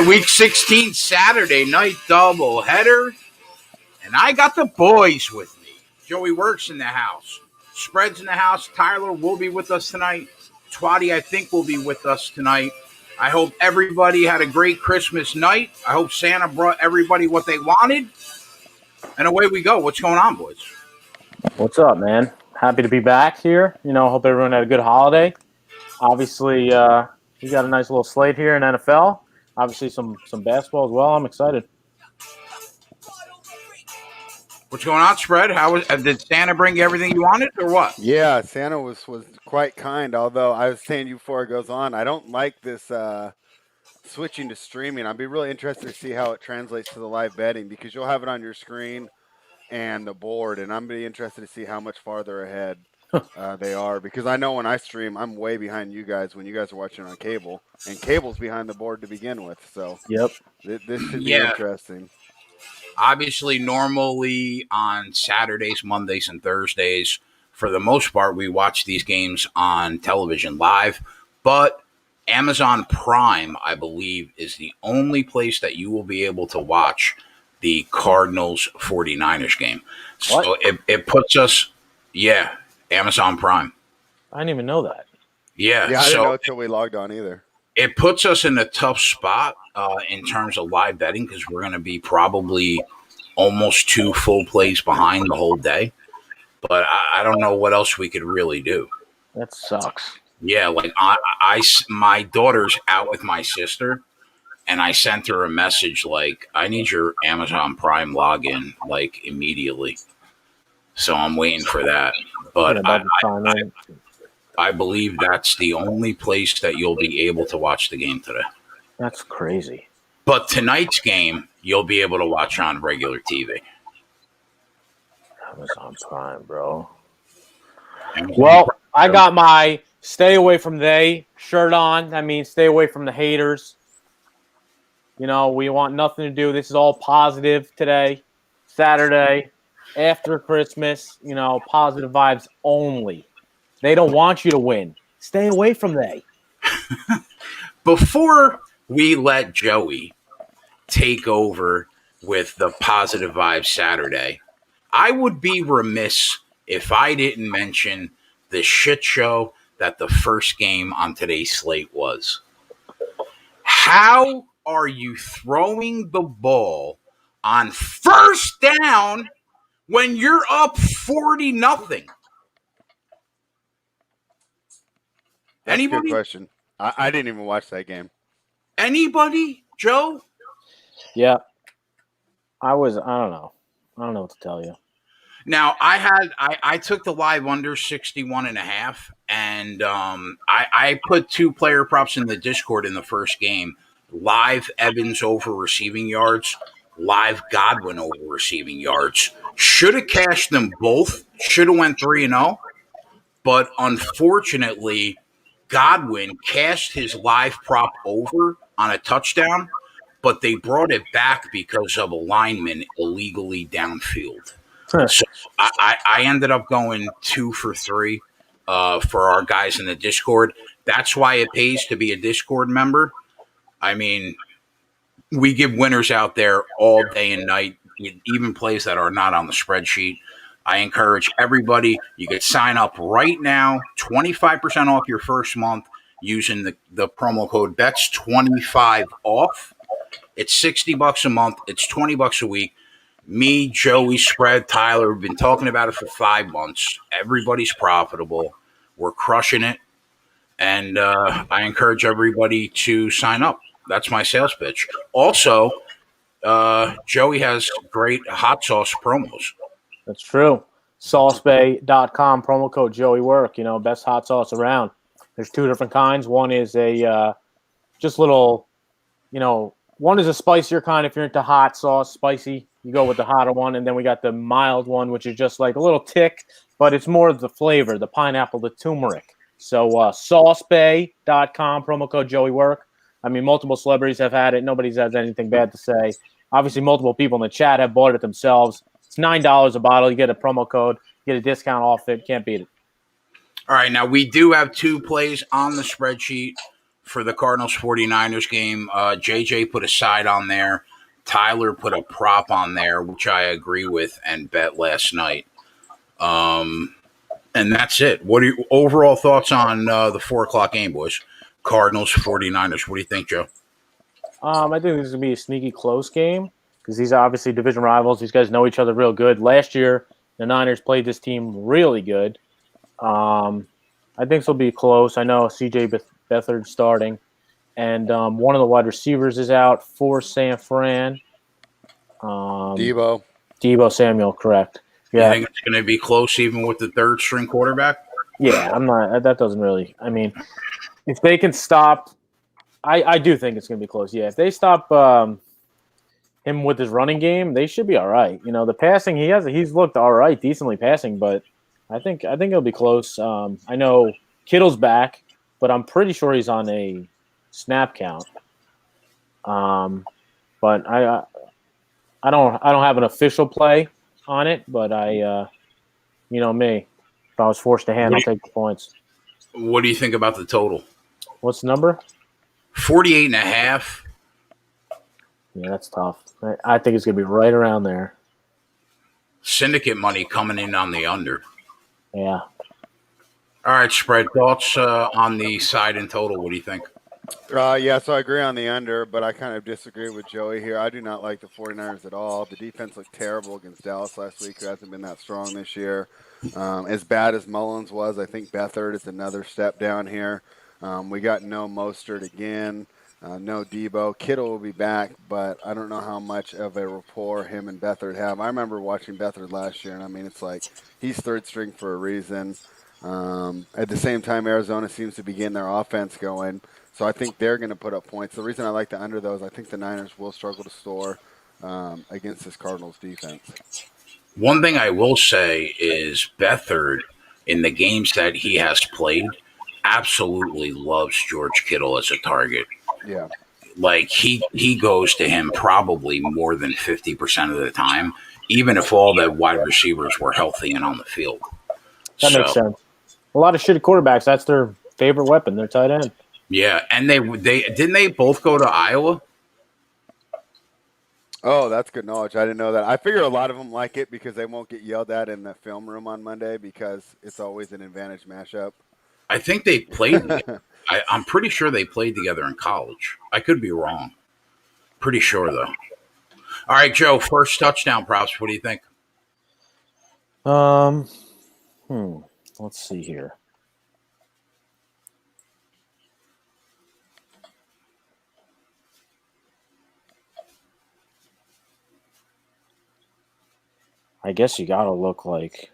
Week 16 Saturday night doubleheader, and I got the boys with me. Joey Works in the house. Spread's in the house. Tyler will be with us tonight. Twatty, I think, will be with us tonight. I hope everybody had a great Christmas night. I hope Santa brought everybody what they wanted. And away we go. What's going on, boys? What's up, man? Happy to be back here. Hope everyone had a good holiday. Obviously, we got a nice little slate here in NFL. Obviously, some basketball as well. I'm excited. What's going on, Spread? Did Santa bring you everything you wanted, or what? Yeah, Santa was quite kind. Although I was saying before it goes on, I don't like this switching to streaming. I'd be really interested to see how it translates to the live betting because you'll have it on your screen and the board, and I'm really interested to see how much farther ahead they are because I know when I stream, I'm way behind you guys when you guys are watching on cable, and cable's behind the board to begin with. So yep, this should be interesting. Obviously, normally on Saturdays, Mondays, and Thursdays, for the most part, we watch these games on television live. But Amazon Prime, I believe, is the only place that you will be able to watch the Cardinals 49ers game. What? So it puts us, Amazon Prime. I didn't even know that. Yeah, I didn't know until we logged on either. It puts us in a tough spot in terms of live betting because we're going to be probably almost 2 full plays behind the whole day. But I don't know what else we could really do. That sucks. Yeah, like my daughter's out with my sister, and I sent her a message like, I need your Amazon Prime login like immediately. So I'm waiting for that. But I believe that's the only place that you'll be able to watch the game today. That's crazy. But tonight's game, you'll be able to watch on regular TV. Amazon Prime, bro. Well, I got my stay away from they shirt on. That means stay away from the haters. We want nothing to do. This is all positive today. Saturday, after Christmas, positive vibes only. They don't want you to win. Stay away from they. Before we let Joey take over with the Positive Vibes Saturday, I would be remiss if I didn't mention the shit show that the first game on today's slate was. How are you throwing the ball on first down when you're up 40-0? That's a good question. I didn't even watch that game. Anybody, Joe? Yeah. I don't know. I don't know what to tell you. Now, I took the live under 61.5, and I put 2 player props in the Discord in the first game. Live Evans over receiving yards, live Godwin over receiving yards. Should have cashed them both. Should have went 3-0. But unfortunately, Godwin cashed his live prop over on a touchdown, but they brought it back because of a lineman illegally downfield. So I ended up going 2 for 3 for our guys in the Discord. That's why it pays to be a Discord member. I mean, we give winners out there all day and night, even plays that are not on the spreadsheet. I encourage everybody, you can sign up right now, 25% off your first month using the promo code BETS25OFF. It's $60 a month. It's $20 a week. Me, Joey, Spread, Tyler have been talking about it for 5 months. Everybody's profitable. We're crushing it. And I encourage everybody to sign up. That's my sales pitch. Also, Joey has great hot sauce promos. That's true. Saucebay.com, promo code Joey Work, best hot sauce around. There's 2 different kinds. One is a just little, one is a spicier kind. If you're into hot sauce, spicy, you go with the hotter one. And then we got the mild one, which is just like a little tick, but it's more of the flavor, the pineapple, the turmeric. So saucebay.com, promo code Joey Work. I mean, multiple celebrities have had it. Nobody's had anything bad to say. Obviously, multiple people in the chat have bought it themselves. It's $9 a bottle. You get a promo code, get a discount off it. Can't beat it. All right, now we do have 2 plays on the spreadsheet for the Cardinals 49ers game. JJ put a side on there. Tyler put a prop on there, which I agree with and bet last night. And that's it. What are your overall thoughts on the 4 o'clock game, boys? Cardinals 49ers. What do you think, Joe? I think this is going to be a sneaky close game because these are obviously division rivals. These guys know each other real good. Last year, the Niners played this team really good. I think this will be close. I know C.J. Beathard starting, and one of the wide receivers is out for San Fran. Debo Samuel, correct. You Yeah, think it's going to be close even with the third string quarterback? yeah. I'm not. That doesn't really. I mean, if they can stop, I do think it's going to be close. Yeah, if they stop him with his running game, they should be all right. You know, the passing he's looked all right, decently passing, but I think it'll be close. I know Kittle's back, but I'm pretty sure he's on a snap count. But I don't have an official play on it, but you know me, if I was forced to hand, I'll take the points. What do you think about the total? What's the number? 48.5. Yeah, that's tough. I think it's going to be right around there. Syndicate money coming in on the under. Yeah. All right, spread thoughts on the side and total. What do you think? Yeah, so I agree on the under, but I kind of disagree with Joey here. I do not like the 49ers at all. The defense looked terrible against Dallas last week, who hasn't been that strong this year. As bad as Mullins was, I think Beathard is another step down here. We got no Mostert again, no Debo. Kittle will be back, but I don't know how much of a rapport him and Beathard have. I remember watching Beathard last year, and I mean, it's like he's third string for a reason. At the same time, Arizona seems to be getting their offense going. So I think they're going to put up points. The reason I like the under, though, is I think the Niners will struggle to score against this Cardinals defense. One thing I will say is Beathard, in the games that he has played, absolutely loves George Kittle as a target. Yeah. Like he goes to him probably more than 50% of the time, even if all the wide receivers were healthy and on the field. That makes sense. A lot of shitty quarterbacks, that's their favorite weapon, their tight end. Yeah, and they didn't they both go to Iowa? Oh, that's good knowledge. I didn't know that. I figure a lot of them like it because they won't get yelled at in the film room on Monday because it's always an advantage mashup. I think they played. I'm pretty sure they played together in college. I could be wrong. Pretty sure though. All right, Joe. First touchdown props. What do you think? Let's see here. I guess you gotta look like.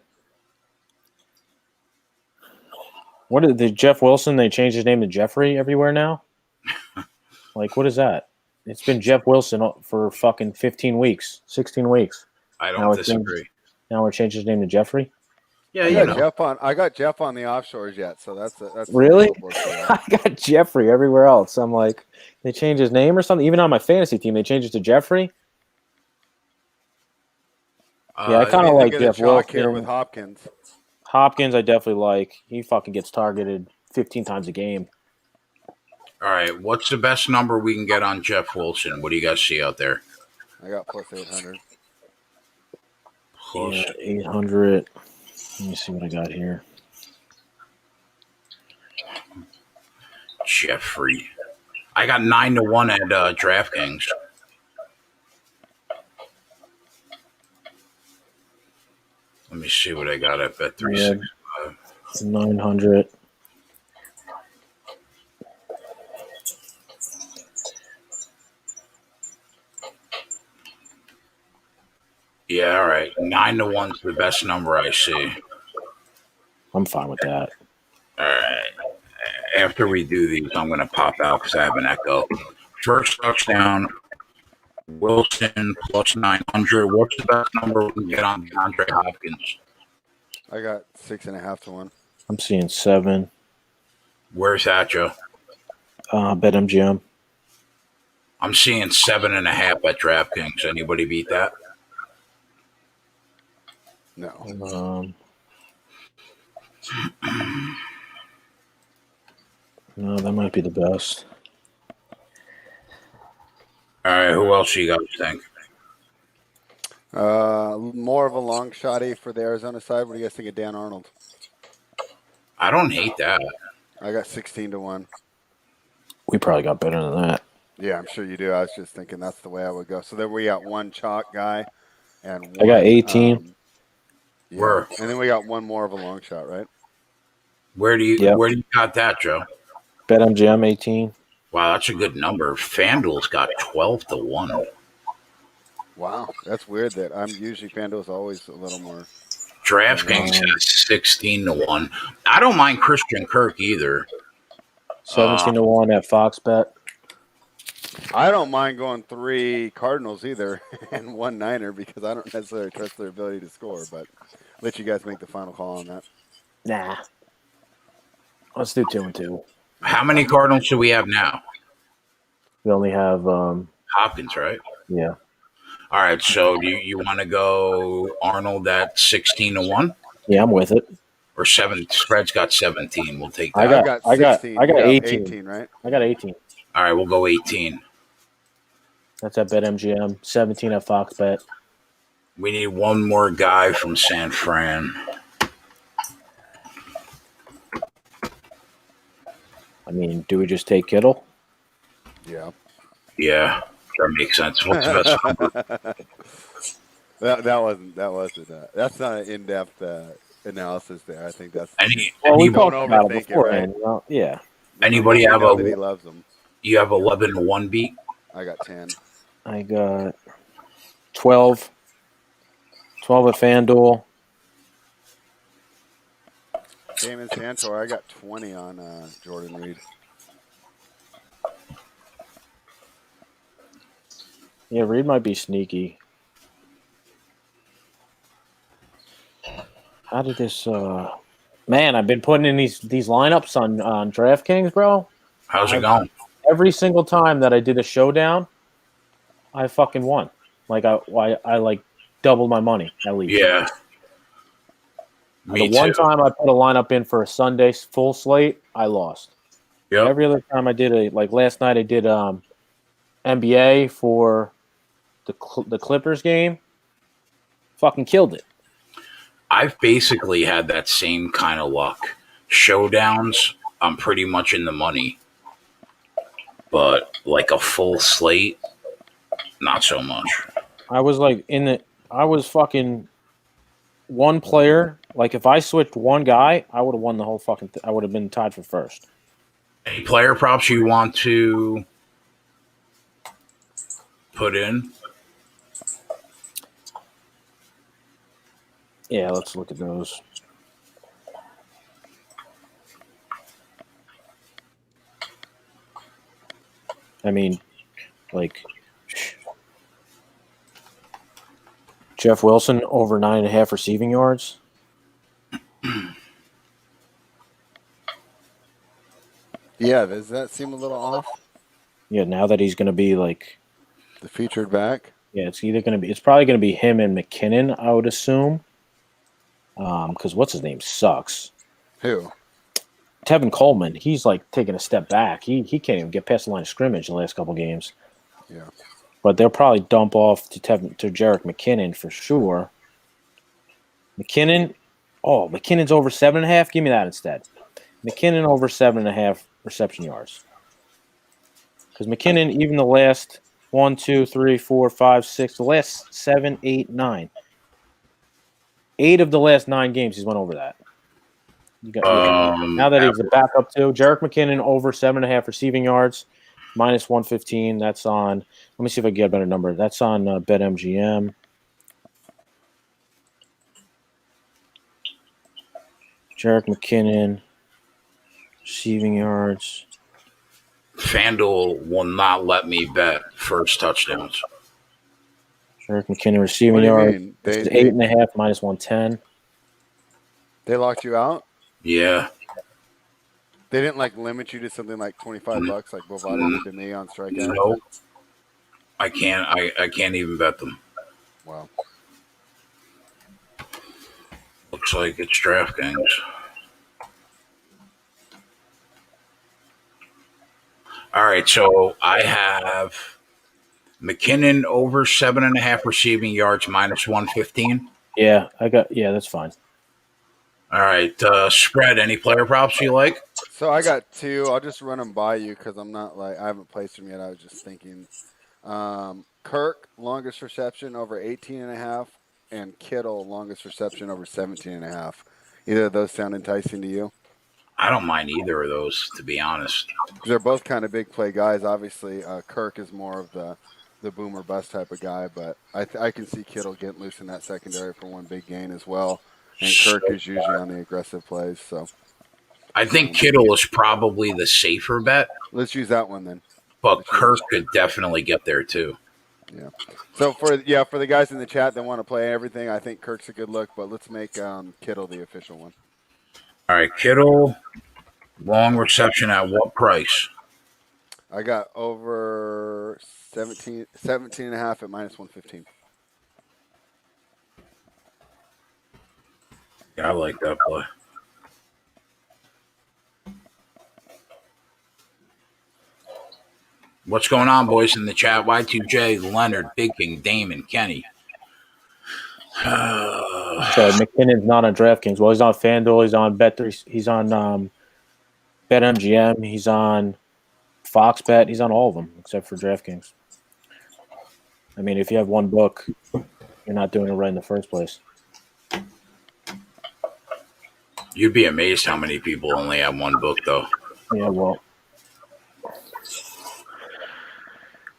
What did the Jeff Wilson? They changed his name to Jeffrey everywhere now. Like, what is that? It's been Jeff Wilson for fucking 15 weeks, 16 weeks. I don't disagree. Now we're changing his name to Jeffrey. Yeah, I got Jeff on the offshores yet, so that's really. I got Jeffrey everywhere else. I'm like, they changed his name or something. Even on my fantasy team, they changed it to Jeffrey. Yeah, I kind of like Jeff Wilson here with Hopkins. Hopkins, I definitely like. He fucking gets targeted 15 times a game. All right, what's the best number we can get on Jeff Wilson? What do you guys see out there? I got plus 800. Yeah, 800. Let me see what I got here. Jeffrey. I got 9-1 at DraftKings. Let me see what I got at Bet365. 900. Yeah, all right. 9-1's the best number I see. I'm fine with that. All right. After we do these, I'm going to pop out because I have an echo. First touchdown, Wilson plus 900. What's the best number we can get on DeAndre Hopkins? I got 6.5 to 1. I'm seeing 7. Where's that, Joe? BetMGM. I'm seeing 7.5 at DraftKings. Anybody beat that? No. No, that might be the best. All right, who else you got? You think? More of a long shotty for the Arizona side. What do you guys think of Dan Arnold? I don't hate that. I got 16-1. We probably got better than that. Yeah, I'm sure you do. I was just thinking that's the way I would go. So then we got one chalk guy and one. I got 18. Yeah, Where? and then we got one more of a long shot, right? Where do Yep. you got that, Joe? BetMGM 18. Wow, that's a good number. FanDuel's got 12-1. Wow, that's weird. That I'm usually FanDuel's always a little more. DraftKings has 16-1. I don't mind Christian Kirk either. 17-1 at Fox Bet. I don't mind going 3 Cardinals either and 1 Niner because I don't necessarily trust their ability to score. But let you guys make the final call on that. Nah. Let's do 2 and 2. How many Cardinals do we have now? We only have Hopkins, right? yeah. All right, so do you want to go Arnold at 16-1? Yeah, I'm with it. Or 7? Spread's got 17. We'll take that. I got 16. I got You 18. right? I got 18. All right, we'll go 18. That's at BetMGM. 17 at Fox Bet. We need one more guy from San Fran. I mean, do we just take Kittle? Yeah. Yeah, that makes sense. What's the best number? That's not an in-depth analysis there. I think that's We don't talked about it overthink it, beforehand. right? You know? Yeah. Anybody have that he loves them. You have 11-1 beat? I got 10. I got 12. 12 at FanDuel. Damon Santor, I got 20 on Jordan Reed. Yeah, Reed might be sneaky. How did this man, I've been putting in these lineups on DraftKings, bro. How's it going? Every single time that I did a showdown, I fucking won. Like I like doubled my money at least. Yeah. Me the one too. time I put a lineup in for a Sunday full slate, I lost. Yep. Every other time I did like last night I did NBA for the Clippers game. Fucking killed it. I've basically had that same kind of luck. Showdowns, I'm pretty much in the money. But like a full slate, not so much. I was like I was fucking one player. Like if I switched one guy, I would have won the whole fucking I would have been tied for first. Any player props you want to put in? Yeah, let's look at those. I mean, like Jeff Wilson over 9.5 receiving yards. Yeah, does that seem a little off? Yeah, now that he's going to be like the featured back. Yeah, it's probably going to be him and McKinnon, I would assume. Because what's his name sucks. Who? Tevin Coleman. He's like taking a step back. He can't even get past the line of scrimmage the last couple games. Yeah. But they'll probably dump off to Jerick McKinnon for sure. McKinnon's over 7.5. Give me that instead. McKinnon over 7.5 reception yards. Because McKinnon, even the last 1, 2, 3, 4, 5, 6, the last 7, 8, 9. 8 of the last 9 games, he's went over that. Now that he's a backup too, Jerick McKinnon over 7.5 receiving yards, minus 115. That's on. Let me see if I can get a better number. That's on BetMGM. Jerick McKinnon, receiving yards. FanDuel will not let me bet first touchdowns. Jerick McKinnon receiving yards. 8.5 minus 110. They locked you out? Yeah. They didn't like limit you to something like $25 like Bovada did to me on strikeout. No. I can't. I can't even bet them. Wow. Looks like it's DraftKings. All right, so I have McKinnon over 7.5 receiving yards minus 115. Yeah, that's fine. All right, spread. Any player props you like? So I got two. I'll just run them by you because I'm not I haven't placed them yet. I was just thinking. Kirk, longest reception over 18.5, and Kittle, longest reception over 17.5. Either of those sound enticing to you? I don't mind either of those, to be honest. Because they're both kind of big play guys. Obviously, Kirk is more of the boom or bust type of guy, but I can see Kittle getting loose in that secondary for one big gain as well. And Kirk So is usually on the aggressive plays. So I think Kittle is probably the safer bet, let's use that one then. but Kirk could definitely get there too. Yeah. So for the guys in the chat that want to play everything, I think Kirk's a good look, but let's make Kittle the official one. All right, Kittle, long reception at what price? I got over 17 and a half at minus 115. Yeah, I like that play. What's going on, boys, in the chat? Y2J, Leonard, Big King, Damon, Kenny. So McKinnon's not on DraftKings. Well, he's on FanDuel. He's on he's on BetMGM. He's on Fox Bet. He's on all of them except for DraftKings. I mean, if you have one book, you're not doing it right in the first place. You'd be amazed how many people only have one book, though. Yeah, well.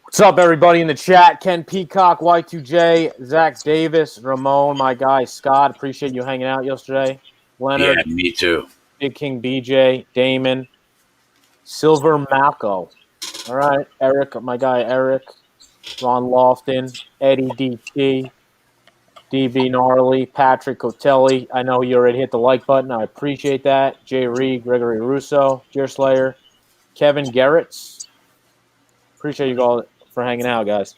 What's up, everybody in the chat? Ken Peacock, Y2J, Zach Davis, Ramon, my guy Scott. Appreciate you hanging out yesterday. Leonard. Yeah, me too. Big King BJ, Damon, Silver Malco. All right, Eric, my guy Eric, Ron Lofton, Eddie DT, DB Gnarly, Patrick Cotelli. I know you already hit the like button. I appreciate that. Jay Reed, Gregory Russo, Deer Slayer, Kevin Garretts. Appreciate you all for hanging out, guys.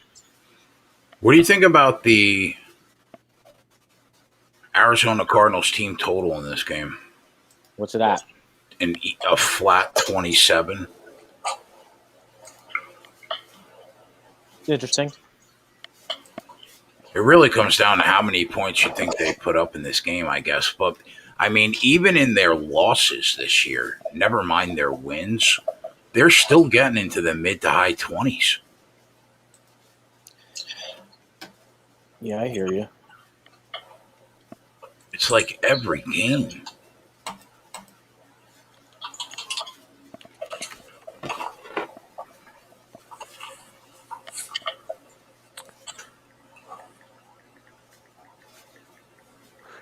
What do you think about the Arizona Cardinals team total in this game? What's it at? A flat 27. It's interesting. It really comes down to how many points you think they put up in this game, I guess. But, I mean, even in their losses this year, never mind their wins, they're still getting into the mid to high 20s. Yeah, I hear you. It's like every game.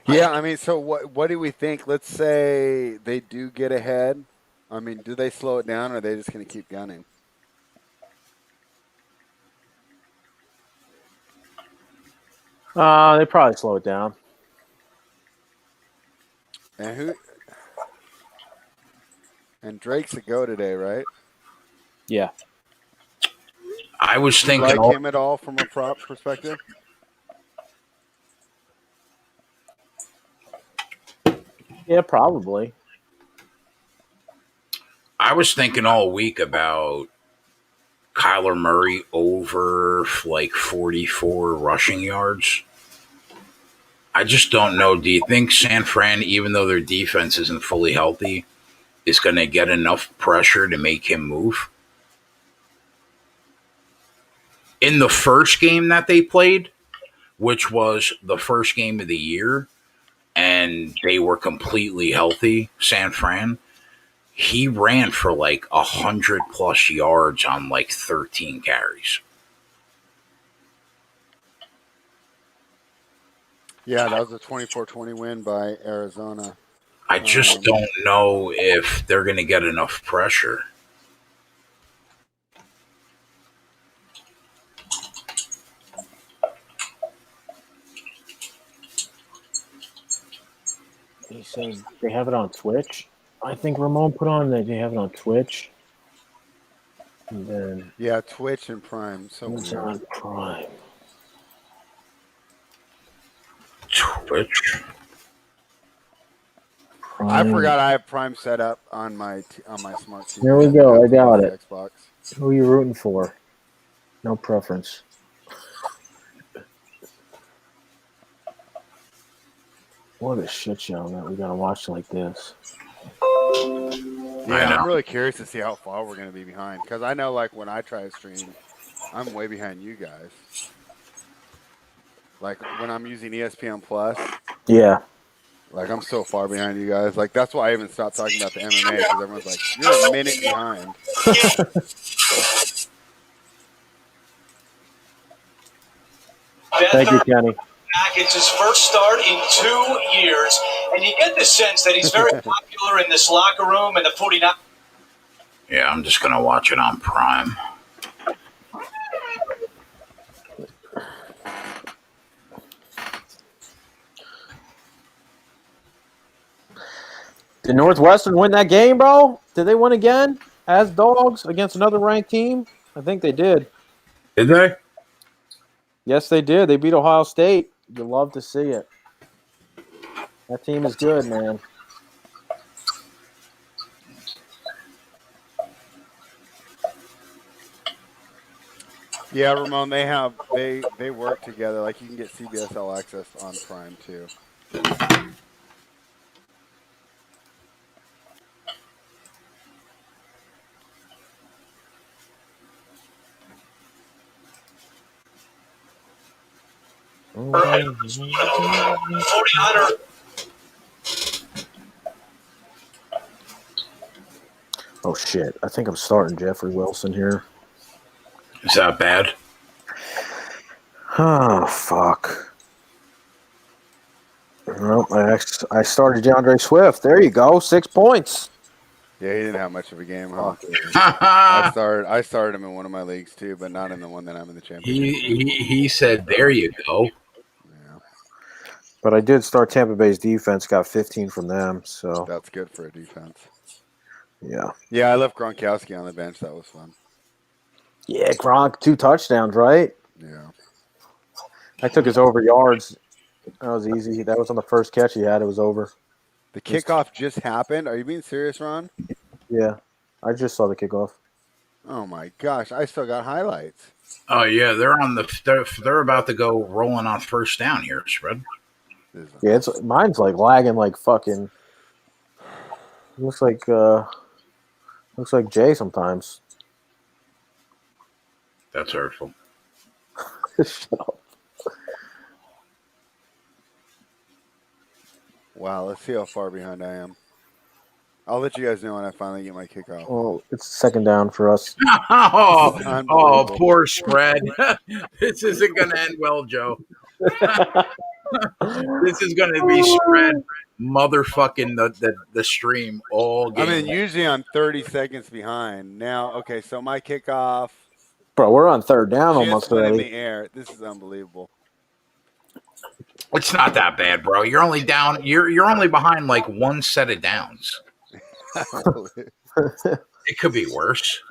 Yeah, I mean, so what do we think? Let's say they do get ahead. I mean, do they slow it down, or are they just going to keep gunning? They probably slow it down. And Drake's a go today, right? Yeah. I was thinking. Do you like him at all from a prop perspective? Yeah, probably. I was thinking all week about Kyler Murray over like 44 rushing yards. I just don't know. Do you think San Fran, even though their defense isn't fully healthy, is going to get enough pressure to make him move? In the first game that they played, which was the first game of the year, and they were completely healthy, San Fran, he ran for like 100+ yards on like 13 carries. Yeah, that was a 24-20 win by Arizona. I just don't know if they're going to get enough pressure. He said they have it on Twitch. I think Ramon put on that they have it on Twitch. And then yeah, Twitch and Prime. So it's on Prime. Twitch. I forgot I have Prime set up on my smart TV. Here we so go. have I to got use it. the Xbox. Who are you rooting for? No preference. What a shit show that we gotta watch like this. Yeah, I'm really curious to see how far we're gonna be behind because I know like when I try to stream, I'm way behind you guys. Like when I'm using ESPN Plus, Yeah. like I'm so far behind you guys. Like that's why I even stopped talking about the MMA because everyone's like, "You're a minute behind." Thank you, Kenny. It's his first start in 2 years, and you get the sense that he's very popular in this locker room and the 49. Yeah, I'm just gonna watch it on Prime. Did Northwestern win that game, bro? Did they win again as dogs against another ranked team? I think they did. Did they? Yes, they did. They beat Ohio State. You love to see it. That team is good, man. Yeah, Ramon, they work together. Like you can get CBS All Access on Prime too. Oh, shit. I think I'm starting Jeffrey Wilson here. Is that bad? Oh, fuck. Well, I started DeAndre Swift. There you go. 6 points. Yeah, he didn't have much of a game, huh? I started him in one of my leagues too, but not in the one that I'm in the championship. he said, "There you go." Yeah, But I did start Tampa Bay's defense. Got 15 from them. So that's good for a defense. yeah. Yeah, I left Gronkowski on the bench. That was fun. Yeah, Gronk, 2 touchdowns, right? Yeah. I took his over yards. That was easy. That was on the first catch he had. It was over. The kickoff just happened. Are you being serious, Ron? Yeah. I just saw the kickoff. Oh my gosh, I still got highlights. Oh yeah, they're about to go rolling on first down here, spread. Yeah, mine's like lagging like fucking. Looks like Jay sometimes. That's hurtful. Shut up. Wow, let's see how far behind I am. I'll let you guys know when I finally get my kickoff. Well, it's second down for us. Oh, poor spread. This isn't going to end well, Joe. This is going to be spread motherfucking the stream all game. I mean, usually I'm 30 seconds behind. Now, okay, so my kickoff. Bro, we're on third down almost in already. the air. This is unbelievable. It's not that bad, bro. You're only down. You're only behind like one set of downs. It could be worse.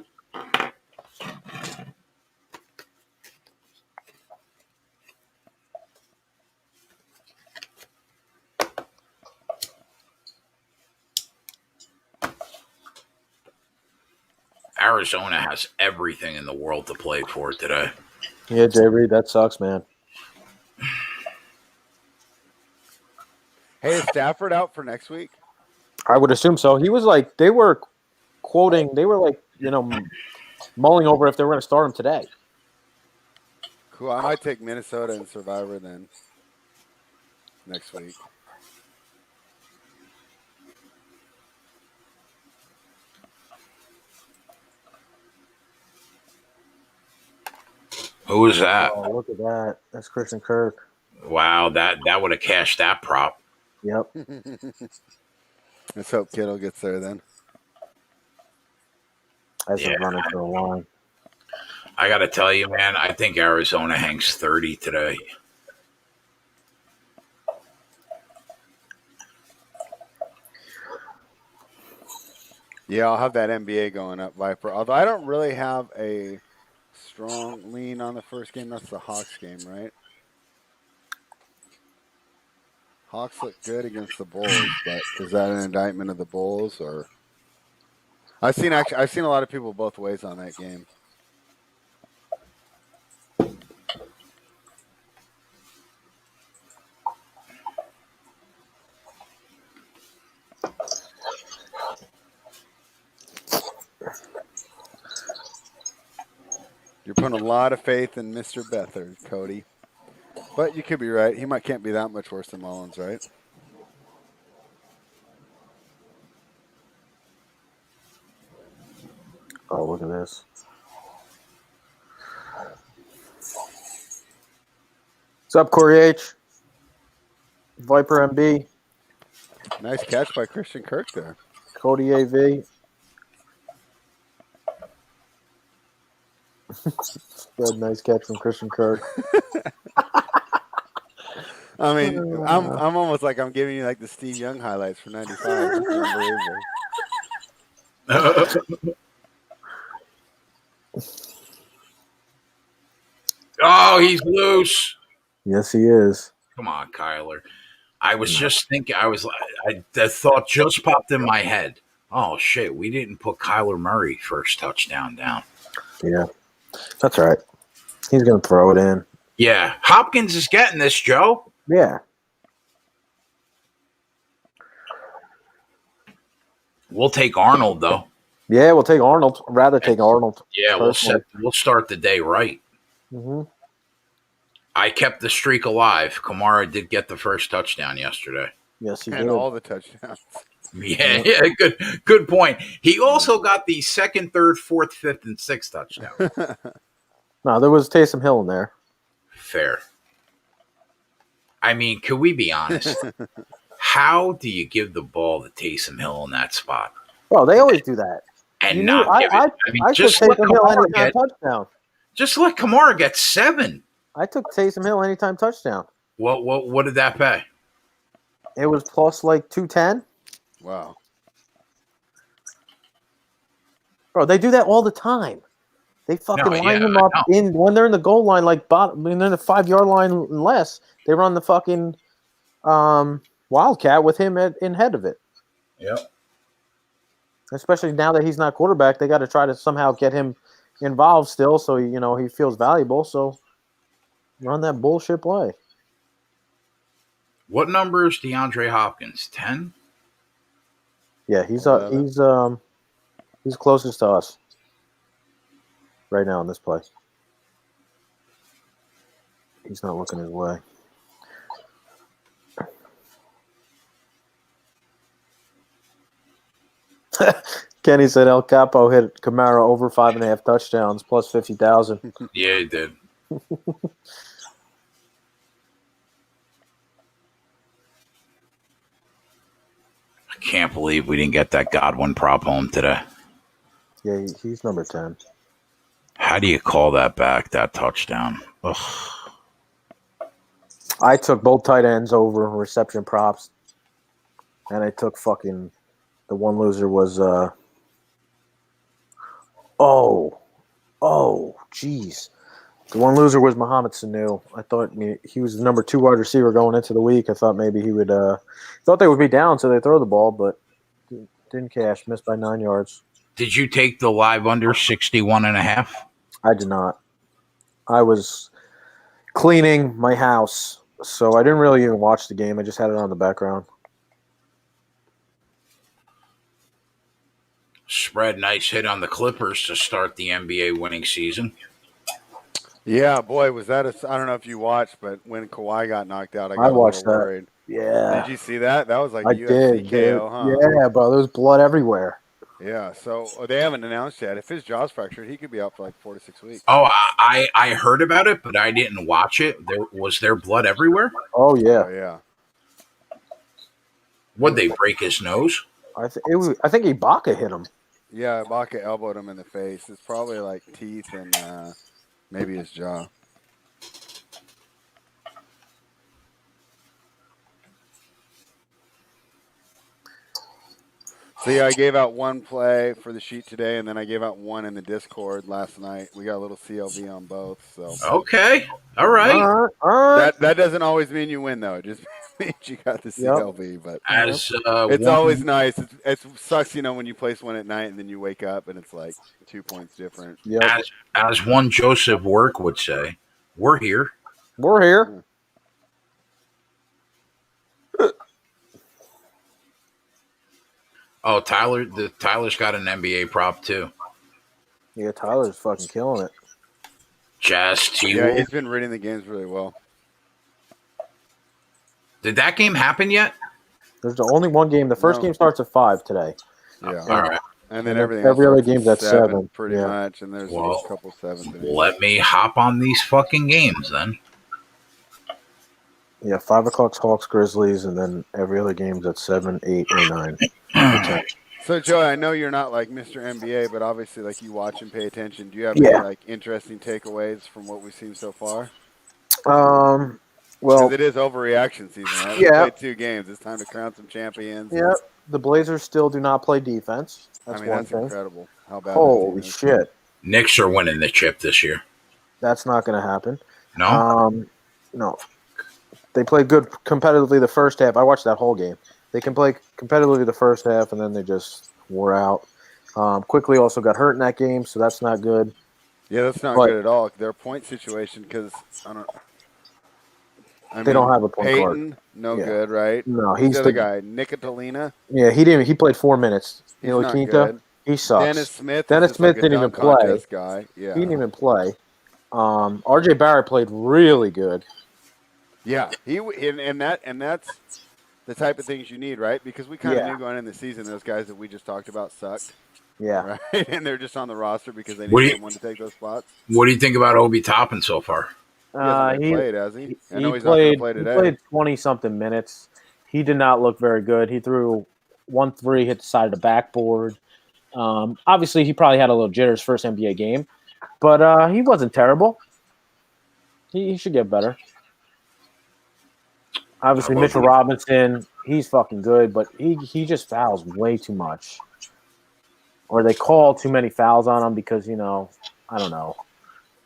Arizona has everything in the world to play for today. Yeah, Jay Reed, that sucks, man. Hey, is Stafford out for next week? I would assume so. He was like, they were like, mulling over if they were going to start him today. Cool. I might take Minnesota and Survivor then next week. Who is that? Oh, look at that. That's Christian Kirk. Wow, that would have cashed that prop. Yep. Let's hope Kittle gets there then. As a running for a line. I got to tell you, man, I think Arizona hangs 30 today. Yeah, I'll have that NBA going up, Viper. Although I don't really have a strong lean on the first game. That's the Hawks game, right? Hawks look good against the Bulls, but is that an indictment of the Bulls or? I've seen a lot of people both ways on that game. You're putting a lot of faith in Mr. Beathard, Cody. But you could be right. He can't be that much worse than Mullins, right? Oh, look at this. What's up, Corey H? Viper MB. Nice catch by Christian Kirk there. Cody AV. Good, nice catch from Christian Kirk. I mean, I'm almost like I'm giving you like the Steve Young highlights for '95. Unbelievable. Oh, he's loose. Yes, he is. Come on, Kyler. I was just thinking. The thought just popped in my head. Oh shit, we didn't put Kyler Murray first touchdown down. Yeah, that's right. He's gonna throw it in. Yeah, Hopkins is getting this, Joe. Yeah. We'll take Arnold though. Yeah, we'll take Arnold. I'd rather take Arnold. Yeah, we'll start the day right. Mm-hmm. I kept the streak alive. Kamara did get the first touchdown yesterday. Yes, he did. And all the touchdowns. Yeah, good point. He also got the second, third, fourth, fifth, and sixth touchdown. No, there was Taysom Hill in there. Fair. I mean, could we be honest? How do you give the ball to Taysom Hill in that spot? Well, they always do that. And not give it. I took Taysom Hill anytime touchdown. Just let Kamara get 7. I took Taysom Hill anytime touchdown. What did that pay? It was plus like 210. Wow. Bro, they do that all the time. They fucking line him up when they're in the goal line, like bottom, when they're in the 5-yard line and less. They run the fucking Wildcat with him in head of it. Yep. Especially now that he's not quarterback, they got to try to somehow get him involved still, so he feels valuable. So run that bullshit play. What number is DeAndre Hopkins? 10? Yeah, he's closest to us right now in this play. He's not looking his way. Kenny said El Capo hit Kamara over 5.5 touchdowns plus 50,000. Yeah, he did. I can't believe we didn't get that Godwin prop home today. Yeah, he's number 10. How do you call that back, that touchdown? Ugh. I took both tight ends over reception props, and I took fucking the one loser was jeez. The one loser was Mohamed Sanu. I thought he was the number 2 wide receiver going into the week. I thought maybe he would thought they would be down, so they throw the ball, but didn't cash. Missed by 9 yards. Did you take the live under 61.5? I did not. I was cleaning my house, so I didn't really even watch the game. I just had it on the background. Spread nice hit on the Clippers to start the NBA winning season. Yeah, boy, was that I don't know if you watched, but when Kawhi got knocked out, I watched that. Worried. Yeah. Did you see that? That was like I UFC did, KO, huh? Yeah, bro. There was blood everywhere. Yeah, so they haven't announced yet. If his jaw's fractured, he could be out for like 4 to 6 weeks. Oh, I heard about it, but I didn't watch it. Was there blood everywhere? Oh, yeah. Oh, yeah. Would they break his nose? I think Ibaka hit him. Yeah, Ibaka elbowed him in the face. It's probably like teeth and maybe his jaw. So yeah, I gave out one play for the sheet today, and then I gave out one in the Discord last night. We got a little CLV on both, so Okay. All right. All right. that doesn't always mean you win, though. It just means you got the Yep. CLV. But As it's one, always nice. It sucks, when you place one at night and then you wake up and it's like 2 points different. Yep. as one Joseph Work would say, we're here. We're here. Oh, Tyler's got an NBA prop too. Yeah, Tyler's fucking killing it. Jazz T. Yeah, he's been reading the games really well. Did that game happen yet? There's only one game. The first game starts at 5 today. Yeah. All right. And then every everything else other starts game's at 7, pretty yeah. much. And there's a couple 7s. Let me hop on these fucking games then. Yeah, 5 o'clock's Hawks, Grizzlies, and then every other game's at 7, 8, or 9. or 10. So, Joey, I know you're not like Mr. NBA, but obviously, like, you watch and pay attention. Do you have any like interesting takeaways from what we've seen so far? Well, Because it is overreaction season, right? We played 2 games. It's time to crown some champions. Yep. The Blazers still do not play defense. That's one that's thing. incredible. How bad? Holy shit! Knicks are winning the chip this year. That's not going to happen. No. No. They played good competitively the first half. I watched that whole game. They can play competitively the first half, and then they just wore out. Quickly also got hurt in that game, so that's not good. Yeah, that's not good at all. Their point situation, because they don't have a point Peyton, guard. No good, right? No, he's the other guy, Nicodelina. Yeah, he played 4 minutes. He's not good. He sucks. Dennis Smith didn't even play. Guy. Yeah. He didn't even play. RJ Barrett played really good. Yeah, and that's the type of things you need, right? Because we kind of knew going in the season those guys that we just talked about sucked. Yeah. Right? And they're just on the roster because they need someone to take those spots. What do you think about Obi Toppin so far? He hasn't played, has he? I know he's played, not going to play today. He played 20-something minutes. He did not look very good. He threw 1 3, hit the side of the backboard. Obviously, he probably had a little jitters first NBA game, but he wasn't terrible. He should get better. Obviously, Mitchell Robinson, he's fucking good, but he just fouls way too much. Or they call too many fouls on him because, I don't know.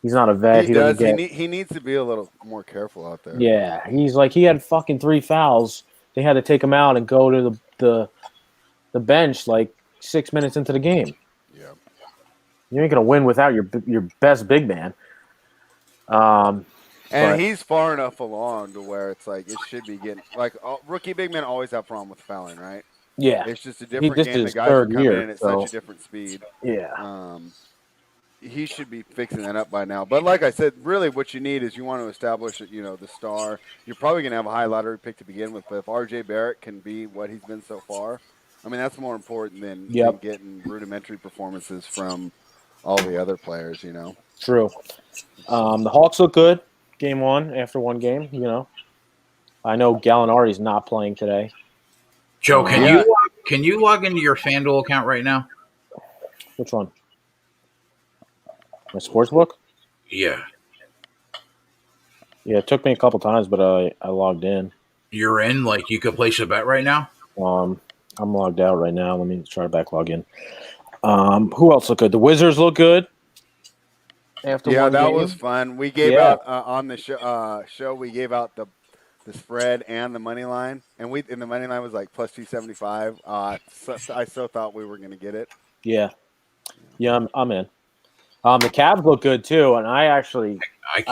He's not a vet. He needs to be a little more careful out there. Yeah, he had fucking 3 fouls. They had to take him out and go to the bench like 6 minutes into the game. Yeah. You ain't going to win without your best big man. And he's far enough along to where it's like it should be getting like rookie big men always have problem with fouling, right? Yeah, it's just a different game. The guys are coming in at such a different speed. Yeah, he should be fixing that up by now. But like I said, really, what you need is you want to establish that the star. You're probably going to have a high lottery pick to begin with, but if RJ Barrett can be what he's been so far, I mean that's more important than getting rudimentary performances from all the other players. True. The Hawks look good. Game 1 after 1 game, I know Gallinari's not playing today. Joe, can you log into your FanDuel account right now? Which one? My sportsbook? Yeah. Yeah, it took me a couple times, but I logged in. You're in? Like you could place a bet right now? I'm logged out right now. Let me try to back log in. Who else look good? The Wizards look good. After that game. was fun. We gave out on the show. We gave out the spread and the money line, and the money line was like plus 275. I so thought we were going to get it. Yeah, I'm in. The Cavs look good too, and I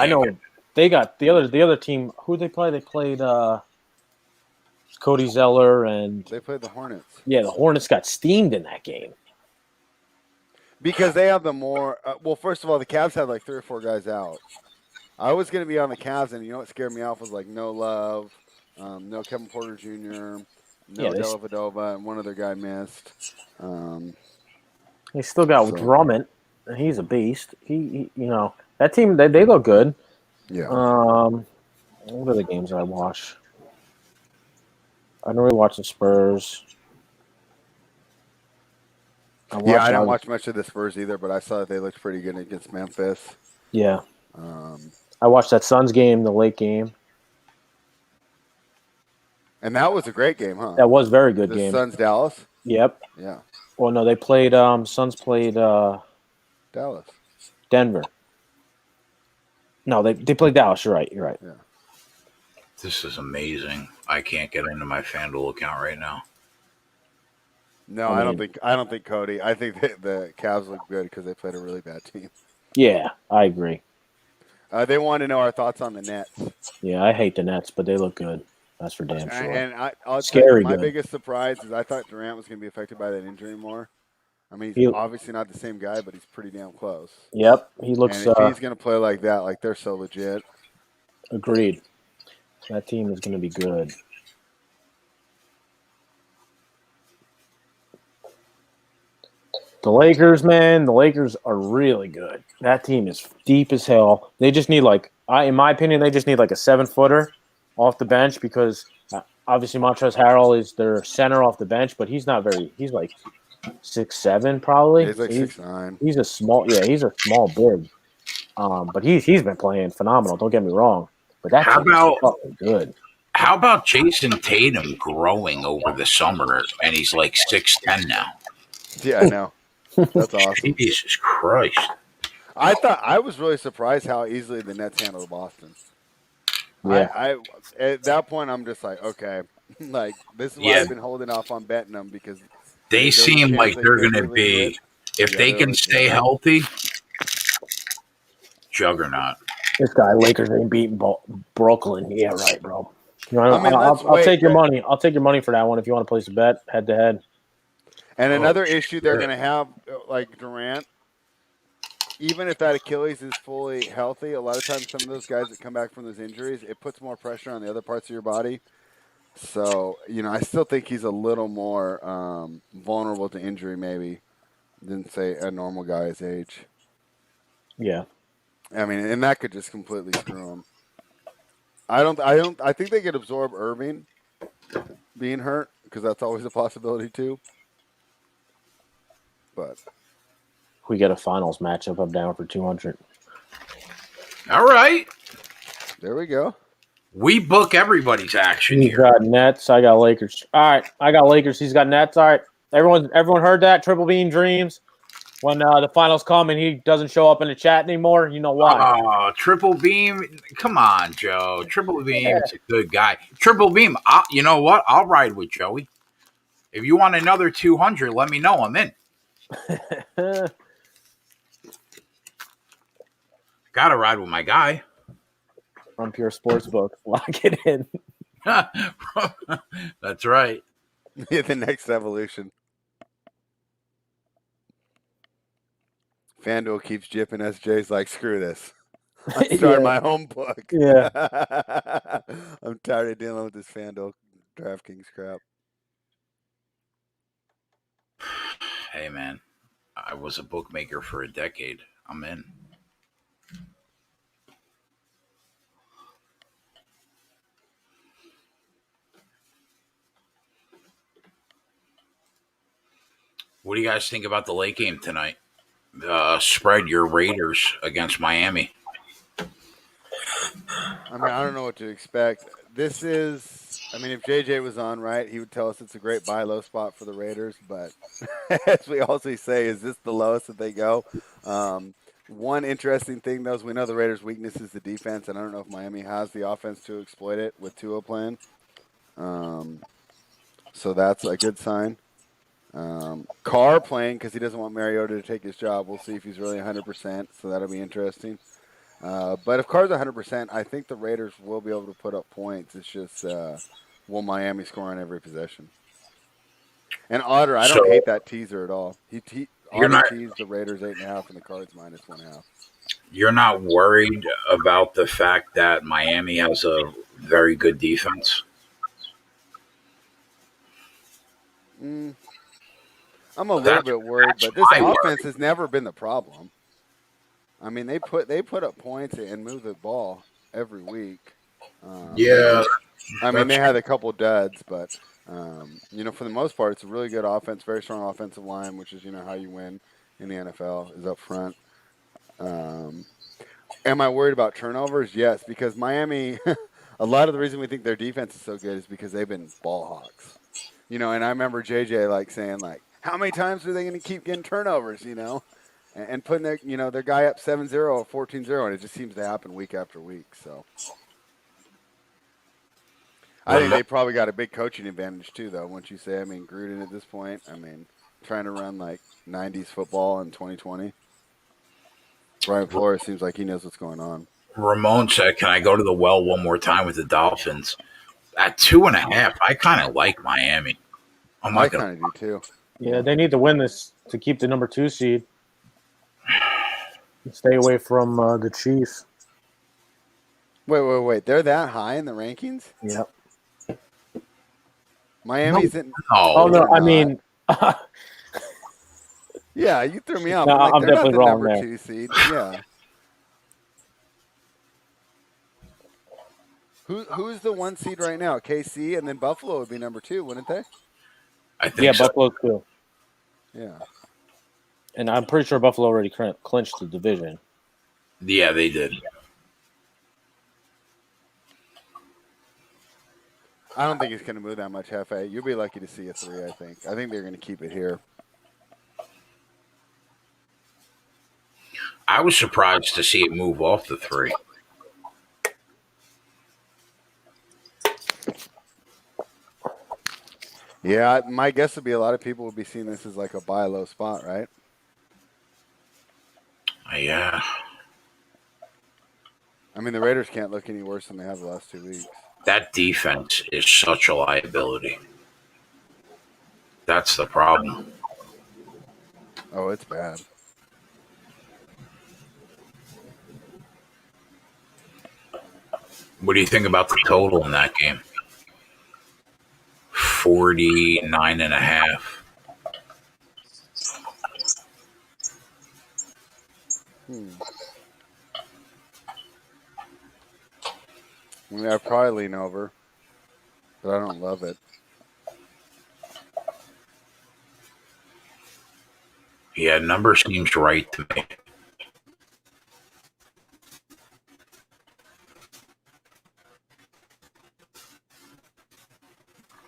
know they got the other team. Who they play? They played Cody Zeller and they played the Hornets. Yeah, the Hornets got steamed in that game. Because they have the more well, first of all, the Cavs had like 3 or 4 guys out. I was going to be on the Cavs, and what scared me off was like no Love, no Kevin Porter Jr., no Dellavedova, and one other guy missed. They still got Drummond, and he's a beast. He that team they look good. Yeah. What are the games I watch? I don't really watch the Spurs. I don't watch much of the Spurs either, but I saw that they looked pretty good against Memphis. Yeah. I watched that Suns game, the late game. And that was a great game, huh? That was a very good game. Suns Dallas? Yep. Yeah, Well, no, they played. Suns played Dallas. Denver. No, they played Dallas. You're right. You're right. Yeah. This is amazing. I can't get into my FanDuel account right now. No, I I don't mean- think. I don't think Cody. I think the Cavs look good because they played a really bad team. Yeah, I agree. They want to know our thoughts on the Nets. Yeah, I hate the Nets, but they look good. That's for damn sure. And I'll tell Scary you, my good. biggest surprise is I thought Durant was going to be affected by that injury more. I mean, he's He- obviously not the same guy, but he's pretty damn close. Yep, he looks. And if he's going to play like that, like they're so legit. Agreed. That team is going to be good. The Lakers, man, the Lakers are really good. That team is deep as hell. They just need in my opinion, they just need like a 7-footer off the bench because obviously Montrezl Harrell is their center off the bench, but he's not very. He's like 6'7" probably. He's like 6'9". He's a small. Yeah, he's a small big. But he's been playing phenomenal. Don't get me wrong. But that How team is about- fucking good. How about Jason Tatum growing over the summer and he's like 6'10" now? Yeah, I know. That's awesome. Jesus Christ. I was really surprised how easily the Nets handled Boston. Yeah. I at that point I'm just like, okay, like this is why Yeah. I've been holding off on betting them because They there's a seem chance like they they're could going to really do be, it. if Yeah, they they're can legit. stay healthy, juggernaut. This guy, Lakers ain't beating Brooklyn. Yeah, right, bro. You know, I mean, I'll let's take your wait. money. I'll take your money for that one if you want to place a bet head to head. And Oh, another issue they're shit. going to have, like Durant, even if that Achilles is fully healthy, a lot of times some of those guys that come back from those injuries, it puts more pressure on the other parts of your body. So, I still think he's a little more vulnerable to injury maybe than, say, a normal guy his age. Yeah. I mean, and that could just completely screw him. I think they could absorb Irving being hurt because that's always a possibility too. But We get a finals matchup. I'm down for 200. All right. there we go. We book everybody's action He's here. got Nets. I got Lakers. All right. I got Lakers. He's got Nets. All right. Everyone heard that? Triple Bean Dreams. When the finals come and he doesn't show up in the chat anymore, you know why. Oh, Triple Beam. Come on, Joe. Triple Beam's a good guy. Triple Beam, you know what? I'll ride with Joey. If you want another 200, let me know. I'm in. Gotta ride with my guy. From Pure Sportsbook. Lock it in. That's right. The next evolution. FanDuel keeps jipping us. Jay's like, screw this. I'm starting Yeah. my home book. Yeah. I'm tired of dealing with this FanDuel DraftKings crap. Hey, man. I was a bookmaker for a decade. I'm in. What do you guys think about the late game tonight? Spread your Raiders against Miami. I mean, I don't know what to expect. This is, I mean, if JJ was on, right, he would tell us it's a great buy low spot for the Raiders. But as we also say, is this the lowest that they go? One interesting thing, though, is we know the Raiders' weakness is the defense, and I don't know if Miami has the offense to exploit it with Tua playing. So that's a good sign. Carr playing because he doesn't want Mariota to take his job. We'll see if he's really 100%, so that'll be interesting. But if Carr's 100%, I think the Raiders will be able to put up points. It's just will Miami score on every possession? And Otter, I don't hate that teaser at all. Otter teased the Raiders 8.5 and the Cards -1.5. You're not worried about the fact that Miami has a very good defense? I'm a little bit worried, but this my offense has never been the problem. I mean, they put up points and move the ball every week. Yeah. I mean, they had a couple duds, but for the most part, it's a really good offense, very strong offensive line, which is how you win in the NFL is up front. Am I worried about turnovers? Yes, because Miami. A lot of the reason we think their defense is so good is because they've been ball hawks. And I remember JJ like saying like, how many times are they going to keep getting turnovers? And putting their guy up 7-0 or 14-0, and it just seems to happen week after week. So I think they probably got a big coaching advantage too, though. Once you say, Gruden at this point, trying to run like 90s football in 2020. Brian Flores seems like he knows what's going on. Ramon said, "Can I go to the well one more time with the Dolphins?" At 2.5, I kind of like Miami. I kind of do too. Yeah, they need to win this to keep the number 2 seed. Stay away from the Chiefs. Wait. They're that high in the rankings? Yep. Miami's in. Oh, no. I mean. Yeah, you threw me off. No, I'm definitely not the wrong number there. 2 seed. Yeah. Who's the 1 seed right now? KC, and then Buffalo would be number 2, wouldn't they? I think so. Buffalo too. Yeah. And I'm pretty sure Buffalo already clinched the division. Yeah, they did. I don't think it's going to move that much, Hefe. You'll be lucky to see a 3, I think. I think they're going to keep it here. I was surprised to see it move off the 3. Yeah, my guess would be a lot of people would be seeing this as like a buy low spot, right? Yeah. The Raiders can't look any worse than they have the last 2 weeks. That defense is such a liability. That's the problem. Oh, it's bad. What do you think about the total in that game? 49.5. I'd probably lean over, but I don't love it. Yeah, number seems right to me.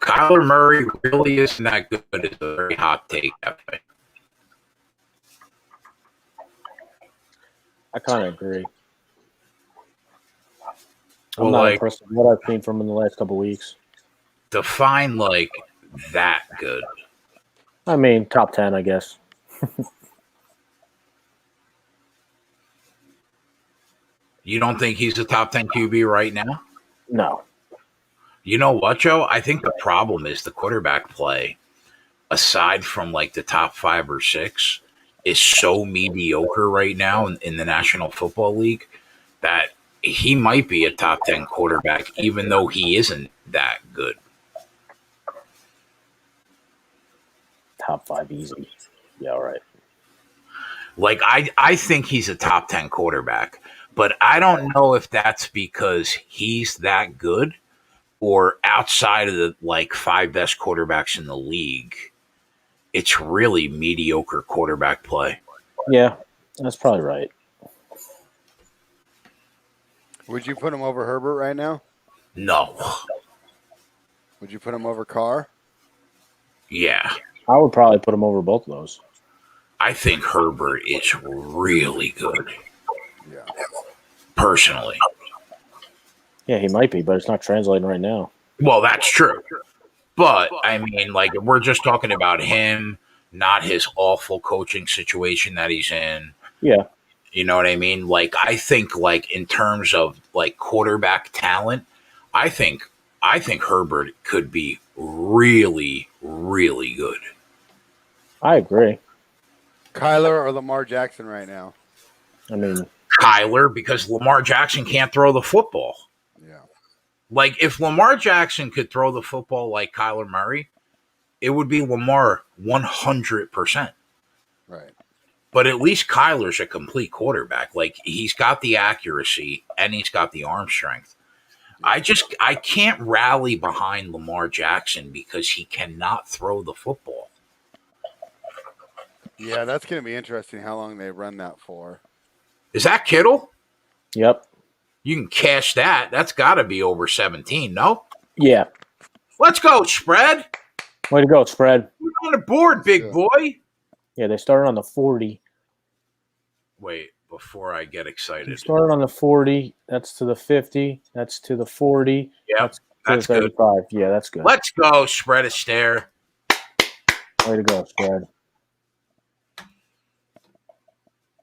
Kyler Murray really isn't that good. It's a very hot take, I think. I kind of agree. Well, I'm not impressed with what I've seen from him in the last couple of weeks. Define that good. Top 10, I guess. You don't think he's a top 10 QB right now? No. You know what, Joe? I think the problem is the quarterback play, aside from the top 5 or 6, is so mediocre right now in the National Football League that he might be a top 10 quarterback, even though he isn't that good. Top 5 easy. Yeah, all right. I think he's a top 10 quarterback, but I don't know if that's because he's that good or outside of the 5 best quarterbacks in the league. It's really mediocre quarterback play. Yeah, that's probably right. Would you put him over Herbert right now? No. Would you put him over Carr? Yeah. I would probably put him over both of those. I think Herbert is really good. Yeah. Personally. Yeah, he might be, but it's not translating right now. Well, that's true. But, we're just talking about him, not his awful coaching situation that he's in. Yeah. You know what I mean? I think, in terms of, quarterback talent, I think Herbert could be really, really good. I agree. Kyler or Lamar Jackson right now? Kyler, because Lamar Jackson can't throw the football. Yeah. If Lamar Jackson could throw the football like Kyler Murray, it would be Lamar 100%. Right. But at least Kyler's a complete quarterback. He's got the accuracy and he's got the arm strength. I can't rally behind Lamar Jackson because he cannot throw the football. Yeah, that's going to be interesting how long they run that for. Is that Kittle? Yep. You can cash that. That's got to be over 17, no? Yeah. Let's go, spread. Way to go, spread. You're on the board, big boy. Yeah, they started on the 40. Wait, before I get They excited. started on the 40. That's to the 50. That's to the 40. Yep, That's to that's the 35. Good. Yeah, that's good. Let's go, spread a stare. Way to go, spread.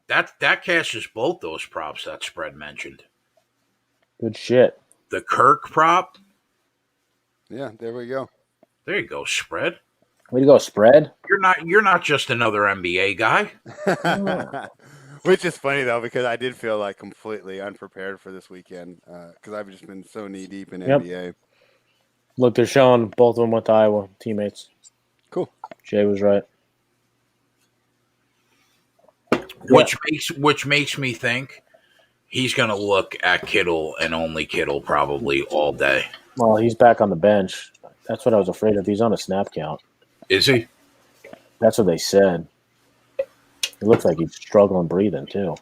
That cashes both those props that spread mentioned. Good shit. The Kirk prop. Yeah, there we go. There you go, spread. Way to go, spread. You're not just another NBA guy. Which is funny though, because I did feel like completely unprepared for this weekend because I've just been so knee deep in NBA. Look, they're showing both of them with Iowa teammates. Cool. Jay was right. Which makes me think he's going to look at Kittle and only Kittle probably all day. Well, he's back on the bench. That's what I was afraid of. He's on a snap count. Is he? That's what they said. It looks like he's struggling breathing too.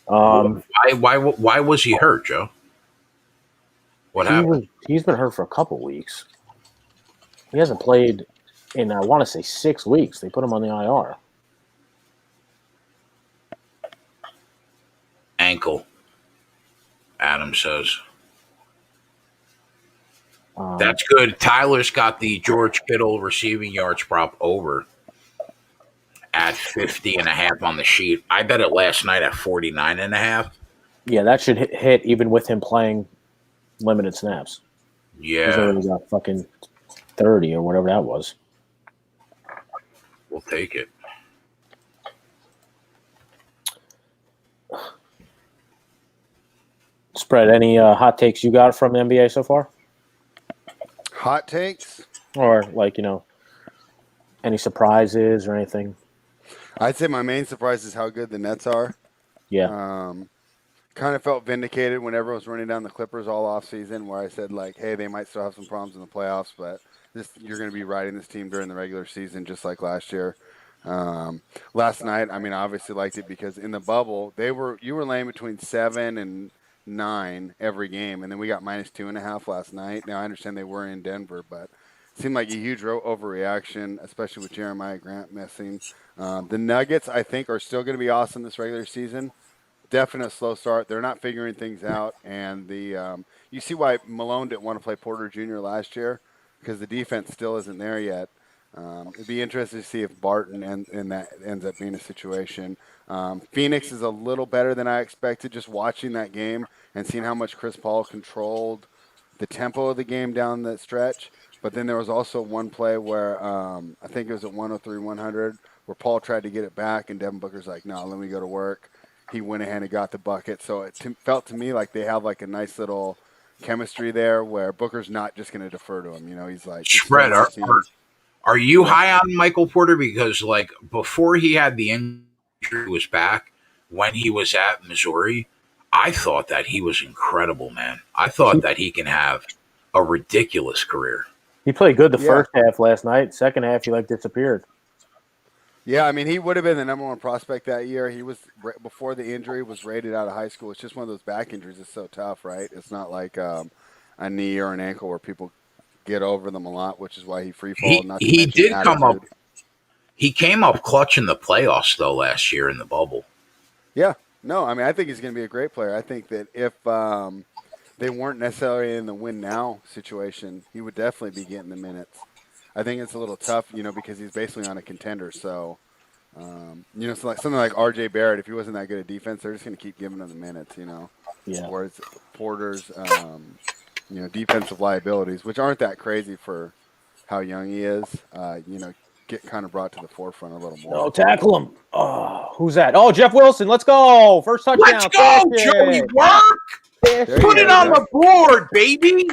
Why was he hurt, Joe? What happened? He's been hurt for a couple weeks. He hasn't played in, I want to say, 6 weeks. They put him on the IR. Ankle, Adam says. That's good. Tyler's got the George Kittle receiving yards prop over at 50.5 on the sheet. I bet it last night at 49.5. Yeah, that should hit even with him playing limited snaps. Yeah. He's already got fucking 30 or whatever that was. We'll take it. Spread, any hot takes you got from the NBA so far? Hot takes? Or, any surprises or anything? I'd say my main surprise is how good the Nets are. Yeah. Kind of felt vindicated whenever I was running down the Clippers all off season, where I said, like, hey, they might still have some problems in the playoffs, but you're going to be riding this team during the regular season just like last year. Last night, I obviously liked it because in the bubble, you were laying between 7 and 9 every game, and then we got -2.5 last night. Now I understand they were in Denver, but it seemed like a huge overreaction, especially with Jeremiah Grant missing. The Nuggets, I think, are still going to be awesome this regular season. Definite slow start. They're not figuring things out, and you see why Malone didn't want to play Porter Jr. last year because the defense still isn't there yet. It'd be interesting to see if Barton and that ends up being a situation. Phoenix is a little better than I expected just watching that game and seeing how much Chris Paul controlled the tempo of the game down the stretch. But then there was also one play where I think it was at 103-100 where Paul tried to get it back and Devin Booker's like, no, let me go to work. He went ahead and got the bucket. So it felt to me like they have like a nice little chemistry there where Booker's not just going to defer to him. He's like, spread. Are you high on Michael Porter? Because before he had the injury, was back when he was at Missouri, I thought that he was incredible, man. I thought that he can have a ridiculous career. He played good the first half last night. Second half, he disappeared. Yeah, he would have been the number one prospect that year. He was, before the injury, was rated out of high school. It's just one of those back injuries. It's so tough, right? It's not like a knee or an ankle where people get over them a lot, which is why he free fall. He did come up. He came up clutch in the playoffs though last year in the bubble. Yeah, no, I think he's going to be a great player. I think that if they weren't necessarily in the win now situation, he would definitely be getting the minutes. I think it's a little tough, because he's basically on a contender. So, so something like R.J. Barrett, if he wasn't that good at defense, they're just going to keep giving him the minutes. Yeah. Whereas Porter's. Defensive liabilities, which aren't that crazy for how young he is, get kind of brought to the forefront a little more. No, tackle him. Oh, who's that? Oh, Jeff Wilson. Let's go. First touchdown. Let's go, Joey Work. Put it on the board, baby.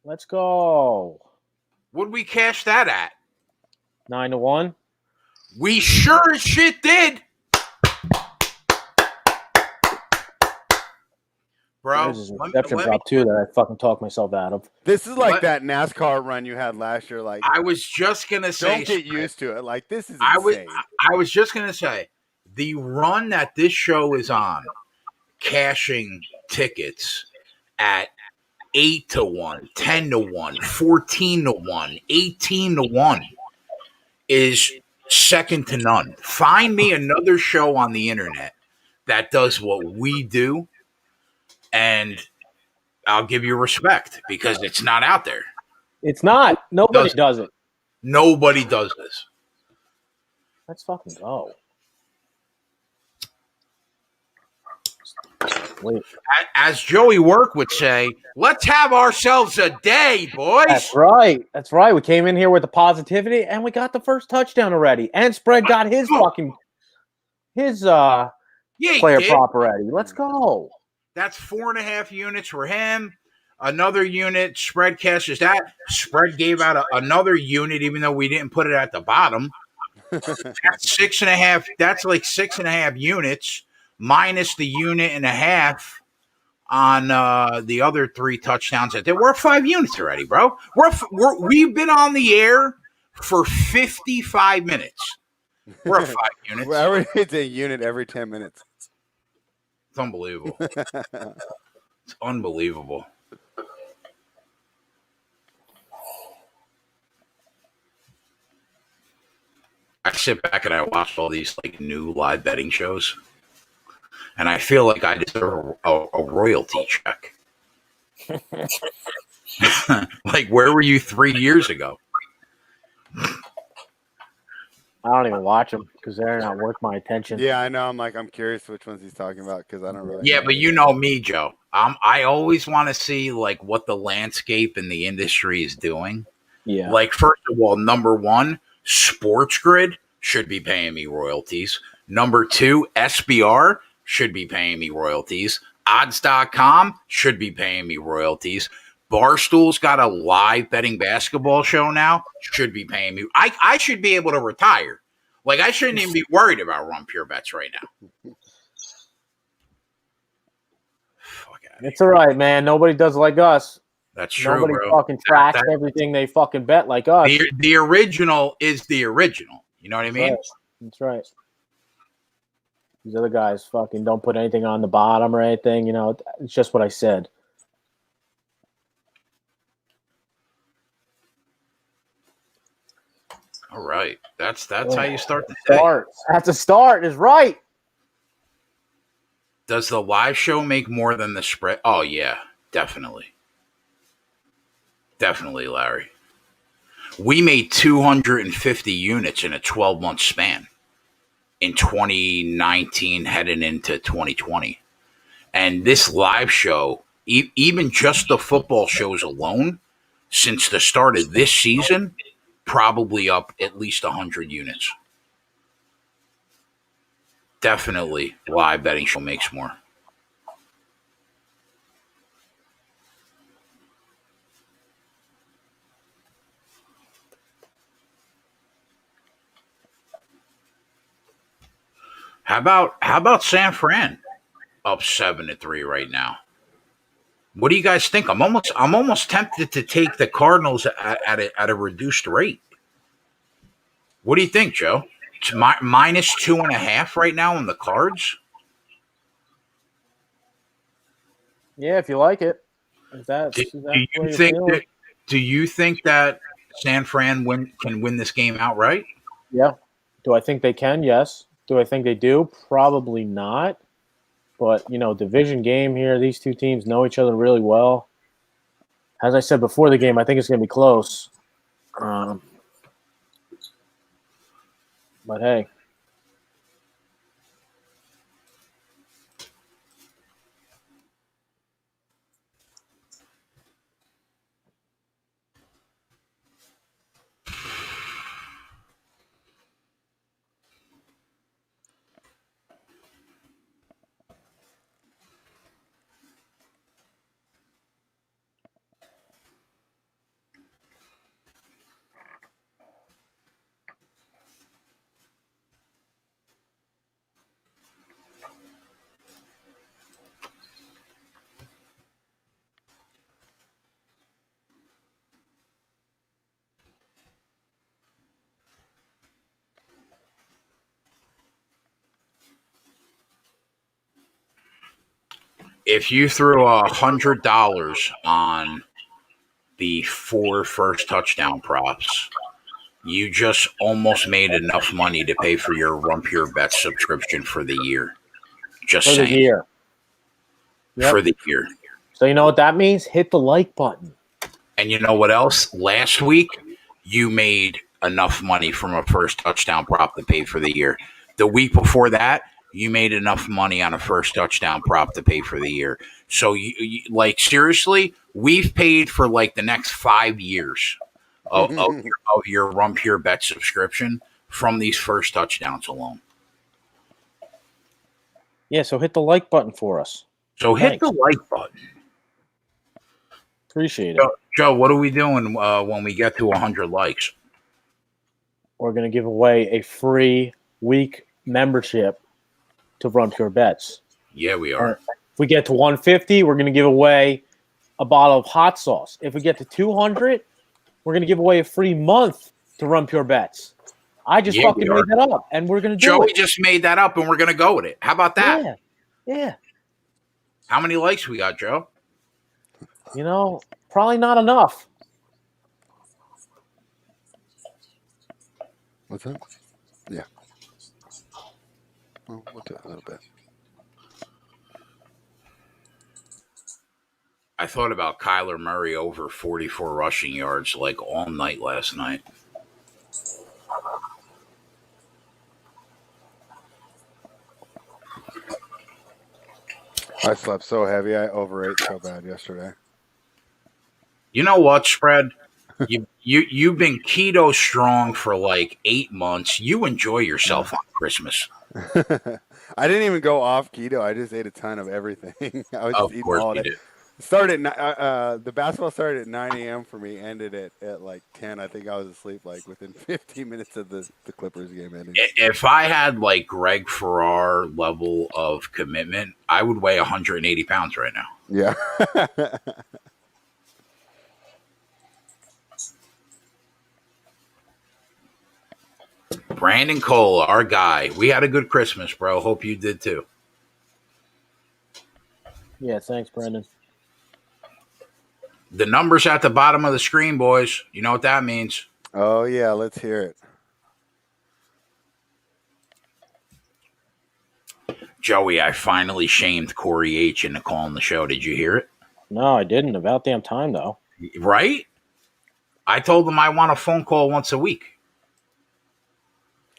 Let's go. What'd we cash that at? 9-1. We sure as shit did. Bro, there's an exception prop too that I fucking talked myself out of. This is like that NASCAR run you had last year. Like I was just gonna say, don't get used to it. Like this is insane. I was just gonna say, the run that this show is on, cashing tickets at 8-1, 10-1, 14-1, 18-1 is second to none. Find me another show on the internet that does what we do, and I'll give you respect because it's not out there. It's not. Nobody does it. Nobody does this. Let's fucking go. Wait. As Joey Work would say, let's have ourselves a day, boys. That's right. That's right. We came in here with the positivity, and we got the first touchdown already. And Spread got his player prop already. Let's go. That's 4.5 units for him. Another unit. Spread cashes that. Spread gave out another unit, even though we didn't put it at the bottom. That's 6.5. That's like 6.5 units minus the unit and a half on the other 3 touchdowns. We're 5 units already, bro. We've been on the air for 55 minutes. We're at 5 units. It's a unit every 10 minutes. It's unbelievable. It's unbelievable. I sit back and I watch all these like new live betting shows, and I feel like I deserve a royalty check. Like, where were you 3 years ago? I don't even watch them because they're not worth my attention. Yeah, I know. I'm curious which ones he's talking about because I don't really. Yeah, but you know me, Joe. I always want to see like what the landscape in the industry is doing. Yeah. Like, first of all, number 1, Sports Grid should be paying me royalties. Number 2, SBR should be paying me royalties. Odds.com should be paying me royalties. Barstool's got a live betting basketball show now. Should be paying me. I should be able to retire. Like, I shouldn't even be worried about Run Pure Bets right now. It's all right, man. Nobody does like us. That's true, Nobody bro. fucking tracks everything they fucking bet like us. The original is the original. You know what I mean? That's right. These other guys fucking don't put anything on the bottom or anything. You know, it's just what I said. All right. That's how you start the day. That's a start. Is right. Does the live show make more than the spread? Oh, yeah. Definitely. Definitely, Larry. We made 250 units in a 12-month span in 2019 heading into 2020. And this live show, even just the football shows alone, since the start of this season, probably up at least 100 units. Definitely, live betting show makes more. How about San Fran up 7-3 right now? What do you guys think? I'm almost tempted to take the Cardinals at a reduced rate. What do you think, Joe? It's minus 2.5 right now on the Cards. Yeah, if you like it. Do you think that San Fran can win this game outright? Yeah. Do I think they can? Yes. Do I think they do? Probably not. But, you know, division game here. These two teams know each other really well. As I said before the game, I think it's going to be close. But, hey. if you threw $100 on the 4 first touchdown props, you just almost made enough money to pay for your Rump Your Bet subscription for the year. Just For saying. the year. Yep. For the year. So you know what that means? Hit the like button. And you know what else? Last week, you made enough money from a first touchdown prop to pay for the year. The week before that, you made enough money on a first touchdown prop to pay for the year. So, you like, seriously, we've paid for like the next 5 years of your Rump Your Bet subscription from these first touchdowns alone. Yeah, so hit the like button for us. So hit the like button. Appreciate it. Joe, what are we doing when we get to 100 likes? We're going to give away a free week membership to Rump Your Bets. Yeah, we are. If we get to 150, we're going to give away a bottle of hot sauce. If we get to 200, we're going to give away a free month to Rump Your Bets. I just fucking made that up, and we're going to do it. Joey just made that up, and we're going to go with it. How about that? Yeah. How many likes we got, Joe? You know, probably not enough. What's that? Yeah. Well, we'll do it a little bit. I thought about Kyler Murray over 44 rushing yards like all night last night. I slept so heavy. I overate so bad yesterday. You know what, Spread? You've been keto strong for like 8 months. You enjoy yourself on Christmas. I didn't even go off keto. I just ate a ton of everything. I was just eating all day. The basketball started at 9 a.m. for me, ended at like 10. I think I was asleep like within 15 minutes of the Clippers game ending. If I had like Greg Farrar level of commitment, I would weigh 180 pounds right now. Yeah. Brandon Cole, our guy. We had a good Christmas, bro. Hope you did too. Yeah, thanks, Brandon. The number's at the bottom of the screen, boys. You know what that means. Oh, yeah. Let's hear it. Joey, I finally shamed Corey H. into calling the show. Did you hear it? No, I didn't. About damn time, though. Right? I told him I want a phone call once a week.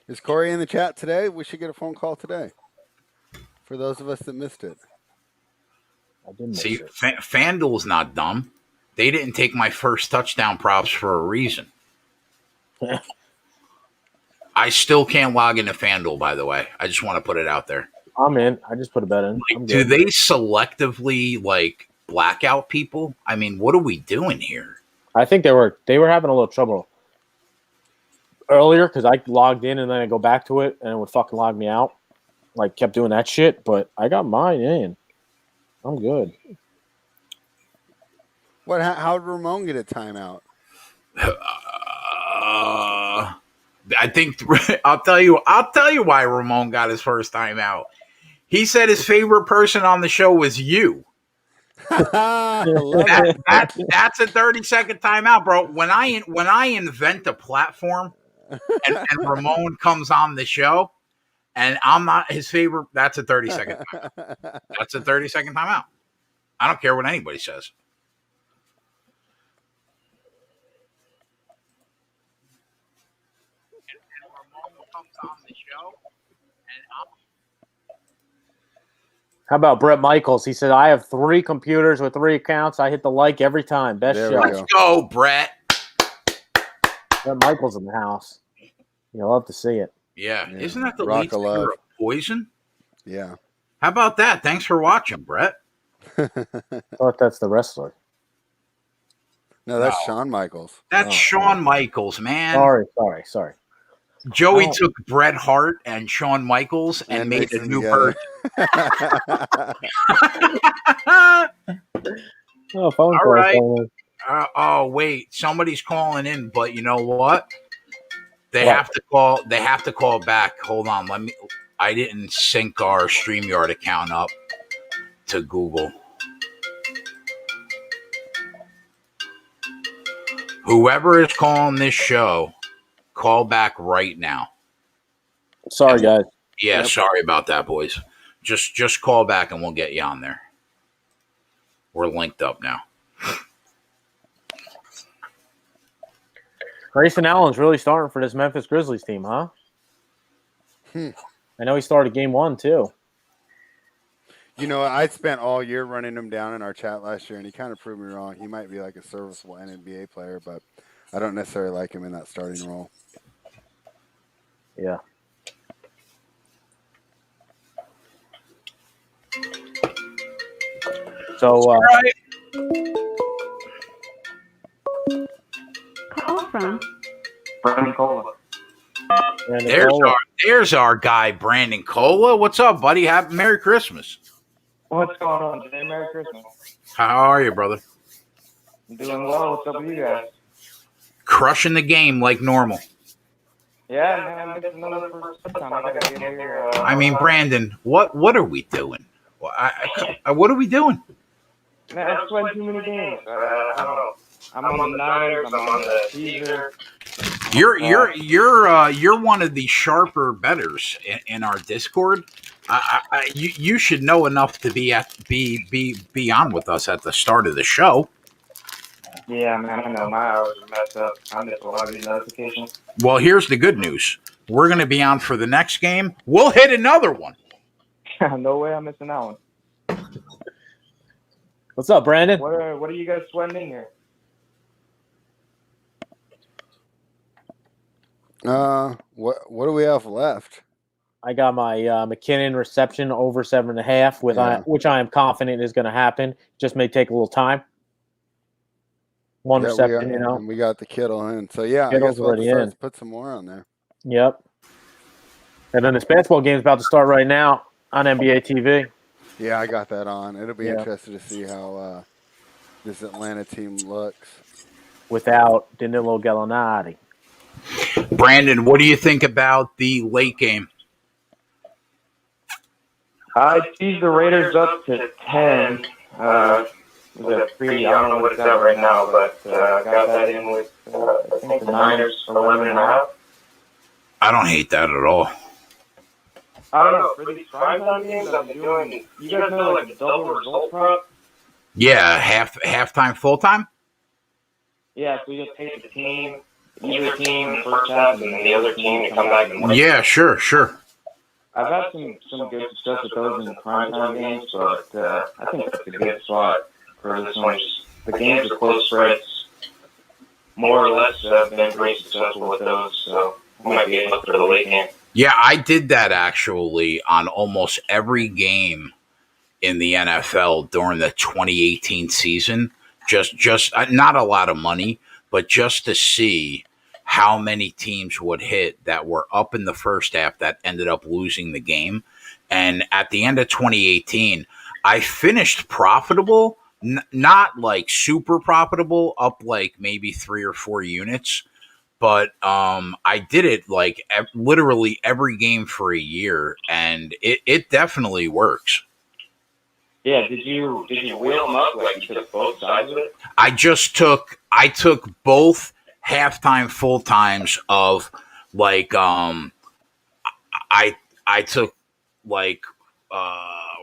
Is Corey in the chat today? We should get a phone call today. For those of us that missed it. I didn't See, miss it. FanDuel's not dumb. They didn't take my first touchdown props for a reason. I still can't log into FanDuel, by the way. I just want to put it out there. I'm in. I just put a bet in. Like, do they selectively like blackout people? I mean, what are we doing here? I think they were having a little trouble earlier because I logged in and then I go back to it and it would fucking log me out. Like, kept doing that shit, but I got mine in. I'm good. How did Ramon get a timeout? I think I'll tell you why Ramon got his first time out. He said his favorite person on the show was you. That's a 30-second timeout, bro. When I invent a platform and Ramon comes on the show and I'm not his favorite, that's a 30-second timeout. That's a 30-second timeout. I don't care what anybody says. How about Brett Michaels? He said, I have 3 computers with 3 accounts. I hit the like every time. Best show. Let's go, Brett. Brett Michaels in the house. You'll love to see it. Yeah. Isn't that the lead singer of Poison? Yeah. How about that? Thanks for watching, Brett. I thought that's the wrestler. No, that's Shawn Michaels. That's Shawn Michaels, man. Sorry. Joey took Bret Hart and Shawn Michaels and made a new person. Phone all right. Wait, somebody's calling in, but you know what? They have to call. They have to call back. Hold on. I didn't sync our StreamYard account up to Google. Whoever is calling this show, call back right now. Sorry, guys. Yeah, Yep. Sorry about that, boys. Just call back and we'll get you on there. We're linked up now. Grayson Allen's really starting for this Memphis Grizzlies team, huh? I know he started game 1 too. You know, I spent all year running him down in our chat last year, and he kind of proved me wrong. He might be like a serviceable NBA player, but I don't necessarily like him in that starting role. Yeah. So, Call from Brandon Cola. There's our guy, Brandon Cola. What's up, buddy? Happy Merry Christmas. What's going on today? Merry Christmas. How are you, brother? I'm doing well. What's up with you guys? Crushing the game like normal. Yeah, man. This is another first time. I gotta get here. I mean, Brandon, what are we doing? What are we doing? Man, I'm sweating too many games. I don't know. I'm on the Niners. I'm on the Caesar. You're one of the sharper bettors in our Discord. You should know enough to be on with us at the start of the show. Yeah, man. I know my hours are messed up. I miss a lot of these notifications. Well, here's the good news. We're going to be on for the next game. We'll hit another one. No way I'm missing that one. what's up, Brandon? What are you guys sweating in here? What do we have left? I got my McKinnon reception over 7.5, which I am confident is going to happen. Just may take a little time. One reception, And we got the Kittle in. So, yeah, Kittle's already in. Put some more on there. Yep. And then this basketball game is about to start right now on NBA TV. Yeah, I got that on. It'll be interesting to see how this Atlanta team looks. Without Danilo Gallinari. Brandon, what do you think about the late game? I teased the Raiders up to 10. I don't know what it's at right now, but I got that in with, I think the Niners 11.5. I don't hate that at all. I don't know. For these primetime games, I've been doing, you guys know, like a double result prop? Yeah, halftime, full time? Yeah, so you just take the team, either team in the first half, and then the other team to come back and win. Yeah, sure. I've had some good success with those in the primetime games, but I think that's a good spot for this one. The games are close spreads. More or less, I've been pretty successful with those, so I might be able to look for the late game. Yeah, I did that actually on almost every game in the NFL during the 2018 season. Just not a lot of money, but just to see how many teams would hit that were up in the first half that ended up losing the game. And at the end of 2018, I finished profitable, not like super profitable, up like maybe 3 or 4 units. But I did it like literally every game for a year, and it definitely works. Yeah, did you wheel them up like you took both sides of it? I took both halftime full times of like I took like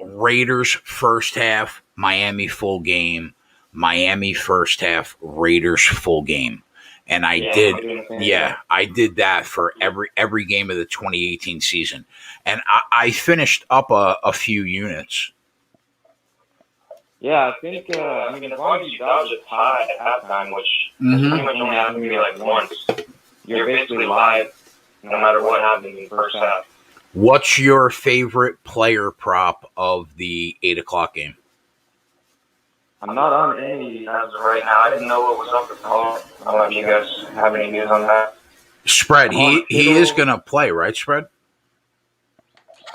Raiders first half, Miami full game, Miami first half, Raiders full game. And I did that for every game of the 2018 season. And I finished up a few units. Yeah, I think, as long as you dodge a tie at halftime, which pretty much only happens to me like once, you're basically live no matter what happens in the first half. What's your favorite player prop of the 8 o'clock game? I'm not on any as of right now. I didn't know what was up with Colin. I don't know if you guys have any news on that. Spread. He is going to play, right, Spread?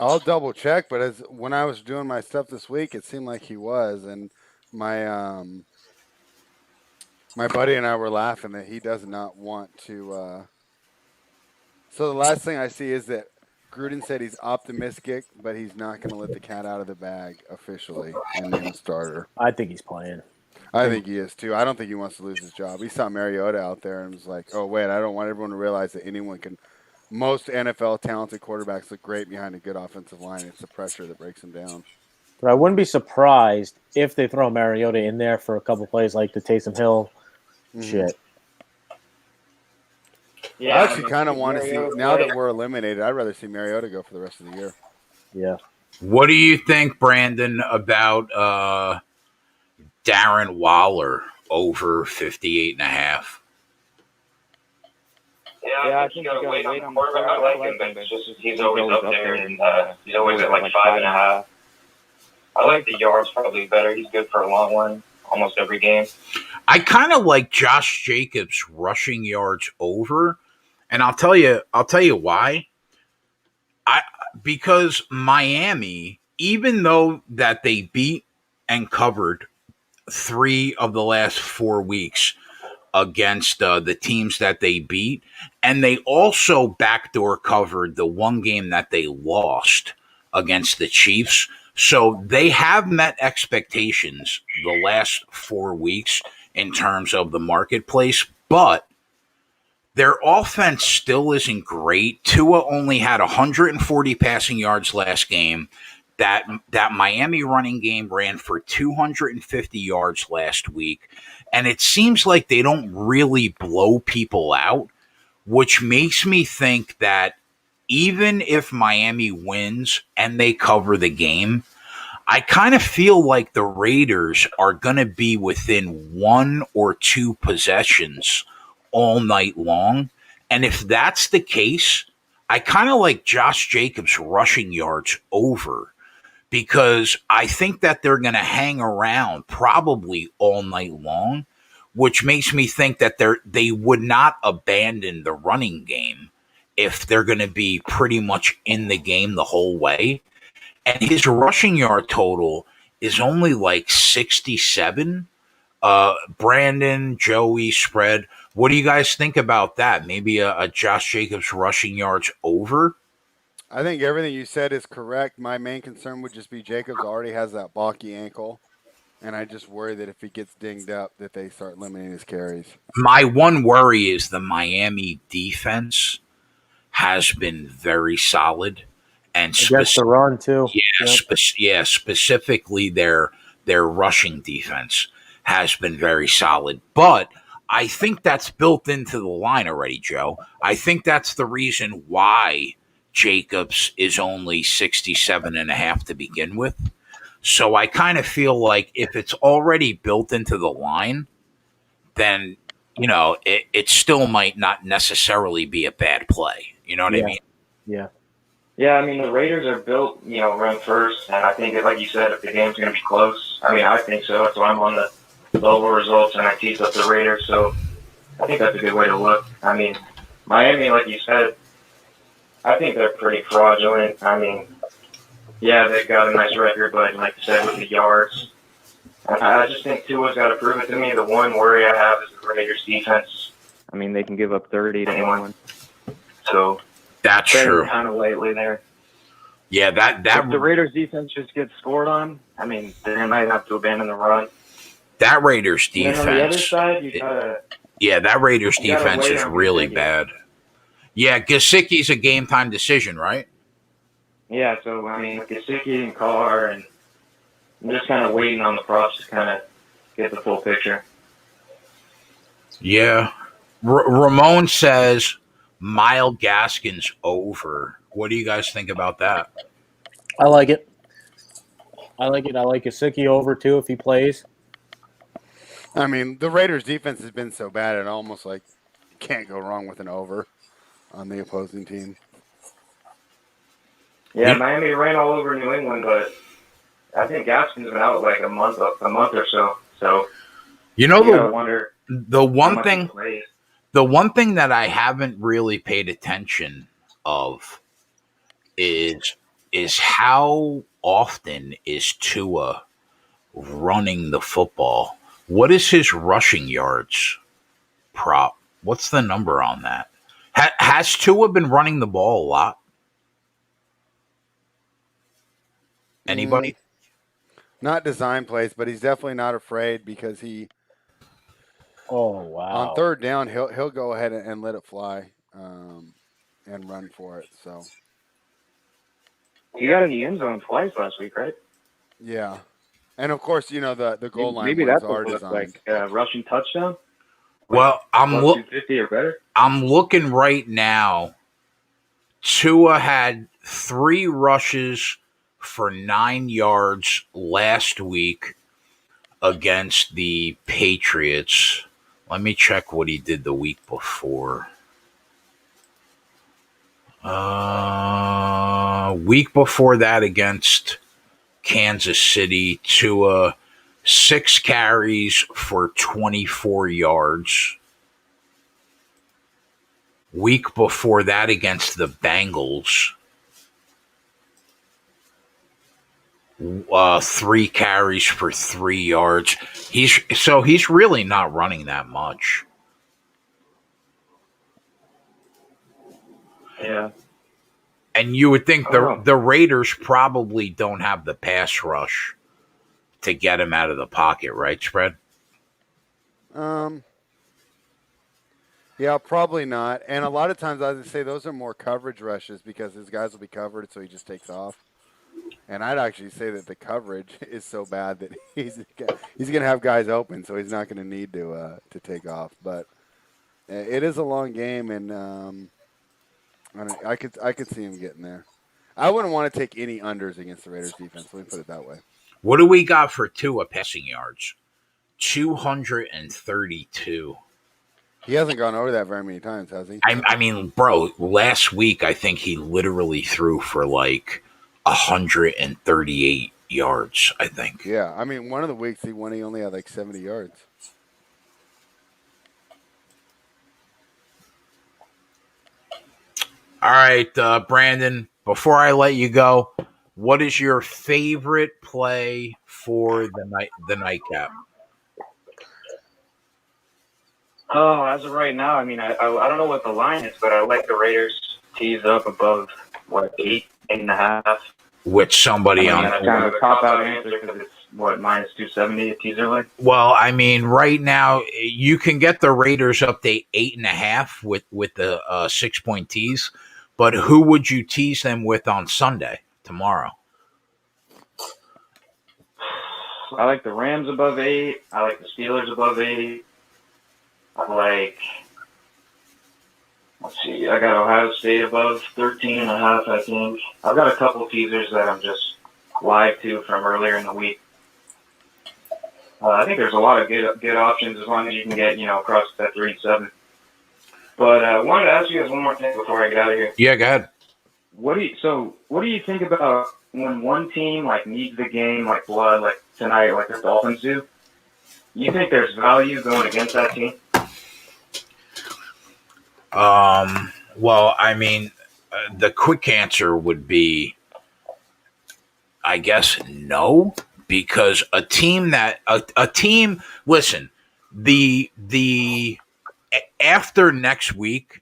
I'll double check, but when I was doing my stuff this week, it seemed like he was, and my my buddy and I were laughing that he does not want to. So the last thing I see is that Gruden said he's optimistic, but he's not going to let the cat out of the bag officially and name a starter. I think he's playing. I think he is too. I don't think he wants to lose his job. He saw Mariota out there and was like, "Oh wait, I don't want everyone to realize that anyone can." Most NFL talented quarterbacks look great behind a good offensive line. It's the pressure that breaks them down. But I wouldn't be surprised if they throw Mariota in there for a couple plays like the Taysom Hill shit. Yeah, I actually kind of want to see, now that we're eliminated, I'd rather see Mariota go for the rest of the year. Yeah. What do you think, Brandon, about Darren Waller over 58.5? Yeah, I think you got to wait on the quarterback. I like him, but just he's always up there, and he's always at like 5.5. I like the yards probably better. He's good for a long one, almost every game. I kind of like Josh Jacobs rushing yards over, and I'll tell you why. Because Miami, even though that they beat and covered 3 of the last 4 weeks against the teams that they beat, and they also backdoor covered the one game that they lost against the Chiefs. So they have met expectations the last 4 weeks in terms of the marketplace, but their offense still isn't great. Tua only had 140 passing yards last game. That Miami running game ran for 250 yards last week. And it seems like they don't really blow people out, which makes me think that even if Miami wins and they cover the game, I kind of feel like the Raiders are going to be within 1 or 2 possessions all night long. And if that's the case, I kind of like Josh Jacobs rushing yards over, because I think that they're going to hang around probably all night long, which makes me think that they would not abandon the running game if they're going to be pretty much in the game the whole way. And his rushing yard total is only like 67. Brandon, Joey, spread. What do you guys think about that? Maybe a Josh Jacobs rushing yards over? I think everything you said is correct. My main concern would just be Jacobs already has that balky ankle, and I just worry that if he gets dinged up, that they start limiting his carries. My one worry is the Miami defense has been very solid, and Against the run too. specifically their rushing defense has been very solid. But I think that's built into the line already, Joe. I think that's the reason why Jacobs is only 67.5 to begin with. So I kind of feel like if it's already built into the line, then it still might not necessarily be a bad play. You know what I mean? Yeah. Yeah, I mean, the Raiders are built, run first, and I think, like you said, if the game's going to be close, I mean, I think so. That's why I'm on the lower results, and I tease up the Raiders, so I think that's a good way to look. I mean, Miami, like you said, I think they're pretty fraudulent. I mean, yeah, they've got a nice record, but like you said, with the yards, I just think Tua's got to prove it to me. The one worry I have is the Raiders' defense. I mean, they can give up 30 to anyone. So that's true. Kind of lately there. Yeah, that if the Raiders' defense just gets scored on, I mean, they might have to abandon the run. That Raiders defense. And on the other side, you gotta. Yeah, that Raiders defense is really bad. Yeah, Gesicki's a game time decision, right? Yeah, so I mean, Gesicki and Carr, and I'm just kind of waiting on the props to kind of get the full picture. Yeah, Ramon says Myles Gaskin's over. What do you guys think about that? I like it. I like Gesicki over too if he plays. I mean, the Raiders' defense has been so bad, it almost like can't go wrong with an over on the opposing team. Yeah, Miami ran all over New England, but I think Gaskin's been out like a month or so. So the one thing that I haven't really paid attention of is how often is Tua running the football? What is his rushing yards prop? What's the number on that? Has Tua been running the ball a lot? Anybody? Not design plays, but he's definitely not afraid because Oh on wow. third down he'll go ahead and let it fly and run for it. So He got in the end zone twice last week, right? yeah, and of course the goal line Maybe ones that's are what it looks designed. like. Rushing touchdown, Well, plus 250 or better. I'm looking right now. Tua had 3 rushes for 9 yards last week against the Patriots. Let me check what he did the week before. Week before that against Kansas City, Tua 6 carries for 24 yards. Week before that against the Bengals, 3 carries for 3 yards. He's really not running that much. Yeah. And you would think Oh. the Raiders probably don't have the pass rush to get him out of the pocket, right, Spread? Yeah, probably not. And a lot of times I would say those are more coverage rushes because his guys will be covered, so he just takes off. And I'd actually say that the coverage is so bad that he's going to have guys open, so he's not going to need to take off. But it is a long game, and I could see him getting there. I wouldn't want to take any unders against the Raiders defense. Let me put it that way. What do we got for Tua passing yards? 232. He hasn't gone over that very many times, has he? I mean, bro, last week I think he literally threw for like 138 yards, I think. Yeah, I mean, one of the weeks he only had like 70 yards. All right, Brandon, before I let you go, what is your favorite play for the nightcap? Oh, as of right now, I mean, I don't know what the line is, but I like the Raiders tease up above, 8.5. With somebody on that's kind of a cop-out answer because it's, minus 270 a teaser leg? Well, I mean, right now you can get the Raiders up to 8.5 with the 6-point tease, but who would you tease them with on Sunday, tomorrow? I like the Rams above 8. I like the Steelers above 8. I like, let's see, I got Ohio State above 13.5, I think. I've got a couple teasers that I'm just live to from earlier in the week. I think there's a lot of good options as long as you can get, across that 3-7. But I wanted to ask you guys one more thing before I get out of here. Yeah, go ahead. What do you think about when one team needs the game like blood, like tonight, like the Dolphins do? You think there's value going against that team? Well, I mean, the quick answer would be, I guess, no, because a team listen, the after next week,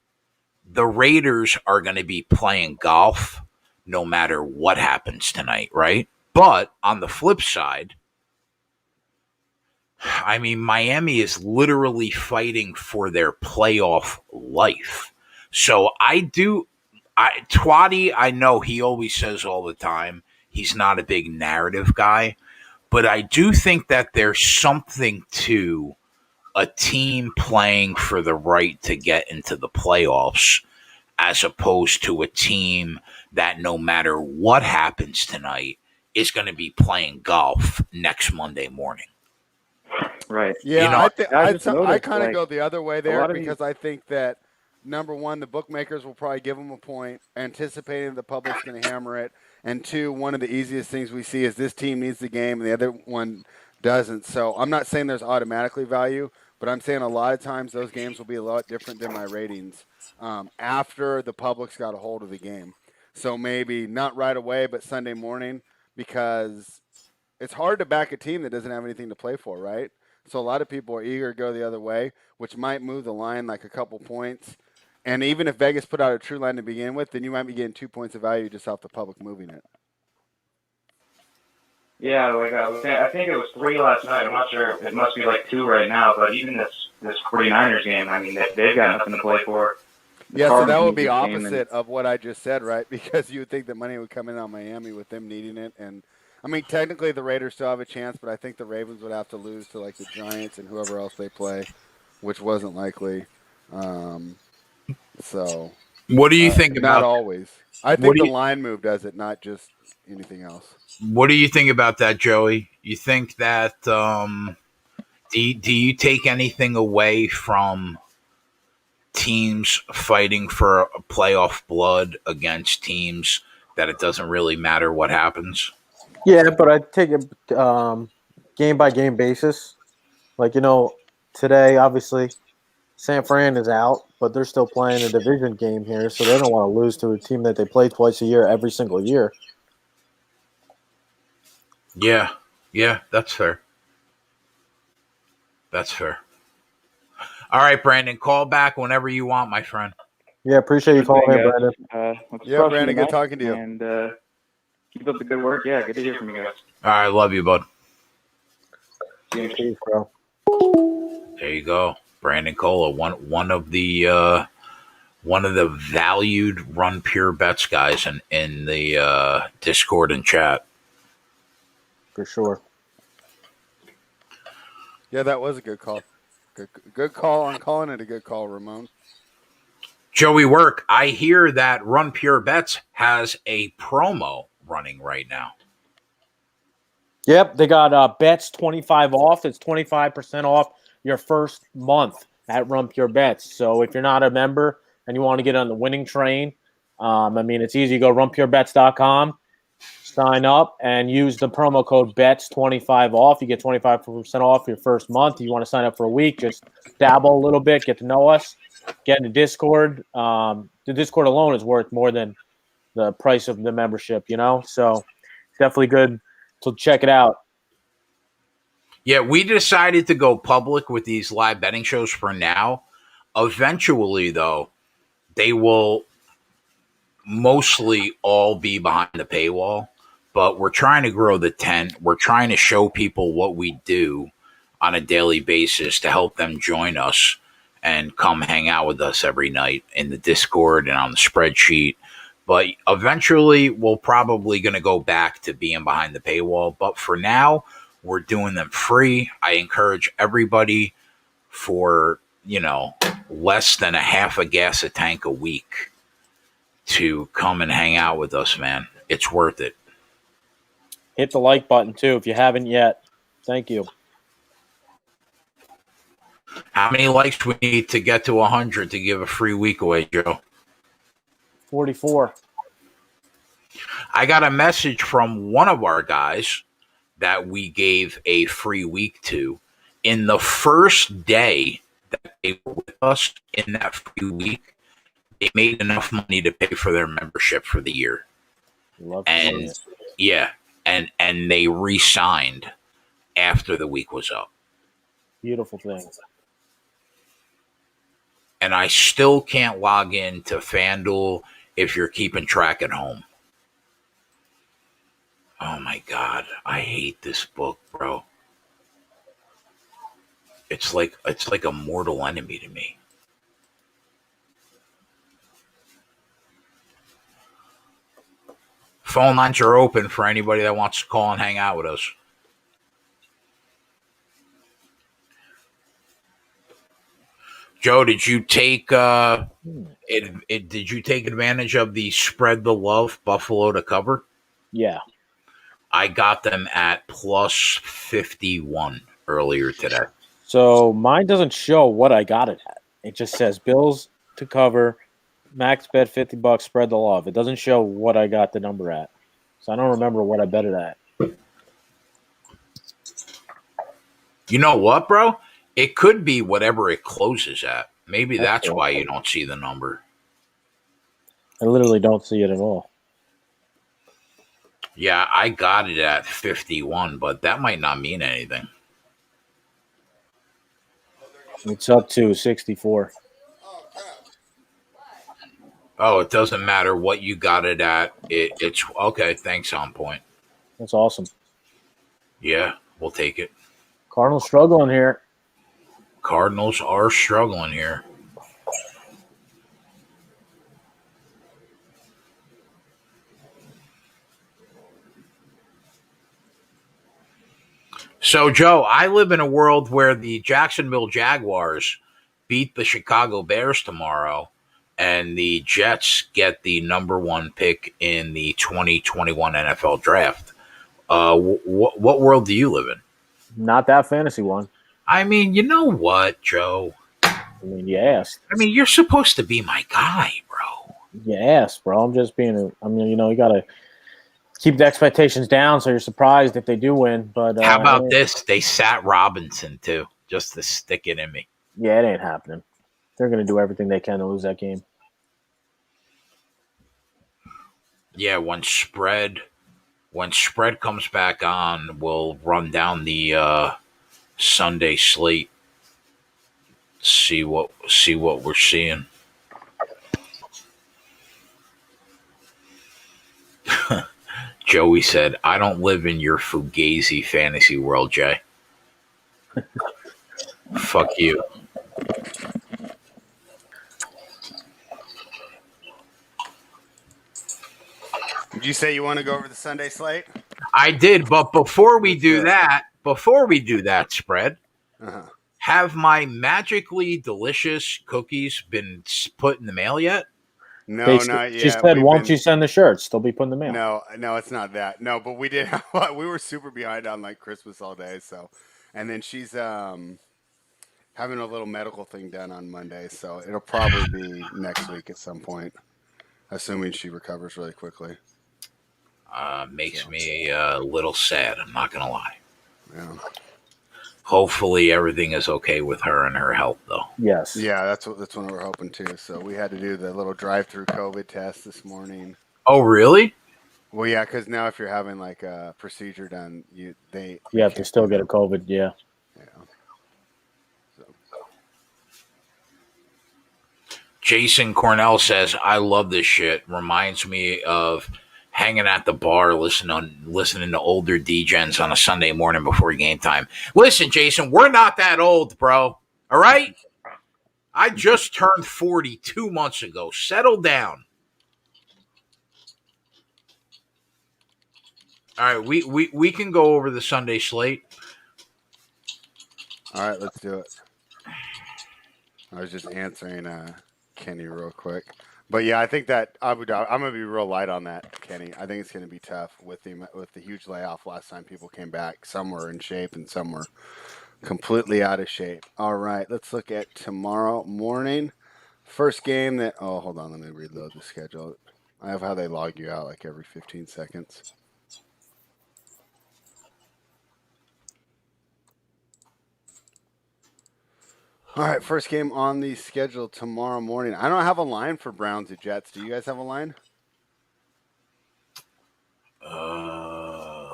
the Raiders are going to be playing golf no matter what happens tonight, right? But on the flip side, I mean, Miami is literally fighting for their playoff life. So Twatty, I know he always says all the time, he's not a big narrative guy, but I do think that there's something to a team playing for the right to get into the playoffs as opposed to a team that no matter what happens tonight is going to be playing golf next Monday morning. Right. Yeah, I kind of like, go the other way there because these... I think that, number one, the bookmakers will probably give them a point, anticipating the public's going to hammer it. And two, one of the easiest things we see is this team needs the game and the other one doesn't. So I'm not saying there's automatically value, but I'm saying a lot of times those games will be a lot different than my ratings after the public's got a hold of the game. So maybe not right away, but Sunday morning, because it's hard to back a team that doesn't have anything to play for, right? So a lot of people are eager to go the other way, which might move the line like a couple points. And even if Vegas put out a true line to begin with, then you might be getting 2 points of value just off the public moving it. Yeah, like I was saying, I think it was 3 last night. I'm not sure. It must be like 2 right now. But even this 49ers game, I mean, they've got nothing to play for. Yeah, so that would Cardinals be need this game, and opposite of what I just said, right? Because you would think that money would come in on Miami with them needing it. And, I mean, technically the Raiders still have a chance, but I think the Ravens would have to lose to, like, the Giants and whoever else they play, which wasn't likely. So, What do you think not about always. I what think do the you line move does it, not just anything else. what do you think about that, Joey? You think that do you take anything away from teams fighting for a playoff blood against teams that it doesn't really matter what happens? Yeah, but I take it game by game basis. Like, today, obviously, San Fran is out, but they're still playing a division game here, so they don't want to lose to a team that they play twice a year, every single year. Yeah. Yeah, that's fair. That's fair. All right, Brandon, call back whenever you want, my friend. Yeah, appreciate you Sure calling thing, in, guys. Brandon. Let's Yeah, crush Brandon, good tonight, talking to you. and keep up the good work. Yeah, good to hear from you guys. All right, love you, bud. See you. Peace, bro. There you go. Brandon Cola, one of the valued Run Pure Bets guys in the Discord and chat. For sure. Yeah, that was a good call. Good call on calling it a good call, Ramon. Joey Work, I hear that Run Pure Bets has a promo running right now. Yep, they got bets 25 off. It's 25% off your first month at Run Pure Bets. So if you're not a member and you want to get on the winning train, it's easy. Go runpurebets.com, sign up, and use the promo code BETS25 off. You get 25% off your first month. You want to sign up for a week, just dabble a little bit, get to know us, get in the Discord. The Discord alone is worth more than the price of the membership, So definitely good to check it out. Yeah, we decided to go public with these live betting shows for now. Eventually, though, they will mostly all be behind the paywall, but we're trying to grow the tent. We're trying to show people what we do on a daily basis to help them join us and come hang out with us every night in the Discord and on the spreadsheet. But eventually, we're probably going to go back to being behind the paywall. But for now, we're doing them free. I encourage everybody for, less than a half a gas a tank a week to come and hang out with us, man. It's worth it. Hit the like button, too, if you haven't yet. Thank you. How many likes we need to get to 100 to give a free week away, Joe? 44. I got a message from one of our guys that we gave a free week to. In the first day that they were with us in that free week, they made enough money to pay for their membership for the year. Love and it. yeah, and they re-signed after the week was up. Beautiful thing. And I still can't log in to FanDuel if you're keeping track at home. Oh my God, I hate this book, bro. It's like a mortal enemy to me. Phone lines are open for anybody that wants to call and hang out with us. Joe, did you take did you take advantage of the spread the love Buffalo to cover? Yeah. I got them at plus 51 earlier today. So mine doesn't show what I got it at. It just says Bills to cover, max bet $50, spread the love. It doesn't show what I got the number at. So I don't remember what I bet it at. You know what, bro? It could be whatever it closes at. Maybe that's why you don't see the number. I literally don't see it at all. Yeah, I got it at 51, but that might not mean anything. It's up to 64. Oh, it doesn't matter what you got it at. It's okay. Thanks, on point. That's awesome. Yeah, we'll take it. Cardinals struggling here. Cardinals are struggling here. So, Joe, I live in a world where the Jacksonville Jaguars beat the Chicago Bears tomorrow, and the Jets get the number 1 pick in the 2021 NFL Draft. What world do you live in? Not that fantasy one. I mean, you know what, Joe? I mean, you asked. I mean, you're supposed to be my guy, bro. You asked, bro. I'm just being. You got to keep the expectations down, so you're surprised if they do win. But how about this? They sat Robinson too, just to stick it in me. Yeah, it ain't happening. They're going to do everything they can to lose that game. Yeah, when spread comes back on, we'll run down the Sunday slate. See what we're seeing. Joey said, "I don't live in your fugazi fantasy world, Jay." Fuck you. Did you say you want to go over the Sunday slate? I did, but before we do that, spread, have my magically delicious cookies been put in the mail yet? No, not yet. She said once you send the shirts, they'll be put in the mail. No, it's not that. No, but we did. We were super behind on like Christmas all day, so, and then she's having a little medical thing done on Monday, so it'll probably be next week at some point, assuming she recovers really quickly. Makes me a little sad. I'm not gonna lie. Yeah. Hopefully everything is okay with her and her health, though. Yes. Yeah, that's what we're hoping too. So we had to do the little drive-through COVID test this morning. Oh, really? Well, yeah, because now if you're having like a procedure done, you have to still get a COVID. Yeah. Yeah. So. Jason Cornell says, "I love this shit. Reminds me of hanging at the bar, listening to older D-gens on a Sunday morning before game time." Listen, Jason, we're not that old, bro. All right? I just turned 40 2 months ago. Settle down. All right, we can go over the Sunday slate. All right, let's do it. I was just answering Kenny real quick. But yeah, I think that I'm going to be real light on that, Kenny. I think it's going to be tough with the huge layoff last time people came back. Some were in shape and some were completely out of shape. All right, let's look at tomorrow morning. First game that – oh, hold on. Let me reload the schedule. I have how they log you out like every 15 seconds. All right, first game on the schedule tomorrow morning. I don't have a line for Browns and Jets. Do you guys have a line?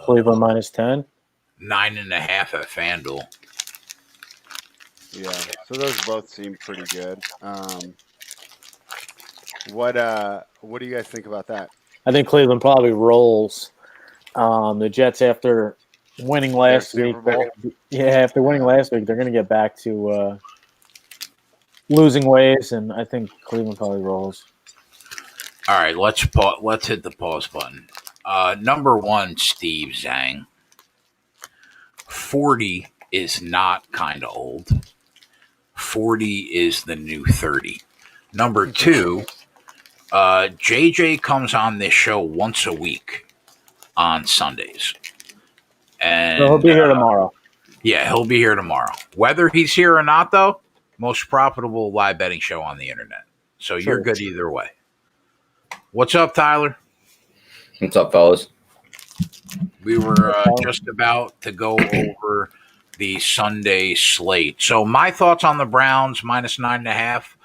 Cleveland -10. 9.5 at FanDuel. Yeah, so those both seem pretty good. What do you guys think about that? I think Cleveland probably rolls. The Jets, after winning last week, after winning last week, they're going to get back to losing ways, and I think Cleveland probably rolls. All right, let's hit the pause button. Number 1, Steve Zhang. 40 is not kind of old. 40 is the new 30. Number 2, JJ comes on this show once a week on Sundays. And So he'll be here tomorrow. Yeah, he'll be here tomorrow. Whether he's here or not, though, most profitable live betting show on the internet. So you're good either way. What's up, Tyler? What's up, fellas? We were just about to go over the Sunday slate. So my thoughts on the Browns -9.5.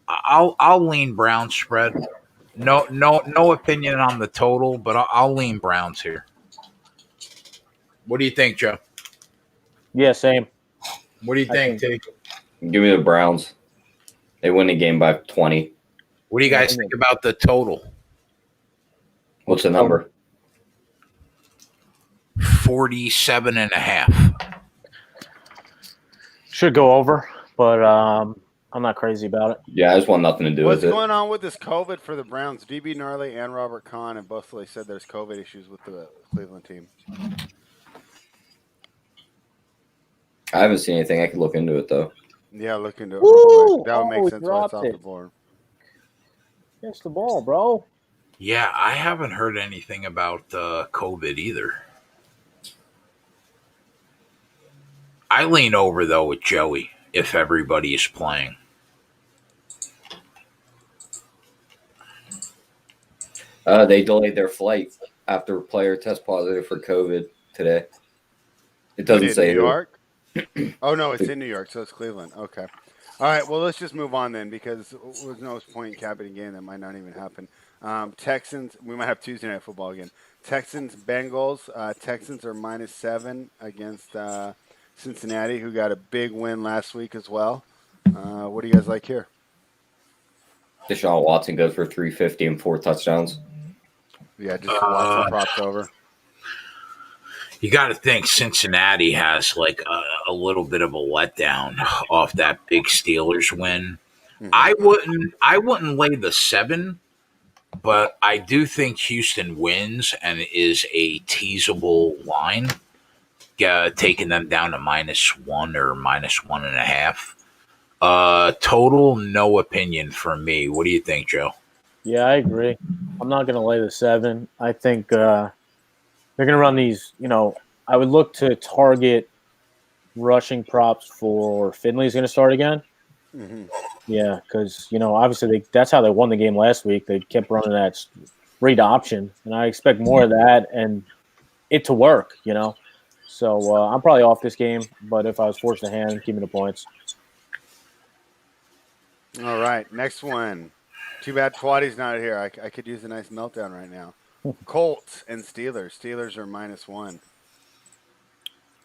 I'll lean Browns spread. No opinion on the total, but I'll lean Browns here. What do you think, Joe? Yeah, same. What do you think, T? Give me the Browns. They win the game by 20. What do you guys think about the total? What's the number? 47.5. Should go over, but I'm not crazy about it. Yeah, I just want nothing to do What's with it. going on with this COVID for the Browns? DB Gnarly and Robert Kahn have both said there's COVID issues with the Cleveland team. I haven't seen anything. I could look into it though. Yeah, look into it Woo! real quick. That would make Oh, sense why it's dropped off it. the board. Catch the ball, bro. Yeah, I haven't heard anything about COVID either. I lean over though with Joey if everybody is playing. They delayed their flight after a player test positive for COVID today. It doesn't say New who. York. Oh no, it's in New York, so it's Cleveland. Okay. All right. Well, let's just move on then, because there's no point in capping a game that might not even happen. Texans. We might have Tuesday Night Football again. Texans, Bengals. Texans are -7 against Cincinnati, who got a big win last week as well. What do you guys like here? Deshaun Watson goes for 350 and 4 touchdowns. Yeah, just Watson props over. You got to think Cincinnati has like a little bit of a letdown off that big Steelers win. Mhm. I wouldn't lay the 7, but I do think Houston wins and is a teasable line, taking them down to -1 or -1.5. Total, no opinion from me. What do you think, Joe? Yeah, I agree. I'm not going to lay the 7. I think they're going to run these. I would look to target rushing props for Finley's going to start again. Mm-hmm. Yeah, because obviously that's how they won the game last week. They kept running that read option, and I expect more of that and it to work. So I'm probably off this game, but if I was forced to hand, give me the points. All right, next one. Too bad Twatty's not here. I could use a nice meltdown right now. Colts and Steelers. Steelers are -1.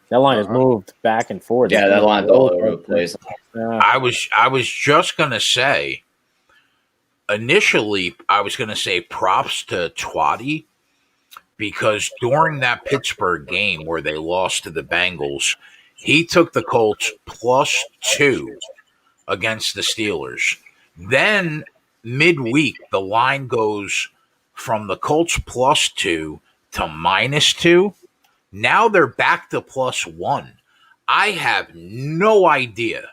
That line has moved back and forth. Yeah, that line's all over the place. I was just gonna say. Initially, I was gonna say props to Twatty because during that Pittsburgh game where they lost to the Bengals, he took the Colts +2 against the Steelers. Then midweek, the line goes from the Colts +2 to -2. Now they're back to +1. I have no idea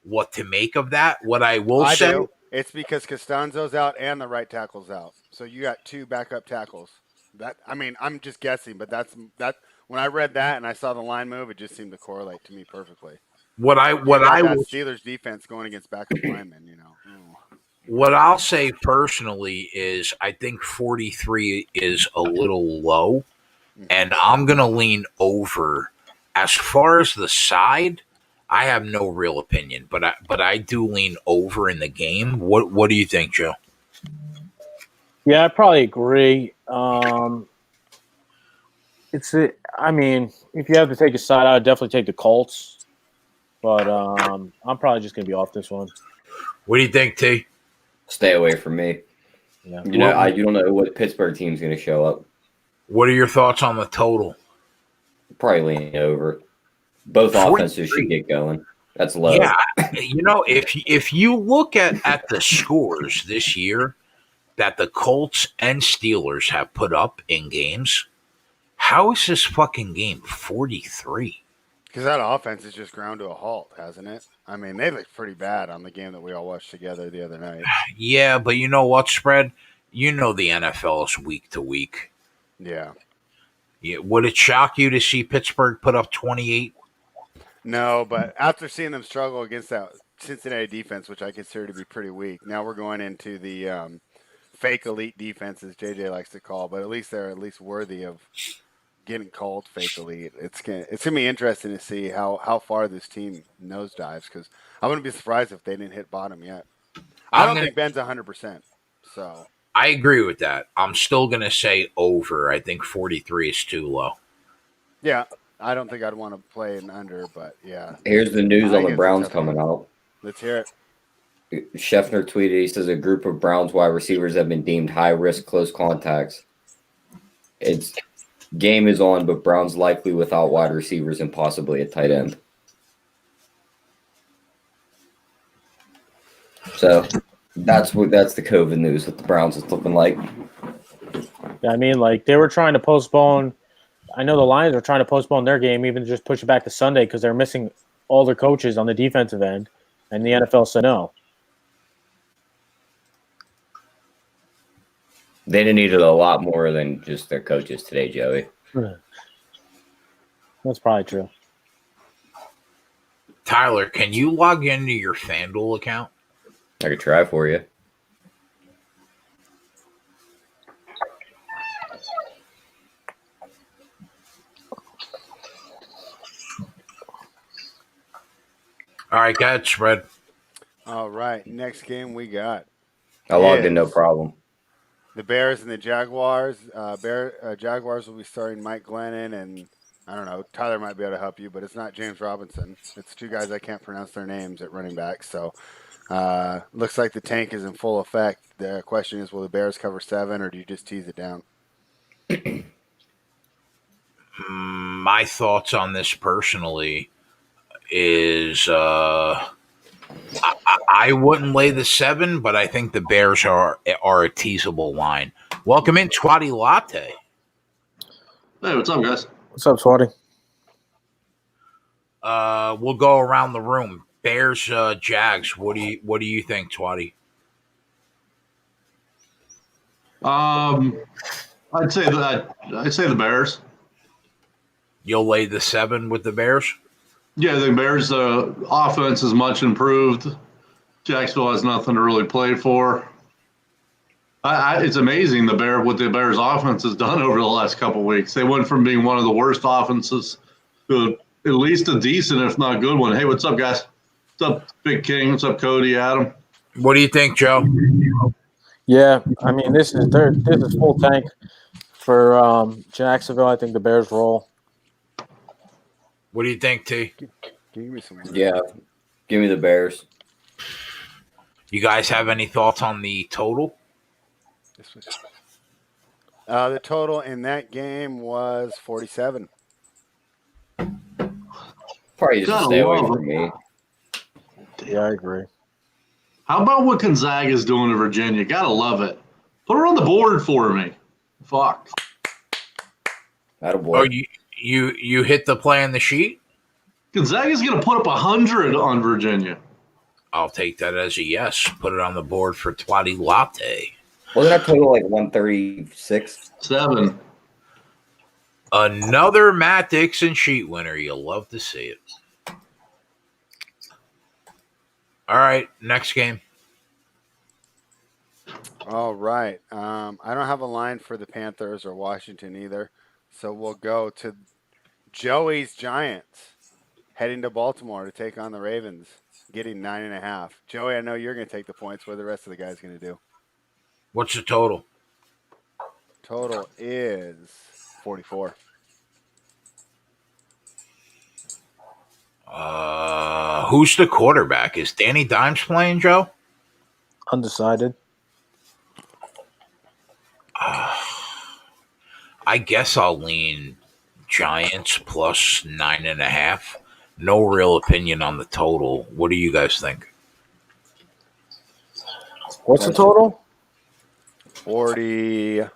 what to make of that. What I will say, do. It's because Costanzo's out and the right tackle's out, so you got 2 backup tackles. I'm just guessing, but that's when I read that and I saw the line move, it just seemed to correlate to me perfectly. what I will Steelers defense going against backup linemen, What I'll say personally is I think 43 is a little low, and I'm going to lean over. As far as the side, I have no real opinion, but I do lean over in the game. What do you think, Joe? Yeah, I probably agree. If you have to take a side, I would definitely take the Colts, but I'm probably just going to be off this one. What do you think, T? Stay away from me. Yeah. You don't know what Pittsburgh team's going to show up. What are your thoughts on the total? Probably leaning over. Both 43. offenses should get going. That's low. Yeah, if you look at the scores this year that the Colts and Steelers have put up in games, how is this fucking game 43? Because that offense has just ground to a halt, hasn't it? They looked pretty bad on the game that we all watched together the other night. Yeah, but you know what, Spread? The NFL is week to week. Yeah. Would it shock you to see Pittsburgh put up 28? No, but after seeing them struggle against that Cincinnati defense, which I consider to be pretty weak, now we're going into the fake elite defense, as JJ likes to call, but at least they're worthy of getting called fake elite. It's gonna be interesting to see how far this team nosedives, because I wouldn't be surprised if they didn't hit bottom yet. I don't think Ben's 100%. So I agree with that. I'm still gonna say over. I think 43 is too low. Yeah, I don't think I'd want to play an under, but yeah. Here's the news on the Browns coming out. Let's hear it. Scheffner tweeted, he says a group of Browns wide receivers have been deemed high-risk close contacts. It's Game is on, but Browns likely without wide receivers and possibly a tight end. So that's the COVID news that the Browns is looking like. I mean, like they were trying to postpone. I know the Lions are trying to postpone their game, even just push it back to Sunday because they're missing all their coaches on the defensive end, and the NFL said no. They needed a lot more than just their coaches today, Joey. That's probably true. Tyler, can you log into your FanDuel account? I could try for you. All right, got it, spread. All right, next game we got I logged in, no problem. the Bears and the Jaguars. Jaguars will be starting Mike Glennon, and I don't know, Tyler might be able to help you, but it's not James Robinson. It's two guys I can't pronounce their names at running back. So looks like the tank is in full effect. The question is, will the Bears cover 7, or do you just tease it down? My thoughts on this personally is I wouldn't lay the 7, but I think the Bears are a teasable line. Welcome in, Twatty Latte. Hey, what's up, guys? What's up, Swatty? We'll go around the room. Bears, Jags. What do you think, Twatty? I'd say the Bears. You'll lay the 7 with the Bears? Yeah, the Bears' offense is much improved. Jacksonville has nothing to really play for. It's amazing what the Bears' offense has done over the last couple of weeks. They went from being one of the worst offenses to at least a decent, if not good one. Hey, what's up, guys? What's up, Big King? What's up, Cody, Adam? What do you think, Joe? Yeah, I mean this is full tank for Jacksonville. I think the Bears roll. What do you think, T? Give me some. Yeah, give me the Bears. You guys have any thoughts on the total? The total in that game was 47. Probably just stay away from me. Yeah, I agree. How about what Gonzaga is doing to Virginia? Gotta love it. Put her on the board for me. Fuck. Attaboy. Oh, you hit the play on the sheet? Gonzaga's gonna put up 100 on Virginia. I'll take that as a yes. Put it on the board for Twatty Latte. Wasn't that total like 136? 7. Another Matt Dixon sheet winner. You'll love to see it. All right, next game. All right. I don't have a line for the Panthers or Washington either. So we'll go to Joey's Giants heading to Baltimore to take on the Ravens, getting 9.5. Joey, I know you're going to take the points. What are the rest of the guys going to do? What's the total? Total is 44. Who's the quarterback? Is Danny Dimes playing, Joe? Undecided. I guess I'll lean Giants plus 9.5. No real opinion on the total. What do you guys think? What's the total? 44.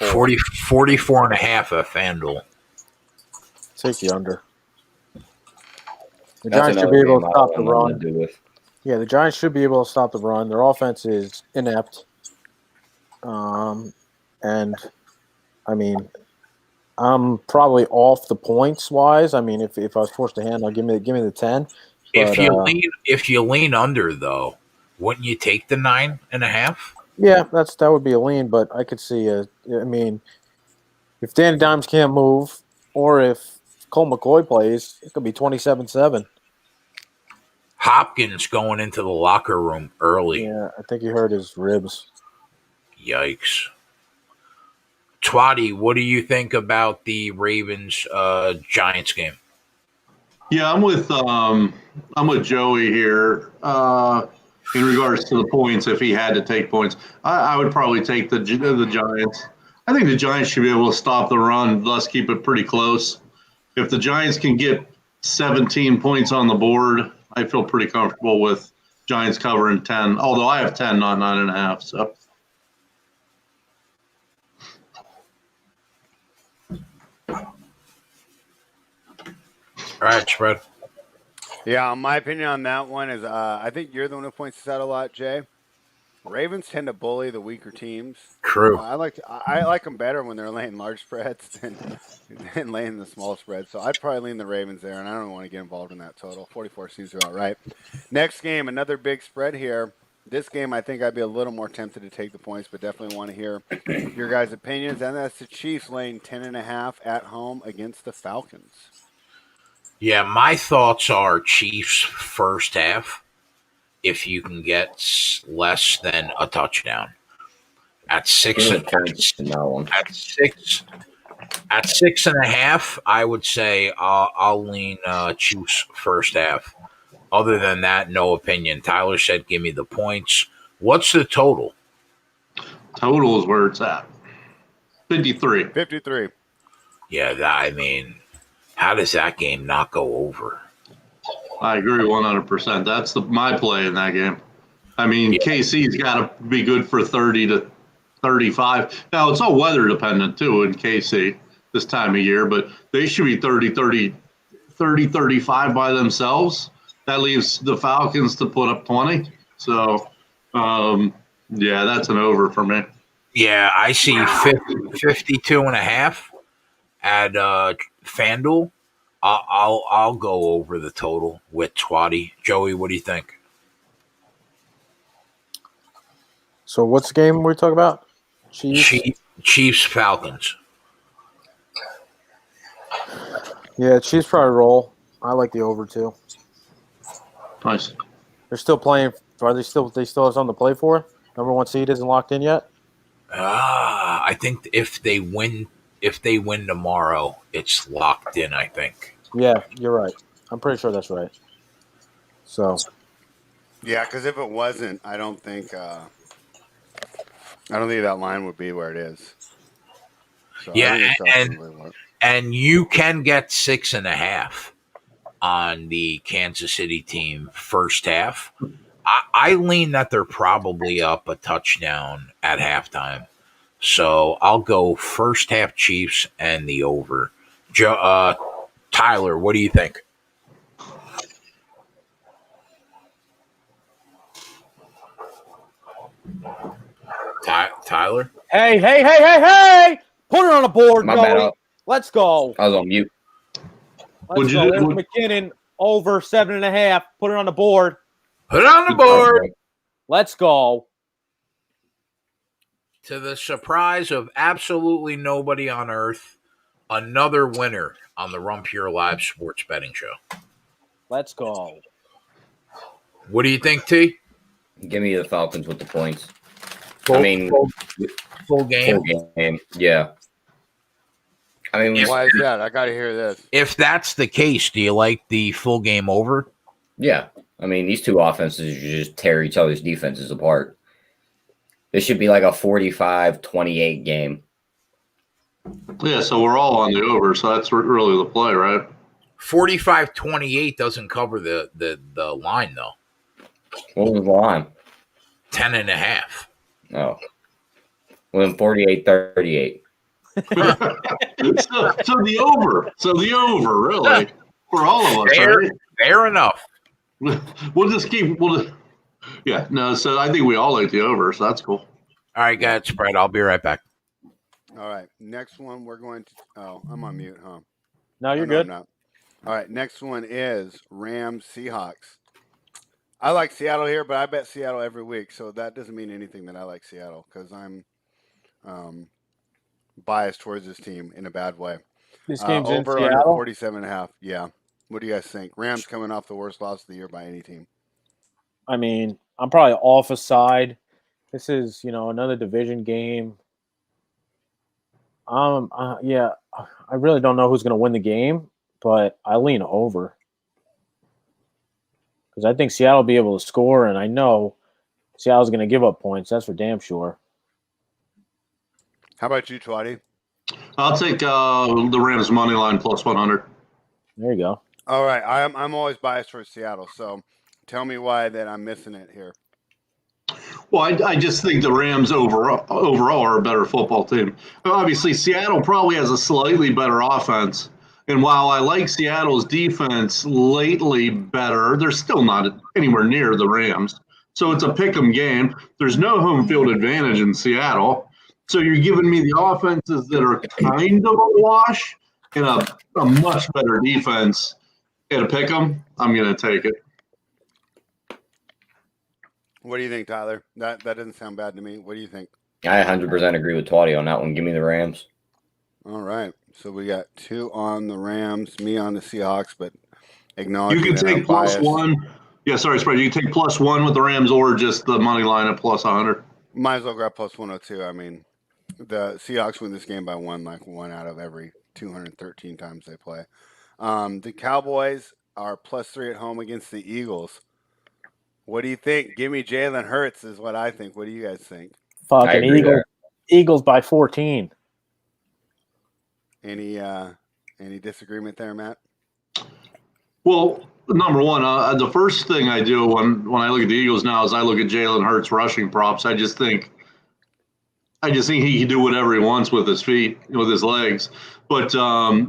44.5 at FanDuel. Take the under. The That's Giants should another be able game to I stop don't the know what run. to do with. Yeah, the Giants should be able to stop the run. Their offense is inept. And I mean, I'm probably off the points wise. I mean, if I was forced to handle, give me the 10. If you lean under though, wouldn't you take the 9.5? Yeah, that would be a lean, but I could see I mean, if Danny Dimes can't move, or if Cole McCoy plays, it could be 27-7. Hopkins going into the locker room early. Yeah, I think he hurt his ribs. Yikes. Twatty, what do you think about the Ravens Giants game? Yeah, I'm with Joey here. In regards to the points, if he had to take points, I would probably take the Giants. I think the Giants should be able to stop the run, thus keep it pretty close. If the Giants can get 17 points on the board, I feel pretty comfortable with Giants covering 10, although I have 10, not 9.5. So. All right, spread. Yeah, my opinion on that one is I think you're the one who points this out a lot, Jay. Ravens tend to bully the weaker teams. True. I like them better when they're laying large spreads than laying the small spread. So I'd probably lean the Ravens there, and I don't want to get involved in that total. 44 seems about right. Next game, another big spread here. This game, I think I'd be a little more tempted to take the points, but definitely want to hear your guys' opinions. And that's the Chiefs laying 10.5 at home against the Falcons. Yeah, my thoughts are Chiefs first half. If you can get less than a touchdown at six, Give me the points in that one. at 6.5, I would say I'll lean Chiefs first half. Other than that, no opinion. Tyler said, "Give me the points." What's the total? Total is where it's at. 53. 53. Yeah, I mean, how does that game not go over? I agree 100%. That's my play in that game. I mean, KC's got to be good for 30 to 35. Now, it's all weather dependent, too, in KC this time of year, but they should be 30, 35 by themselves. That leaves the Falcons to put up 20. So, yeah, that's an over for me. Yeah, I see 52.5 at FanDuel. I'll go over the total with Twatty. Joey, what do you think? So what's the game we're talking about? Chiefs Falcons. Yeah, Chiefs probably roll. I like the over too. Nice. They're still playing. Are they still have something to play for? Number 1 seed isn't locked in yet. I think if they win tomorrow, it's locked in. I think. Yeah, you're right. I'm pretty sure that's right. So. Yeah, because if it wasn't, I don't think that line would be where it is. So Yeah, and you can get 6.5 on the Kansas City team first half. I lean that they're probably up a touchdown at halftime. So I'll go first half Chiefs and the over. Tyler, what do you think? Tyler? Hey! Put it on the board, My Joey. bad. Let's go. I was on mute. Let's go. There's McKinnon over 7.5. Put it on the board. Put it on the board. Let's go. To the surprise of absolutely nobody on earth, another winner on the Run Pure Live Sports Betting Show. Let's go. What do you think, T? Give me the Falcons with the points. Full game. Full game. Yeah. I mean, why is that? I got to hear this. If that's the case, do you like the full game over? Yeah. I mean, these two offenses just tear each other's defenses apart. This should be like a 45-28 game. Yeah, so we're all on the over, so that's really the play, right? 45-28 doesn't cover the line, though. What was the line? 10.5. Oh. Well, then 48-38. so the over. So the over, really, for all of us. Right? Fair enough. We'll just keep. Yeah, no. So I think we all like the over, so that's cool. All right, guys, spread. I'll be right back. All right, next one we're going to. Oh, I'm on mute, huh? No, you're good. I'm not. All right, next one is Rams Seahawks. I like Seattle here, but I bet Seattle every week, so that doesn't mean anything that I like Seattle because I'm biased towards this team in a bad way. This game's over in under Seattle. 47.5. Yeah. What do you guys think? Rams coming off the worst loss of the year by any team. I mean, I'm probably off a side. This is, another division game. Yeah, I really don't know who's going to win the game, but I lean over because I think Seattle will be able to score, and I know Seattle's going to give up points. That's for damn sure. How about you, Twatty? I'll take the Rams money line plus 100. There you go. All right, I'm always biased for Seattle, so tell me why that I'm missing it here. Well, I just think the Rams overall are a better football team. Obviously, Seattle probably has a slightly better offense. And while I like Seattle's defense lately better, they're still not anywhere near the Rams. So it's a pick 'em game. There's no home field advantage in Seattle. So you're giving me the offenses that are kind of a wash and a much better defense at a pick 'em. I'm going to take it. What do you think, Tyler? That doesn't sound bad to me. What do you think? I 100% agree with Twatty on that one. Give me the Rams. All right. So we got 2 on the Rams, me on the Seahawks, but acknowledge You can take plus bias. 1. Yeah, sorry, spread. You can take plus 1 with the Rams or just the money line at plus 100. Might as well grab plus 102. I mean, the Seahawks win this game by 1 out of every 213 times they play. The Cowboys are plus 3 at home against the Eagles. What do you think? Give me Jalen Hurts is what I think. What do you guys think? Fucking Eagles by 14. Any disagreement there, Matt? Well, number one, the first thing I do when I look at the Eagles now is I look at Jalen Hurts rushing props. I just think he can do whatever he wants with his feet, with his legs. But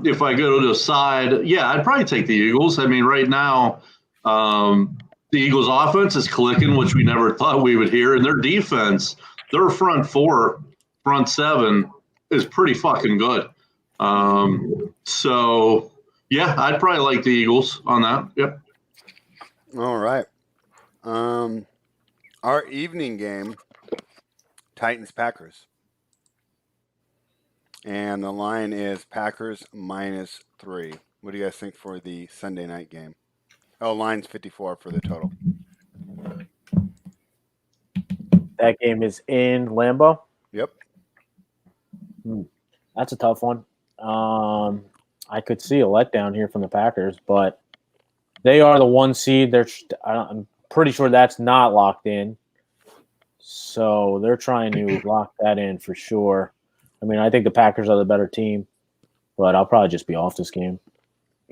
if I go to the side, yeah, I'd probably take the Eagles. I mean, right now, the Eagles' offense is clicking, which we never thought we would hear, and their defense, their front 7 is pretty fucking good. So, yeah, I'd probably like the Eagles on that. Yep. All right. Our evening game, Titans-Packers. And the line is Packers -3. What do you guys think for the Sunday night game? Oh, line's 54 for the total. That game is in Lambeau. Yep. That's a tough one. I could see a letdown here from the Packers, but they are the 1 seed. I'm pretty sure that's not locked in. So they're trying to lock that in for sure. I mean, I think the Packers are the better team, but I'll probably just be off this game.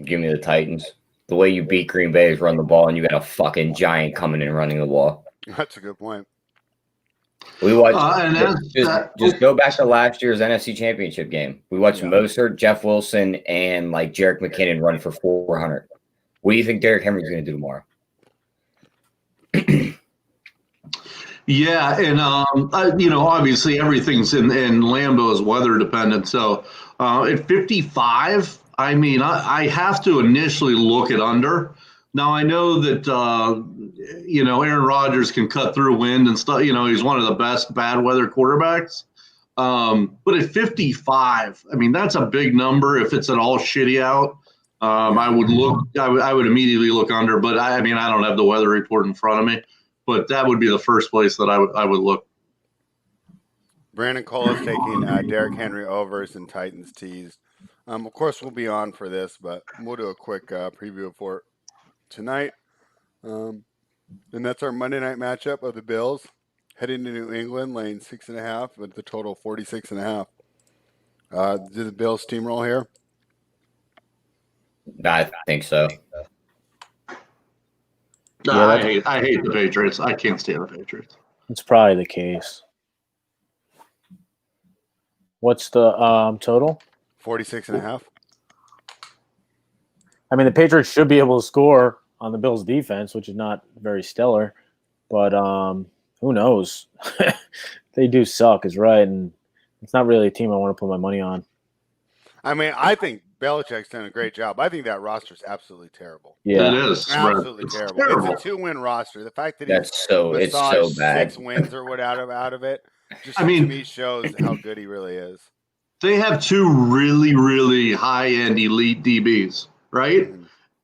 Give me the Titans. The way you beat Green Bay is run the ball, and you got a fucking giant coming in running the ball. That's a good point. We watched. Just go back to last year's NFC Championship game. We watched Mostert, Jeff Wilson, and like Jerick McKinnon run for 400. What do you think Derrick Henry's going to do tomorrow? Yeah, and obviously everything's in Lambeau is weather dependent. So at 55, I mean, I have to initially look at under. Now I know that Aaron Rodgers can cut through wind and stuff. He's one of the best bad weather quarterbacks. But at 55, I mean, that's a big number. If it's at all shitty out, I would immediately look under. But I don't have the weather report in front of me. But that would be the first place that I would look. Brandon Cole is taking Derrick Henry overs and Titans teased. Of course, we'll be on for this, but we'll do a quick preview for tonight. And that's our Monday night matchup of the Bills heading to New England, laying 6.5 with the total 46.5. Do the Bills steamroll here? I think so. I hate the Patriots. I can't stand the Patriots. It's probably the case. What's the total? 46.5. I mean, the Patriots should be able to score on the Bills' defense, which is not very stellar. But who knows? They do suck, is right. And it's not really a team I want to put my money on. I mean, I think Belichick's done a great job. I think that roster is absolutely terrible. Yeah, it is absolutely it's terrible. terrible. It's a 2-win roster. The fact that it's so bad. 6 wins or what out of it, just to me shows how good he really is. They have 2 really, really high-end elite DBs, right?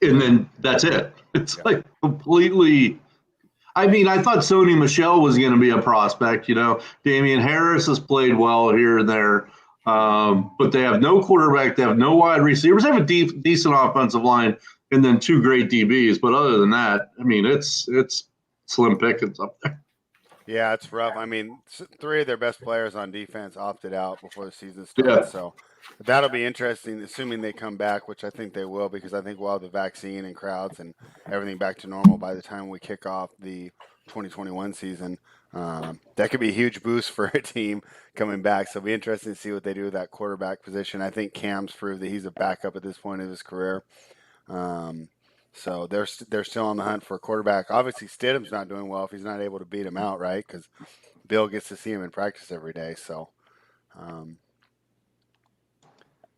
And then that's it. It's like completely. I mean, I thought Sony Michel was going to be a prospect. Damian Harris has played well here and there. But they have no quarterback. They have no wide receivers. They have a decent offensive line and then 2 great DBs. But other than that, I mean, it's slim pickings up there. Yeah, it's rough. I mean, 3 of their best players on defense opted out before the season starts. So that'll be interesting, assuming they come back, which I think they will, because I think we'll have the vaccine and crowds and everything back to normal by the time we kick off the 2021 season. That could be a huge boost for a team coming back. So it'll be interesting to see what they do with that quarterback position. I think Cam's proved that he's a backup at this point of his career. So they're still on the hunt for a quarterback. Obviously, Stidham's not doing well if he's not able to beat him out, right? Because Bill gets to see him in practice every day. So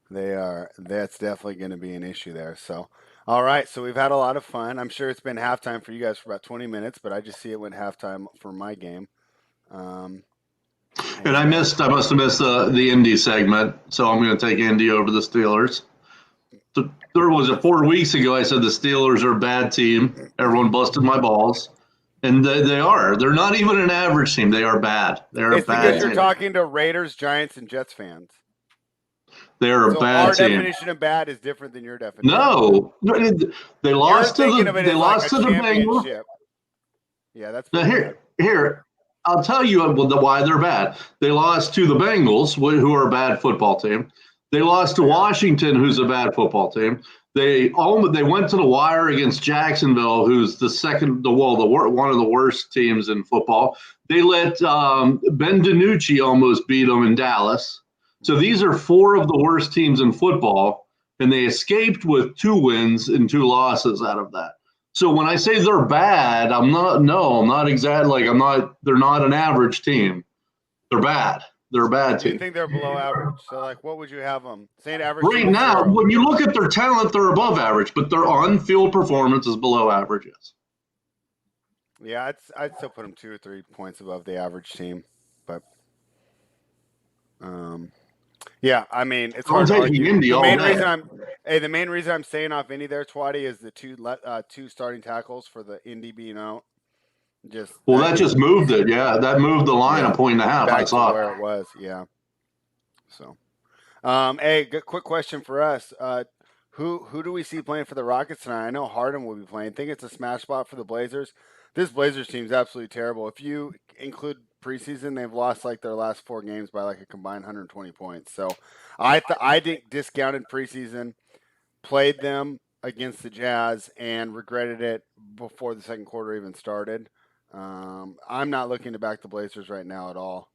that's definitely going to be an issue there. So, all right. So we've had a lot of fun. I'm sure it's been halftime for you guys for about 20 minutes, but I just see it went halftime for my game. And I must have missed the Indy segment, so I'm going to take Indy over the Steelers. There was 4 weeks ago, I said the Steelers are a bad team. Everyone busted my balls. And they are. They're not even an average team. They are bad. They're a bad team. It's because you're talking to Raiders, Giants, and Jets fans. They're a bad team. Our definition of bad is different than your definition. No. They lost to the Bengals. Yeah, that's here. I'll tell you why they're bad. They lost to the Bengals, who are a bad football team. They lost to Washington, who's a bad football team. They went to the wire against Jacksonville, who's one of the worst teams in football. They let Ben DiNucci almost beat them in Dallas. So these are 4 of the worst teams in football, and they escaped with 2 wins and 2 losses out of that. So when I say they're bad, I'm not exactly they're not an average team. They're bad. They're a bad team. You think they're below average? So, what would you have them? Saying average. Right now, when you look at their talent, they're above average, but their on-field performance is below average. Yes. Yeah, I'd still put them 2 or 3 points above the average team, but yeah, I mean it's hard to argue. The main reason I'm saying off Indy there, Twatty, is the 2 starting tackles for the Indy being out. That just moved it. Yeah, that moved the line a point and a half. Back I saw to where it was. Yeah. So, hey, good quick question for us. Who do we see playing for the Rockets tonight? I know Harden will be playing. Think it's a smash spot for the Blazers. This Blazers team is absolutely terrible. If you include preseason, they've lost their last 4 games by a combined 120 points. So I think discounted preseason, played them against the Jazz and regretted it before the second quarter even started. I'm not looking to back the Blazers right now at all.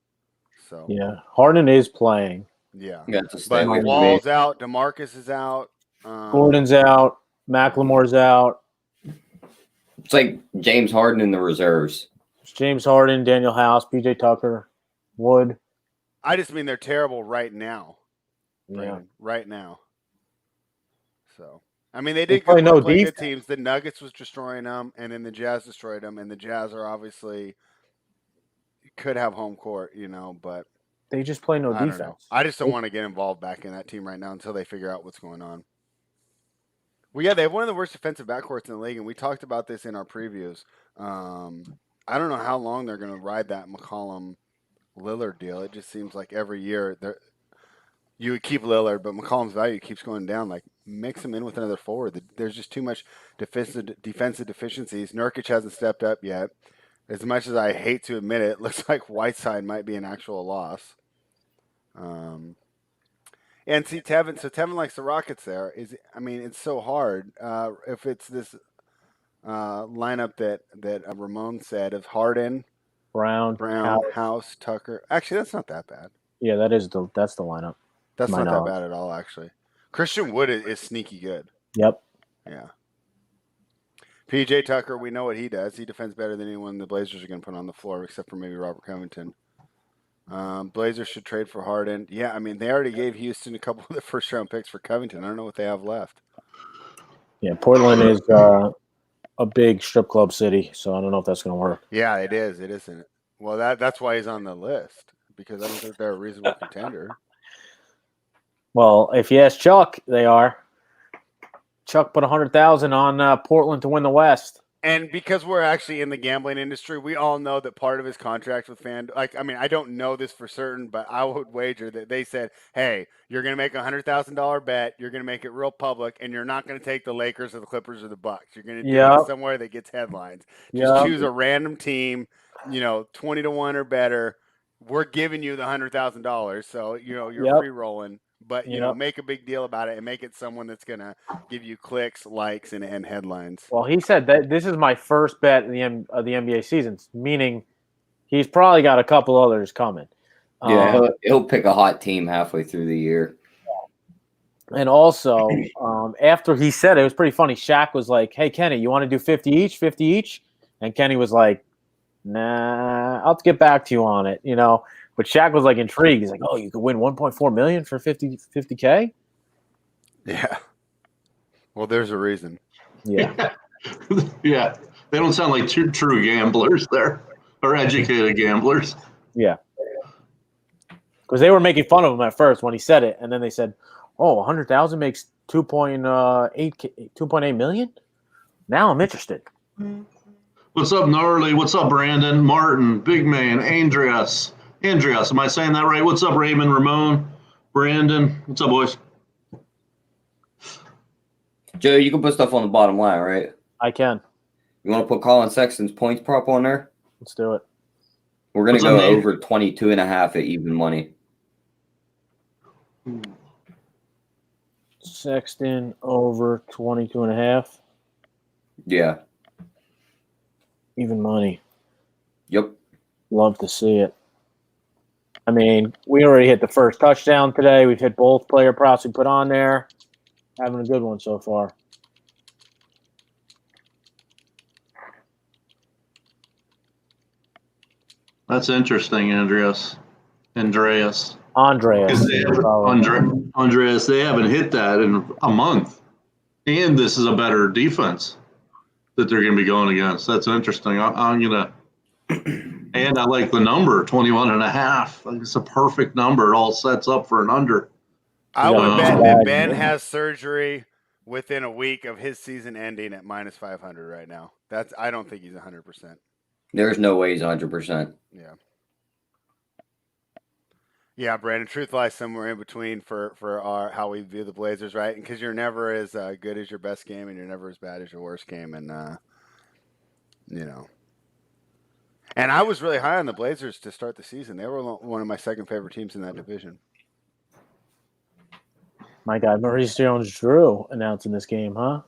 So yeah, Harden is playing. Yeah, but Wall's out, DeMarcus is out, Gordon's out, McLemore's out. It's like James Harden in the reserves. It's James Harden, Daniel House, PJ Tucker, Wood. I just mean they're terrible right now. Yeah, right now. So. I mean, they did good teams. The Nuggets was destroying them, and then the Jazz destroyed them. And the Jazz are obviously could have home court, but they just play no defense. I just don't want to get involved back in that team right now until they figure out what's going on. Well, yeah, they have one of the worst defensive backcourts in the league, and we talked about this in our previews. I don't know how long they're going to ride that McCollum-Lillard deal. It just seems like every year you would keep Lillard, but McCollum's value keeps going down. Mix him in with another forward. There's just too much defensive deficiencies. Nurkic hasn't stepped up yet. As much as I hate to admit it, looks like Whiteside might be an actual loss. And see, Tevin likes the Rockets there. It's so hard. If it's this lineup that Ramon said of Harden, Brown, House, Tucker. Actually, that's not that bad. Yeah, that's the lineup. That's not that bad at all, actually. Christian Wood is sneaky good. Yep. Yeah. PJ Tucker, we know what he does. He defends better than anyone the Blazers are going to put on the floor, except for maybe Robert Covington. Blazers should trade for Harden. Yeah, they already gave Houston a couple of the first-round picks for Covington. I don't know what they have left. Yeah, Portland is a big strip club city, so I don't know if that's going to work. Yeah, it is. It isn't. Well, that's why he's on the list, because I don't think they're a reasonable contender. Well, if you ask Chuck, they are. Chuck put $100,000 on Portland to win the West. And because we're actually in the gambling industry, we all know that part of his contract with FanDuel, I don't know this for certain, but I would wager that they said, hey, you're going to make a $100,000 bet, you're going to make it real public, and you're not going to take the Lakers or the Clippers or the Bucks. You're going to do it somewhere that gets headlines. Just choose a random team 20-1 or better, we're giving you the $100,000. So, you're Yep. free rolling, but, Yep. make a big deal about it and make it someone that's going to give you clicks, likes, and headlines. Well, he said that this is my first bet of the NBA season, meaning he's probably got a couple others coming. Yeah, he'll pick a hot team halfway through the year. And also, after he said it, was pretty funny. Shaq was like, "Hey, Kenny, you want to do 50 each? 50 each?" And Kenny was like, "Nah, I'll get back to you on it." But Shaq was like intrigued. He's like, "Oh, you could win 1.4 million for 50K?" Yeah. Well, there's a reason. Yeah. Yeah. They don't sound like true gamblers there, or educated gamblers. Yeah. Because they were making fun of him at first when he said it, and then they said, "Oh, 100,000 makes 2.8 million. Now I'm interested." What's up, Gnarly? What's up, Brandon, Martin, Big Man, Andreas? Am I saying that right? What's up, Raymond, Ramon, Brandon? What's up, boys? Joe, you can put stuff on the bottom line, right? I can. You want to put Colin Sexton's points prop on there? Let's do it. We're going to go over 22.5 at even money. Sexton over 22.5. Yeah. Even money. Yep. Love to see it. I mean, we already hit the first touchdown today. We've hit both player props we put on there. Having a good one so far. That's interesting, Andreas. Andreas. Andreas, they haven't hit that in a month. And this is a better defense that they're going to be going against. That's interesting. I'm going to – and I like the number, 21.5. It's a perfect number. It all sets up for an under. I would bet that Ben has surgery within a week of his season ending at minus 500 right now. I don't think he's 100%. There's no way he's 100%. Yeah. Yeah, Brandon, truth lies somewhere in between for how we view the Blazers, right? Because you're never as good as your best game, and you're never as bad as your worst game, and And I was really high on the Blazers to start the season. They were one of my second favorite teams in that division. My God, Maurice Jones-Drew announcing this game, huh?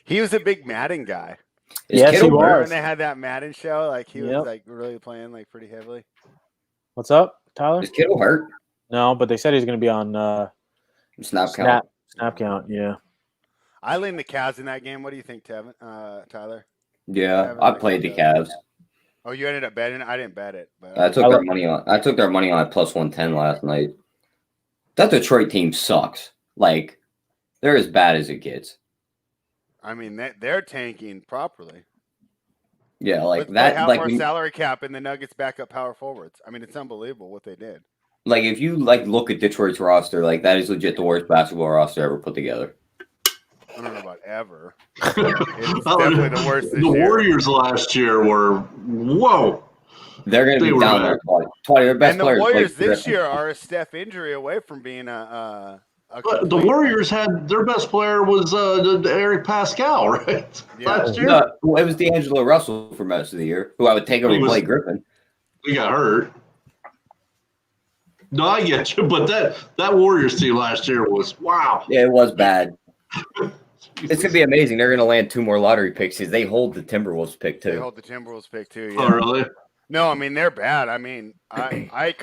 He was a big Madden guy. Yes, he was. When they had that Madden show, he was really playing pretty heavily. What's up, Tyler? Is Kittle hurt? No, but they said he's going to be on snap count. Snap count, yeah. I lean the Cavs in that game. What do you think, Tyler? Yeah, I played the Cavs. Oh, you ended up betting it? I didn't bet it. But I took their money on. I took their money on at plus 110 last night. That Detroit team sucks. They're as bad as it gets. I mean, they're tanking properly. Yeah, our salary cap and the Nuggets back up power forwards. I mean, it's unbelievable what they did. If you look at Detroit's roster, that is legit the worst basketball roster ever put together. I don't know about ever. It's definitely the worst this year. The Warriors last year were whoa. They're going to be down there 20. Their best players. And the Warriors this year are a Steph injury away from being a the Warriors had their best player was Eric Pascal, right? Yeah. Last year. No, it was D'Angelo Russell for most of the year, who I would take over Blake Griffin. He got hurt. No, I get you, but that Warriors team last year was wow. Yeah, it was bad. It's gonna be amazing. They're gonna land 2 more lottery picks because they hold the Timberwolves pick too. They hold the Timberwolves pick too. Yeah. Oh, really? No, I mean they're bad. I mean, I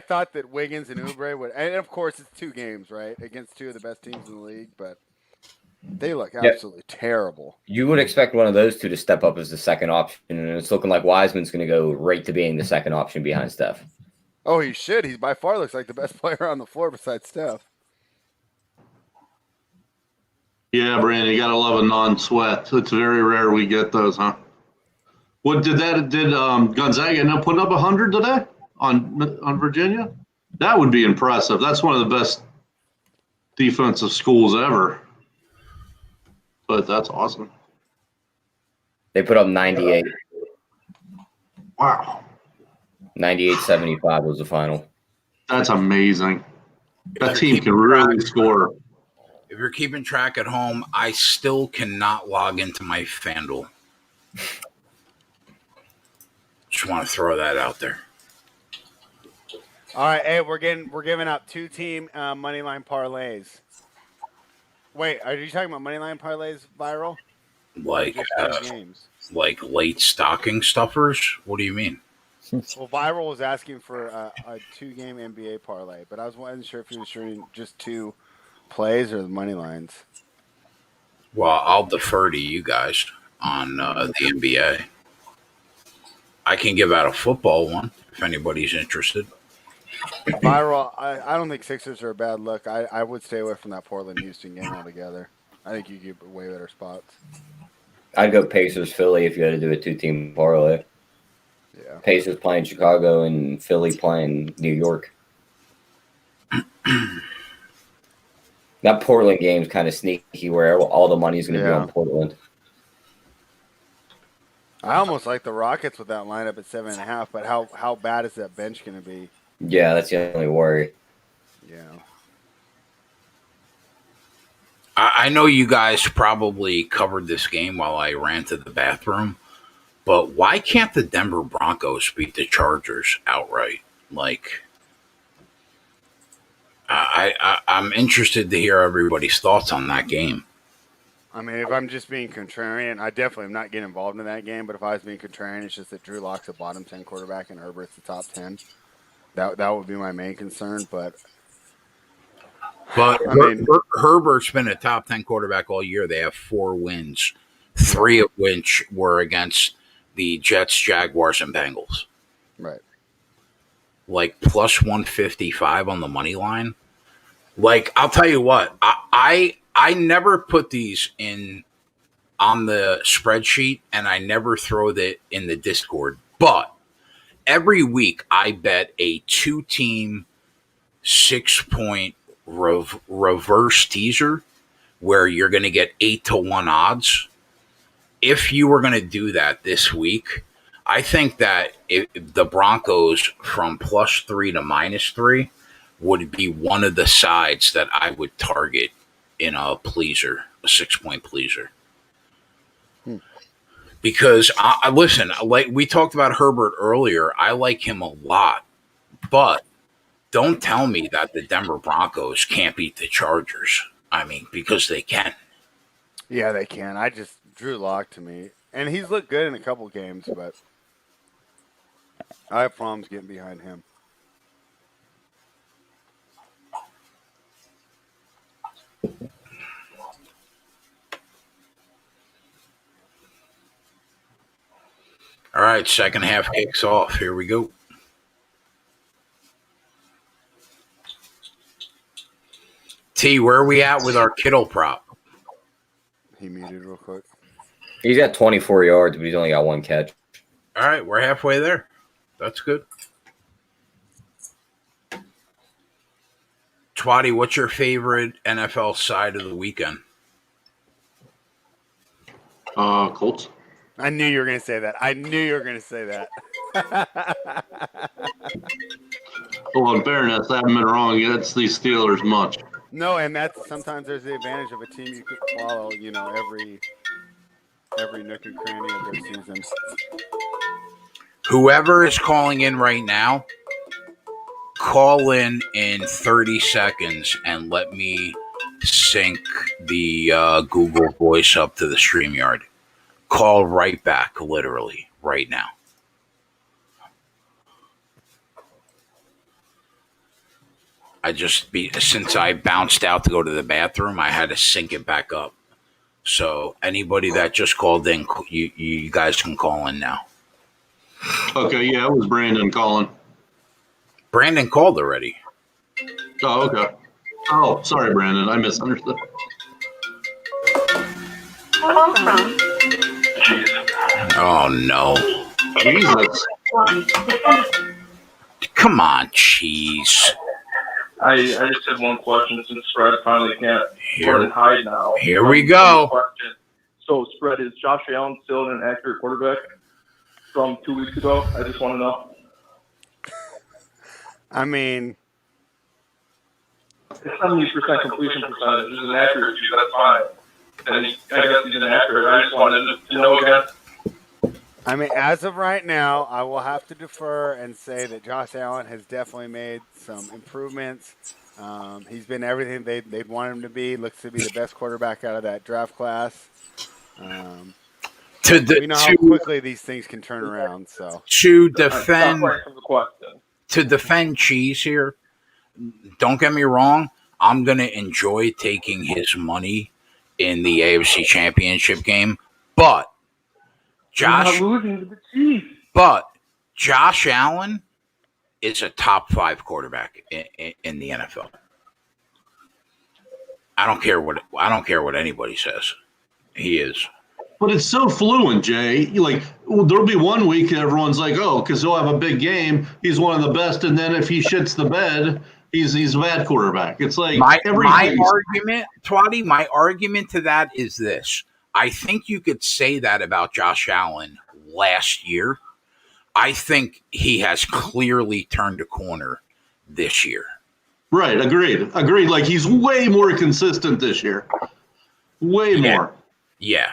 thought that Wiggins and Oubre would, and of course it's 2 games, right, against 2 of the best teams in the league, but they look absolutely terrible. You would expect one of those 2 to step up as the second option, and it's looking like Wiseman's gonna go right to being the second option behind Steph. Oh, he should. He by far looks like the best player on the floor besides Steph. Yeah, Brandon, you gotta love a non-sweat. It's very rare we get those, huh? What did Gonzaga end up putting up 100 today on Virginia? That would be impressive. That's one of the best defensive schools ever. But that's awesome. They put up 98. Wow. 98-75 was the final. That's amazing. That team can really score. If you're keeping track at home, I still cannot log into my FanDuel. just want to throw that out there. All right, hey, we're giving out 2-team money line parlays. Wait, are you talking about money line parlays, Viral? Like Just 2 games. Like late stocking stuffers? What do you mean? Well, Viral was asking for a 2-game NBA parlay, but I wasn't sure if he was shooting just 2 plays or the money lines. Well, I'll defer to you guys on the NBA. I can give out a football one if anybody's interested. Viral, I don't think Sixers are a bad look. I would stay away from that Portland-Houston game altogether. I think you get way better spots. I'd go Pacers Philly if you had to do a 2-team parlay. Yeah. Pacers playing Chicago and Philly playing New York. That Portland game's kind of sneaky where all the money's going to be on Portland. I almost like the Rockets with that lineup at 7.5, but how bad is that bench going to be? Yeah, that's the only worry. Yeah. I know you guys probably covered this game while I ran to the bathroom, but why can't the Denver Broncos beat the Chargers outright? Like, I'm interested to hear everybody's thoughts on that game. I mean, if I'm just being contrarian, I definitely am not getting involved in that game. But if I was being contrarian, it's just that Drew Lock's a bottom 10 quarterback and Herbert's the top 10. That would be my main concern. But I mean, Herbert's been a top 10 quarterback all year. They have 4 wins, 3 of which were against the Jets, Jaguars, and Bengals. Right. Like plus 155 on the money line. Like, I'll tell you what, I never put these in on the spreadsheet, and I never throw that in the Discord. But every week I bet a 2-team 6-point reverse teaser where you're going to get 8-1 odds. If you were going to do that this week, I think that if the Broncos from +3 to -3 would be one of the sides that I would target in a pleaser, a 6-point pleaser. Because I listen, like we talked about Herbert earlier, I like him a lot, but don't tell me that the Denver Broncos can't beat the Chargers. I mean, because they can. Yeah, they can. Drew Lock to me, and he's looked good in a couple games, but I have problems getting behind him. All right, second half kicks off. Here we go. T, where are we at with our Kittle prop? He muted real quick. He's got 24 yards, but he's only got 1 catch. All right, we're halfway there. That's good. Twatty, what's your favorite NFL side of the weekend? Colts. I knew you were going to say that. Well, in fairness, I haven't been wrong against these Steelers much. No, and that's sometimes there's the advantage of a team you could follow, every nook and cranny of their season. Whoever is calling in right now, call in 30 seconds and let me sync the Google Voice up to the StreamYard. Call right back, literally, right now. Since I bounced out to go to the bathroom, I had to sync it back up. So anybody that just called in, you guys can call in now. Okay, yeah, it was Brandon calling. Brandon called already. Oh, okay. Oh, sorry, Brandon. I misunderstood. Call from. Oh, no. Jesus. Come on, cheese. I just have one question since Spread finally can't run and hide now. Here we go. So, Spread, is Josh Allen still an accurate quarterback from 2 weeks ago? I just want to know. I mean, it's 70% completion percentage. Is an accuracy. That's fine. And I guess he's inaccurate. I just wanted to know again. I mean, as of right now, I will have to defer and say that Josh Allen has definitely made some improvements. He's been everything they'd want him to be. Looks to be the best quarterback out of that draft class. We know how quickly these things can turn around. So to defend Cheese here, don't get me wrong. I'm gonna enjoy taking his money in the AFC Championship game, but Josh Allen is a top 5 quarterback in the NFL. I don't care what anybody says. He is. But it's so fluent, Jay. There'll be one week everyone's like, oh, because he'll have a big game, he's one of the best, and then if he shits the bed, he's a bad quarterback. It's like my argument, Twatty, my argument to that is this. I think you could say that about Josh Allen last year. I think he has clearly turned a corner this year. Right, agreed. Like, he's way more consistent this year. Way more. Yeah.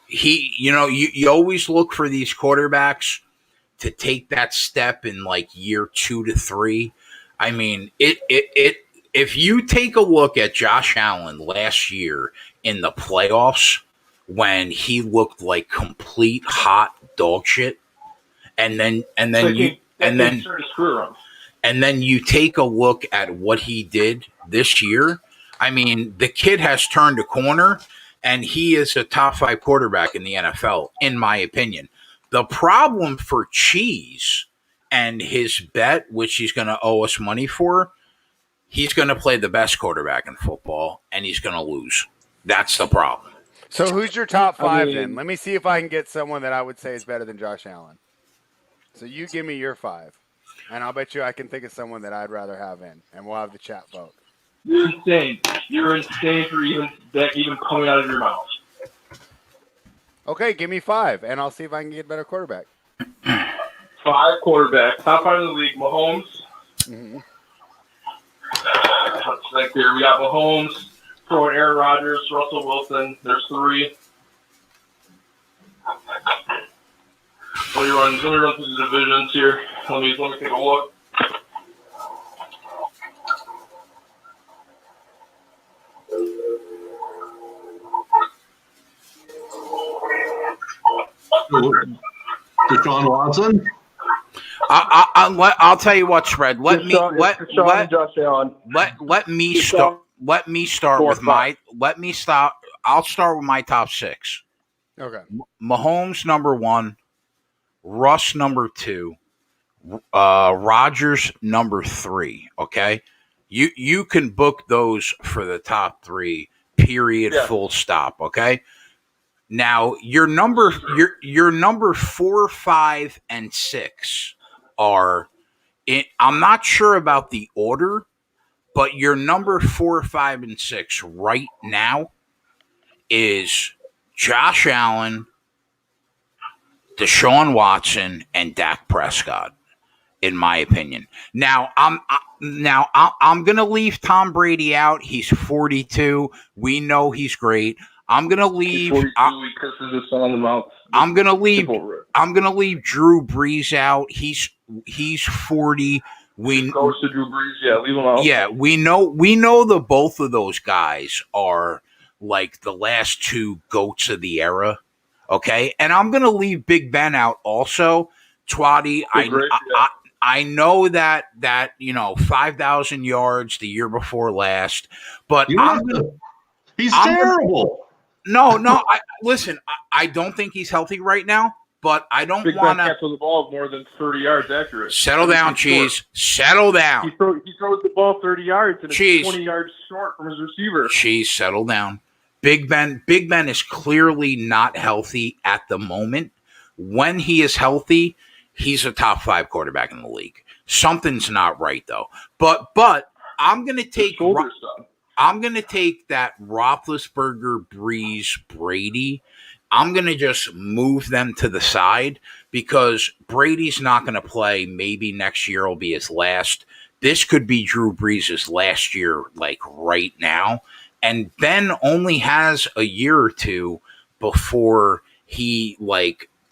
You always look for these quarterbacks to take that step in like year 2 to 3. I mean, if you take a look at Josh Allen last year in the playoffs when he looked like complete hot dog shit, and then you take a look at what he did this year. I mean, the kid has turned a corner, and he is a top 5 quarterback in the NFL, in my opinion. The problem for Cheese and his bet, which he's going to owe us money for, he's going to play the best quarterback in football, and he's going to lose. That's the problem. So who's your top 5 then? Let me see if I can get someone that I would say is better than Josh Allen. So you give me your 5, and I'll bet you I can think of someone that I'd rather have in, and we'll have the chat vote. You're insane. You're insane for even coming out of your mouth. Okay, give me 5, and I'll see if I can get a better quarterback. 5 quarterbacks, top 5 in the league. Mahomes. Mm-hmm. Let's think here. We got Mahomes, throwing Aaron Rodgers, Russell Wilson. There's 3. Let me run through the divisions here. Let me take a look. Deshaun Watson. I'll tell you what, Shred. Let me start with my. I'll start with my top 6. Okay. Mahomes number 1, Russ number 2, Rodgers number 3. Okay, you can book those for the top 3. Period. Yeah. Full stop. Okay. Now your number 4, 5, and 6 are. I'm not sure about the order, but your number 4, 5, and 6 right now is Josh Allen, Deshaun Watson, and Dak Prescott, in my opinion. Now I'm gonna leave Tom Brady out. He's 42. We know he's great. I'm gonna leave. I'm gonna leave Drew Brees out. He's 40. We goes to Drew Brees. Yeah, leave him out. Yeah, we know the both of those guys are like the last 2 goats of the era. Okay, and I'm gonna leave Big Ben out also. Twatty, I know that 5,000 yards the year before last, but he's terrible. No. Listen. I don't think he's healthy right now, but I don't want to. Big Ben catches the ball more than 30 yards accurate. Settle down, Cheese. Settle down. He throws the ball 30 yards and it's 20 yards short from his receiver. Cheese, settle down. Big Ben is clearly not healthy at the moment. When he is healthy, he's a top 5 quarterback in the league. Something's not right though. But I'm gonna take that Roethlisberger, Brees, Brady. I'm gonna just move them to the side because Brady's not gonna play. Maybe next year will be his last. This could be Drew Brees' last year, like right now. And Ben only has a year or 2 before he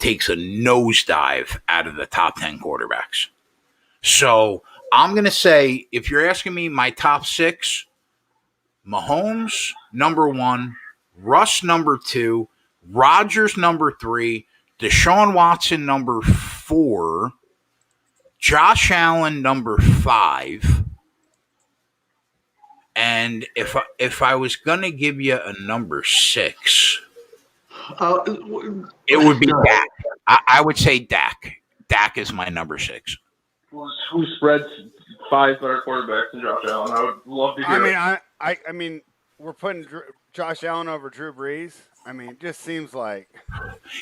takes a nosedive out of the top 10 quarterbacks. So I'm going to say, if you're asking me my top 6, Mahomes, number 1, Russ, number 2, Rodgers, number 3, Deshaun Watson, number 4, Josh Allen, number 5. And if I was going to give you a number 6, it would be Dak. I would say Dak. Dak is my number 6. Who spreads 5 better quarterbacks than Josh Allen? I would love to hear it. I mean, we're putting Josh Allen over Drew Brees. I mean, it just seems like.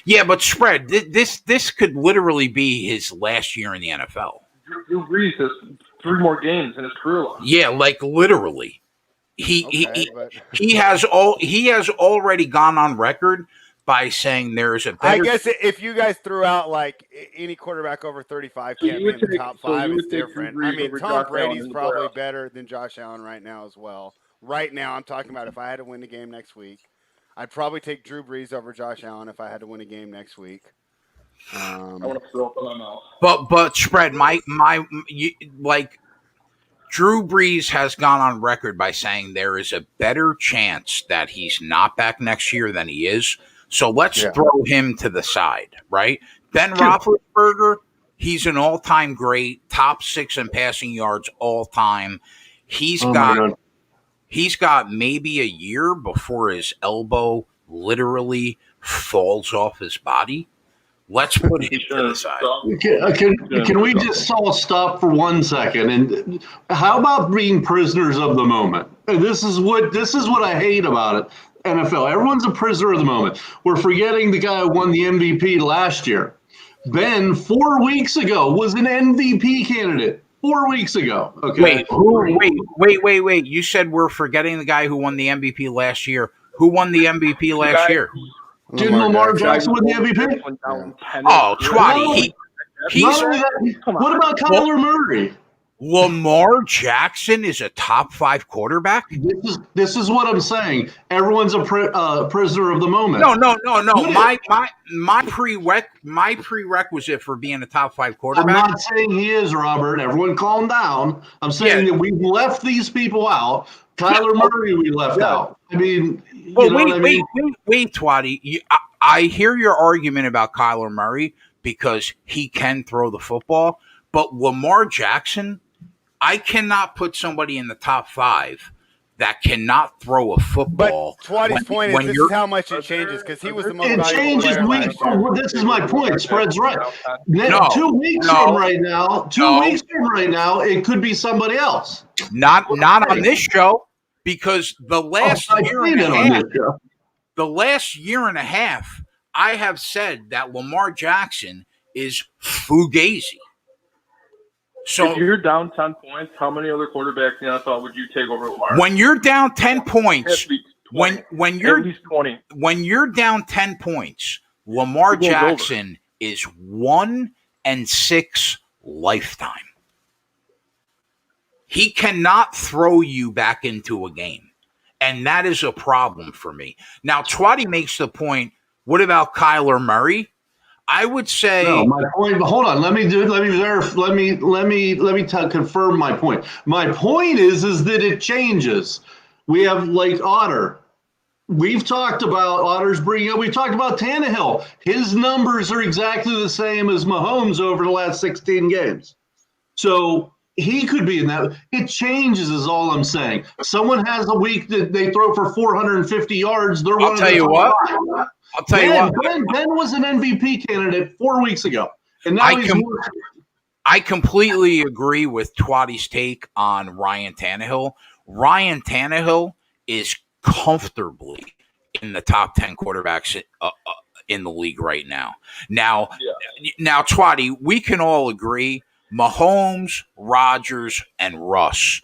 Yeah, but spread. This could literally be his last year in the NFL. Drew Brees has 3 more games in his career left. Yeah, like literally. He has already gone on record by saying there's a better. I guess if you guys threw out like any quarterback over 35 can't be in the top 5, it's different. I mean, Tom Brady's probably better than Josh Allen right now as well. Right now, I'm talking about if I had to win the game next week, I'd probably take Drew Brees over Josh Allen if I had to win a game next week. I want to throw up in my mouth. But spread like Drew Brees has gone on record by saying there is a better chance that he's not back next year than he is. So let's throw him to the side, right? Ben Roethlisberger, he's an all-time great, top 6 in passing yards all time. He's got maybe a year before his elbow literally falls off his body. Let's put him to the side. Can we just all stop for 1 second? And how about being prisoners of the moment? And this is what I hate about it. NFL. Everyone's a prisoner of the moment. We're forgetting the guy who won the MVP last year. Ben, 4 weeks ago, was an MVP candidate. 4 weeks ago. Okay. Wait. You said we're forgetting the guy who won the MVP last year. Who won the MVP last year? Didn't Lamar Jackson win the MVP? Oh, Twatty. What about Kyler Murray? Lamar Jackson is a top 5 quarterback? This is what I'm saying. Everyone's a prisoner of the moment. No. My prerequisite for being a top 5 quarterback. I'm not saying he is, Robert. Everyone calm down. I'm saying that we've left these people out. Kyler Murray we left out. I mean, wait, Twatty. I hear your argument about Kyler Murray because he can throw the football, but Lamar Jackson, I cannot put somebody in the top 5 that cannot throw a football. But Twatty's point is this is how much it changes because he was the most valuable player last year. Well, this is my point. Spread's right. 2 weeks from right now, it could be somebody else. Not on this show because the last year and a half, I have said that Lamar Jackson is fugazi. So if you're down 10 points, how many other quarterbacks in the NFL would you take over Lamar? When you're down 10 points, when you're at least 20. When you're down 10 points, Lamar Jackson is 1-6 lifetime. He cannot throw you back into a game. And that is a problem for me. Now, Twatty makes the point, what about Kyler Murray? I would say no. My point. Hold on. Let me confirm my point. My point is that it changes. We have like Otter. We've talked about Otter's bringing up. We talked about Tannehill. His numbers are exactly the same as Mahomes over the last 16 games. So he could be in that. It changes, is all I'm saying. Someone has a week that they throw for 450 yards. They're I'll tell you what. Ben was an MVP candidate 4 weeks ago, and now I completely agree with Twatty's take on Ryan Tannehill. Ryan Tannehill is comfortably in the top 10 quarterbacks in the league right now. Now, Twatty, we can all agree Mahomes, Rodgers, and Russ,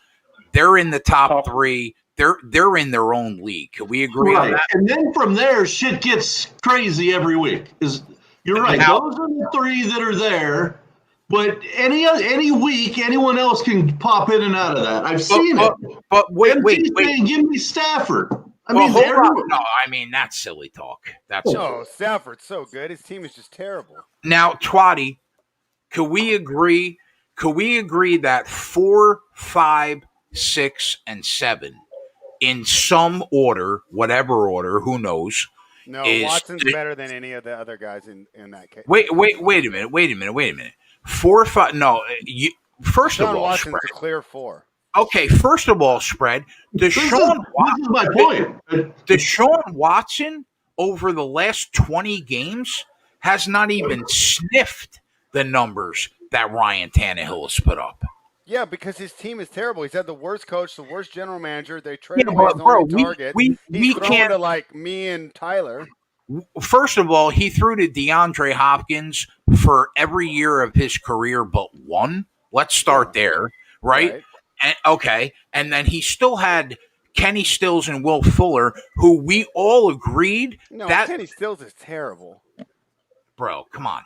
they're in the top 3. They're in their own league. Can we agree on that? And then from there, shit gets crazy every week. You're right. Those are the 3 that are there. But any week, anyone else can pop in and out of that. I've seen it. But wait. Give me Stafford. hold on. No, I mean, that's silly talk. Stafford's so good. His team is just terrible. Now, Twatty, could we agree that 4, 5, 6, and 7 in some order, whatever order, who knows? No, Watson's better than any of the other guys in that case. Wait a minute. 4, 5. No, first of all, Watson's a clear 4. Okay, first of all, spread. This is my point. Deshaun Watson over the last 20 games has not even sniffed the numbers that Ryan Tannehill has put up. Yeah, because his team is terrible. He's had the worst coach, the worst general manager. They traded him as only target. He's thrown to like me and Tyler. First of all, he threw to DeAndre Hopkins for every year of his career but one. Let's start there, right? And then he still had Kenny Stills and Will Fuller, who we all agreed that Kenny Stills is terrible. Bro, come on.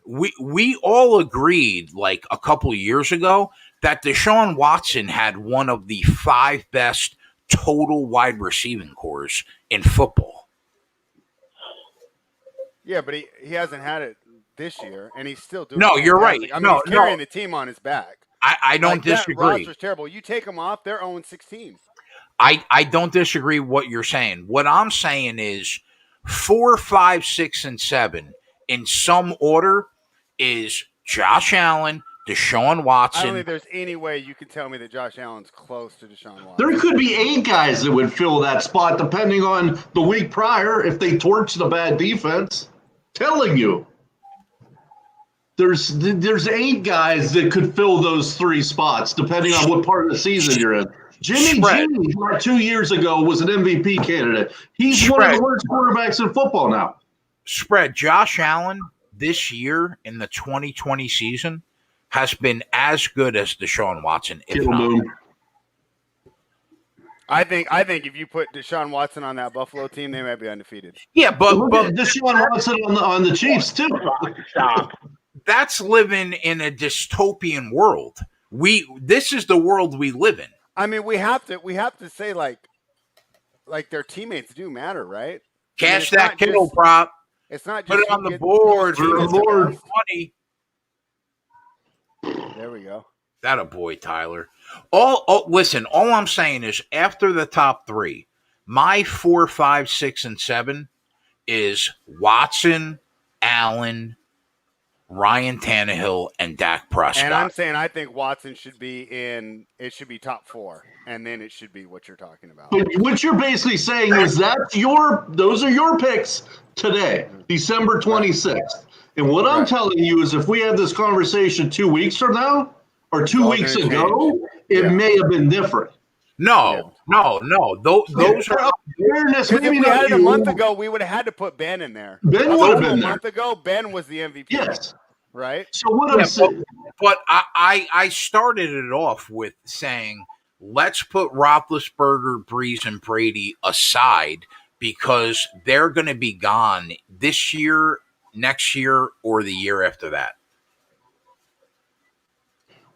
We all agreed like a couple of years ago that Deshaun Watson had one of the 5 best total wide receiving cores in football. Yeah, but he hasn't had it this year, and he's still doing. No, you're right. I mean, he's carrying the team on his back. I don't disagree. That roster's terrible. You take them off, they're 0-16. I don't disagree with what you're saying. What I'm saying is 4, 5, 6, and 7 in some order is Josh Allen, Deshaun Watson. I don't think there's any way you can tell me that Josh Allen's close to Deshaun Watson. There could be 8 guys that would fill that spot depending on the week prior if they torch the bad defense. Telling you. There's 8 guys that could fill those 3 spots depending on what part of the season you're in. Jimmy G, 2 years ago, was an MVP candidate. He's one of the worst quarterbacks in football now. Spread. Josh Allen this year in the 2020 season has been as good as Deshaun Watson, if not. I think if you put Deshaun Watson on that Buffalo team, they might be undefeated. Yeah, but Deshaun Watson on the Chiefs too. Stop. That's living in a dystopian world. This is the world we live in. I mean, we have to say like their teammates do matter, right? Cash that Kittle prop. It's not just put it on the board. Money. There we go. That a boy, Tyler. Listen, all I'm saying is after the top 3, my 4, 5, 6, and 7 is Watson, Allen, Ryan Tannehill, and Dak Prescott. And I'm saying I think Watson should be top 4, and then it should be what you're talking about. But what you're basically saying is those are your picks today, December 26th. And what I'm telling you is if we have this conversation 2 weeks from now or 2 weeks ago, it may have been different. No. Those are fairness. If we had it a month ago, we would have had to put Ben in there. Ben would have been there. A month ago, Ben was the MVP. Yes. Right? So what I'm saying. But I started it off with saying, let's put Roethlisberger, Breeze, and Brady aside because they're going to be gone this year, next year, or the year after that.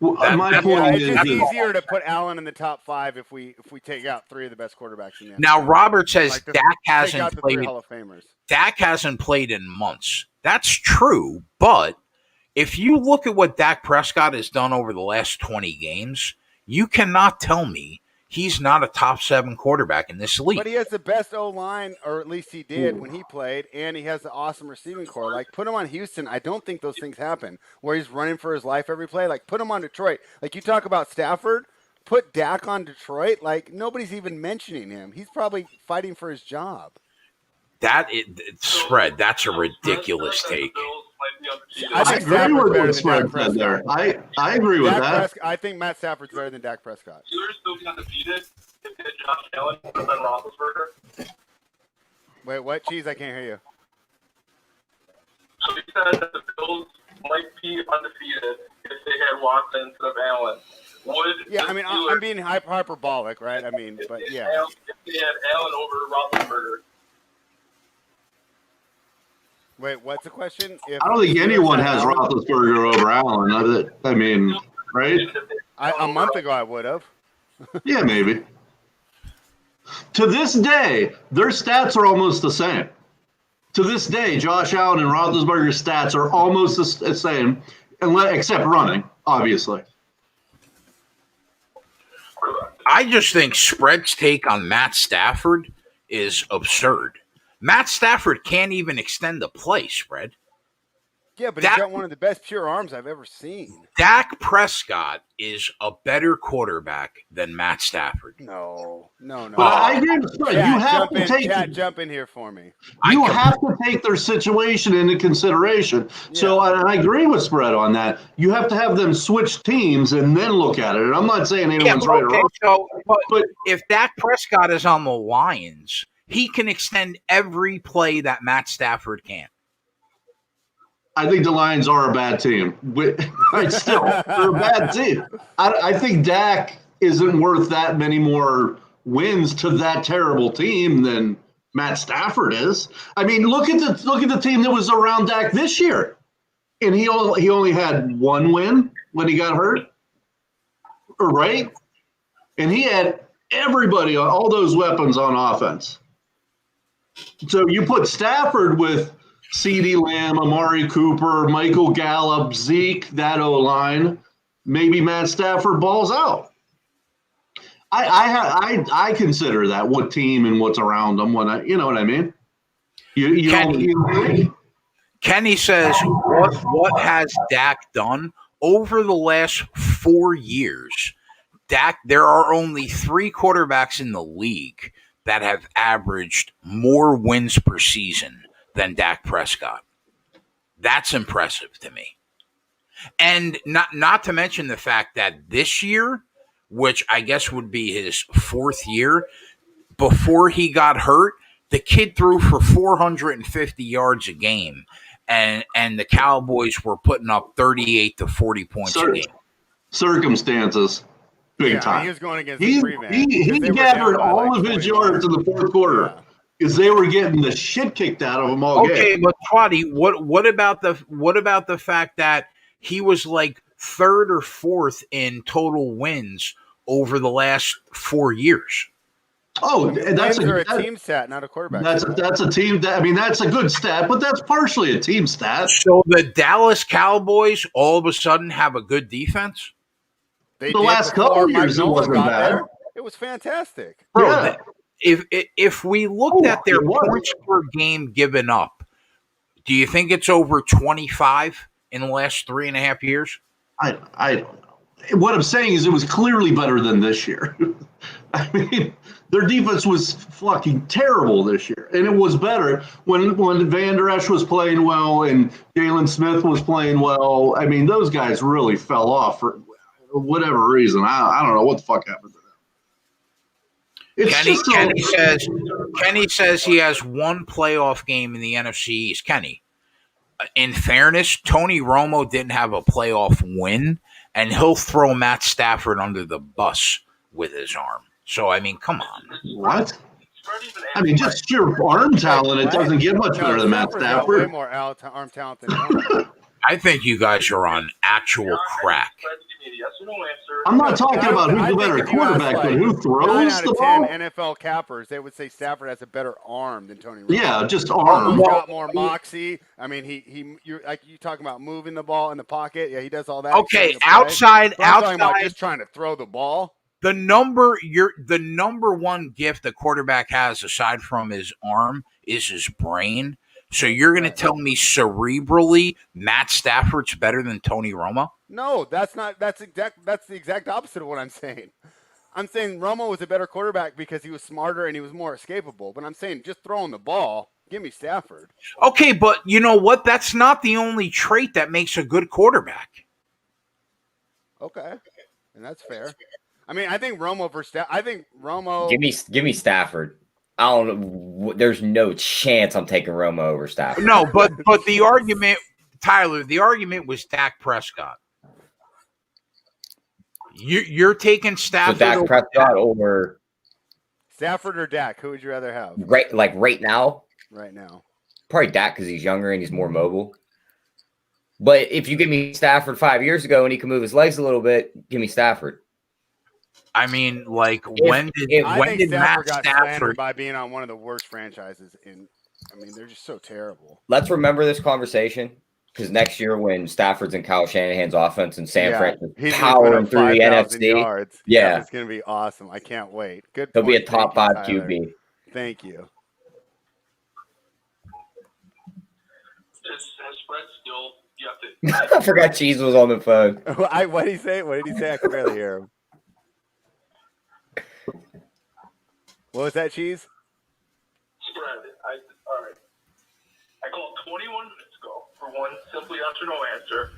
Well, my point is it's easier to put Allen in the top 5 if we take out 3 of the best quarterbacks in the NFL. Now Robert says Dak hasn't played. Hall of Famers. Dak hasn't played in months. That's true, but if you look at what Dak Prescott has done over the last 20 games, you cannot tell me he's not a top 7 quarterback in this league. But he has the best O-line, or at least he did when he played, and he has the awesome receiving core. Like, put him on Houston. I don't think those things happen where he's running for his life every play. Like, put him on Detroit. Like, you talk about Stafford, put Dak on Detroit. Like, nobody's even mentioning him. He's probably fighting for his job. Spread. That's a ridiculous take. I agree with what Spread said there. I agree with that. I think Matt Stafford's better than Dak Prescott. Steelers still be undefeated if they had Josh Allen and Ben Roethlisberger. Wait, what? Cheese, I can't hear you. So you said that the Bills might be undefeated if they had Watson instead of Allen. I'm being hyperbolic, right? I mean, but yeah. If they had Allen over Roethlisberger. Wait, what's the question? I don't think anyone has Roethlisberger over Allen. I mean, right? A month ago I would have. Yeah, maybe. To this day, their stats are almost the same. To this day, Josh Allen and Roethlisberger's stats are almost the same, except running, obviously. I just think Spread's take on Matt Stafford is absurd. Matt Stafford can't even extend the play, Spread. Yeah, but he's got one of the best pure arms I've ever seen. Dak Prescott is a better quarterback than Matt Stafford. No. But I agree with Spread. You have to jump in here for me. You have to take their situation into consideration. Yeah. So I agree with Spread on that. You have to have them switch teams and then look at it. And I'm not saying anyone's right or wrong. So, but if Dak Prescott is on the Lions, he can extend every play that Matt Stafford can. I think the Lions are a bad team. They're a bad team. I think Dak isn't worth that many more wins to that terrible team than Matt Stafford is. I mean, look at the team that was around Dak this year, and he only had one win when he got hurt, right? And he had everybody, all those weapons on offense. So you put Stafford with CeeDee Lamb, Amari Cooper, Michael Gallup, Zeke, that O-line, maybe Matt Stafford balls out. I consider that what team and what's around them. You know what I mean? Kenny says, what has Dak done over the last 4 years? Dak, there are only 3 quarterbacks in the league that have averaged more wins per season than Dak Prescott. That's impressive to me. And not to mention the fact that this year, which I guess would be his 4th year, before he got hurt, the kid threw for 450 yards a game, and the Cowboys were putting up 38 to 40 points a game. Circumstances, big time. He was going against the prevent. He gathered all of his yards in the 4th quarter because they were getting the shit kicked out of him all game. Okay, but Twatty, what about the fact that he was like 3rd or 4th in total wins over the last 4 years? Oh, that's a team stat, not a quarterback. That's a team. That's a good stat, but that's partially a team stat. So the Dallas Cowboys all of a sudden have a good defense? The last couple of years it wasn't bad. It was fantastic. Bro, yeah. If we looked at their points per game given up, do you think it's over 25 in the last 3.5 years? I don't know. What I'm saying is it was clearly better than this year. I mean, their defense was fucking terrible this year, and it was better when Van Der Esch was playing well and Jalen Smith was playing well. I mean, those guys really fell off for whatever reason. I don't know what the fuck happened to them. Kenny says he has one playoff game in the NFC East. Kenny, in fairness, Tony Romo didn't have a playoff win, and he'll throw Matt Stafford under the bus with his arm. So, I mean, come on. What? I mean, just sheer arm talent, it doesn't get much better than Matt Stafford. Way more arm talent than him. I think you guys are on actual crack. I'm not talking about who's the better quarterback, but who throws the ball. 10 NFL cappers, they would say Stafford has a better arm than Tony Romo. Yeah, just arm. He's got more moxie. I mean, you're talking about moving the ball in the pocket. Yeah, he does all that. Okay, outside. Talking about just trying to throw the ball. The number one gift a quarterback has aside from his arm is his brain. So you're going to tell me cerebrally Matt Stafford's better than Tony Romo? No, that's not. That's the exact opposite of what I'm saying. I'm saying Romo was a better quarterback because he was smarter and he was more escapable. But I'm saying just throwing the ball, give me Stafford. Okay, but you know what? That's not the only trait that makes a good quarterback. Okay, and that's fair. I mean, I think Romo for Stafford. I think Romo. Give me Stafford. I don't know. There's no chance I'm taking Romo over Stafford. No, but the argument, Tyler, the argument was Dak Prescott. You're taking Stafford. So Dak Prescott over Stafford or Dak? Who would you rather have? Right now. Right now, probably Dak because he's younger and he's more mobile. But if you give me Stafford 5 years ago and he can move his legs a little bit, give me Stafford. I mean, like when did Matt got Stafford slandered by being on one of the worst franchises in? I mean, they're just so terrible. Let's remember this conversation because next year when Stafford's in Kyle Shanahan's offense and San Francisco powering through the NFC, yards. Yeah, it's going to be awesome. I can't wait. Good. He'll be a top 5 QB. Thank you. Has spread still? You have to. I forgot Cheese was on the phone. What did he say? What did he say? I could barely hear him. What was that, Cheese? Spread. All right. I called 21 minutes ago for one simply yes or no answer.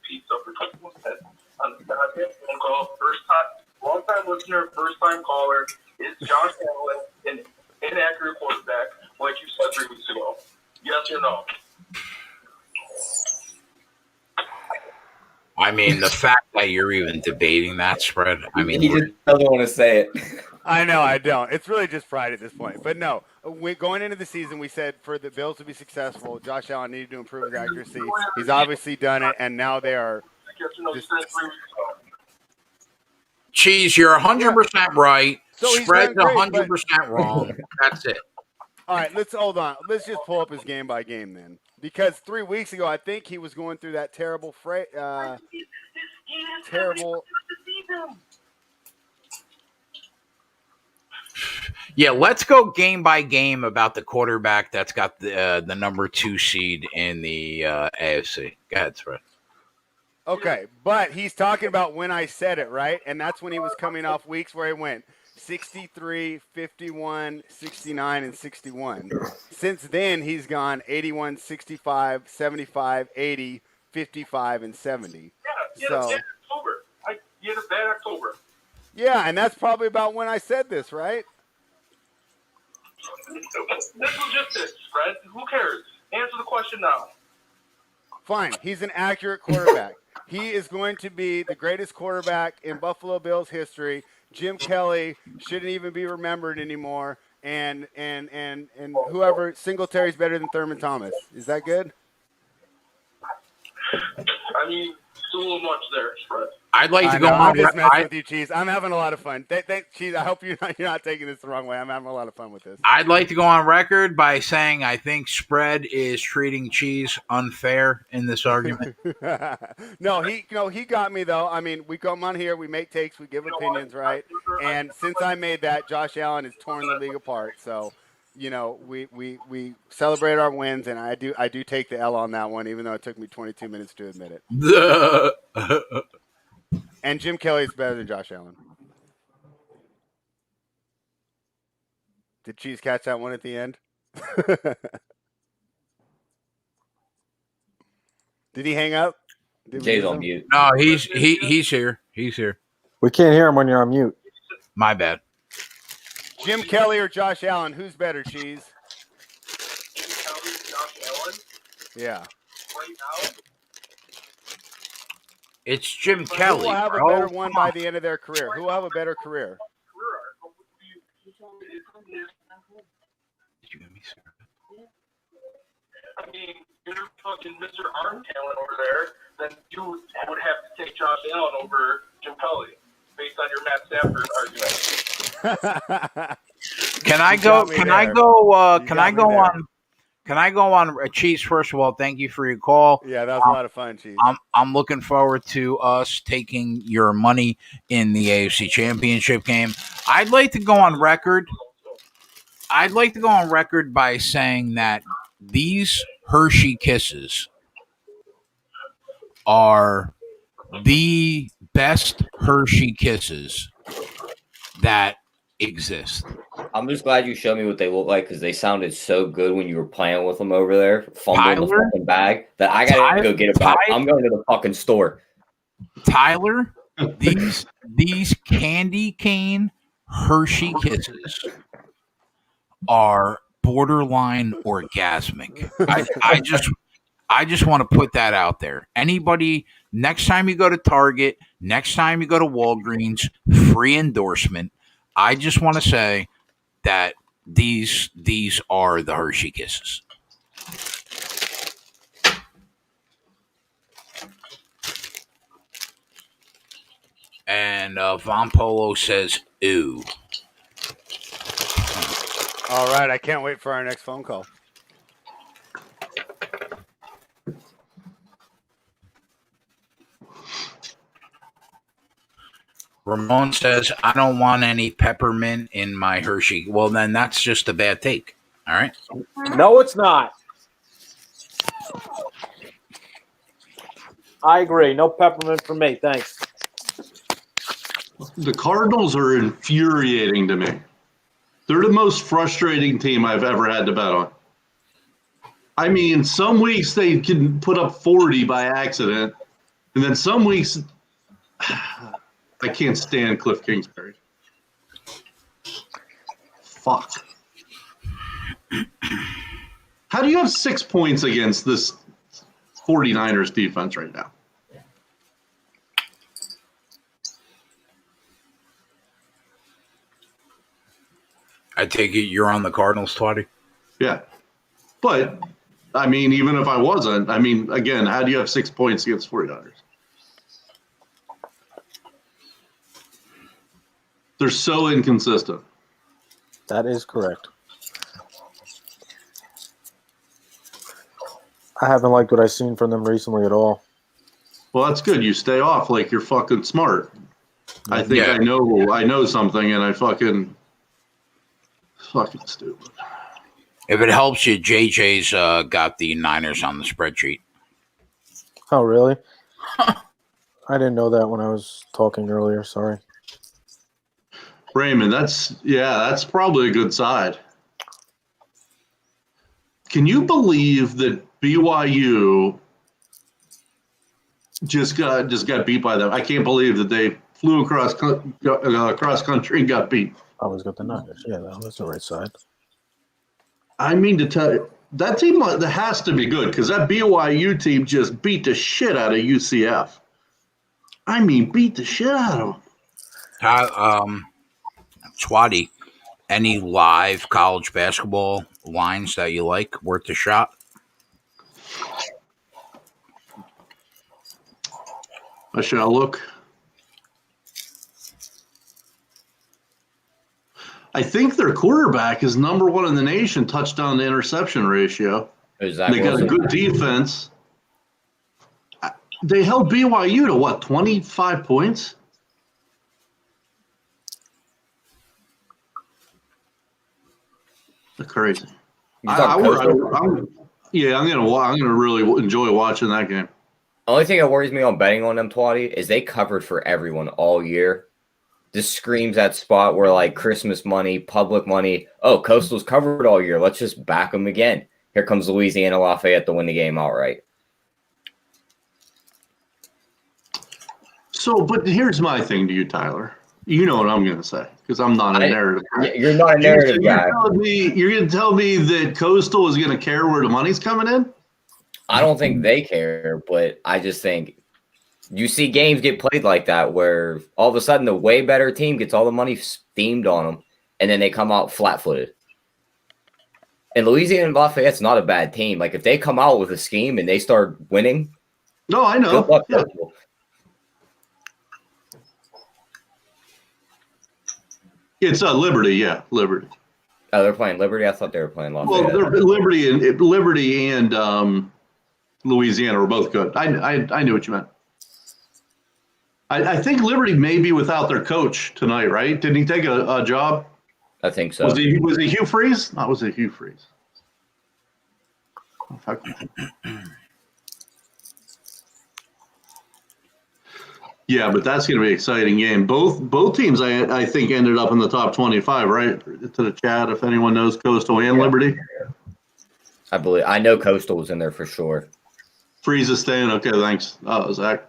Pizza for 21 cents on the goddamn phone call. First time, long time listener, first time caller. Is Josh Allen an inaccurate quarterback, like you said 3 weeks ago? Yes or no? I mean, the fact that you're even debating that spread. I mean, he just doesn't want to say it. I know, I don't. It's really just pride at this point. But no, going into the season, we said for the Bills to be successful, Josh Allen needed to improve his accuracy. He's obviously done it, and now they are. Cheese, you're 100% right. So Spread's 100% wrong. That's it. All right, let's hold on. Let's just pull up his game by game then, because 3 weeks ago I think he was going through that terrible. Yeah, let's go game by game about the quarterback that's got the number 2 seed in the AFC. Go ahead, Spread. Okay, but he's talking about when I said it, right? And that's when he was coming off weeks where he went 63, 51, 69, and 61. Since then, he's gone 81, 65, 75, 80, 55, and 70. Yeah, October. He had a bad October. Yeah, and that's probably about when I said this, right? This was just it, Fred. Who cares? Answer the question now. Fine. He's an accurate quarterback. He is going to be the greatest quarterback in Buffalo Bills history. Jim Kelly shouldn't even be remembered anymore. And whoever, Singletary's better than Thurman Thomas. Is that good? I mean, it's a little much there, Fred. I'd like to go on. on. I'm just messing with you, Cheese. I'm having a lot of fun. Cheese, I hope you're not taking this the wrong way. I'm having a lot of fun with this. I'd like to go on record by saying I think Spread is treating Cheese unfair in this argument. No, he got me though. I mean, we come on here, we make takes, we give opinions, right? And since I made that, Josh Allen has torn the league apart. So, we celebrate our wins, and I do take the L on that one, even though it took me 22 minutes to admit it. And Jim Kelly is better than Josh Allen. Did Cheese catch that one at the end? Did he hang up? Jay's on mute. No, he's here. He's here. We can't hear him when you're on mute. My bad. Jim Kelly or Josh Allen? Who's better, Cheese? Jim Kelly, Josh Allen? Yeah. Right now? It's Jim Kelly. Who will have a better one by the end of their career? Who will have a better career? I mean, you're fucking Mr. Arm Talent over there, then you would have to take Josh Allen over Jim Kelly based on your Matt Stafford argument. Can I go on Cheese? First of all, thank you for your call. Yeah, that was a lot of fun, Cheese. I'm looking forward to us taking your money in the AFC Championship game. I'd like to go on record by saying that these Hershey Kisses are the best Hershey Kisses that exist. I'm just glad you showed me what they look like because they sounded so good when you were playing with them over there, fumbling the fucking bag, that I gotta go get a bag. I'm going to the fucking store. Tyler, these candy cane Hershey Kisses are borderline orgasmic. I just want to put that out there. Anybody, next time you go to Target, next time you go to Walgreens, free endorsement. I just want to say that these are the Hershey Kisses. And Von Polo says, ooh. All right, I can't wait for our next phone call. Ramon says, I don't want any peppermint in my Hershey. Well, then that's just a bad take. All right. No, it's not. I agree. No peppermint for me. Thanks. The Cardinals are infuriating to me. They're the most frustrating team I've ever had to bet on. I mean, some weeks they can put up 40 by accident, and then some weeks I can't stand Cliff Kingsbury. Fuck. How do you have 6 points against this 49ers defense right now? I take it you're on the Cardinals, Twatty? Yeah. But, I mean, even if I wasn't, I mean, again, how do you have 6 points against 49ers? They're so inconsistent. That is correct. I haven't liked what I've seen from them recently at all. Well, that's good. You stay off like you're fucking smart. I think I know something, and I fucking stupid. If it helps you, JJ's got the Niners on the spreadsheet. Oh, really? I didn't know that when I was talking earlier. Sorry. Raymond, that's probably a good side. Can you believe that BYU just got beat by them? I can't believe that they flew across country and got beat. I was got the Niners. Yeah, that's the right side. I mean to tell you, that team that has to be good because that BYU team just beat the shit out of UCF. I mean, beat the shit out of them. Swati, any live college basketball lines that you like worth a shot? I shall look. I think their quarterback is number one in the nation touchdown to interception ratio. They got a good defense. They held BYU to what, 25 points? They're crazy. I'm gonna really enjoy watching that game. The only thing that worries me on betting on them, Twatty, is they covered for everyone all year. This screams that spot where like Christmas money, public money. Oh, Coastal's covered all year. Let's just back them again. Here comes Louisiana Lafayette to win the game outright. So, but here's my thing to you, Tyler. You know what I'm going to say because I'm not a narrative guy. You're not a narrative guy. You're going to tell me that Coastal is going to care where the money's coming in? I don't think they care, but I just think you see games get played like that where all of a sudden the way better team gets all the money steamed on them, and then they come out flat-footed. And Louisiana Lafayette's not a bad team. Like, if they come out with a scheme and they start winning. No, I know. Good luck, yeah. It's Liberty, yeah, Liberty. Oh, they're playing Liberty? I thought they were playing Lafayette. Well, Liberty and Louisiana were both good. I knew what you meant. I think Liberty may be without their coach tonight, right? Didn't he take a job? I think so. Was it Hugh Freeze? No, was it Hugh Freeze? Yeah, but that's going to be an exciting game. Both teams, I think, ended up in the top 25, right? To the chat, if anyone knows Coastal and Liberty. I know Coastal was in there for sure. Freeze is staying. Okay, thanks, Zach.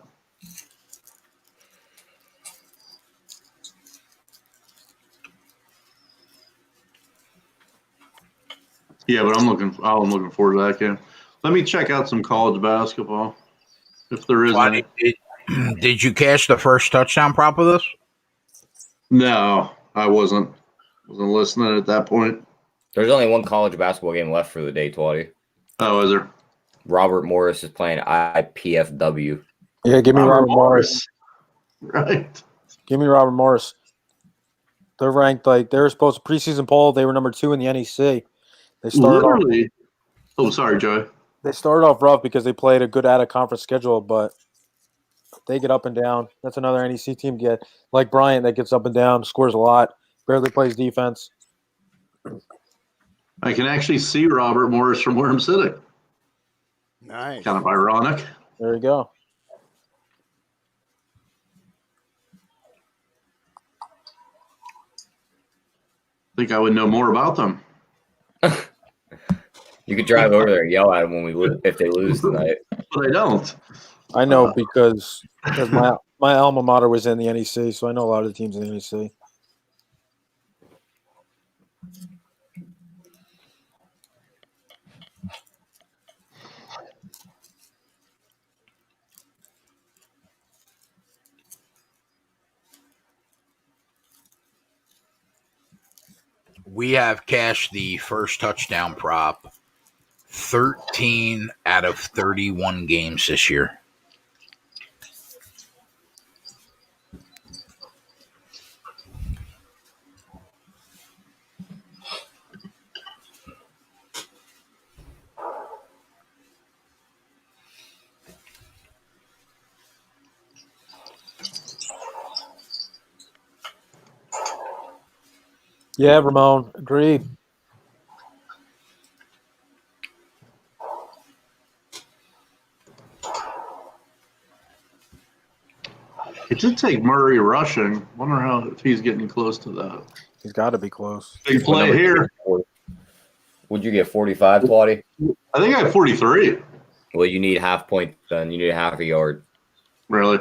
Yeah, but I'm looking forward to that game. Let me check out some college basketball, if there is any. Did you catch the first touchdown prop of this? No, I wasn't listening at that point. There's only one college basketball game left for the day, Twatty. Oh, is there? Robert Morris is playing IPFW. Yeah, give me Robert Morris. Right. Give me Robert Morris. They're ranked they were supposed to preseason poll. They were number 2 in the NEC. They started Literally. Sorry, Joey. They started off rough because they played a good out-of-conference schedule, but they get up and down. That's another NEC team get like Bryant that gets up and down, scores a lot, barely plays defense. I can actually see Robert Morris from where I'm sitting. Nice. Kind of ironic. There you go. I think I would know more about them. You could drive over there and yell at them if they lose tonight. But I don't. I know because my alma mater was in the NEC, so I know a lot of the teams in the NEC. We have cashed the first touchdown prop 13 out of 31 games this year. Yeah, Ramon, agreed. It did take Murray rushing. Wonder if he's getting close to that. He's got to be close. Big play here. Would you get 45, Claudia? I think I have 43. Well, you need half point then. You need half a yard. Really?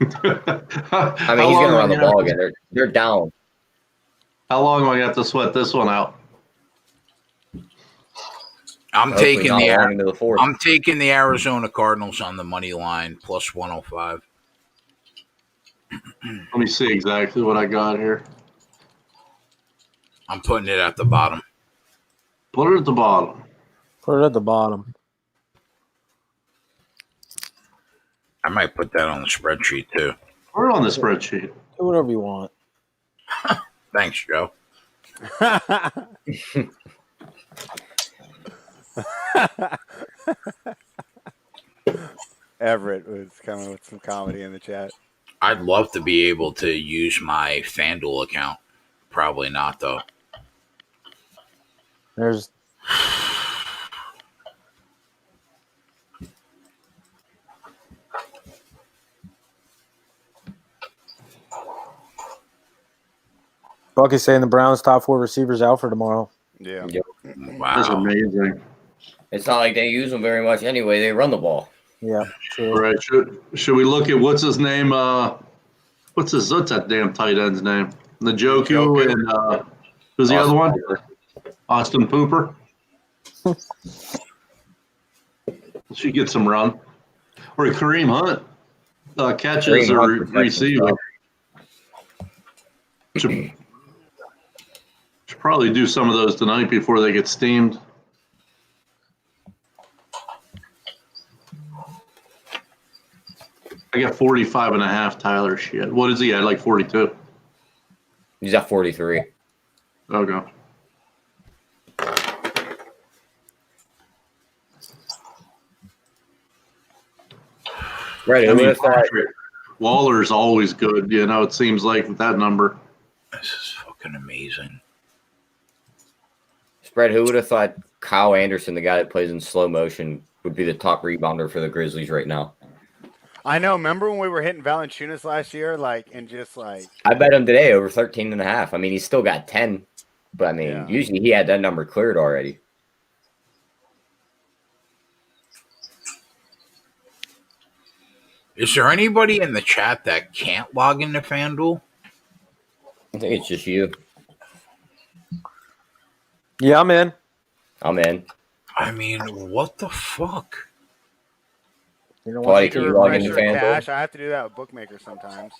I mean, he's going to run the ball again. They're down. How long am I going to have to sweat this one out? I'm taking the Arizona Cardinals on the money line plus 105. Let me see exactly what I got here. I'm putting it at the bottom. Put it at the bottom. Put it at the bottom. I might put that on the spreadsheet too. Put it on the spreadsheet. Do whatever you want. Thanks, Joe. Everett was coming with some comedy in the chat. I'd love to be able to use my FanDuel account. Probably not, though. There's Bucky's saying the Browns' top 4 receivers out for tomorrow. Yeah. Wow. That's amazing. It's not like they use them very much anyway. They run the ball. Yeah, true. All right. Should we look at what's his name? What's that damn tight end's name? Njoku and who's the other one? Austin Pooper. She gets some run. Or Kareem Hunt catches or receiving. Should probably do some of those tonight before they get steamed. I got 45.5, Tyler. Shit. What is he at? Like 42? He's at 43. Okay. Right. I mean, Waller's always good. You know, it seems like with that number. This is fucking amazing. Spread, who would have thought Kyle Anderson, the guy that plays in slow motion, would be the top rebounder for the Grizzlies right now? I know. Remember when we were hitting Valanciunas last year? I bet him today over 13.5. I mean, he's still got 10. But, I mean, usually he had that number cleared already. Is there anybody in the chat that can't log into FanDuel? I think it's just you. Yeah, I'm in. I'm in. I mean, what the fuck? You know Why what? can you log into FanDuel? cash. I have to do that with Bookmaker sometimes.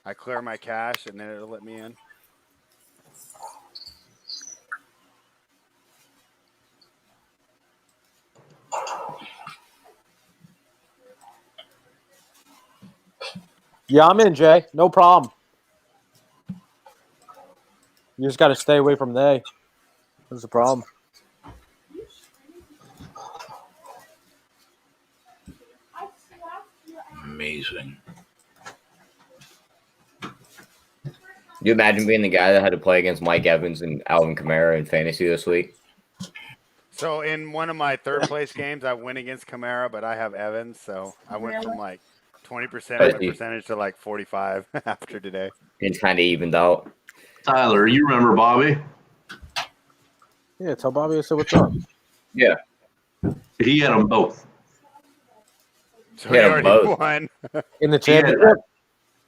I clear my cache and then it'll let me in. Yeah, I'm in, Jay. No problem. You just got to stay away from they. That's the problem. Amazing. You imagine being the guy that had to play against Mike Evans and Alvin Kamara in fantasy this week? So in one of my third place games, I went against Kamara, but I have Evans, so I went from like 20% of my percentage to like 45 after today. It's kind of evened out. Tyler, you remember Bobby? Yeah, tell Bobby I said what's up. Yeah. He had them both. So he already both. won. In the championship?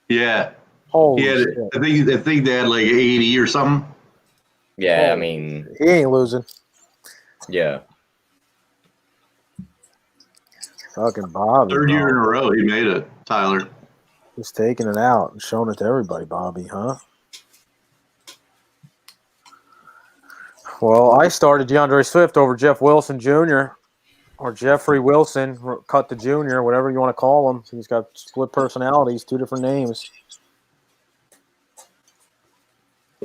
Yeah. Holy He had, shit. I think they had like 80 or something. Yeah, I mean, he ain't losing. Yeah. Fucking Bobby. Third year in a row, he made it, Tyler. He's taking it out and showing it to everybody, Bobby, huh? Well, I started DeAndre Swift over Jeff Wilson Jr. or Jeffrey Wilson, cut the junior, whatever you want to call him. He's got split personalities, 2 different names.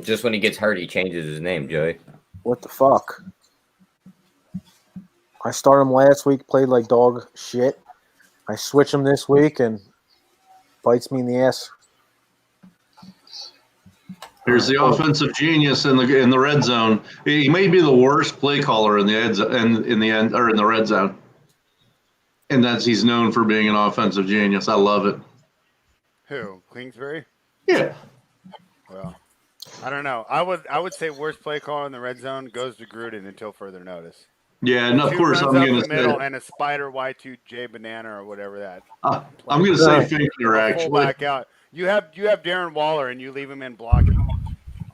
Just when he gets hurt, he changes his name, Joey. What the fuck? I started him last week, played like dog shit. I switch him this week and bites me in the ass. Here's the offensive genius in the red zone. He may be the worst play caller in the red zone, and that's he's known for being an offensive genius. I love it. Who? Kingsbury? Yeah. Well, I don't know. I would say worst play caller in the red zone goes to Gruden until further notice. Yeah, and of course I'm going to say and a spider Y2J banana or whatever that. I'm going to say Finkler actually. Back out. You have Darren Waller and you leave him in blocking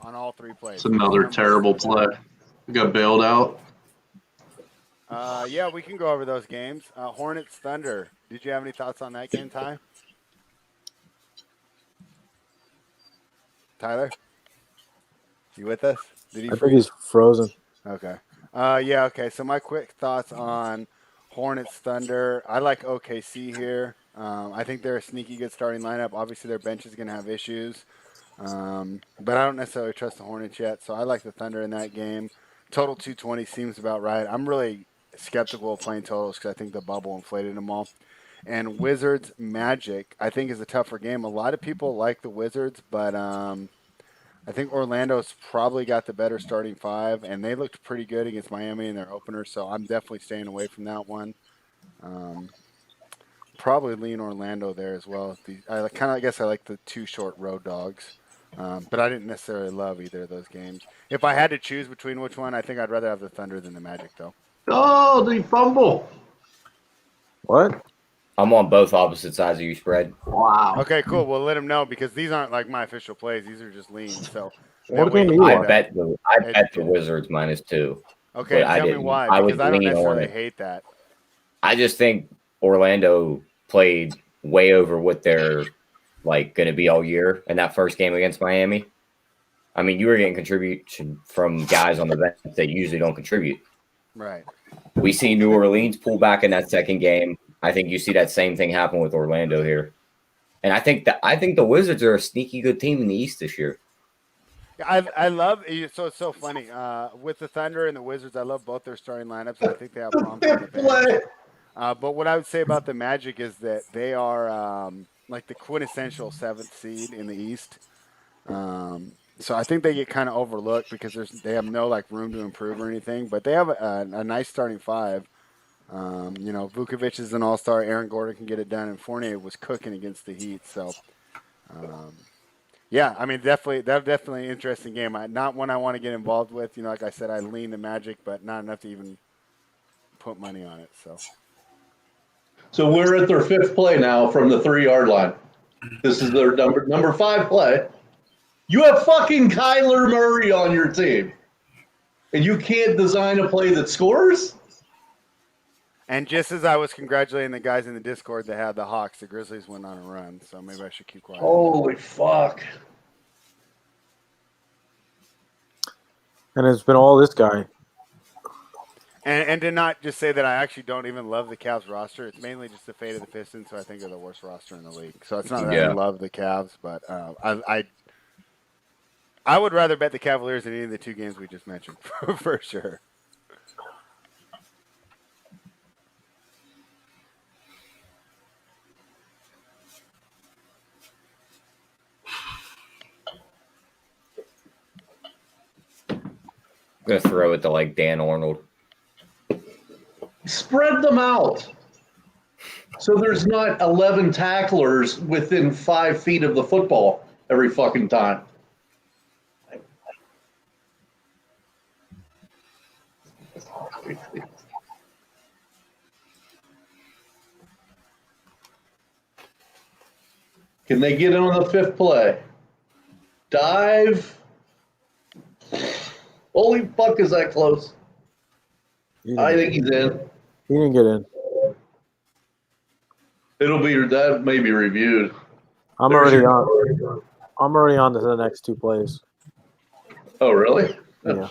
on all 3 plays. It's another terrible play. We got bailed out. Yeah, we can go over those games. Hornets Thunder. Did you have any thoughts on that game, Ty? Tyler? You with us? I think he's frozen. Okay. Yeah, okay. So my quick thoughts on Hornets Thunder. I like OKC here. I think they're a sneaky good starting lineup. Obviously, their bench is going to have issues. But I don't necessarily trust the Hornets yet. So I like the Thunder in that game. Total 220 seems about right. I'm really skeptical of playing totals because I think the bubble inflated them all. And Wizards Magic, I think, is a tougher game. A lot of people like the Wizards, but I think Orlando's probably got the better starting 5, and they looked pretty good against Miami in their opener, so I'm definitely staying away from that one. Probably lean Orlando there as well. I guess I like the 2 short road dogs, but I didn't necessarily love either of those games. If I had to choose between which one, I think I'd rather have the Thunder than the Magic, though. Oh, the fumble. What? I'm on both opposite sides of you spread. Wow. Okay, cool. We'll let them know because these aren't like my official plays. These are just leans. So what game I bet the Wizards -2. Okay, tell me why. Because I don't necessarily hate that. I just think Orlando played way over what they're going to be all year in that first game against Miami. I mean, you were getting contribution from guys on the bench that usually don't contribute. Right. We see New Orleans pull back in that second game. I think you see that same thing happen with Orlando here. And I think the Wizards are a sneaky good team in the East this year. I love – so it's so funny. With the Thunder and the Wizards, I love both their starting lineups. I think they have problems on the bench. But what I would say about the Magic is that they are like the quintessential 7th seed in the East. So I think they get kind of overlooked because they have no room to improve or anything. But they have a nice starting 5. Vukovic is an all-star. Aaron Gordon can get it done, and Fournier was cooking against the Heat. So, yeah, I mean, definitely an interesting game. Not one I want to get involved with. Like I said, I lean the Magic, but not enough to even put money on it. So we're at their 5th play now from the 3-yard line. This is their number 5 play. You have fucking Kyler Murray on your team, and you can't design a play that scores? And just as I was congratulating the guys in the Discord that had the Hawks, the Grizzlies went on a run. So maybe I should keep quiet. Holy fuck. And it's been all this guy. And to not just say that I actually don't even love the Cavs roster. It's mainly just the fate of the Pistons, who I think are the worst roster in the league. So it's not that I love the Cavs, but I would rather bet the Cavaliers than any of the two games we just mentioned for sure. I'm gonna throw it to like Dan Arnold. Spread them out. So there's not 11 tacklers within 5 feet of the football every fucking time. Can they get in on the 5th play? Dive. Holy fuck, is that close? I think he's in. He didn't get in. That may be reviewed. I'm already on to the next 2 plays. Oh, really? Yeah.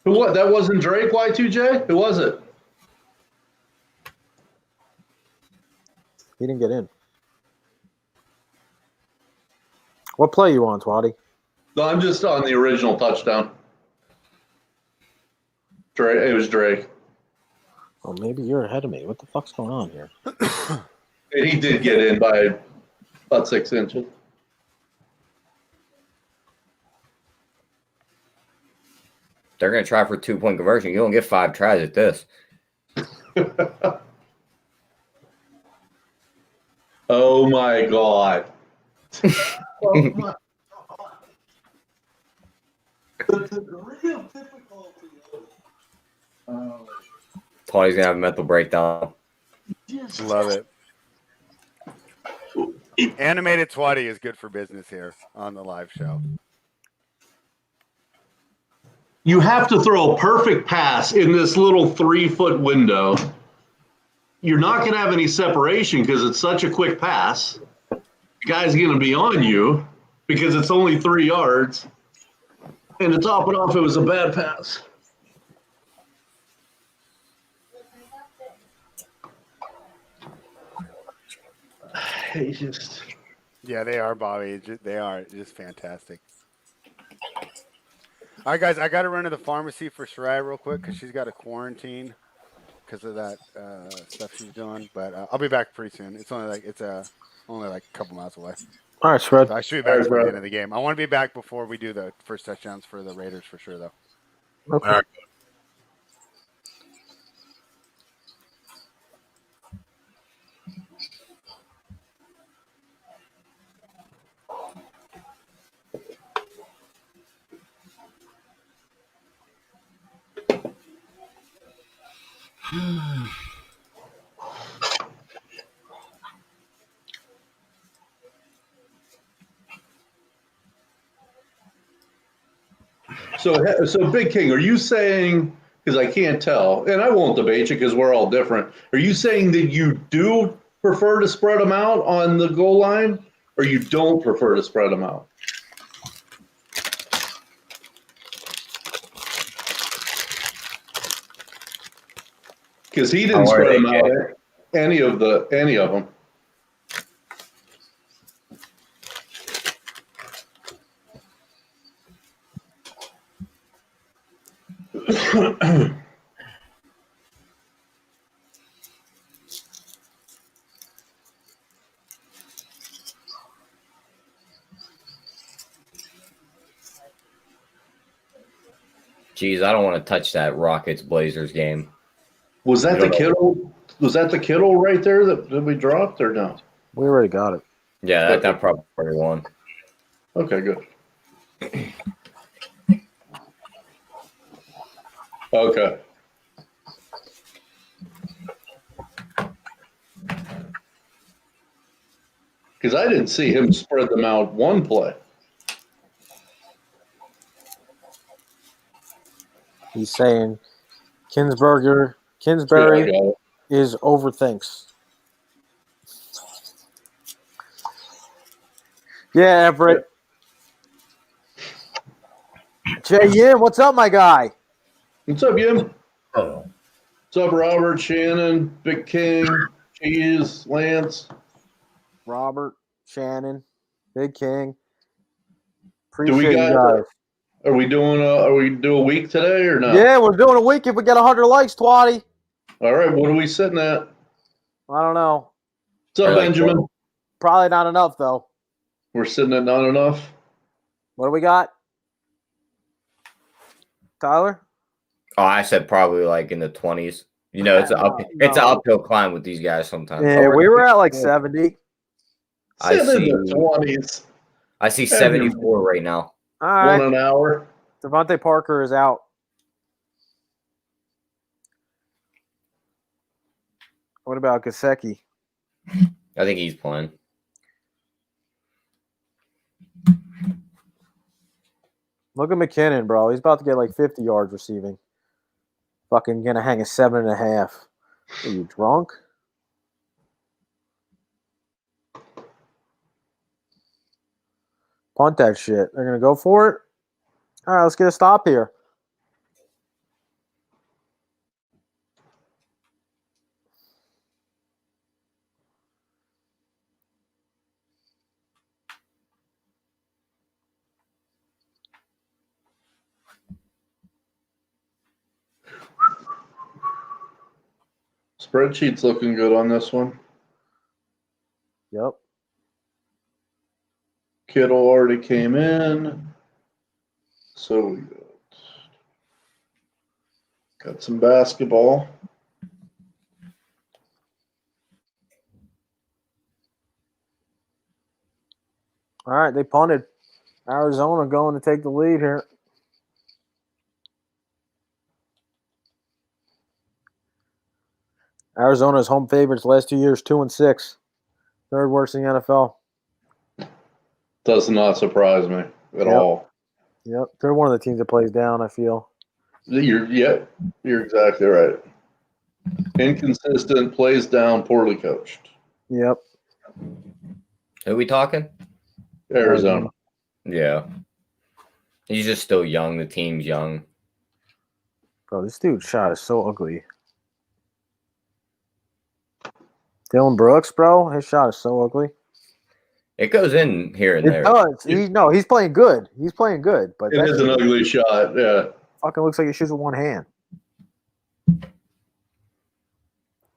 Who? What? That wasn't Drake Y2J? Who was it? He didn't get in. What play you on, Twatty? No, I'm just on the original touchdown. Drake. It was Drake. Oh, maybe you're ahead of me. What the fuck's going on here? And he did get in by about 6 inches. They're going to try for 2-point conversion. You don't get 5 tries at this. Oh, my God. Oh, my God. The real difficulty Tony's going to have a mental breakdown. Love it. Animated Twatty is good for business here on the live show. You have to throw a perfect pass in this little 3-foot window. You're not going to have any separation because it's such a quick pass. The guy's going to be on you because it's only 3 yards. And to top it off, it was a bad pass. Yeah, they are, Bobby. They are just fantastic. All right, guys, I got to run to the pharmacy for Shirai real quick because she's got a quarantine because of that stuff she's doing. But I'll be back pretty soon. It's only like a couple miles away. All right, Shred. So I should be back before the end of the game. I want to be back before we do the first touchdowns for the Raiders for sure, though. Okay. All right. So Big King, are you saying, because I can't tell, and I won't debate you because we're all different, are you saying that you do prefer to spread them out on the goal line, or you don't prefer to spread them out? Because he didn't spread them out any of them. Geez, I don't want to touch that Rockets Blazers game. Was that the Kittle? Was that the Kittle right there that we dropped or no? We already got it. Yeah, that probably won. Okay, good. Okay. Because I didn't see him spread them out one play. He's saying Kinsbury is overthinks. Yeah, Everett. Jay, yeah, what's up, my guy? What's up, Jim? Oh. What's up, Robert, Shannon, Big King, Cheese, Lance? Robert, Shannon, Big King. Do we Appreciate you guys. Are we doing a week today or no? Yeah, we're doing a week if we get 100 likes, Twatty. All right, what are we sitting at? I don't know. What's up, Benjamin? Probably not enough, though. We're sitting at not enough. What do we got? Tyler? Oh, I said probably like in the 20s. You know, it's an uphill climb with these guys sometimes. Yeah, we were at like 70. I see 20s. I see 74 right now. All right. 1 an hour. Devontae Parker is out. What about Gesicki? I think he's playing. Look at McKinnon, bro. He's about to get like 50 yards receiving. Fucking gonna hang a 7.5. Are you drunk? Punt that shit. They're gonna go for it. All right, let's get a stop here. Spreadsheet's looking good on this one. Yep. Kittle already came in. So we got some basketball. All right, they punted. Arizona going to take the lead here. Arizona's home favorites last 2 years, 2-6. Third worst in the NFL. Does not surprise me at all. Yep, they're one of the teams that plays down, I feel. You're exactly right. Inconsistent, plays down, poorly coached. Yep. Who are we talking? Arizona. Yeah. He's just still young. The team's young. Bro, this dude's shot is so ugly. Dylan Brooks, bro, his shot is so ugly. It goes in here and there. It does. He's playing good. He's playing good. But It is an ugly shot, yeah. Fucking looks like he shoots with one hand.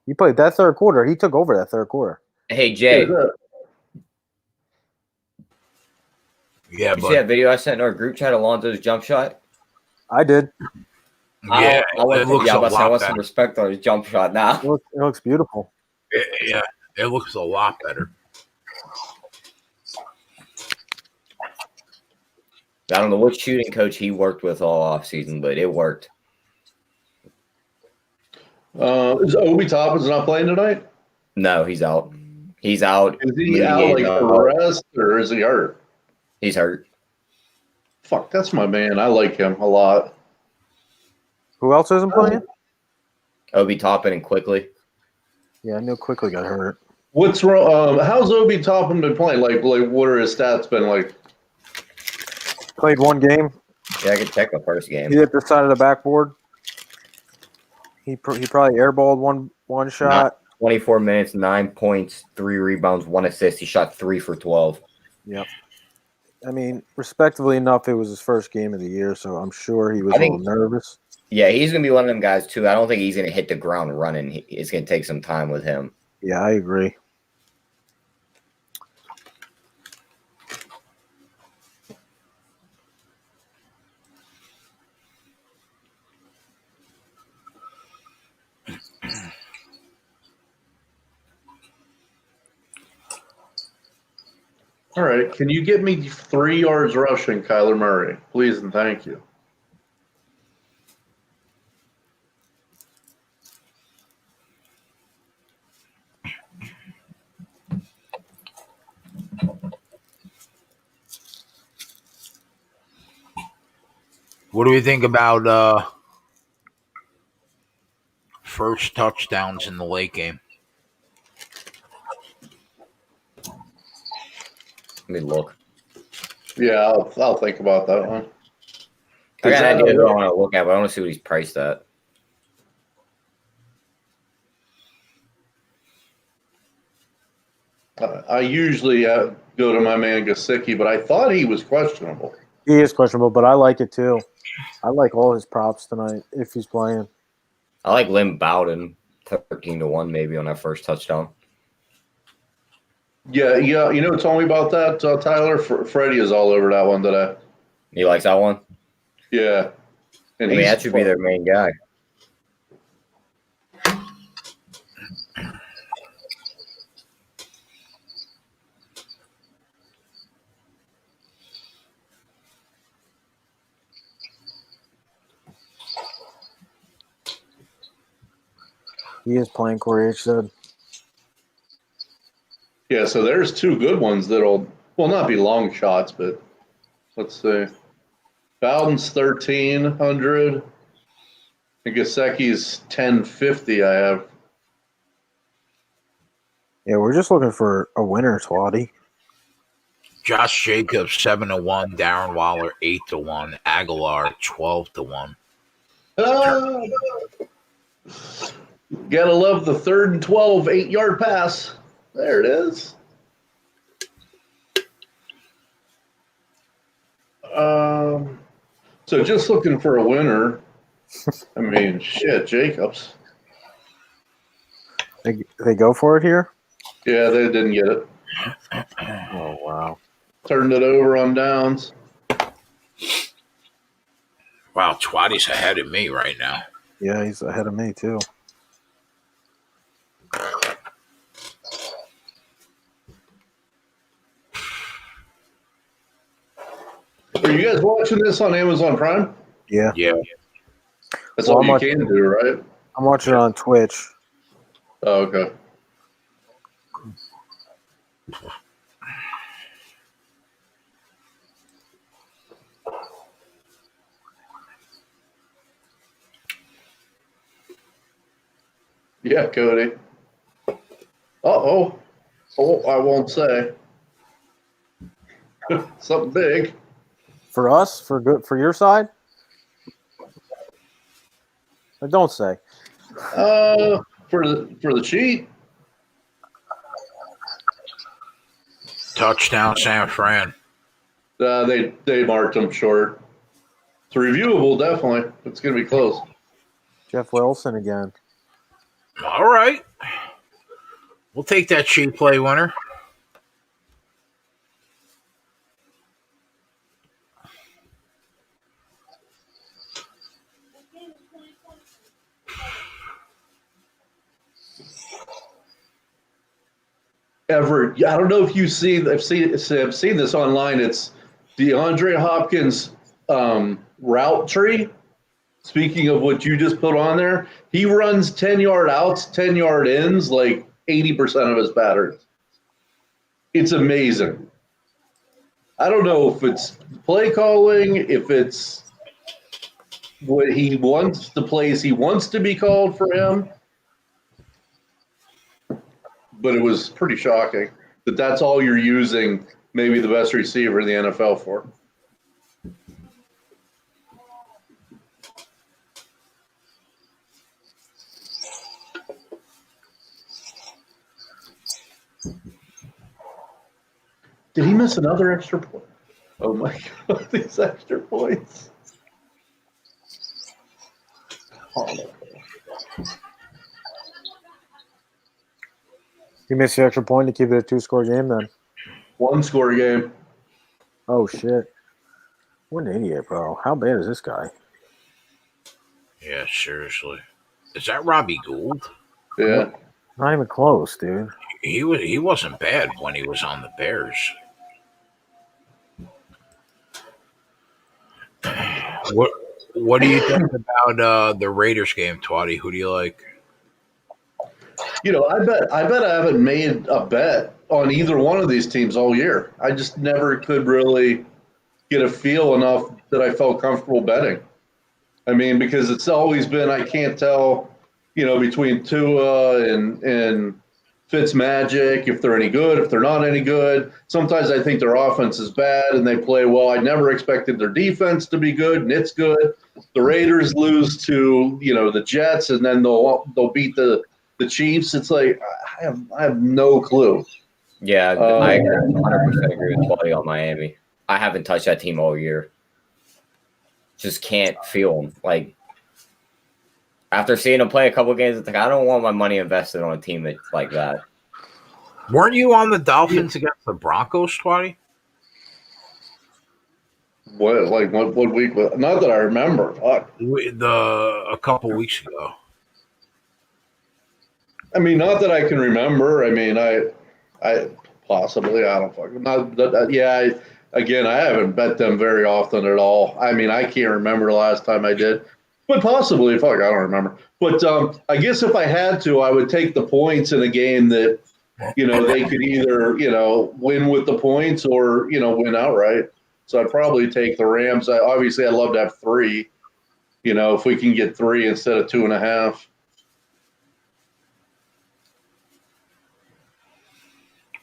He played that third quarter. He took over that third quarter. Hey, Jay. Yeah, you see that video I sent in our group chat, Alonzo's jump shot? I did. Yeah, I want some respect on his jump shot now. It looks beautiful. It looks a lot better. I don't know what shooting coach he worked with all offseason, but it worked. Is Obi Toppin's not playing tonight? No, he's out. He's out. Is he out like for rest or is he hurt? He's hurt. Fuck, that's my man. I like him a lot. Who else isn't playing? Obi Toppin and Quickly. Yeah, I knew Quickly got hurt. What's wrong? How's Obi Toppin been playing? Like, what are his stats been like? Played one game. Yeah, I could check the first game. He hit the side of the backboard. He probably airballed one shot. 24 minutes, 9 points, 3 rebounds, 1 assist. He shot 3 for 12. Yep. I mean, respectively enough, it was his first game of the year, so I'm sure he was a little nervous. Yeah, he's going to be one of them guys, too. I don't think he's going to hit the ground running. It's going to take some time with him. Yeah, I agree. All right. Can you get me 3 yards rushing, Kyler Murray? Please and thank you. What do we think about first touchdowns in the late game? Let me look. Yeah, I'll think about that one. I got an idea who I want to look at, but I want to see what he's priced at. I usually go to my man Gesicki, but I thought he was questionable. He is questionable, but I like it too. I like all his props tonight if he's playing. I like Lynn Bowden, 13-1 maybe on that first touchdown. Yeah. You know, tell me about that, Tyler. Freddie is all over that one today. He likes that one? Yeah. And that should be their main guy. He is playing, Corey H. said. Yeah, so there's two good ones that'll not be long shots, but let's see. Bowden's 1,300. And Gesicki's 1,050. I have. Yeah, we're just looking for a winner, Twatty. Josh Jacobs 7-1, Darren Waller 8-1, Aguilar 12-1. Gotta love the 3rd and 12 8-yard pass. There it is. So just looking for a winner. I mean, shit, Jacobs. They go for it here? Yeah, they didn't get it. Oh, wow. Turned it over on downs. Wow, Twatty's ahead of me right now. Yeah, he's ahead of me, too. Are you guys watching this on Amazon Prime? Yeah. Yeah. That's all you can do, right? I'm watching it on Twitch. Oh, okay. Yeah, Cody. Oh, I won't say. Something big. For us? For your side? Don't say. For the cheat. Touchdown, San Fran. They marked them short. It's reviewable, definitely. It's going to be close. Jeff Wilson again. All right. We'll take that cheap play winner. I don't know if you've seen. I've seen this online. It's DeAndre Hopkins' route tree. Speaking of what you just put on there, he runs 10-yard outs, 10-yard ins, like 80% of his patterns. It's amazing. I don't know if it's play calling, if it's what he wants, the plays he wants to be called for him. But it was pretty shocking that that's all you're using maybe the best receiver in the NFL for. Did he miss another extra point? Oh my God, these extra points. You missed the extra point to keep it a 2-score game then. 1-score game. Oh, shit. What an idiot, bro. How bad is this guy? Yeah, seriously. Is that Robbie Gould? Yeah. Not even close, dude. He wasn't bad when he was on the Bears. What do you think about the Raiders game, Twatty? Who do you like? You know, I bet I haven't made a bet on either one of these teams all year. I just never could really get a feel enough that I felt comfortable betting. I mean, because it's always been I can't tell, you know, between Tua and Fitzmagic, if they're any good, if they're not any good. Sometimes I think their offense is bad and they play well. I never expected their defense to be good, and it's good. The Raiders lose to, the Jets, and then they'll beat the Chiefs. It's like I have no clue. Yeah, I 100% agree with Buddy on Miami. I haven't touched that team all year. Just can't feel them. Like, after seeing them play a couple games, it's like I don't want my money invested on a team like that. Weren't you on the Dolphins against the Broncos, Twatty? What week? Not that I remember. Fuck. A couple weeks ago. I mean, not that I can remember. I mean, I possibly, I don't fucking not. Yeah, again, I haven't bet them very often at all. I mean, I can't remember the last time I did, but possibly, fuck, I don't remember. But I guess if I had to, I would take the points in a game that, they could either, win with the points or, win outright. So I'd probably take the Rams. Obviously, I'd love to have 3, if we can get 3 instead of 2.5.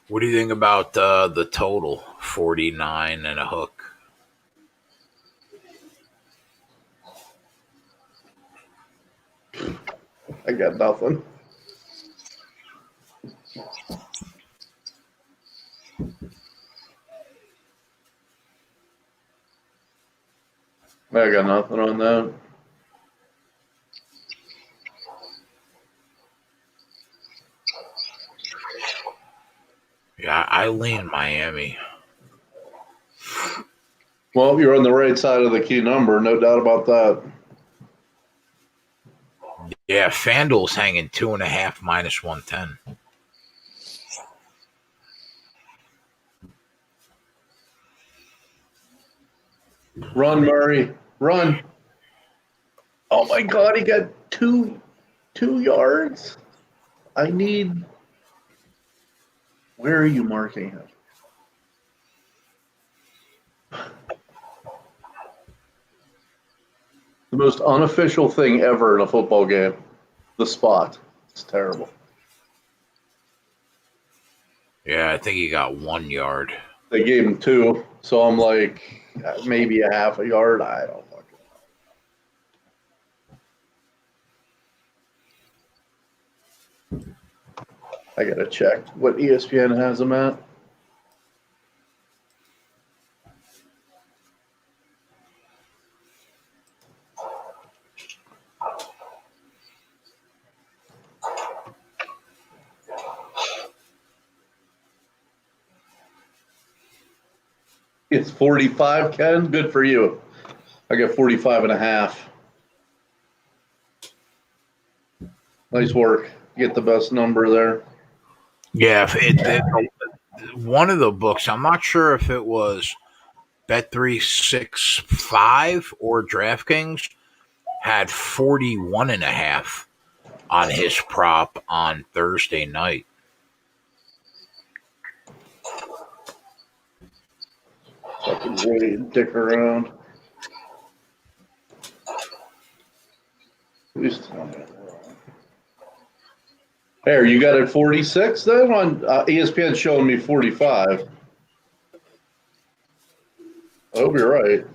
What do you think about the total, 49 and a hook? I got nothing. I got nothing on that. Yeah, I lean Miami. Well, you're on the right side of the key number, no doubt about that. Yeah, FanDuel's hanging 2.5 minus 110. Run, Murray, run! Oh my God, he got two yards. I need. Where are you marking him? The most unofficial thing ever in a football game. The spot. It's terrible. Yeah, I think he got 1 yard. They gave him 2, so I'm like, maybe a half a yard. I don't fucking know. I gotta check what ESPN has him at. It's 45, Ken. Good for you. I got 45.5. Nice work. Get the best number there. Yeah, one of the books, I'm not sure if it was Bet365 or DraftKings, had 41.5 on his prop on Thursday night. Fucking wait and dick around. There, you got it 46 then? On ESPN showing me 45. I hope you're right.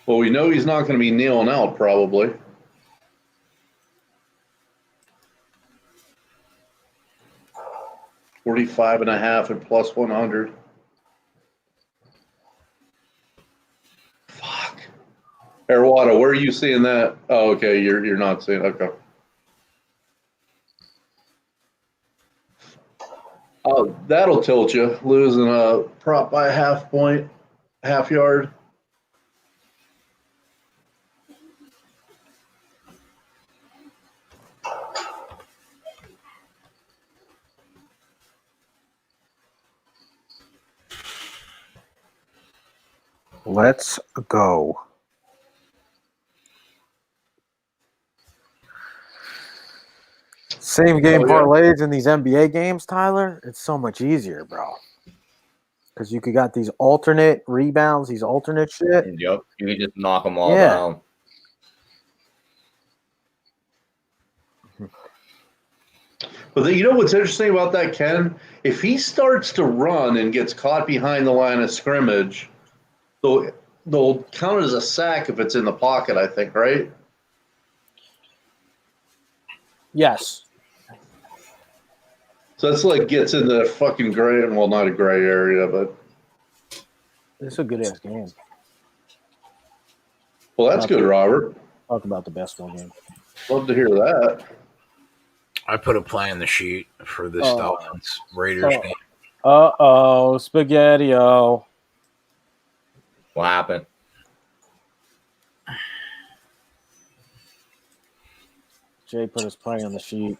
Well, we know he's not going to be kneeling out, probably. $45.5 and plus 100. Fuck. Airwada, where are you seeing that? Oh, okay. You're not seeing. Okay. Oh, that'll tilt you, losing a prop by a half point, half yard. Let's go. Same game parlays in these NBA games, Tyler. It's so much easier, bro. Because you got these alternate rebounds, these alternate shit. Yep. You can just knock them all Yeah. down. But you know what's interesting about that, Ken? If he starts to run and gets caught behind the line of scrimmage, they'll count it as a sack if it's in the pocket, I think, right? Yes. So that's like gets into the fucking gray, well, not a gray area, but. This is a good ass game. Well, that's good, Robert. Talk about the best one game. Love to hear that. I put a play in the sheet for this Dolphins Raiders game. Spaghetti-O. What happened? Jay put his play on the sheet.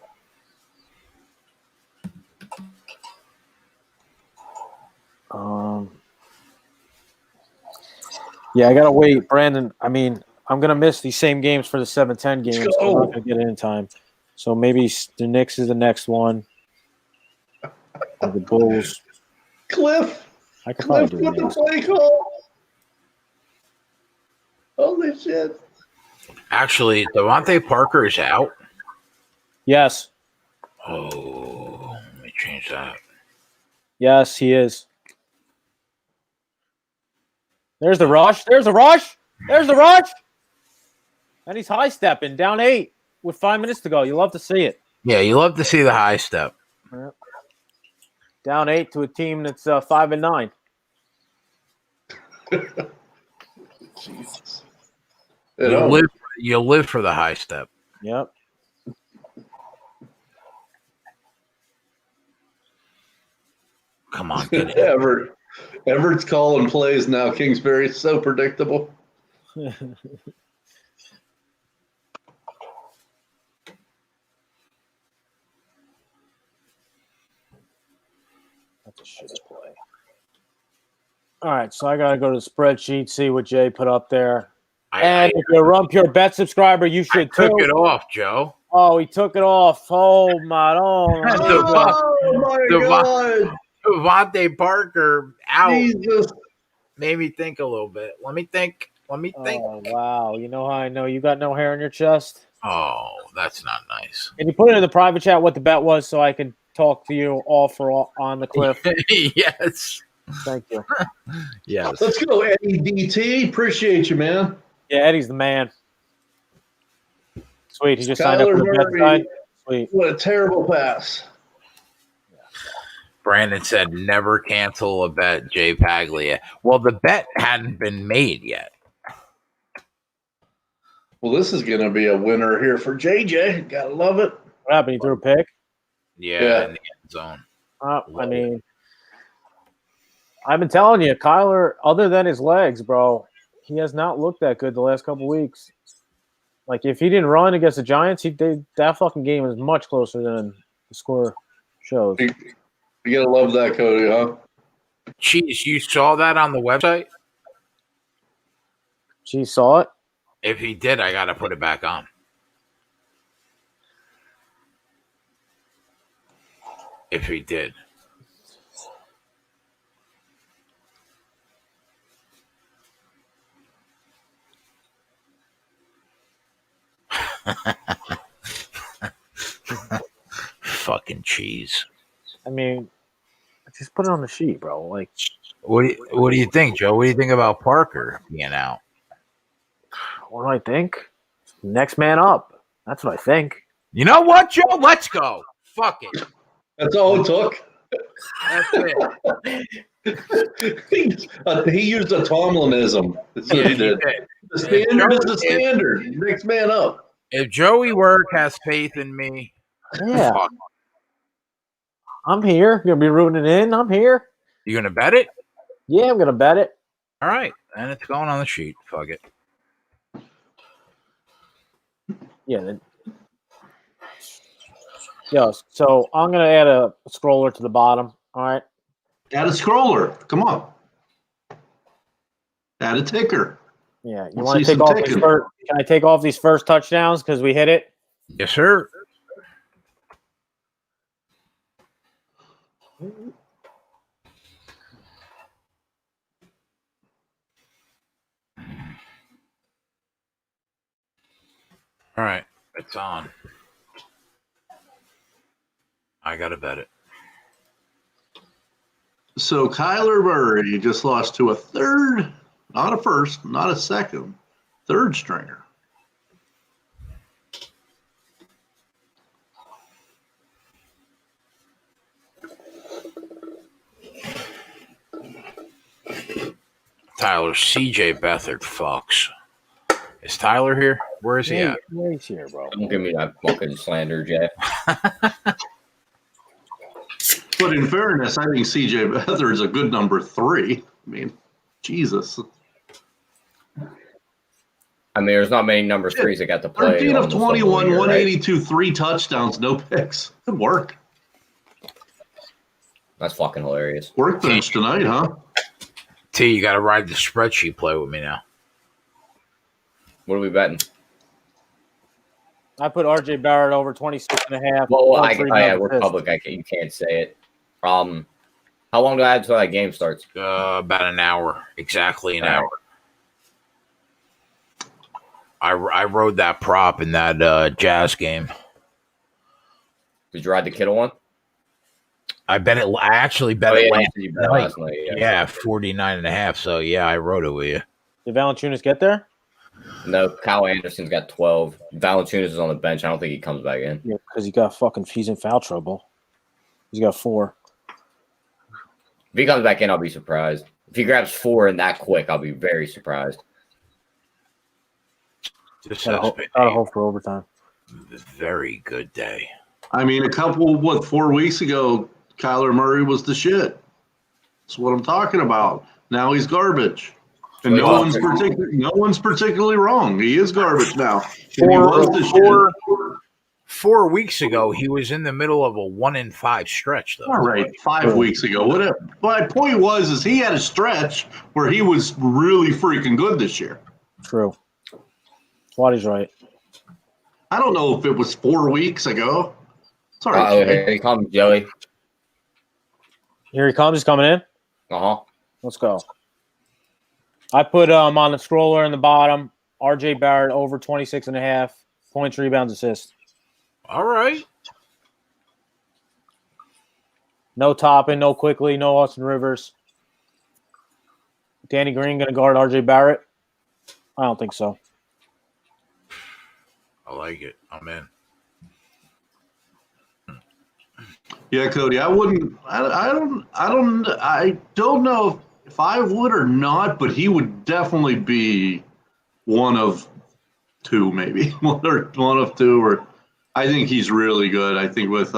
Yeah, I gotta wait, Brandon. I mean, I'm gonna miss these same games for the 7-10 games. So I'm not gonna get it in time. So maybe the Knicks is the next one. Or the Bulls. Cliff. I could probably do Cliff with it. the play call. Holy shit. Actually, Devontae Parker is out. Yes. Oh, let me change that. Yes, he is. There's the rush. There's the rush. There's the rush. And he's high stepping down 8 with 5 minutes to go. You love to see it. Yeah, you love to see the high step. Yep. Down 8 to a team that's 5-9. Jesus. You live for the high step. Yep. Come on, get it. Everett's calling plays now. Kingsbury's so predictable. That's a shit play. All right, so I got to go to the spreadsheet, see what Jay put up there. And if you're a Run Pure Bet subscriber, you should took it off, Joe. Oh, he took it off. Oh, my God. Devontae Parker out. Jesus. Made me think a little bit. Let me think. Oh, wow. You know how I know you got no hair on your chest? Oh, that's not nice. Can you put it in the private chat what the bet was so I can talk to you on the cliff? Yes. Thank you. Yes. Let's go, Eddie DT. Appreciate you, man. Yeah, Eddie's the man. Sweet. He just signed up for the bet side. Sweet. What a terrible pass. Brandon said, never cancel a bet, Jay Paglia. Well, the bet hadn't been made yet. Well, this is going to be a winner here for JJ. Gotta love it. What happened? He threw a pick? Yeah, in the end zone. I mean, I've been telling you, Kyler, other than his legs, bro, he has not looked that good the last couple weeks. Like, if he didn't run against the Giants, that fucking game is much closer than the score shows. You gotta love that, Cody, huh? Cheese, you saw that on the website? She saw it? If he did, I got to put it back on. If he did. Fucking cheese. I mean, just put it on the sheet, bro. Like, what do you think, Joe? What do you think about Parker being out? What do I think? Next man up. That's what I think. You know what, Joe? Let's go. Fuck it. That's all it took. That's it. He used a Tomlinism. That's what he did. The standard is the standard. Next man up. If Joey Work has faith in me, yeah, I'm here. You're gonna be rooting it in. I'm here. You gonna bet it? Yeah, I'm gonna bet it. All right, and it's going on the sheet. Fuck it. Yeah. So I'm gonna add a scroller to the bottom. All right. Add a scroller. Come on. Add a ticker. Yeah. You want to take off these first? Can I take off these first touchdowns because we hit it? Yes, sir. All right, it's on. I gotta bet it. So Kyler Murray just lost to a third, not a first, not a second, third stringer. Tyler, CJ Beathard fucks. Is Tyler here? Where is he at? Yeah, he's here, bro. Don't give me that fucking slander, Jay. But in fairness, I think CJ Beathard is a good number 3. I mean, Jesus. I mean, there's not many number 3s that got to play. 13 of 21, year, 182, right? 3 touchdowns, no picks. Good work. That's fucking hilarious. Workbench tonight, huh? T, you got to ride the spreadsheet play with me now. What are we betting? I put RJ Barrett over 26.5. Well, we're public. You can't say it. How long do I have until that game starts? About an hour. Exactly an hour. I rode that prop in that Jazz game. Did you ride the Kittle one? I actually bet it last night. Yeah, 49.5. So, yeah, I rode it with you. Did Valanciunas get there? No, Kyle Anderson's got 12. Valanciunas is on the bench. I don't think he comes back in. Yeah, because he's in foul trouble. He's got 4. If he comes back in, I'll be surprised. If he grabs 4 in that quick, I'll be very surprised. This Got has a hope for overtime. a very good day. I mean, 4 weeks ago, Kyler Murray was the shit. That's what I'm talking about. Now he's garbage. And no one's particularly wrong. He is garbage now. 4 weeks ago, he was in the middle of a 1-5 stretch, though. All right, 5 weeks ago. Whatever. My point is he had a stretch where he was really freaking good this year. True. Waddy's right. I don't know if it was 4 weeks ago. Sorry. Here he comes, Joey. Here he comes. He's coming in. Uh-huh. Let's go. I put on the scroller in the bottom, RJ Barrett over 26.5 points, rebounds, assists. All right. No Toppin, no Quickly, no Austin Rivers. Danny Green going to guard RJ Barrett? I don't think so. I like it. I'm in. Yeah, Cody, I wouldn't. I don't know if I would or not, but he would definitely be one of 2, maybe one of 2. Or I think he's really good. I think with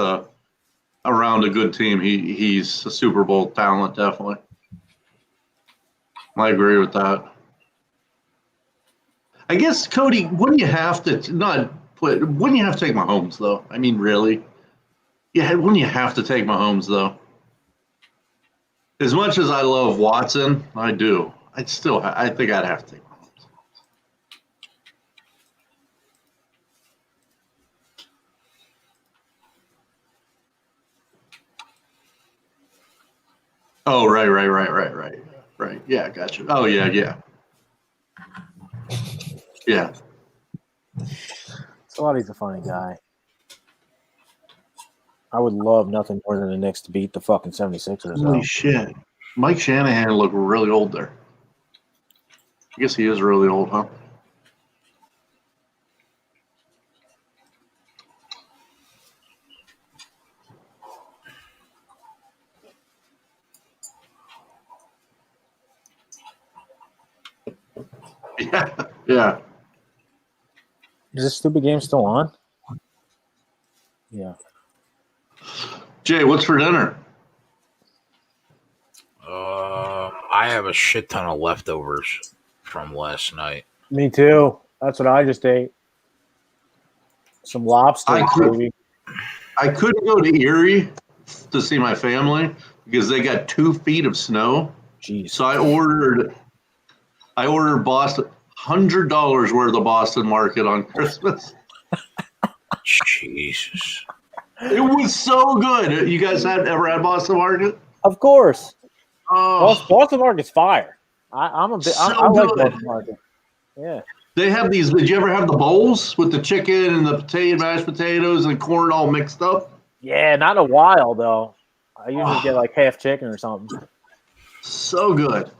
around a good team, he's a Super Bowl talent, definitely. I agree with that. I guess, Cody, wouldn't you have to take Mahomes, though? I mean, really? Yeah, wouldn't you have to take Mahomes, though? As much as I love Watson, I do. I think I'd have to take Mahomes. Oh, right. Yeah, gotcha. Oh, yeah. Yeah. Slotty's a funny guy. I would love nothing more than the Knicks to beat the fucking 76ers. Holy shit. Mike Shanahan looked really old there. I guess he is really old, huh? Yeah. Is this stupid game still on? Yeah. Jay, what's for dinner? I have a shit ton of leftovers from last night. Me too. That's what I just ate. Some lobster. I couldn't go to Erie to see my family because they got 2 feet of snow. Jeez. So I ordered Boston $100 worth of Boston Market on Christmas. Jesus. It was so good. You guys ever had Boston Market? Of course. Oh, Boston Market's fire. I like good. Boston Market. Yeah. They have these. Did you ever have the bowls with the chicken and the mashed potatoes and corn all mixed up? Yeah, not in a while though. I usually get like half chicken or something. So good.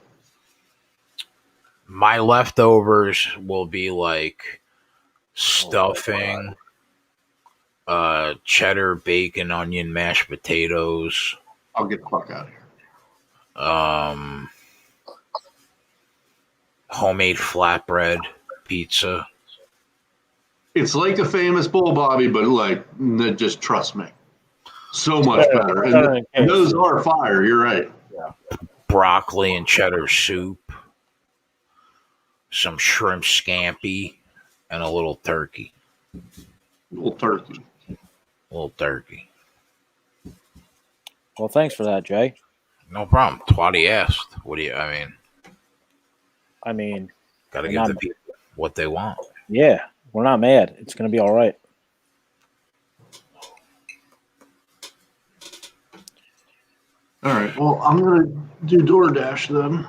My leftovers will be like stuffing, cheddar, bacon, onion, mashed potatoes. I'll get the fuck out of here. Homemade flatbread, pizza. It's like the famous bowl, Bobby, but like, just trust me, so much better. And those are fire. You're right. Yeah. Broccoli and cheddar soup, some shrimp scampi, and a little turkey. Little turkey. Well, thanks for that, Jay. No problem. Twatty asked. What do you? I mean, gotta give the people what they want. Yeah, we're not mad. It's gonna be all right. All right. Well, I'm gonna do DoorDash then.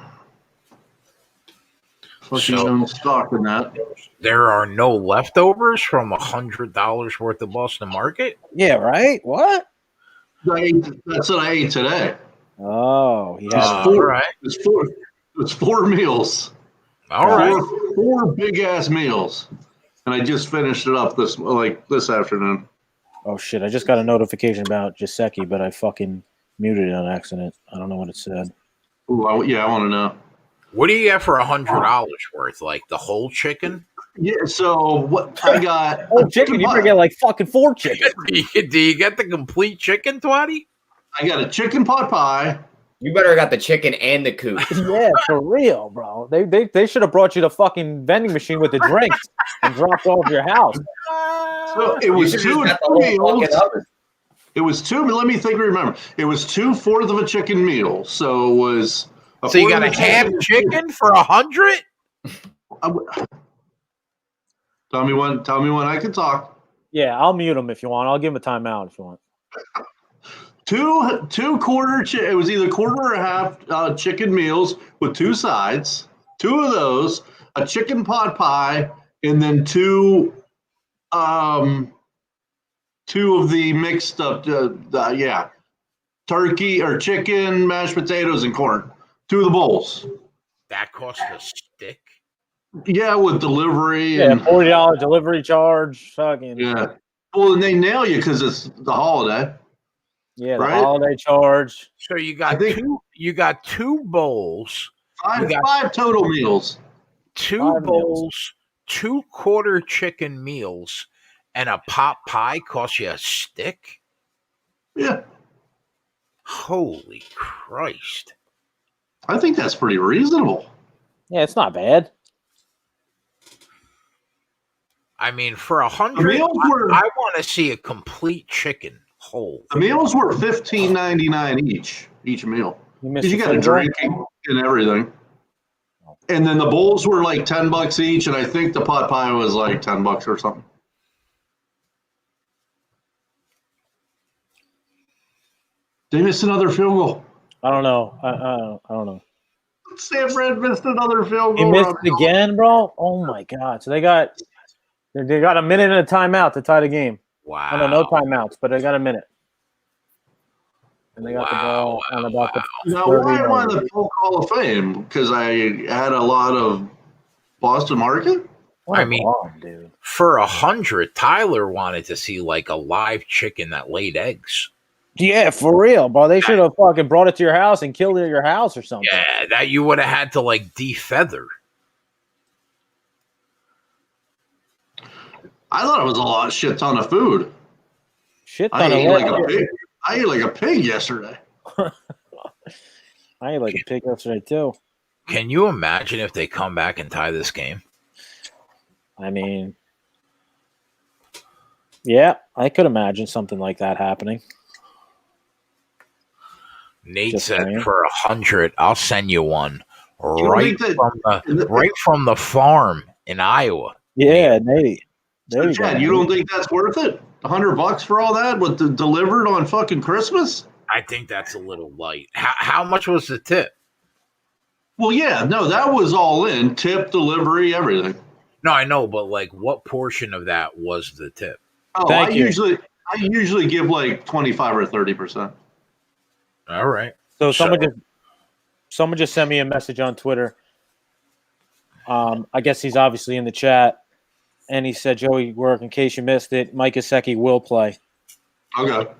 Fucking own stock in that. There are no leftovers from $100 worth of Boston Market. Yeah, right. What? That's what I ate today. Oh, he had right. It's four meals. All right. Four big ass meals, and I just finished it up this afternoon. Oh shit! I just got a notification about Jaceki, but I fucking muted it on accident. I don't know what it said. Ooh, I want to know. What do you get for $100 worth? Like the whole chicken? Yeah. So what I got? Oh, chicken! You better get like fucking 4 chicken. Do you get the complete chicken, Twatty? I got a chicken pot pie. You better got the chicken and the coop. Yeah, for real, bro. They should have brought you the fucking vending machine with the drinks and dropped off your house. So it was 2 meals. It was 2. Let me think. Remember, it was 2/4 of a chicken meal. So it was. So you got a half chicken for $100? Tell me when I can talk. Yeah, I'll mute him if you want. I'll give him a timeout if you want. Two quarter. It was either quarter or half chicken meals with 2 sides. 2 of those, a chicken pot pie, and then 2 of the mixed up. Turkey or chicken, mashed potatoes, and corn. 2 of the bowls. That cost a stick. Yeah, with delivery. Yeah, and $40 delivery charge. Fucking yeah. Well, and they nail you because it's the holiday. Yeah, the right? holiday charge. So you got two bowls. 5 total meals. 2 bowls, 2 quarter chicken meals, and a pot pie cost you a stick? Yeah. Holy Christ. I think that's pretty reasonable. Yeah, it's not bad. I mean, for $100, I want to see a complete chicken whole. The meals were $15.99 each meal. Because you got a drink and everything. And then the bowls were like $10 each, and I think the pot pie was like $10 or something. They missed another field goal. I don't know. I don't know. San Fran missed another field goal. He missed it again, bro. Oh my god! So they got a minute and a timeout to tie the game. Wow. Oh, no timeouts, but they got a minute. And they got the ball on about the. Now, why am I in the Folk Hall of Fame? Because I had a lot of Boston market. I mean, dude. For $100, Tyler wanted to see like a live chicken that laid eggs. Yeah, for real, bro. They should have fucking brought it to your house and killed it at your house or something. Yeah, that you would have had to like defeather. I thought it was a shit ton of food. I ate like a pig yesterday. I ate like a pig yesterday too. Can you imagine if they come back and tie this game? I mean, yeah, I could imagine something like that happening. Nate said for $100, I'll send you one right from the farm in Iowa. Yeah, Nate. So Chad, you don't think that's worth it? $100 for all that with delivered on fucking Christmas? I think that's a little light. How much was the tip? Well, yeah, no, that was all in tip, delivery, everything. No, I know, but like, what portion of that was the tip? Oh, Thank I you. usually give like 25 or 30%. All right. So someone just sent me a message on Twitter. I guess he's obviously in the chat, and he said, "Joey Work, in case you missed it, Mike Gesicki will play." Okay.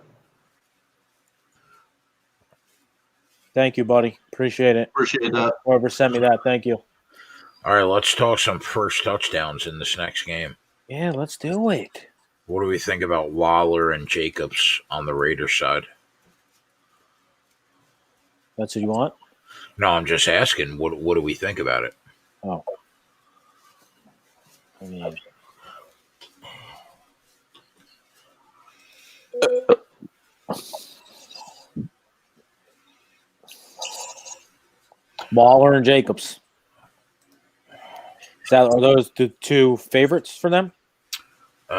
Thank you, buddy. Appreciate it. Appreciate that. Whoever sent me that, thank you. All right, let's talk some first touchdowns in this next game. Yeah, let's do it. What do we think about Waller and Jacobs on the Raiders side? That's what you want? No, I'm just asking. What do we think about it? Oh. I mean, Waller and Jacobs. Are those the two favorites for them? If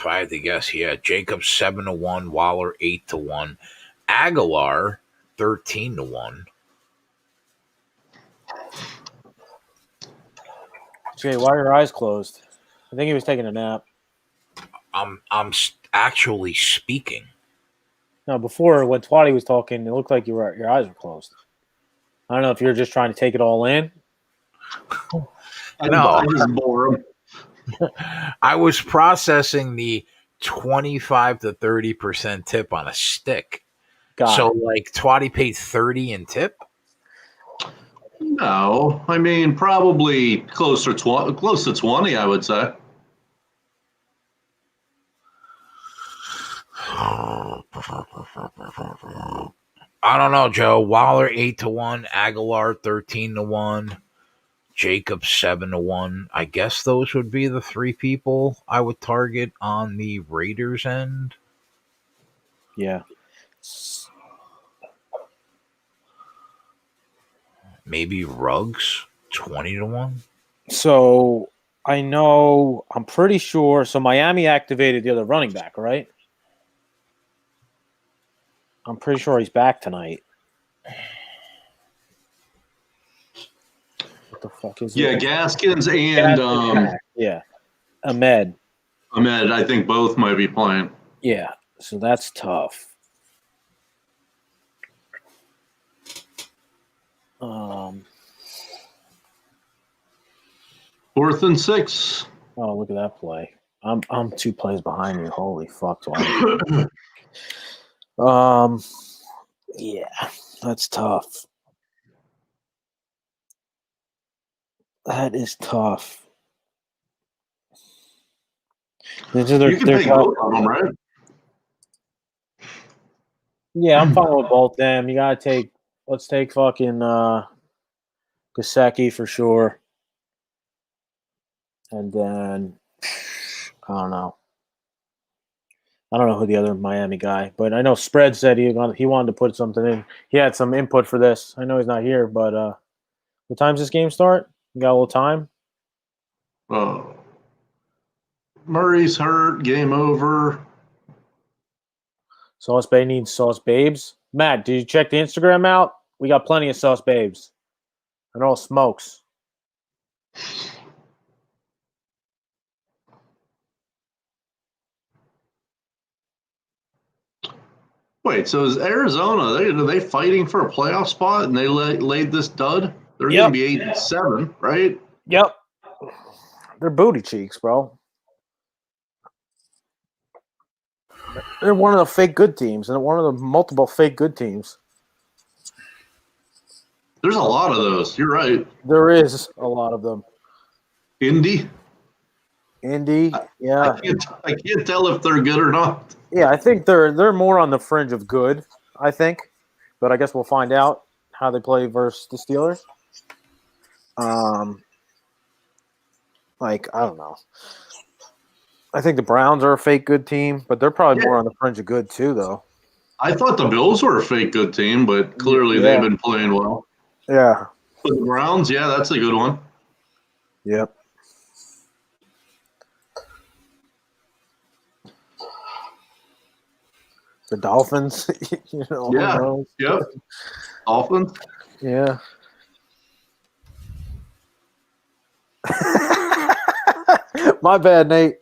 I had to guess, yeah, Jacobs 7-1, Waller 8-1, Aguilar 13-1. Jay, why are your eyes closed? I think he was taking a nap. I'm actually speaking. No, before when Twatty was talking, it looked like your eyes were closed. I don't know if you're just trying to take it all in. No, I just bore him. I was processing the 25 to 30% tip on a stick. So, like, Twatty paid 30 in tip? No, I mean probably close to 20, I would say. I don't know, Joe. Waller 8-1, Aguilar 13-1, Jacobs 7-1. I guess those would be the three people I would target on the Raiders end. Yeah. Maybe Ruggs 20-1. So I'm pretty sure. So Miami activated the other running back, right? I'm pretty sure he's back tonight. What the fuck is Yeah, Gaskins and Ahmed. I think both might be playing. Yeah, so that's tough. 4th and 6. Oh, look at that play. I'm 2 plays behind you. Holy fuck. Yeah, that's tough. That is tough. You can take both of them, right? Yeah, I'm fine with both them. You gotta take. Let's take fucking Gesicki for sure, and then I don't know. I don't know who the other Miami guy, but I know Spread said he wanted to put something in. He had some input for this. I know he's not here, but what time's this game start? You got a little time? Murray's hurt. Game over. Sauce Bay needs Sauce Babes. Matt, did you check the Instagram out? We got plenty of Sauce Babes. And all smokes. Wait, so is Arizona? Are they fighting for a playoff spot and they laid this dud? They're going to be 8-7, right? Yep. They're booty cheeks, bro. They're one of the fake good teams, and one of the multiple fake good teams. There's a lot of those. You're right. There is a lot of them. Indy, yeah. I can't tell if they're good or not. Yeah, I think they're more on the fringe of good, I think. But I guess we'll find out how they play versus the Steelers. I don't know. I think the Browns are a fake good team, but they're probably more on the fringe of good too, though. I thought the Bills were a fake good team, but clearly they've been playing well. Yeah. But the Browns, that's a good one. Yep. The Dolphins, Yep. Dolphins. Yeah. My bad, Nate.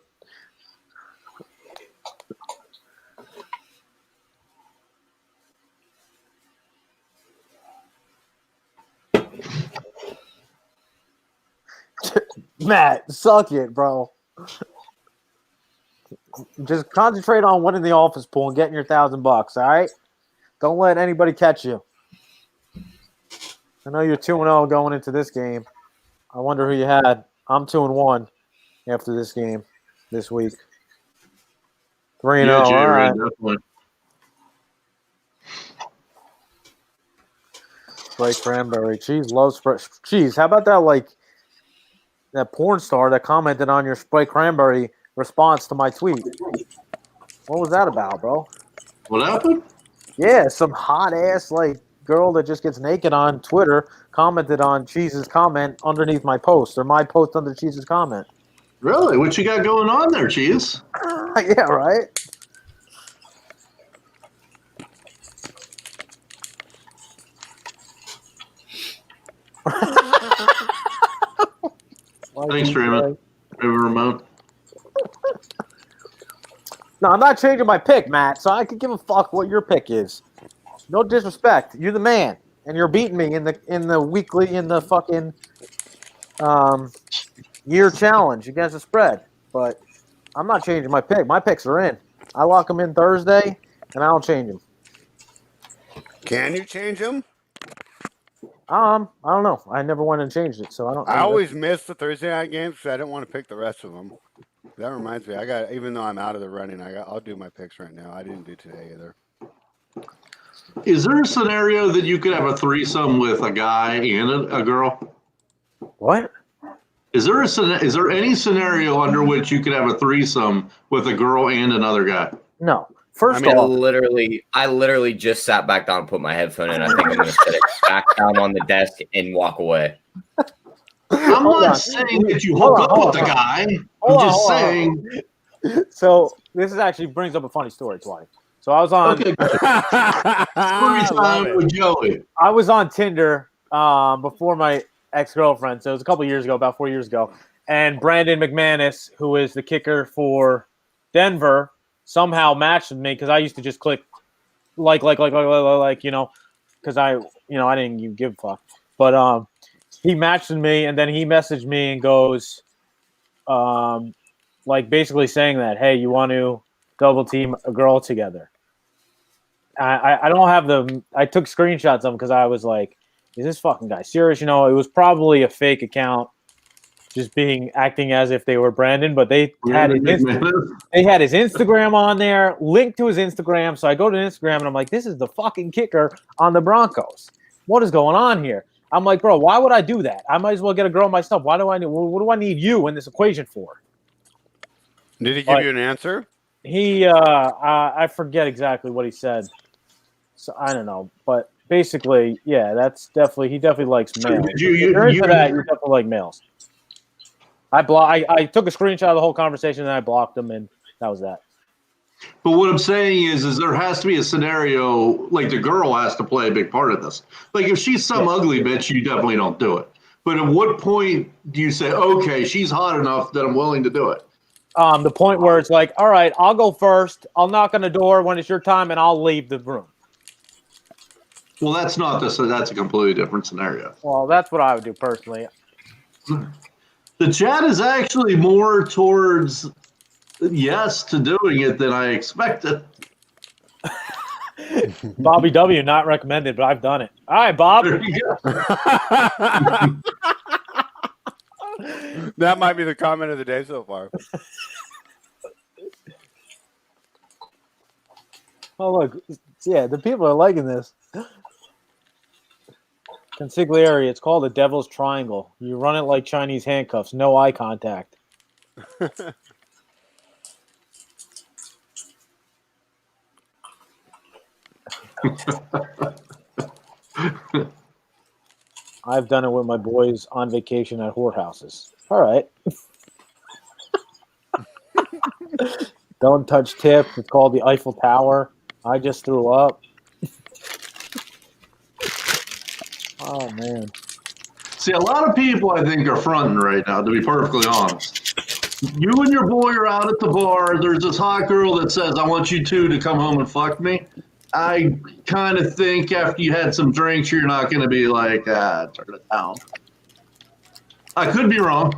Matt, suck it, bro. Just concentrate on winning the office pool and getting your $1,000. All right. Don't let anybody catch you. I know you're 2-0 going into this game. I wonder who you had. I'm 2-1 after this game this week. 3-0. Yeah, Jay, all right. definitely. Sprite cranberry. Cheese loves Sprite. Cheese, how about that, like, that porn star that commented on your Sprite cranberry response to my tweet? What was that about, bro? What happened? Yeah, some hot-ass, like, girl that just gets naked on Twitter commented on Cheese's comment underneath my post, or my post under Cheese's comment. Really? What you got going on there, Cheese? Yeah, right? Thanks, Raymond. Ramon. No, I'm not changing my pick, Matt, so I can give a fuck what your pick is. No disrespect. You're the man, and you're beating me in the fucking year challenge against the spread. But I'm not changing my pick. My picks are in. I lock them in Thursday, and I don't change them. Can you change them? I don't know. I never went and changed it, so I don't. I always miss the Thursday night games because I didn't want to pick the rest of them. That reminds me, even though I'm out of the running, I'll do my picks right now. I didn't do today either. Is there a scenario that you could have a threesome with a guy and a girl? What? Is there any scenario under which you could have a threesome with a girl and another guy? No. First I off, literally just sat back down and put my headphone in. I think I'm going to set it back down on the desk and walk away. I'm not saying that you hook up with the guy. I'm just saying. So this actually brings up a funny story, Twice. So I was on. Okay. Story time with Joey. I was on Tinder before my ex-girlfriend. So it was a couple years ago, about 4 years ago. And Brandon McManus, who is the kicker for Denver, somehow matched with me because I used to just click like, you know, because I didn't even give a fuck. But he matched with me, and then he messaged me and goes, like basically saying that, hey, you want to double team a girl together? I don't have them. I took screenshots of them because I was like, is this fucking guy serious? You know, it was probably a fake account, just acting as if they were Brandon, but they had his Instagram on there, linked to his Instagram. So I go to Instagram and I'm like, this is the fucking kicker on the Broncos. What is going on here? I'm like, bro, why would I do that? I might as well get a girl myself. What do I need you in this equation for? Did he give you an answer? He, I forget exactly what he said. So I don't know, but basically, yeah, he definitely likes males. If you're into that, you definitely like males. I took a screenshot of the whole conversation and I blocked him, and that was that. But what I'm saying is there has to be a scenario, like the girl has to play a big part of this. Like if she's some ugly bitch, you definitely don't do it. But at what point do you say, okay, she's hot enough that I'm willing to do it? The point where it's like, all right, I'll go first. I'll knock on the door when it's your time, and I'll leave the room. Well, that's not this. That's a completely different scenario. Well, that's what I would do personally. The chat is actually more towards yes to doing it than I expected. Bobby W. not recommended, but I've done it. All right, Bob. There you go. That might be the comment of the day so far. Oh, look. Yeah, the people are liking this. Consigliere, it's called the Devil's Triangle. You run it like Chinese handcuffs, no eye contact. I've done it with my boys on vacation at whorehouses. All right. Don't touch tip. It's called the Eiffel Tower. I just threw up. Oh, man. See, a lot of people, I think, are fronting right now, to be perfectly honest. You and your boy are out at the bar. There's this hot girl that says, I want you two to come home and fuck me. I kind of think after you had some drinks, you're not going to be like, turn it down. I could be wrong.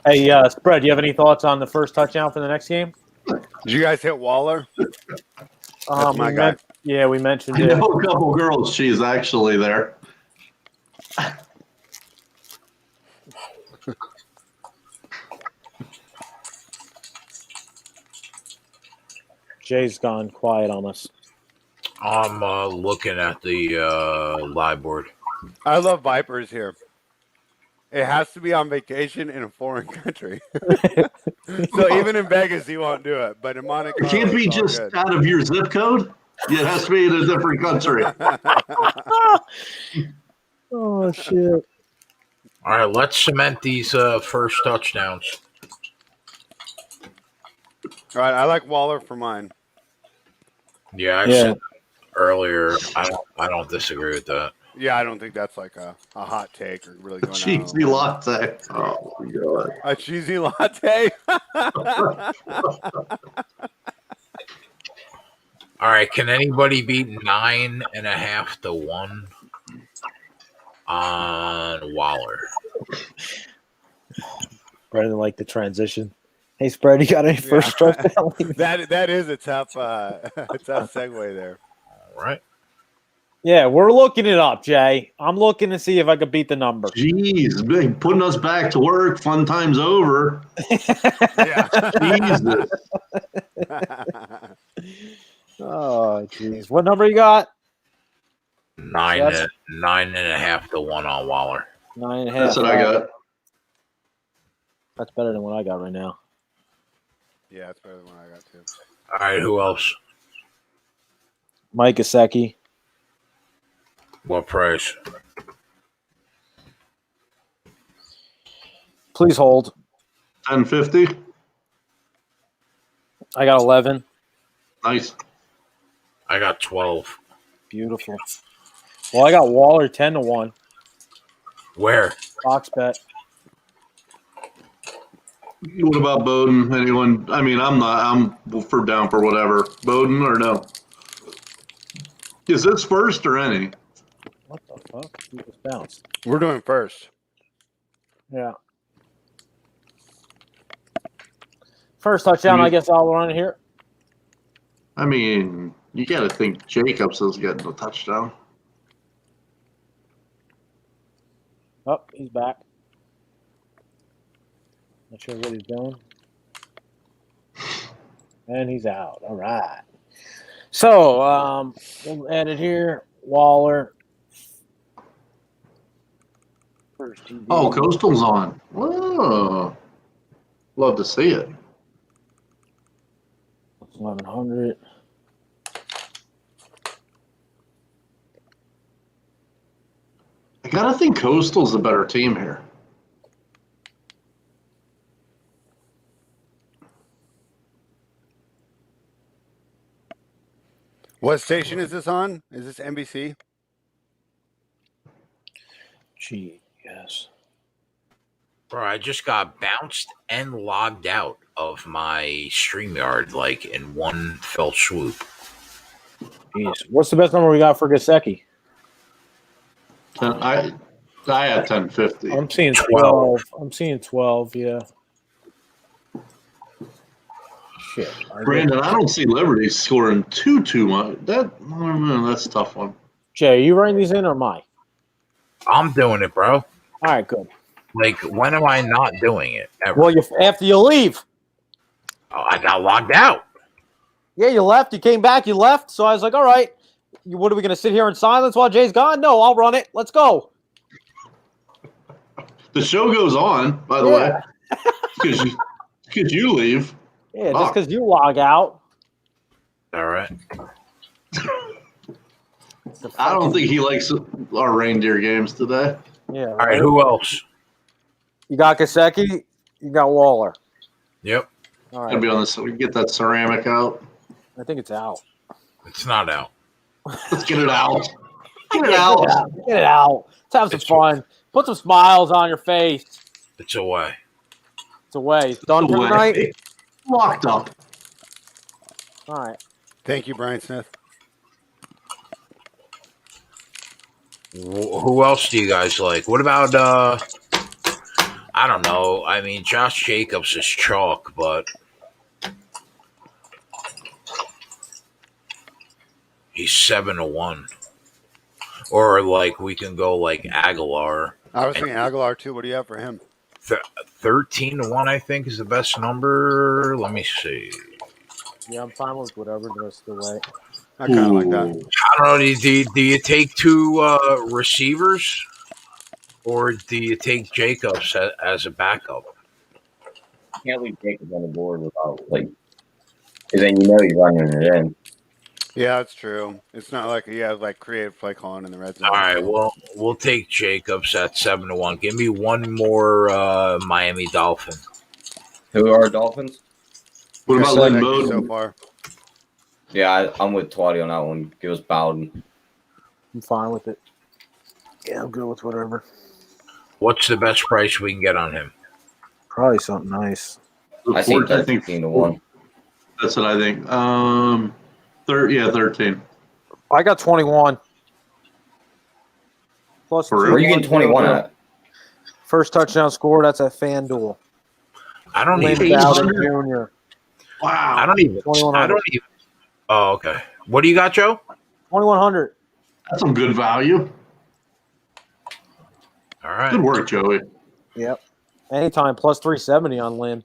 Hey, Spread, do you have any thoughts on the first touchdown for the next game? Did you guys hit Waller? That's my guy. Yeah, we mentioned I it. know a couple girls. She's actually there. Jay's gone quiet on us. I'm looking at the live board. I love Vipers here. It has to be on vacation in a foreign country. So even in Vegas, he won't do it. But in Monte Carlo, It can't be it's all just good. out of your zip code. It has to be in a different country. Oh, shit. All right, let's cement these first touchdowns. All right, I like Waller for mine. Yeah, I said earlier. I don't disagree with that. Yeah, I don't think that's like a hot take or really going on. Cheesy latte. Oh, my God. A cheesy latte? All right, can anybody beat 9.5 to 1 on Waller? Brendan like the transition. Hey, Spread, you got any first touchdown? that is a tough segue there. All right. Yeah, we're looking it up, Jay. I'm looking to see if I could beat the number. Jeez, big putting us back to work. Fun time's over. Yeah. Jesus. Oh, jeez. What number you got? 9.5 to 1 on Waller. 9.5. That's what I got. That's better than what I got right now. Yeah, that's better than what I got too. All right, who else? Mike Gesicki. What price? Please hold. 1050. I got 11. Nice. I got 12. Beautiful. Well, I got Waller 10 to 1. Where? Fox bet. What about Bowden? Anyone? I mean, I'm down for whatever. Bowden or no? Is this first or any? What the fuck? He just bounced. We're doing first. Yeah. First touchdown, I guess I'll run here. I mean, you got to think Jacobs is getting a touchdown. Oh, he's back. Not sure what he's doing. And he's out. All right. So, we'll add it here. Waller. First TD. Oh, Coastal's on. Whoa. Love to see it. 1,100. I got to think Coastal's the better team here. What station is this on? Is this NBC? Gee, yes. Bro, I just got bounced and logged out of my StreamYard like in one fell swoop. Jeez. What's the best number we got for Gesicki? I had 1050. I'm seeing 12. I'm seeing 12, yeah. Shit. Brandon, I don't see Liberty scoring too much. That's a tough one. Jay, are you writing these in or am I? I'm doing it, bro. All right, good. Like, when am I not doing it? Ever? Well, after you leave. Oh, I got logged out. Yeah, you left. You came back. You left. So I was like, all right. What are we going to sit here in silence while Jay's gone? No, I'll run it. Let's go. The show goes on, by the way, because you leave. Yeah, just because you log out. All right. I don't think he likes our reindeer games today. Yeah. All right, who else? You got Gesicki. You got Waller. Yep. All right. Gonna be on this. We can get that ceramic out. I think it's out. It's not out. Let's get it out. Get it out. Get it out. Let's have some fun. Put some smiles on your face. It's away. It's away. It's done for tonight. Locked up. All right. Thank you, Brian Smith. Who else do you guys like? What about I don't know. I mean, Josh Jacobs is chalk, but he's 7-1. Or like we can go like Aguilar. I was thinking Aguilar too. What do you have for him? 13-1, I think, is the best number. Let me see. Yeah, I'm fine with whatever the rest of the way. I kind of like that. I don't know. Do you take two receivers, or do you take Jacobs as a backup? You can't leave Jacobs on the board without because then you know you're running it in. Yeah, that's true. It's not like he has like creative play calling in the red zone. All right, well, we'll take Jacobs at 7-1. Give me one more Miami Dolphin. Who are Dolphins? What about Lynn so Bowden? far? Yeah, I'm with Twatty on that one. Give us Bowden. I'm fine with it. Yeah, I'm good with whatever. What's the best price we can get on him? Probably something nice. I think 13-1. That's what I think. 13. I got 21. Plus, For real? Where are you getting 21 at? First touchdown score. That's at FanDuel. I don't Lynn even. Bowden Jr. Wow. I don't even. 2100. I don't even. Oh, okay. What do you got, Joe? 2100. That's some good value. All right. Good work, Joey. Yep. Anytime plus 370 on Lynn.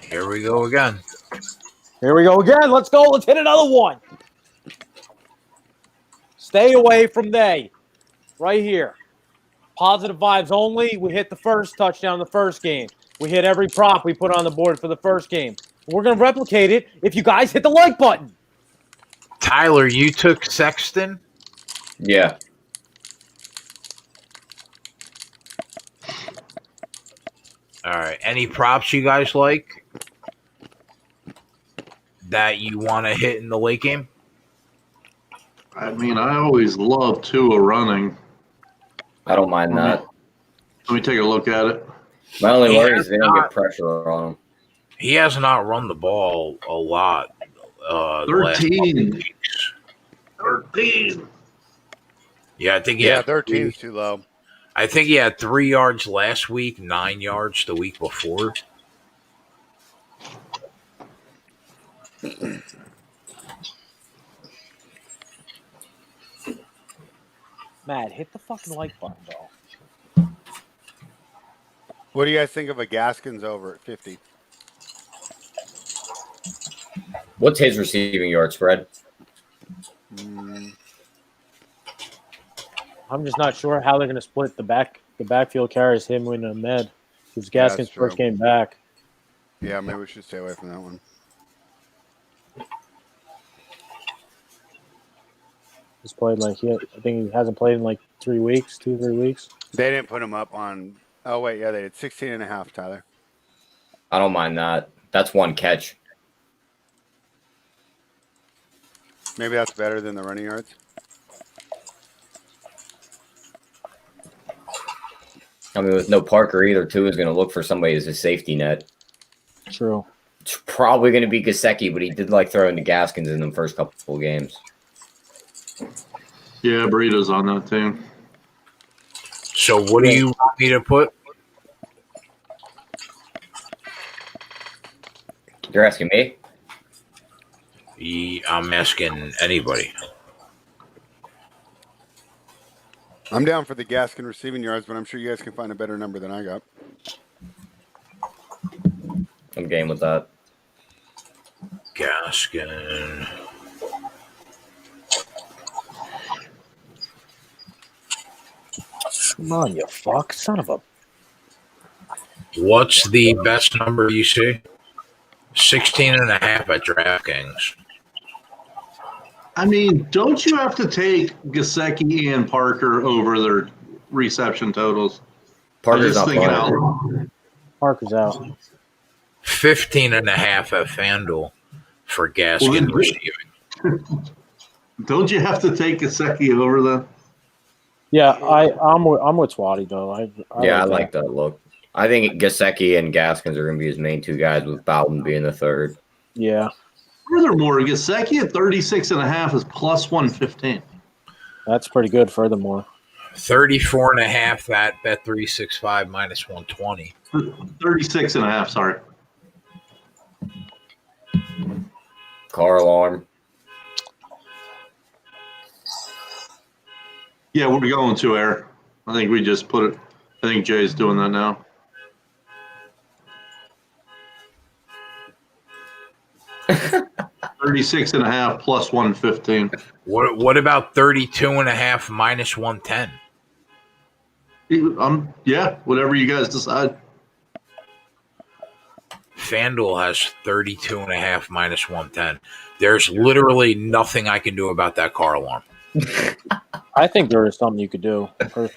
Here we go again. Here we go again. Let's go. Let's hit another one. Stay away from they. Right here. Positive vibes only. We hit the first touchdown in the first game. We hit every prop we put on the board for the first game. We're going to replicate it if you guys hit the like button. Tyler, you took Sexton? Yeah. All right. Any props you guys like that you want to hit in the late game? I mean, I always love Tua running. I don't mind that. Let me take a look at it. My only worry is they don't get pressure on him. He has not run the ball a lot. 13. 13. Yeah, I think 13 is too low. I think he had 3 yards last week, 9 yards the week before. Matt, hit the fucking like button, bro. What do you guys think of a Gaskins over at 50? What's his receiving yard spread? I'm just not sure how they're going to split the backfield carries him and Ahmed. Because Gaskins' first game back. Yeah, maybe we should stay away from that one. He's played I think he hasn't played in 2 or 3 weeks. They didn't put him up on. Oh wait, yeah, they did 16.5. Tyler, I don't mind that. That's one catch. maybe that's better than the running yards. I mean, with no Parker either, too, is going to look for somebody as a safety net. True. It's probably going to be Gesicki, but he did like throwing the Gaskins in the first couple of games. Yeah, Burrito's on that team. So what do you want me to put? You're asking me? I'm asking anybody. I'm down for the Gaskin receiving yards, but I'm sure you guys can find a better number than I got. I'm game with that. Gaskin. Come on, you fuck. Son of a... What's the best number you see? 16.5 at DraftKings. I mean, don't you have to take Gesicki and Parker over their reception totals? Parker's not playing. Parker's out. 15.5 at FanDuel for Gaskin receiving. Don't you have to take Gesicki over then? Yeah, I'm with Swatty though. I like that look. I think Gesicki and Gaskins are going to be his main two guys, with Bowden being the third. Yeah. Furthermore, Gesicki at 36.5 is plus 115. That's pretty good. Furthermore, 34.5 at Bet365 minus 120. 36.5. Sorry. Car alarm. Yeah, we're going to air. I think we just put it. I think Jay's doing that now. $36.5 plus 115. What about 32.5 minus 110? Yeah, whatever you guys decide. FanDuel has 32.5 minus 110. There's literally nothing I can do about that car alarm. I think there is something you could do.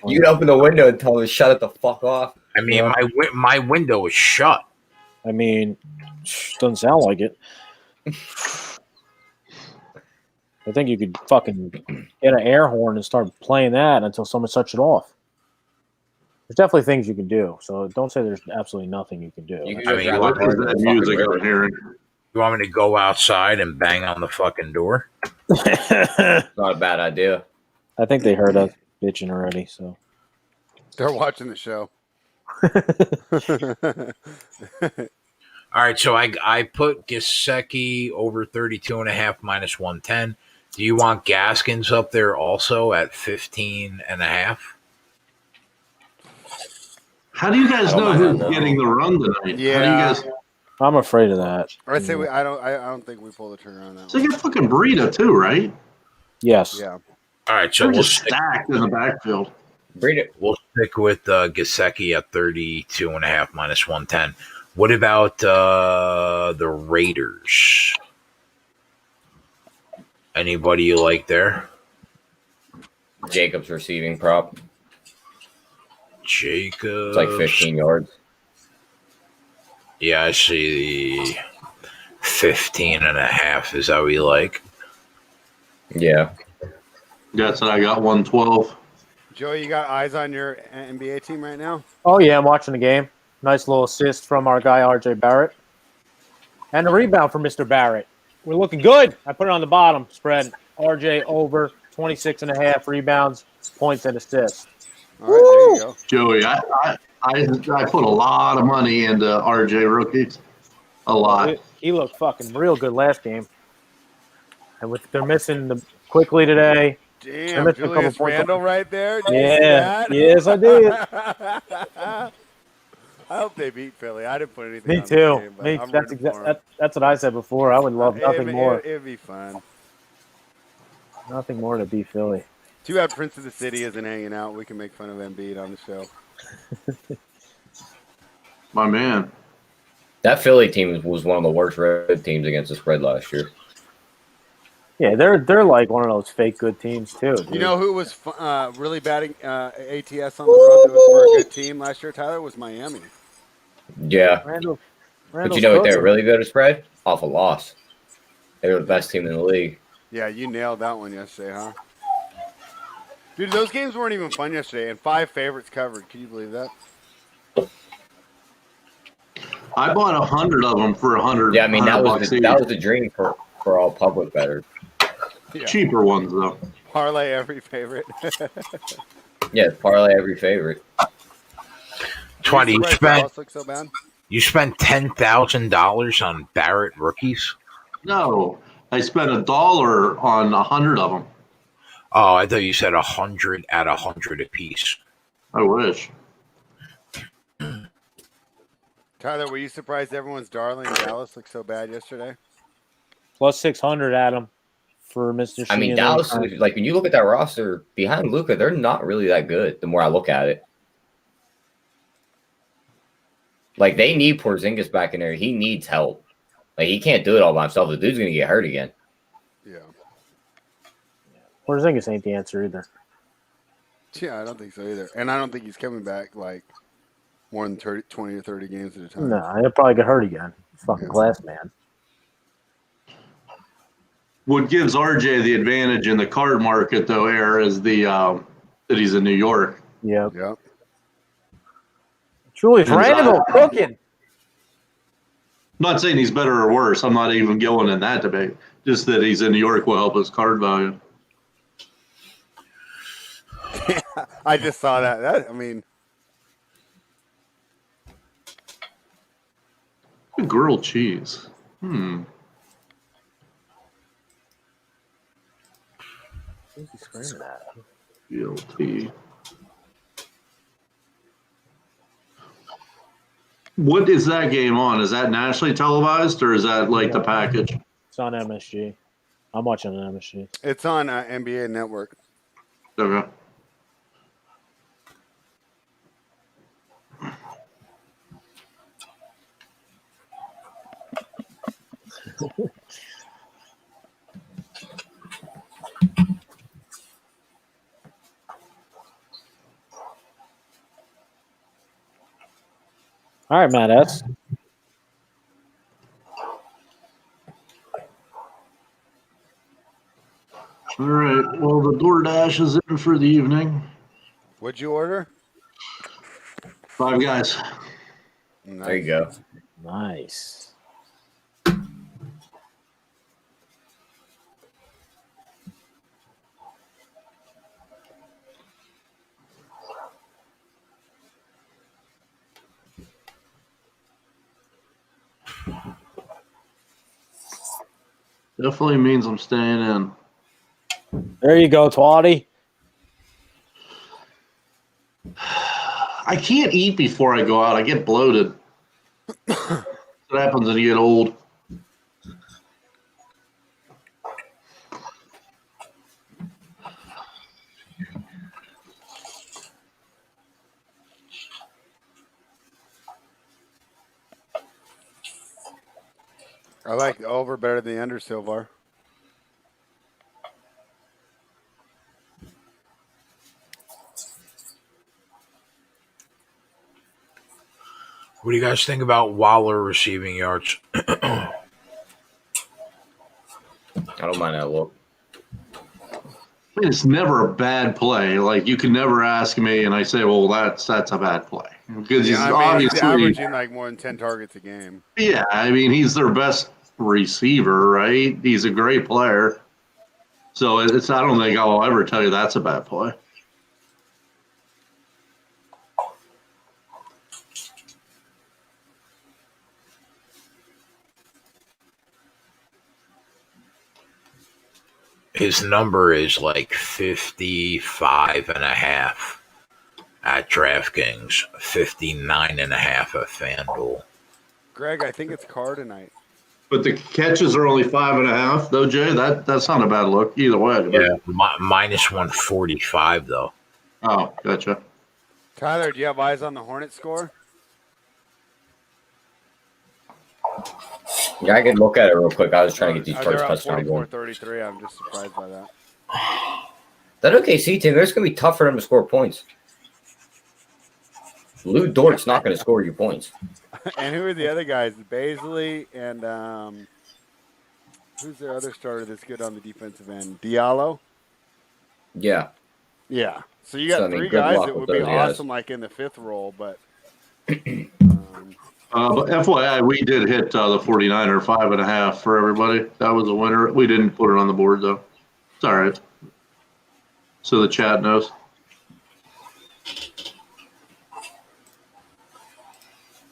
You can open the window and tell them to shut it the fuck off. I mean, my window is shut. I mean, doesn't sound like it. I think you could fucking get an air horn and start playing that until someone shuts it off. There's definitely things you can do. So don't say there's absolutely nothing you can do. You want that music I'm hearing? You want me to go outside and bang on the fucking door? Not a bad idea. I think they heard us bitching already. So they're watching the show. All right, so I put Gesicki over 32.5 minus 110. Do you want Gaskins up there also at 15.5? How do you guys know who's getting the run tonight? Yeah. How do you guys? I'm afraid of that. I say I don't think we pull the trigger on that. It's like a fucking burrito too, right? Yes. Yeah. All right, so we're just stacked in the backfield. We'll stick with Gesicki at 32.5 minus 110. What about the Raiders? Anybody you like there? Jacobs receiving prop. Jacobs. It's like 15 yards. Yeah, I see the 15.5. Is that what you like? Yeah. That's what I got, 112. Joey, you got eyes on your NBA team right now? Oh, yeah, I'm watching the game. Nice little assist from our guy, R.J. Barrett. And a rebound from Mr. Barrett. We're looking good. I put it on the bottom spread. R.J. over 26.5 rebounds, points, and assists. All right, there you go. Joey, I put a lot of money into RJ rookies. A lot. He looked fucking real good last game. And they're missing the quickly today. Damn, Julius Randle right there. Did yeah. Yes, I did. I hope they beat Philly. I didn't put anything Me on too. This game, that's what I said before. I would love nothing more. It'd be fun. Nothing more to beat Philly. Too bad Prince of the City isn't hanging out. We can make fun of Embiid on the show. My man. That Philly team was one of the worst road teams against the spread last year. Yeah, they're like one of those fake good teams too. Dude. You know who was really batting ATS on the road that was for a good team last year, Tyler, was Miami. Yeah. Randall's but you know what they're really good at spread? Off a loss. They were the best team in the league. Yeah, you nailed that one yesterday, huh? Dude, those games weren't even fun yesterday, and 5 favorites covered. Can you believe that? I bought 100 of them for 100. Yeah, I mean that was the dream for all public bettors. Yeah. Cheaper ones though. Parlay every favorite. Yeah, parlay every favorite. 20. So you spent $10,000 on Barrett rookies? No, I spent $1 on 100 of them. Oh, I thought you said 100 at 100 apiece. I wish. Tyler, were you surprised everyone's darling Dallas looked so bad yesterday? Plus 600 at him for Mr. I mean, Dallas, like when you look at that roster behind Luka, they're not really that good. The more I look at it, like they need Porzingis back in there. He needs help. Like he can't do it all by himself. The dude's gonna get hurt again. Yeah. Porzingis ain't the answer either. Yeah, I don't think so either, and I don't think he's coming back like more than 20 or 30 games at a time. No, he'll probably get hurt again. Fucking glass man. What gives RJ the advantage in the card market, though, Air, is the that he's in New York. Yep. Yep. Julius Randle cooking. I'm not saying he's better or worse. I'm not even going in that debate. Just that he's in New York will help his card value. I just saw that. I mean, grilled cheese. Who's he screaming at? BLT. What is that game on? Is that nationally televised or is that like the package? It's on MSG. I'm watching on MSG. it's on NBA Network. Okay. All right, Matt S. All right. Well, the DoorDash is in for the evening. What'd you order? 5 guys. Nice. There you go. Nice. Definitely means I'm staying in. There you go, Twatty. I can't eat before I go out. I get bloated. What happens when you get old? I like the over better than the under so far. What do you guys think about Waller receiving yards? I don't mind that look. It's never a bad play. Like you can never ask me, and I say, "Well, that's a bad play," because he's obviously he's averaging like more than 10 targets a game. Yeah, I mean, he's their best receiver, right? He's a great player. So it's. I don't think I'll ever tell you that's a bad play. His number is like 55.5 at DraftKings, 59.5 at FanDuel. Greg, I think it's Carr tonight. But the catches are only 5.5, though, Jay. That's not a bad look either way. Yeah, minus 145 though. Oh, gotcha. Tyler, do you have eyes on the Hornets score? Yeah, I could look at it real quick. I was trying to get these first touchdowns going. 44-33. I'm just surprised by that. That OKC team, it's going to be tough for them to score points. Lou Dort's not going to score you points. And who are the other guys? Baisley and who's their other starter that's good on the defensive end? Diallo? Yeah. Yeah. So you got three guys that would be awesome like in the fifth role, but but FYI, we did hit the 49er 5.5 for everybody. That was a winner. We didn't put it on the board, though. It's all right. So the chat knows.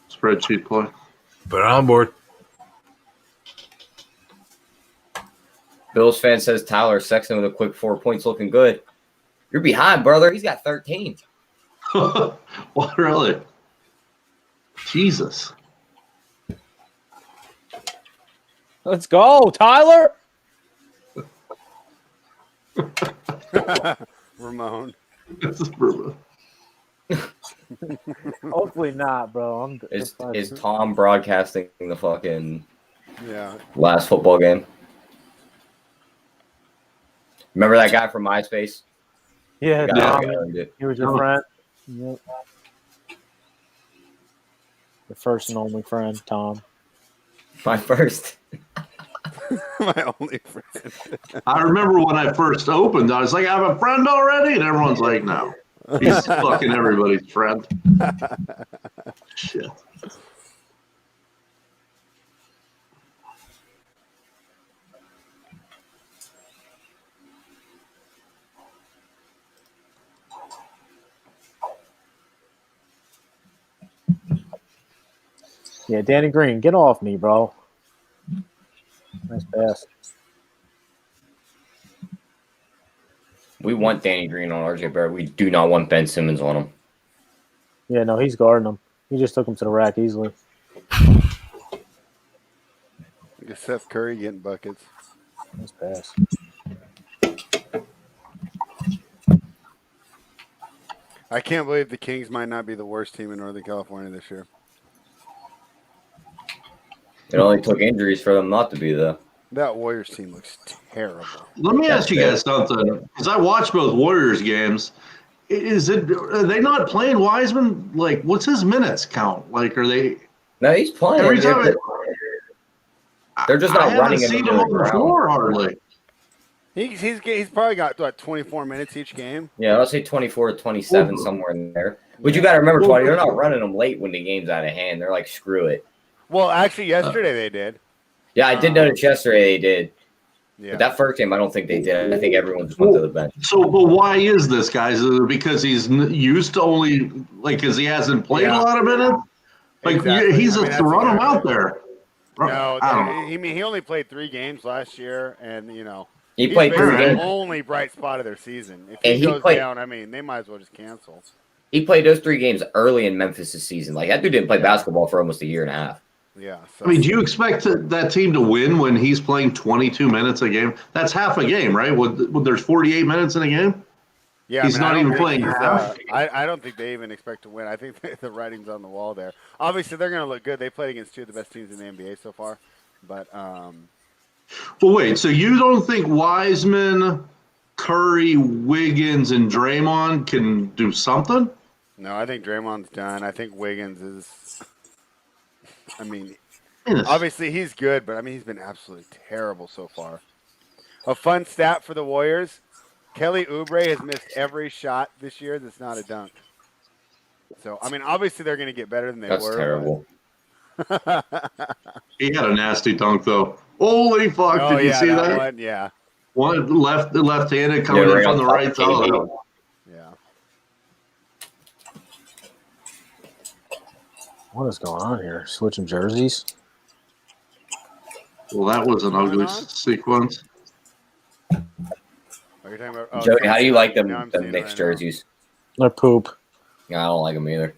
Spreadsheet play. But on board. Bills fan says Tyler Sexton with a quick 4 points looking good. You're behind, brother. He's got 13. What, really? Jesus. Let's go, Tyler. Ramon. Hopefully not, bro. Is Tom broadcasting the fucking last football game? Remember that guy from MySpace? Yeah, Tom, he was your friend. Yep. Your first and only friend, Tom. My first. My only friend. I remember when I first opened, I was like, I have a friend already? And everyone's like, no. He's fucking everybody's friend. Shit. Yeah, Danny Green, get off me, bro. Nice pass. We want Danny Green on RJ Barrett. We do not want Ben Simmons on him. Yeah, no, he's guarding him. He just took him to the rack easily. Look at Seth Curry getting buckets. Nice pass. I can't believe the Kings might not be the worst team in Northern California this year. It only took injuries for them not to be, though. That Warriors team looks terrible. Let me ask you guys something, because I watched both Warriors games. Are they not playing Wiseman? Like, what's his minutes count? Like, are they? No, he's playing. Every time they're just not running him seen into him the on the ground. floor hardly. He's probably got, what, 24 minutes each game? Yeah, I'll say 24 to 27, somewhere in there. But you got to remember, 20, they're not running them late when the game's out of hand. They're like, screw it. Well, actually, yesterday they did. Yeah, I did notice yesterday they did. Yeah. But that first game, I don't think they did. I think everyone just went to the bench. So, but why is this, guys? Is it because he's used to only, like, because he hasn't played a lot of minutes? Like, Exactly. he's I mean, to run him out there. No, I don't know. he only played 3 games last year, and, He played 3 the games. only bright spot of their season. If And he he goes played- down, I mean, they might as well just cancel. He played those 3 games early in Memphis this season. Like, that dude didn't play basketball for almost a year and a half. Yeah. So. I mean, do you expect that team to win when he's playing 22 minutes a game? That's half a game, right? When there's 48 minutes in a game? Yeah, he's not even playing he's, half. I don't think they even expect to win. I think the writing's on the wall there. Obviously, they're going to look good. They played against 2 of the best teams in the NBA so far. But well, wait. So you don't think Wiseman, Curry, Wiggins, and Draymond can do something? No, I think Draymond's done. I think Wiggins is. I mean, Yes. obviously he's good, but I mean he's been absolutely terrible so far. A fun stat for the Warriors: Kelly Oubre has missed every shot this year that's not a dunk. So I mean, obviously they're going to get better than they were. That's terrible. He had a nasty dunk, though. Holy fuck! Oh, Did you see that? one? Yeah. One left-handed coming Yeah, right in from on the top right of KD. side. Yeah. What is going on here? Switching jerseys? Well, that was an ugly on? sequence. Are you talking about? Oh, Joey, how do you like now them I'm the seeing it Knicks right now. jerseys? They're poop. Yeah, I don't like them either.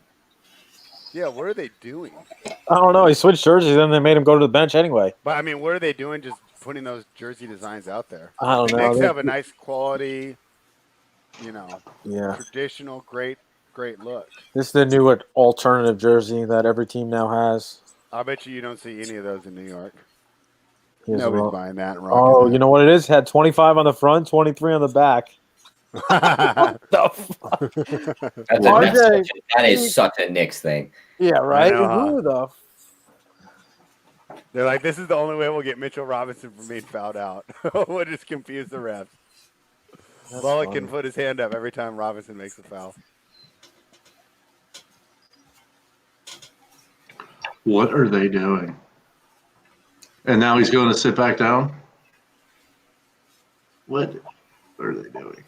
Yeah, what are they doing? I don't know. He switched jerseys, and they made him go to the bench anyway. But I mean, what are they doing? Just putting those jersey designs out there. I don't The know. Knicks They- have a nice quality, Yeah. traditional, great look. This is the new alternative jersey that every team now has. I bet you don't see any of those in New York. Here's Nobody's Ro- buying that. And Oh, rocking you know what it is? Had 25 on the front, 23 on the back. that. The fuck? That is such a Knicks thing. Yeah, right? I know, huh? Who the They're like, this is the only way we'll get Mitchell Robinson from being fouled out. We'll just confuse the refs. Bullock can put his hand up every time Robinson makes a foul. What are they doing? And now he's going to sit back down? What are they doing?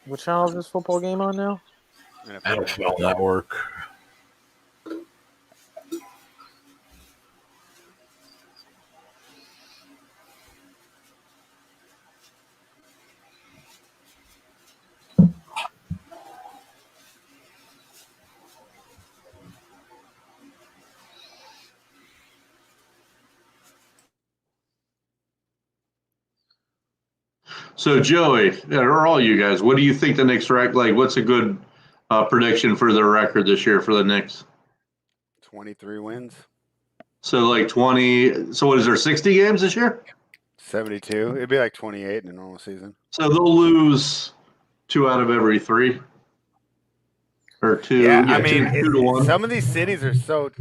What channel is this football game on now? NFL Network. So, Joey, or all you guys, what do you think the Knicks like? What's a good prediction for their record this year for the Knicks? 23 wins. So, like 20. So, what is there, 60 games this year? 72. It'd be like 28 in a normal season. So, they'll lose 2 out of every 3. or 2. Yeah, Yeah, I mean, 2-1. some of these cities are so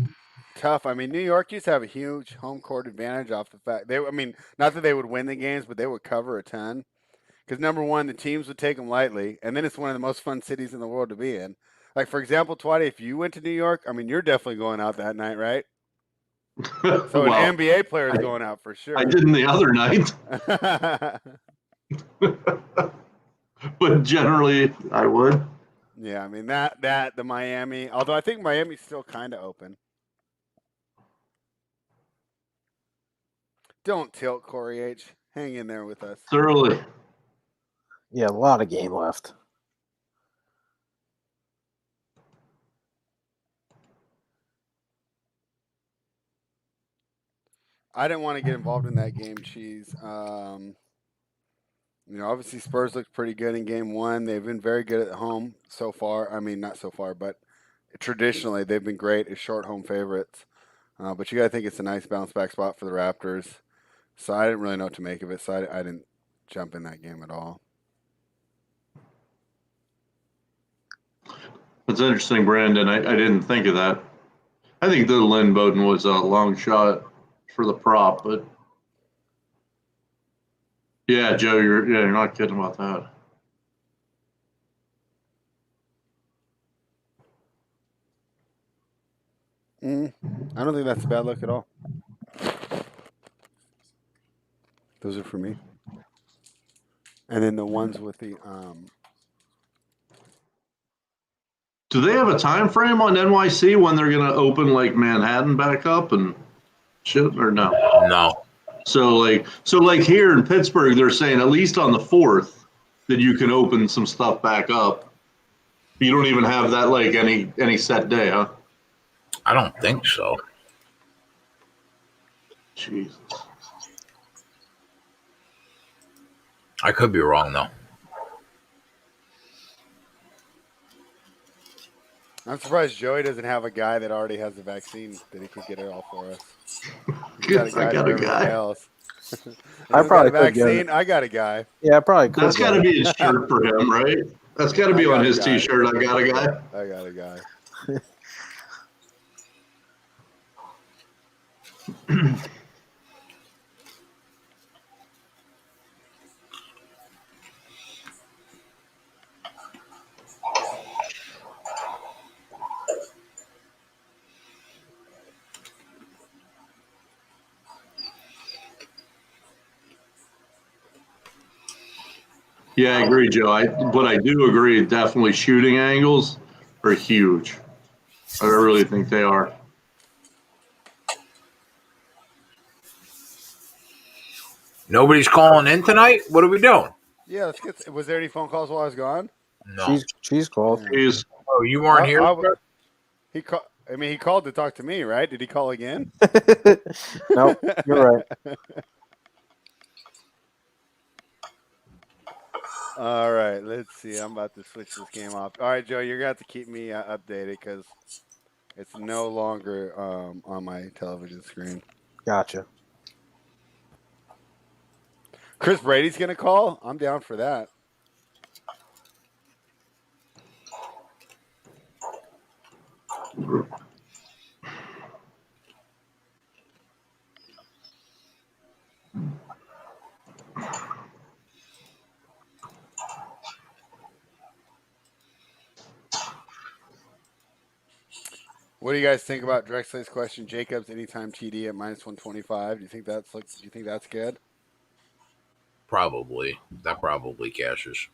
tough. I mean, New York used to have a huge home court advantage off the fact not that they would win the games, but they would cover a ton. Because number one, the teams would take them lightly, and then it's one of the most fun cities in the world to be in. Like for example, Twitty, if you went to New York, I mean, you're definitely going out that night, right? So Well, an NBA player is going out for sure. I didn't the other night, but generally I would. Yeah, I mean that the Miami. Although I think Miami's still kind of open. Don't tilt, Corey H. Hang in there with us. It's early. Yeah, a lot of game left. I didn't want to get involved in that game, Cheese. Obviously Spurs looked pretty good in game one. They've been very good at home so far. I mean, not so far, but traditionally they've been great as short home favorites. But you got to think it's a nice bounce back spot for the Raptors. So I didn't really know what to make of it. So I didn't jump in that game at all. It's interesting, Brandon. I didn't think of that. I think the Lynn Bowden was a long shot for the prop, but yeah, Joe, you're not kidding about that. I don't think that's a bad look at all. Those are for me. And then the ones with the Do they have a time frame on NYC when they're going to open like Manhattan back up and shit, or no? No. So like here in Pittsburgh, they're saying at least on the 4th that you can open some stuff back up. You don't even have that like any set day, huh? I don't think so. Jesus. I could be wrong though. I'm surprised Joey doesn't have a guy that already has the vaccine that he could get it all for us. I got a guy. Else. I probably got a could get vaccine. it. I got a guy. Yeah, I probably could. That's got to be a shirt for him, right? That's got to be on his T-shirt. I got a guy. I got a guy. Yeah, I agree, Joe. But I do agree, definitely shooting angles are huge. I really think they are. Nobody's calling in tonight? What are we doing? Yeah, let's get. Was there any phone calls while I was gone? No. She's called. Jeez. Oh, you weren't here? He called. I mean, he called to talk to me, right? Did he call again? No, you're right. All right, let's see. I'm about to switch this game off. All right, Joe, you're going to have to keep me updated because it's no longer on my television screen. Gotcha. Chris Brady's going to call? I'm down for that. What do you guys think about Drexler's question? Jacobs anytime TD at -125. Do you think that's good? Probably. That probably cashes.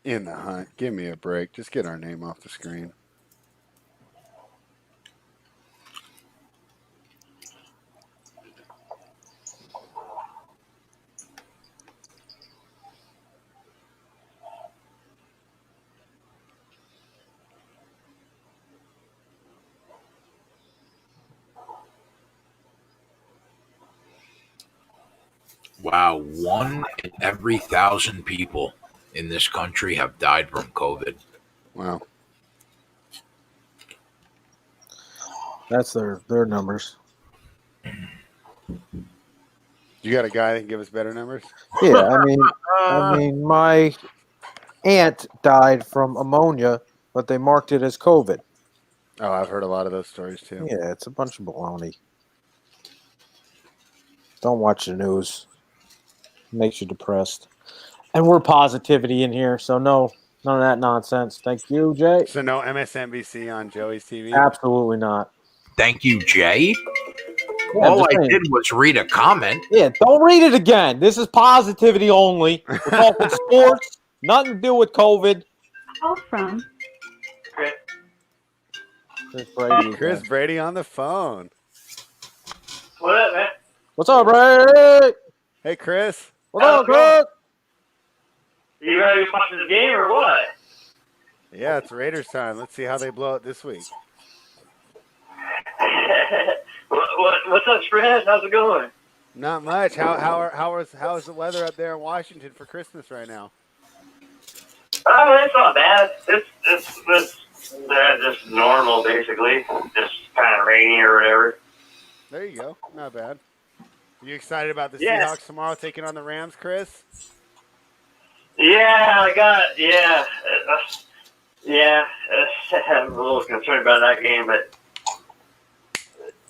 In the hunt. Give me a break. Just get our name off the screen. Wow, 1 in every 1,000 people in this country have died from COVID. Wow. That's their numbers. You got a guy that can give us better numbers? Yeah, I mean, my aunt died from ammonia, but they marked it as COVID. Oh, I've heard a lot of those stories too. Yeah, it's a bunch of baloney. Don't watch the news. It makes you depressed. And we're positivity in here, so no, none of that nonsense. Thank you, Jay. So no MSNBC on Joey's TV? Absolutely not. Thank you, Jay. Yeah, All I did was read a comment. Yeah, don't read it again. This is positivity only. We're talking sports, nothing to do with COVID. Call from Chris Brady on the phone. What up, man? What's up, Ray? Hey, Chris. What's up, Chris? You ready to watch the game or what? Yeah, it's Raiders time. Let's see how they blow it this week. What's up, Fred? How's it going? Not much. How is the weather up there in Washington for Christmas right now? Oh, it's not bad. It's just normal, basically. Just kind of rainy or whatever. There you go. Not bad. Are you excited about the Seahawks tomorrow taking on the Rams, Chris? Yeah, I'm a little concerned about that game, but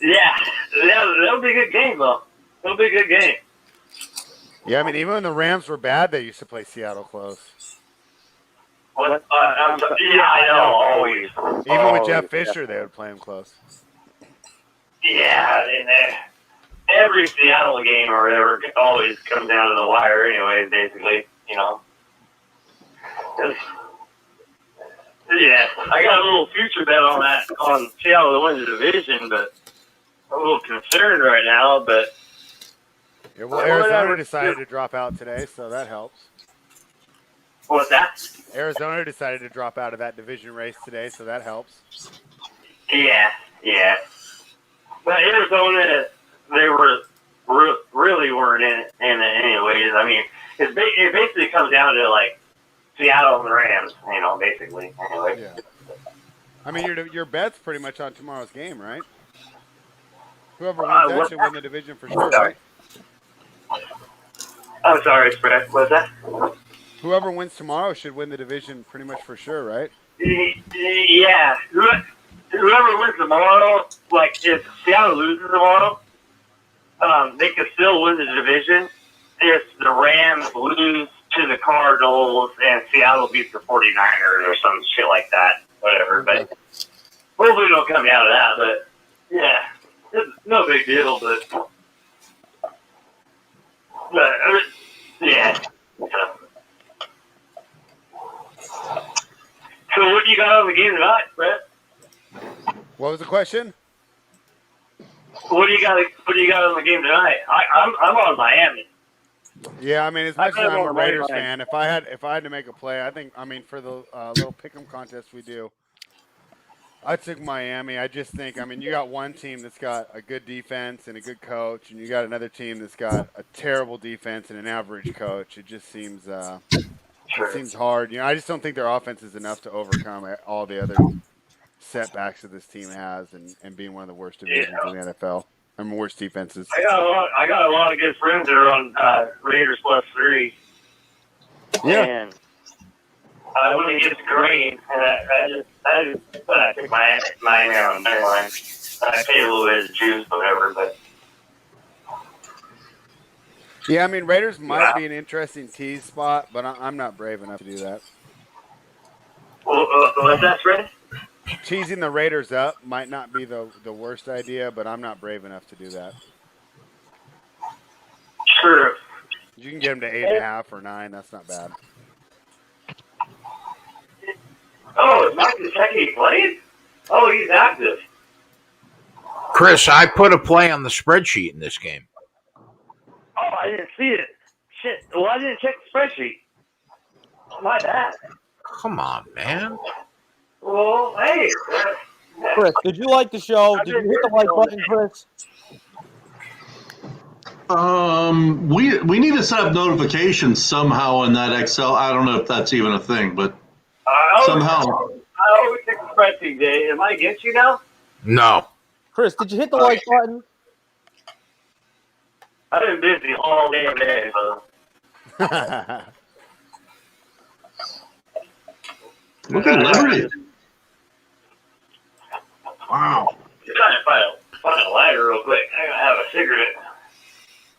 that'll be a good game, though. It'll be a good game. Yeah, I mean, even when the Rams were bad, they used to play Seattle close. What? I know, always. Even with Jeff Fisher, they would play him close. Yeah, and every Seattle game or whatever always comes down to the wire anyways, basically, you know. Yeah, I got a little future bet on that, on Seattle to win the division, but I'm a little concerned right now, but... Yeah, well, Arizona decided to drop out today, so that helps. What's that? Arizona decided to drop out of that division race today, so that helps. Yeah. But Arizona, they really weren't in it anyways. I mean, it basically comes down to, like, Seattle and the Rams, you know, basically. Anyway. Yeah. I mean, your bet's pretty much on tomorrow's game, right? Whoever wins that should win the division for sure, right? I'm sorry, Brett. What's that? Whoever wins tomorrow should win the division pretty much for sure, right? Yeah. Whoever wins tomorrow, like if Seattle loses tomorrow, they could still win the division if the Rams lose to the Cardinals and Seattle beats the 49ers or some shit like that. Whatever. But hopefully it'll come down to that. But yeah, it's no big deal. But yeah. So what do you got on the game tonight, Brett? What was the question? What do you got on the game tonight? I'm on Miami. Yeah, I mean, as much as I'm a Raiders fan, if I had to make a play, I mean, for the little pick'em contest we do, I took Miami. I just think, I mean, you got one team that's got a good defense and a good coach, and you got another team that's got a terrible defense and an average coach. It just seems it seems hard. You know, I just don't think their offense is enough to overcome all the other setbacks that this team has and being one of the worst divisions in the NFL. I mean, worst defenses. I got a lot of good friends that are on Raiders +3. Yeah. And when it gets green, and I took Miami on the line. I paid a little bit of juice, whatever, but. Yeah, I mean, Raiders might be an interesting tease spot, but I'm not brave enough to do that. What's that, Fred? Teasing the Raiders up might not be the worst idea, but I'm not brave enough to do that. Sure. You can get them to 8.5 or 9. That's not bad. Oh, is Mike Gesicki playing? Oh, he's active. Chris, I put a play on the spreadsheet in this game. Oh, I didn't see it. Shit. Well, I didn't check the spreadsheet. My bad. Come on, man. Well, hey. Chris, did you like the show? Did you hit the like button, Chris? We need to set up notifications somehow in that Excel. I don't know if that's even a thing, but somehow. I always check the spreadsheet, Jay. Am I against you now? No. Chris, did you hit the like button? I've been busy all damn day, so. Look at Liberty. Wow. I'm trying to find a lighter real quick. I gotta have a cigarette.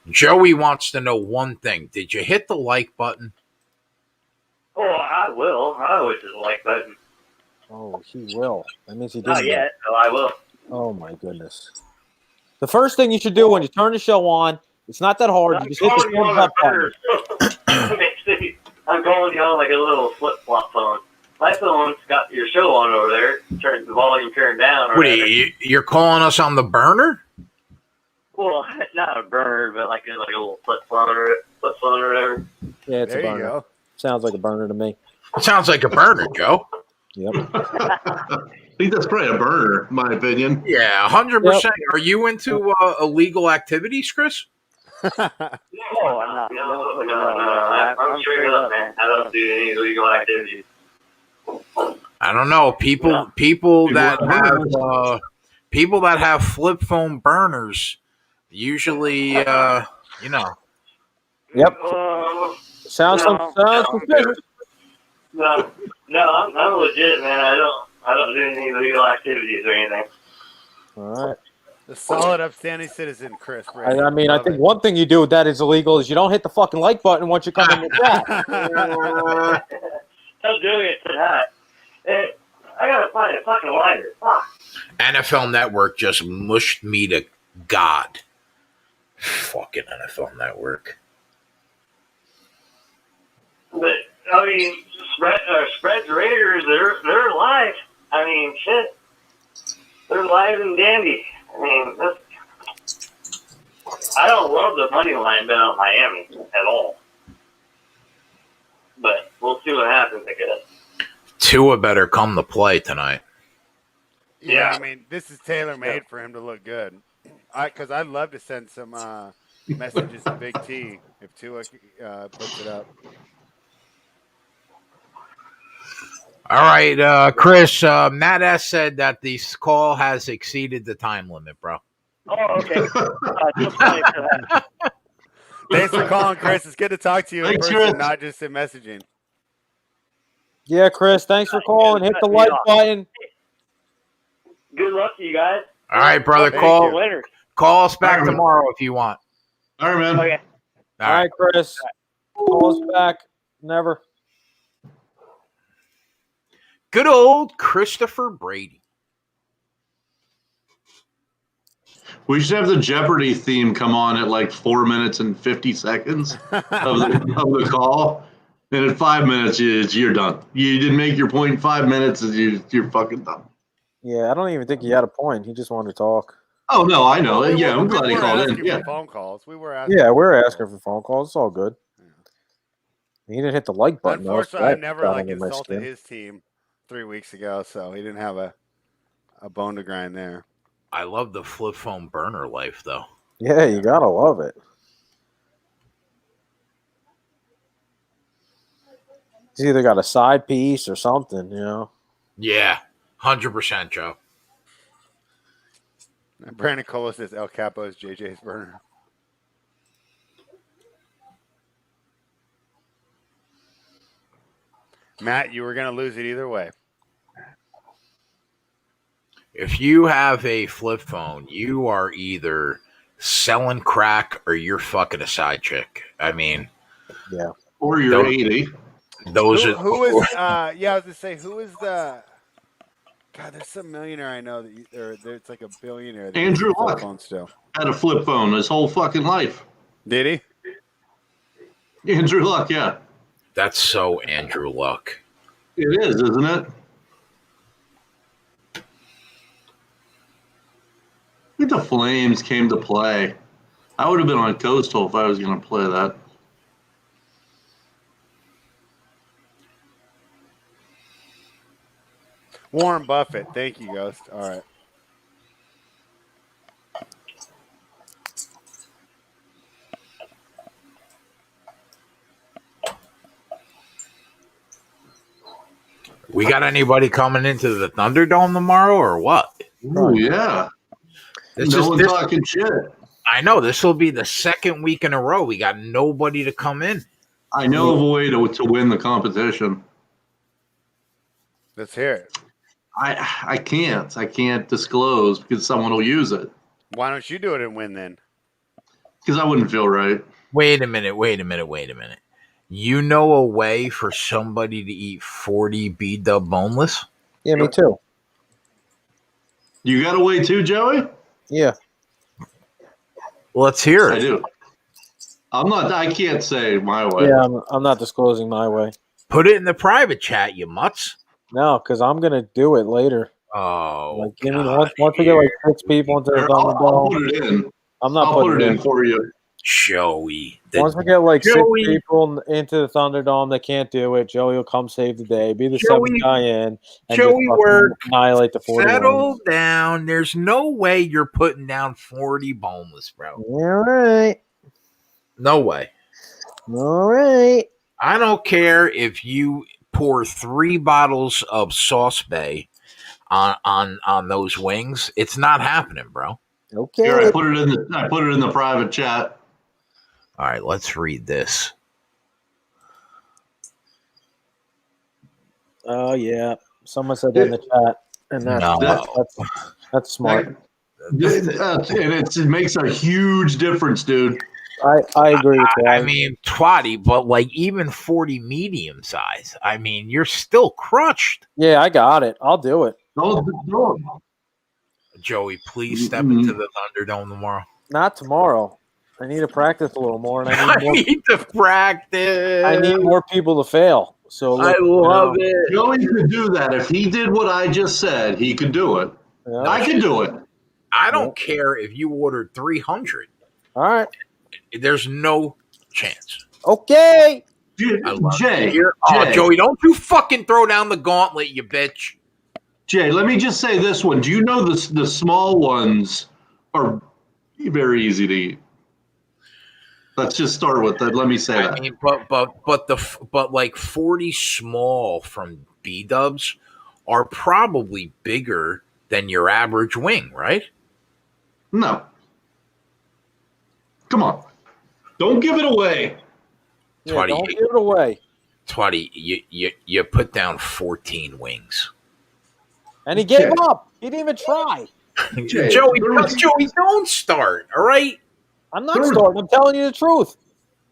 Joey wants to know one thing. Did you hit the like button? Oh, I will. I always hit the like button. Oh, he will. That means he didn't. Not yet, so I will. Oh, my goodness. The first thing you should do when you turn the show on, it's not that hard. You just hit the thumbs up button. I'm calling you on like a little flip-flop phone. My phone's got your show on over there. Turn the volume turned down. What are you're calling us on the burner? Well, not a burner, but like a little flip phone or whatever. Yeah, it's There a you burner. go. Sounds like a burner to me. It sounds like a burner, Joe. Yep. I think that's probably a burner, in my opinion. Yeah, 100%. Are you into illegal activities, Chris? No, I'm not. No, I'm straight up, man. I don't do any illegal activities. I don't know. People that have flip phone burners usually, Yep. Sounds suspicious. No, I'm legit, man. I don't do any illegal activities or anything. All right. The solid, upstanding citizen, Chris. I think one thing you do with that is illegal is you don't hit the fucking like button once you come in the chat. I'm doing it tonight. Hey, I gotta find a fucking lighter. Fuck. NFL Network just mushed me to God. Fucking NFL Network. But I mean, spreads Raiders. They're live. I mean, shit. They're live and dandy. I mean, I don't love the money line bet on Miami at all. But we'll see what happens, I guess. Tua better come to play tonight. Yeah, I mean, this is tailor-made for him to look good. Because I'd love to send some messages to Big T if Tua puts it up. All right, Chris, Matt S. said that the call has exceeded the time limit, bro. Oh, okay. Just funny for that. Thanks for calling, Chris. It's good to talk to you in person, not just in messaging. Yeah, Chris, thanks for calling. Hit the like button. Good luck to you guys. All right, brother. Call us back tomorrow if you want. All right, man. Okay. All right, Chris. Call us back. Never. Good old Christopher Brady. We should have the Jeopardy theme come on at like 4 minutes and 50 seconds of the call. And in 5 minutes, you're done. You didn't make your point in 5 minutes, you're fucking done. Yeah, I don't even think he had a point. He just wanted to talk. Oh, no, I know. Yeah, I'm glad he called in. Yeah. Phone calls. We were asking. Yeah, we're asking for phone calls. It's all good. He didn't hit the like button. Unfortunately, I never insulted his team 3 weeks ago, so he didn't have a bone to grind there. I love the flip phone burner life, though. Yeah, you gotta love it. He's either got a side piece or something, you know. Yeah, 100%, Joe. Brandon Cole says El Capo is JJ's burner. Matt, you were going to lose it either way. If you have a flip phone, you are either selling crack or you're fucking a side chick. I mean, yeah. Or you're 80. Those are who is I was gonna say, who is the God, there's some millionaire I know it's like a billionaire that Andrew Luck phone still. Had a flip phone his whole fucking life. Did he? Andrew Luck, yeah. That's so Andrew Luck. It is, isn't it? I think the Flames came to play. I would have been on Coastal if I was going to play that. Warren Buffett. Thank you, Ghost. All right. We got anybody coming into the Thunderdome tomorrow or what? Oh, yeah. No one talking shit. I know this will be the second week in a row. We got nobody to come in. I know of a way to win the competition. Let's hear it. I can't disclose because someone will use it. Why don't you do it and win then? Because I wouldn't feel right. Wait a minute. You know a way for somebody to eat 40 B-dub boneless? Yeah, me too. You got a way too, Joey? Yeah. Let's hear it. I do. I can't say my way. Yeah, I'm not disclosing my way. Put it in the private chat, you mutts. No, because I'm gonna do it later. Oh, like, give me once we get like 6 people into the I'll put it in. I'm not I'll putting put it in for you. Joey. Once we get like 6 people into the Thunderdome that can't do it, Joey will come save the day, be the seventh guy in, and Joey just work. Annihilate the 40 Settle ones. down. There's no way you're putting down 40 boneless, bro. All right. No way. All right. I don't care if you pour 3 bottles of Sauce Bay on those wings. It's not happening, bro. Okay. Here, I put it in the private chat. All right, let's read this. Oh yeah, someone said that in the chat, and that's smart. And it makes a huge difference, dude. I agree with that. I mean, twatty, but like even 40 medium size. I mean, you're still crushed. Yeah, I got it. I'll do it. No. Joey, please step into the Thunderdome tomorrow. Not tomorrow. I need to practice a little more, and I need to practice. I need more people to fail. So I love it. Joey could do that. If he did what I just said, he could do it. Yeah. I can do it. I don't care if you ordered 300. All right. There's no chance. Okay. Jay, Joey, don't you fucking throw down the gauntlet, you bitch. Jay, let me just say this one. Do you know the small ones are very easy to eat? Let's just start with that. Let me say that. I mean, but like 40 small from B-dubs are probably bigger than your average wing, right? No. Come on. Don't give it away. Yeah, don't give it away. Twatty, you put down 14 wings. And he gave up. He didn't even try. Joey, don't start, all right? I'm not starting. I'm telling you the truth.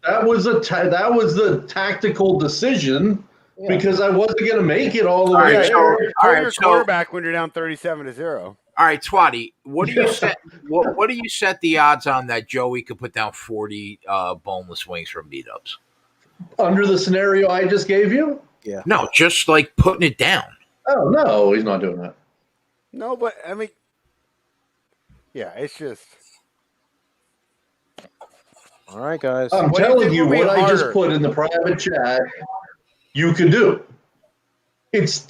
That was the tactical decision because I wasn't going to make it all the way there. Your quarterback when you're down 37-0. All right, Twatty, what do you set? What do you set the odds on that Joey could put down 40 boneless wings from B-dubs? Under the scenario I just gave you? Yeah. No, just like putting it down. Oh no, he's not doing that. No, but I mean, yeah, it's just. All right, guys. I'm telling you what I just put in the private chat. You can do. It's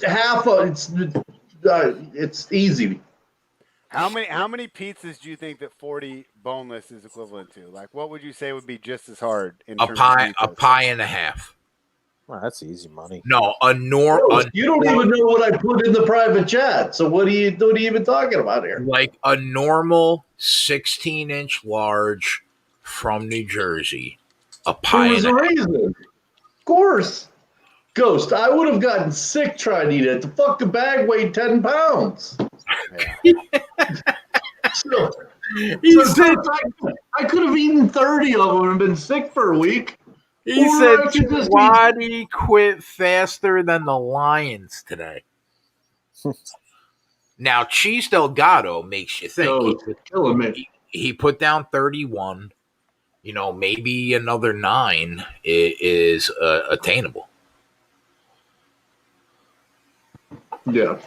it's easy. How many pizzas do you think that 40 boneless is equivalent to? Like, what would you say would be just as hard? A pie and a half. Well, that's easy money. No, you don't even know what I put in the private chat. So what are you even talking about here? Like a normal 16-inch large from New Jersey. A pie There was a reason. Of course. Ghost, I would have gotten sick trying to eat it. The fucking bag weighed 10 pounds. I could have eaten 30 of them and been sick for a week. He said Twatty quit faster than the Lions today. Now, Cheese Delgado makes you think. He put down 31. You know, maybe another 9 is attainable. Yeah.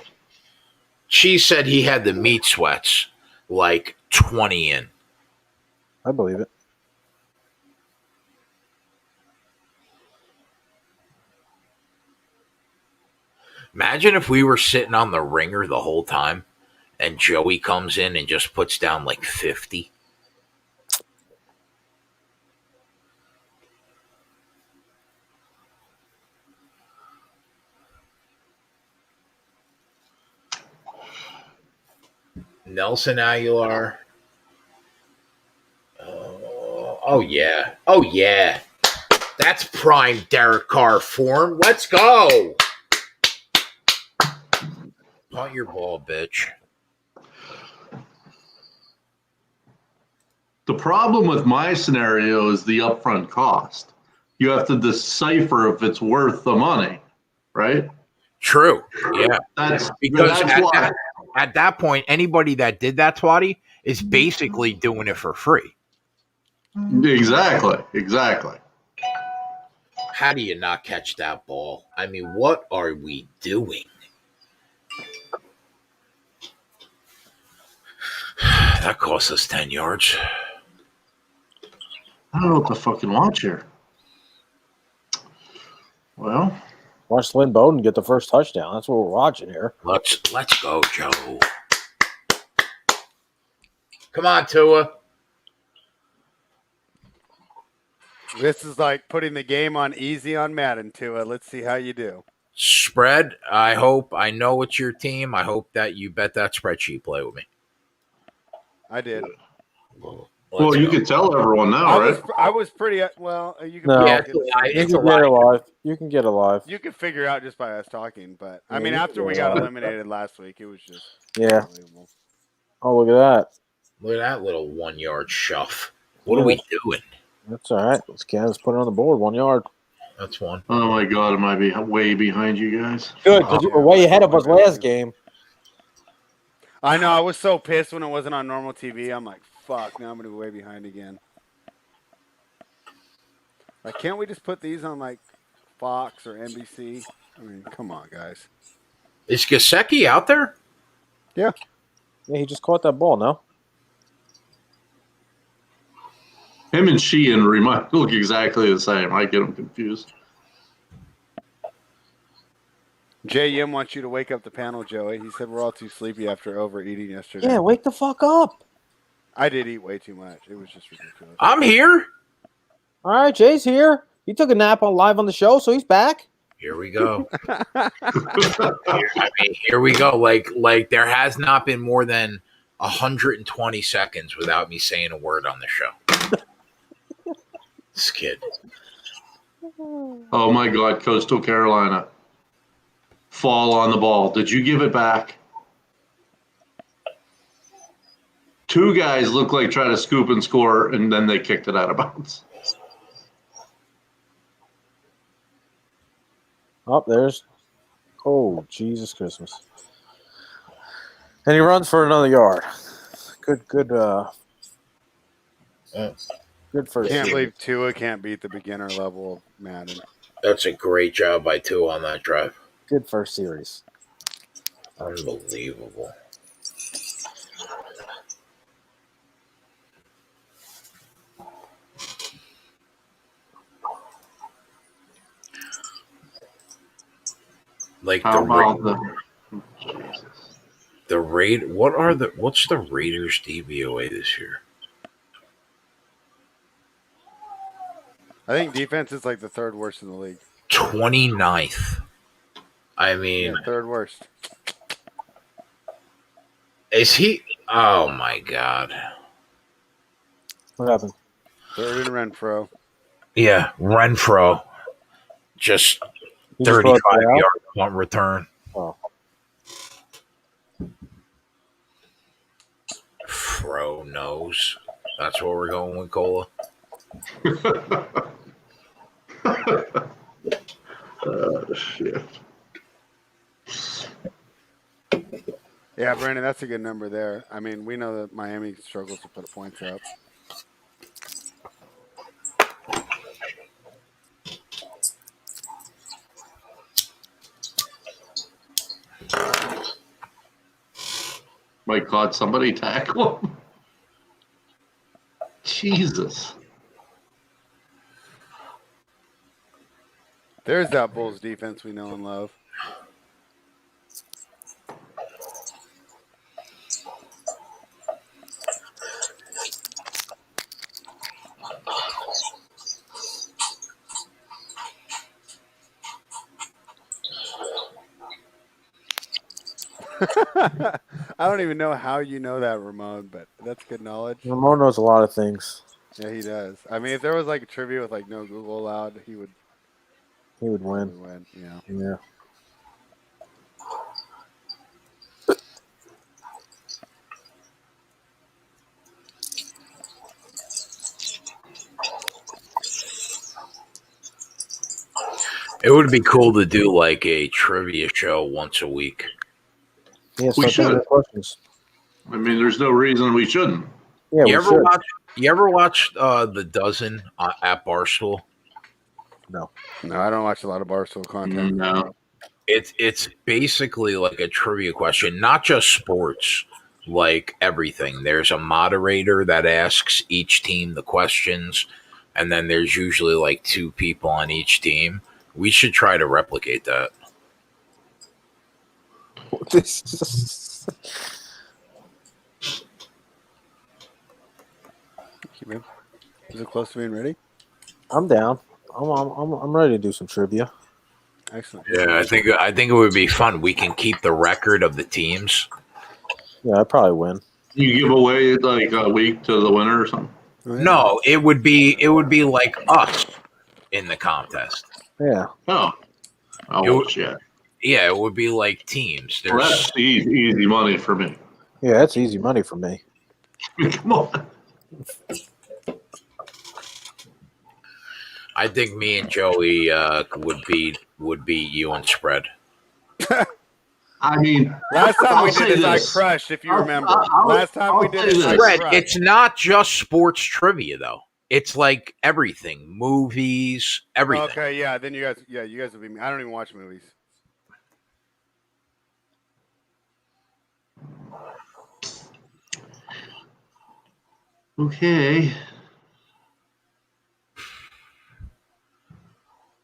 Cheese said he had the meat sweats like 20 in. I believe it. Imagine if we were sitting on the ringer the whole time and Joey comes in and just puts down like 50. Nelson Aguilar. Oh, yeah. Oh, yeah. That's prime Derek Carr form. Let's go. Punt your ball, bitch. The problem with my scenario is the upfront cost. You have to decipher if it's worth the money, right? True. Yeah. That's Because at that point, anybody that did that, Twatty, is basically doing it for free. Exactly. How do you not catch that ball? I mean, what are we doing? That cost us 10 yards. I don't know what to fucking watch here. Well, watch Lynn Bowden get the first touchdown. That's what we're watching here. Let's go, Joe. Come on, Tua. This is like putting the game on easy on Madden, Tua. Let's see how you do. Spread. I know it's your team. I hope that you bet that spreadsheet play with me. I did. Well, you can tell everyone now, right? I was pretty well. You can You can get a live. You can figure out just by us talking, but I mean, after we got eliminated last week, it was just unbelievable. Oh, look at that! Look at that little 1 yard shove. What are we doing? That's all right. Let's put it on the board. 1 yard. That's one. Oh my God, am I way behind you guys? Good, because you were way ahead of us last game. I know. I was so pissed when it wasn't on normal TV. I'm like, fuck. Now I'm gonna be way behind again. Like, can't we just put these on like Fox or NBC? I mean, come on, guys. Is Gesicki out there? Yeah. Yeah, he just caught that ball. No. Him and Sheehan look exactly the same. I get them confused. Jay Yim wants you to wake up the panel, Joey. He said we're all too sleepy after overeating yesterday. Yeah, wake the fuck up. I did eat way too much. It was just ridiculous. I'm here. All right, Jay's here. He took a nap live on the show, so he's back. Here we go. Here we go. Like there has not been more than 120 seconds without me saying a word on the show. This kid. Oh my God, Coastal Carolina. Fall on the ball. Did you give it back? Two guys look like trying to scoop and score, and then they kicked it out of bounds. Oh, Jesus Christmas. And he runs for another yard. Good first. Can't believe Tua can't beat the beginner level of Madden. That's a great job by Tua on that drive. Good first series. Unbelievable. Like the rate. What's the Raiders DVOA this year? I think defense is like the third worst in the league. 29th. I mean, third worst. Is he? Oh my God! What happened? Third in Renfro. Yeah, Renfro. Just 35 yard punt return. Oh. Fro knows. That's what we're going with, Cola. Oh, shit. Yeah, Brandon, that's a good number there. I mean, we know that Miami struggles to put points up. My God, somebody tackle him. Jesus. There's that Bulls defense we know and love. I don't even know how you know that, Ramon, but that's good knowledge. Ramon knows a lot of things. Yeah, he does. I mean, if there was like a trivia with like no Google allowed, he would win. win. Yeah. Yeah. It would be cool to do like a trivia show once a week. Yeah, We start thinking should. of questions. I mean, there's no reason we shouldn't. Yeah, You we ever should. watch? You ever watched The Dozen at Barstool? No. No, I don't watch a lot of Barstool content. No. It's basically like a trivia question, not just sports, like everything. There's a moderator that asks each team the questions, and then there's usually like two people on each team. We should try to replicate that. This Is it close to being ready? I'm down. I'm ready to do some trivia. Excellent. Yeah, I think it would be fun. We can keep the record of the teams. Yeah, I'd probably win. You give away like a week to the winner or something? Oh, yeah. No, it would be like us in the contest. Yeah. Oh. Oh, shit. Yeah, it would be like teams. Well, that's easy money for me. Yeah, that's easy money for me. Come on. I think me and Joey would beat you on spread. I mean, last time I'll we did this, I crushed. If you remember, last time we did this, I Spread. crushed. It's not just sports trivia though. It's like everything, movies, everything. Okay, yeah. Then you guys would be me. I don't even watch movies. Okay.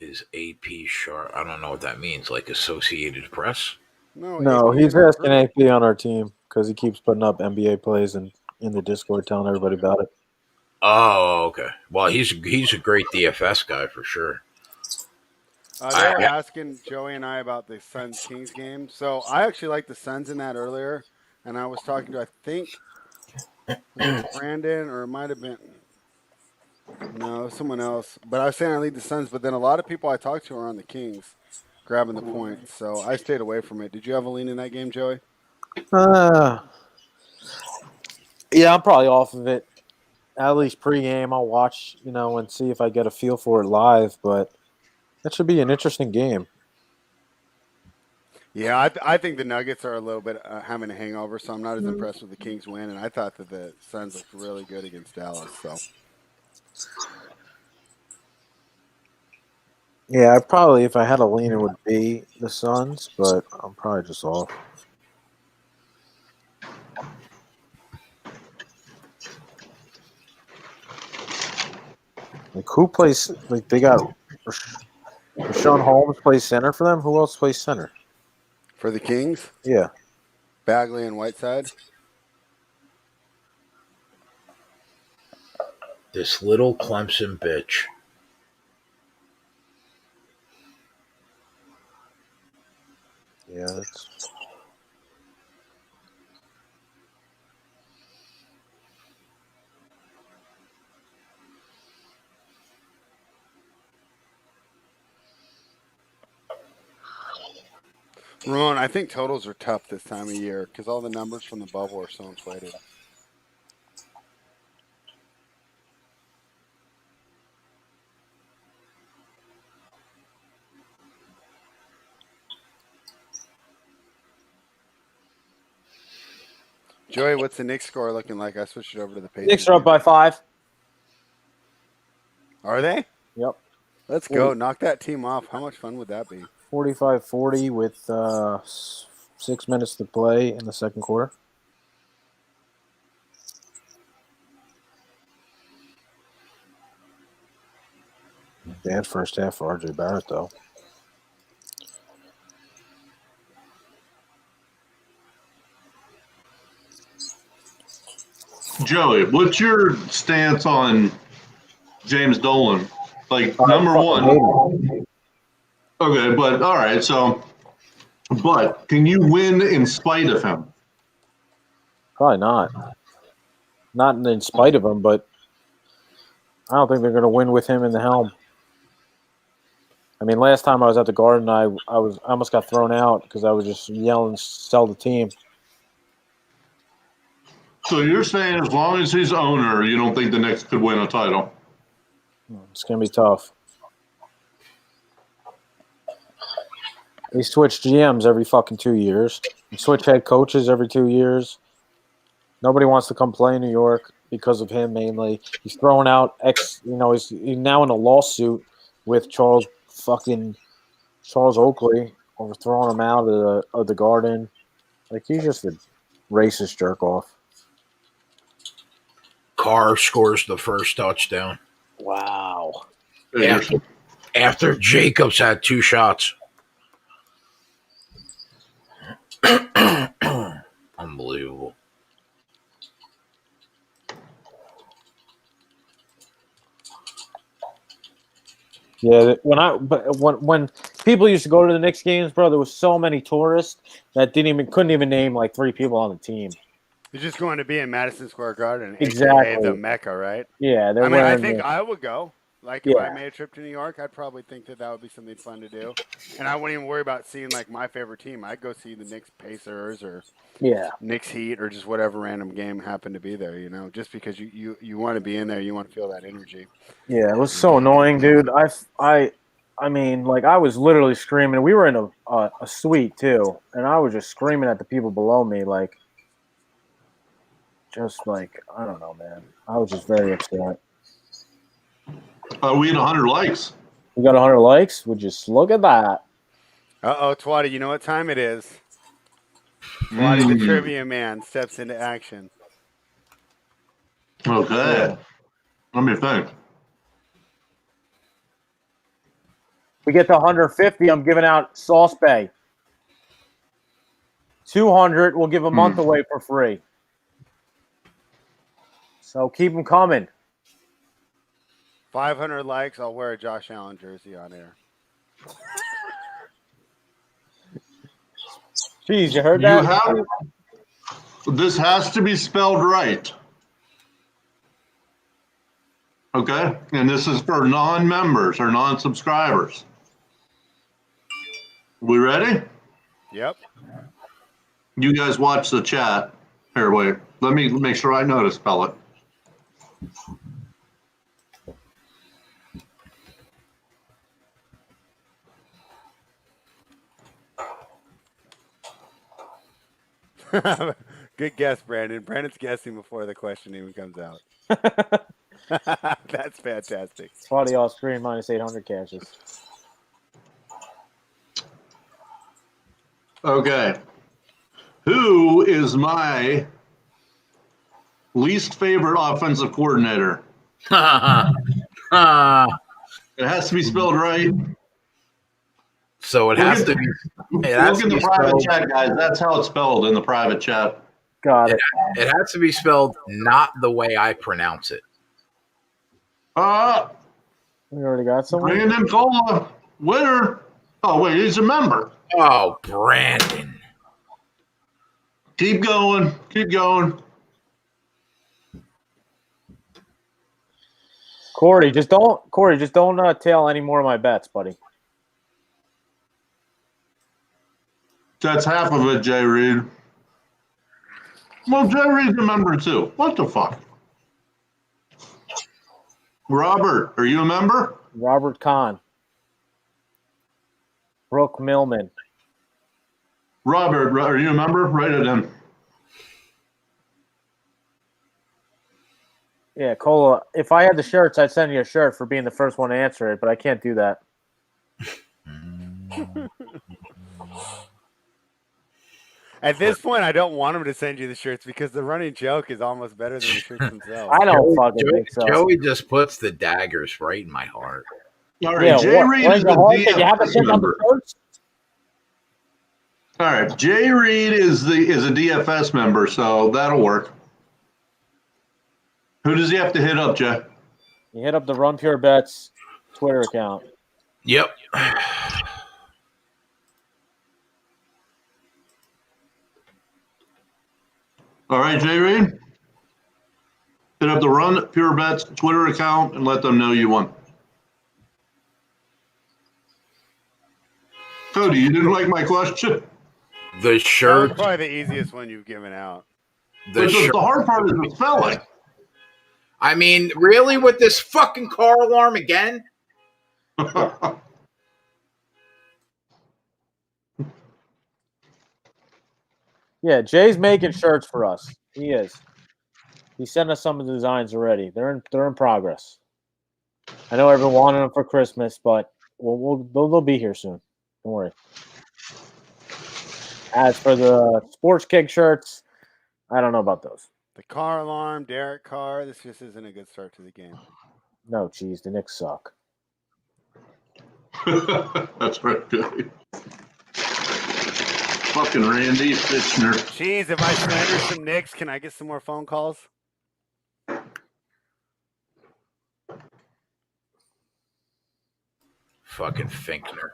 Is AP sharp? I don't know what that means. Like Associated Press? No, he's asking AP on our team because he keeps putting up NBA plays and in the Discord telling everybody about it. Oh, okay. Well, he's a great DFS guy for sure. They were asking Joey and I about the Suns Kings game. So I actually liked the Suns in that earlier, and I was talking to I think Brandon or it might have been someone else. But I was saying I lead the Suns, but then a lot of people I talked to are on the Kings, grabbing the points. So I stayed away from it. Did you have a lean in that game, Joey? Yeah, I'm probably off of it. At least pregame, I'll watch, and see if I get a feel for it live. But that should be an interesting game. Yeah, I think the Nuggets are a little bit having a hangover, so I'm not as impressed with the Kings win. And I thought that the Suns looked really good against Dallas. So. Yeah, I probably, if I had a lean, it would be the Suns, but I'm probably just off. Like, who plays? Like, they got Rashawn Holmes plays center for them. Who else plays center for the Kings? Yeah, Bagley and Whiteside. This little Clemson bitch. Yeah, that's. Ron, I think totals are tough this time of year because all the numbers from the bubble are so inflated. Joey, what's the Knicks score looking like? I switched it over to the Pacers. Knicks are up by 5. Are they? Yep. Let's go. Knock that team off. How much fun would that be? 45-40 with 6 minutes to play in the second quarter. Bad first half for RJ Barrett, though. Joey, what's your stance on James Dolan? Like, number one. Okay, but all right, so, but can you win in spite of him? Probably not. Not in spite of him, but I don't think they're going to win with him in the helm. I mean, last time I was at the Garden, I almost got thrown out because I was just yelling, "Sell the team." So you're saying as long as he's owner, you don't think the Knicks could win a title? It's going to be tough. They switch GMs every fucking 2 years. They switch head coaches every 2 years. Nobody wants to come play in New York because of him mainly. He's throwing out he's now in a lawsuit with Charles Oakley over throwing him out of the Garden. Like, he's just a racist jerk off. Carr scores the first touchdown. Wow. After Jacobs had 2 shots. Unbelievable. Yeah, when people used to go to the Knicks games, bro, there was so many tourists that couldn't even name like 3 people on the team. You're just going to be in Madison Square Garden, Exactly. aka the Mecca, right? Yeah, I think I would go. Like, if I made a trip to New York, I'd probably think that would be something fun to do. And I wouldn't even worry about seeing, like, my favorite team. I'd go see the Knicks Pacers or Knicks Heat or just whatever random game happened to be there, you know, just because you want to be in there. You want to feel that energy. Yeah, it was so annoying, dude. I mean, like, I was literally screaming. We were in a suite, too, and I was just screaming at the people below me, like, I don't know, man. I was just very upset. We had 100 likes. We got 100 likes? Would just look at that. Uh-oh, Twatty, you know what time it is. Twatty the trivia man steps into action. Okay. Let me think. We get to 150, I'm giving out Sauce Bay. 200, we'll give a month away for free. So keep them coming. 500 likes, I'll wear a Josh Allen jersey on air. Jeez, you heard that? This has to be spelled right. Okay? And this is for non-members or non-subscribers. We ready? Yep. You guys watch the chat. Here, wait. Let me make sure I know to spell it. Good guess, Brandon. Brandon's guessing before the question even comes out. That's fantastic. It's funny, all screen minus 800 cashes. Okay. Who is my least favorite offensive coordinator? It has to be spelled right. So it has to be. Look in the private chat, guys. That's how it's spelled in the private chat. Got it. It has to be spelled not the way I pronounce it. We already got someone. Brandon Cola, winner. Oh, wait, he's a member. Oh, Brandon. Keep going. Keep going. Corey, just don't tail any more of my bets, buddy. That's half of it, Jay Reed. Well, Jay Reed's a member too. What the fuck? Robert, are you a member? Robert Kahn. Brooke Millman. Robert, are you a member? Write it in. Yeah, Cola. If I had the shirts, I'd send you a shirt for being the first one to answer it, but I can't do that. At this point, I don't want him to send you the shirts because the running joke is almost better than the shirts themselves. I don't fucking think so. Joey just puts the daggers right in my heart. All right, Jay Reed is the DFS member. All right, Jay Reed is a DFS member, so that'll work. Who does he have to hit up, Jay? You hit up the Run Pure Bets Twitter account. Yep. All right, Jay Reed. Hit up the Run Pure Bets Twitter account and let them know you won. Cody, you didn't like my question? The That was shirt. probably the easiest one you've given out. The hard part is the spelling. I mean, really, with this fucking car alarm again? Yeah, Jay's making shirts for us. He is. He sent us some of the designs already. They're in progress. I know everyone wanted them for Christmas, but they'll be here soon. Don't worry. As for the sports kick shirts, I don't know about those. The car alarm, Derek Carr. This just isn't a good start to the game. No, geez, the Knicks suck. That's right, Cody. Fucking Randy Fitchner. Jeez, if I slander some Knicks, can I get some more phone calls? Fucking Finkner.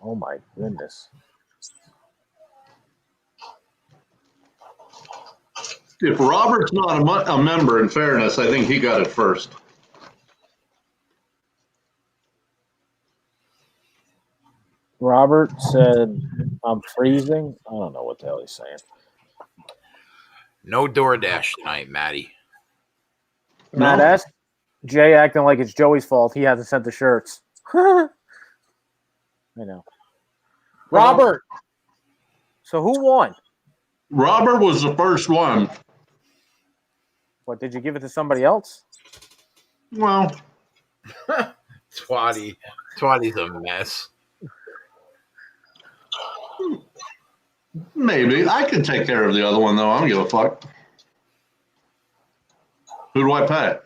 Oh my goodness. If Robert's not a member, in fairness, I think he got it first. Robert said, I'm freezing. I don't know what the hell he's saying. No DoorDash tonight, Matty. Matt, that's Jay acting like it's Joey's fault. He hasn't sent the shirts. I know. Robert. So who won? Robert was the first one. What, did you give it to somebody else? Well, Twatty's a mess. maybe. I could take care of the other one, though. I don't give a fuck. Who do I pay?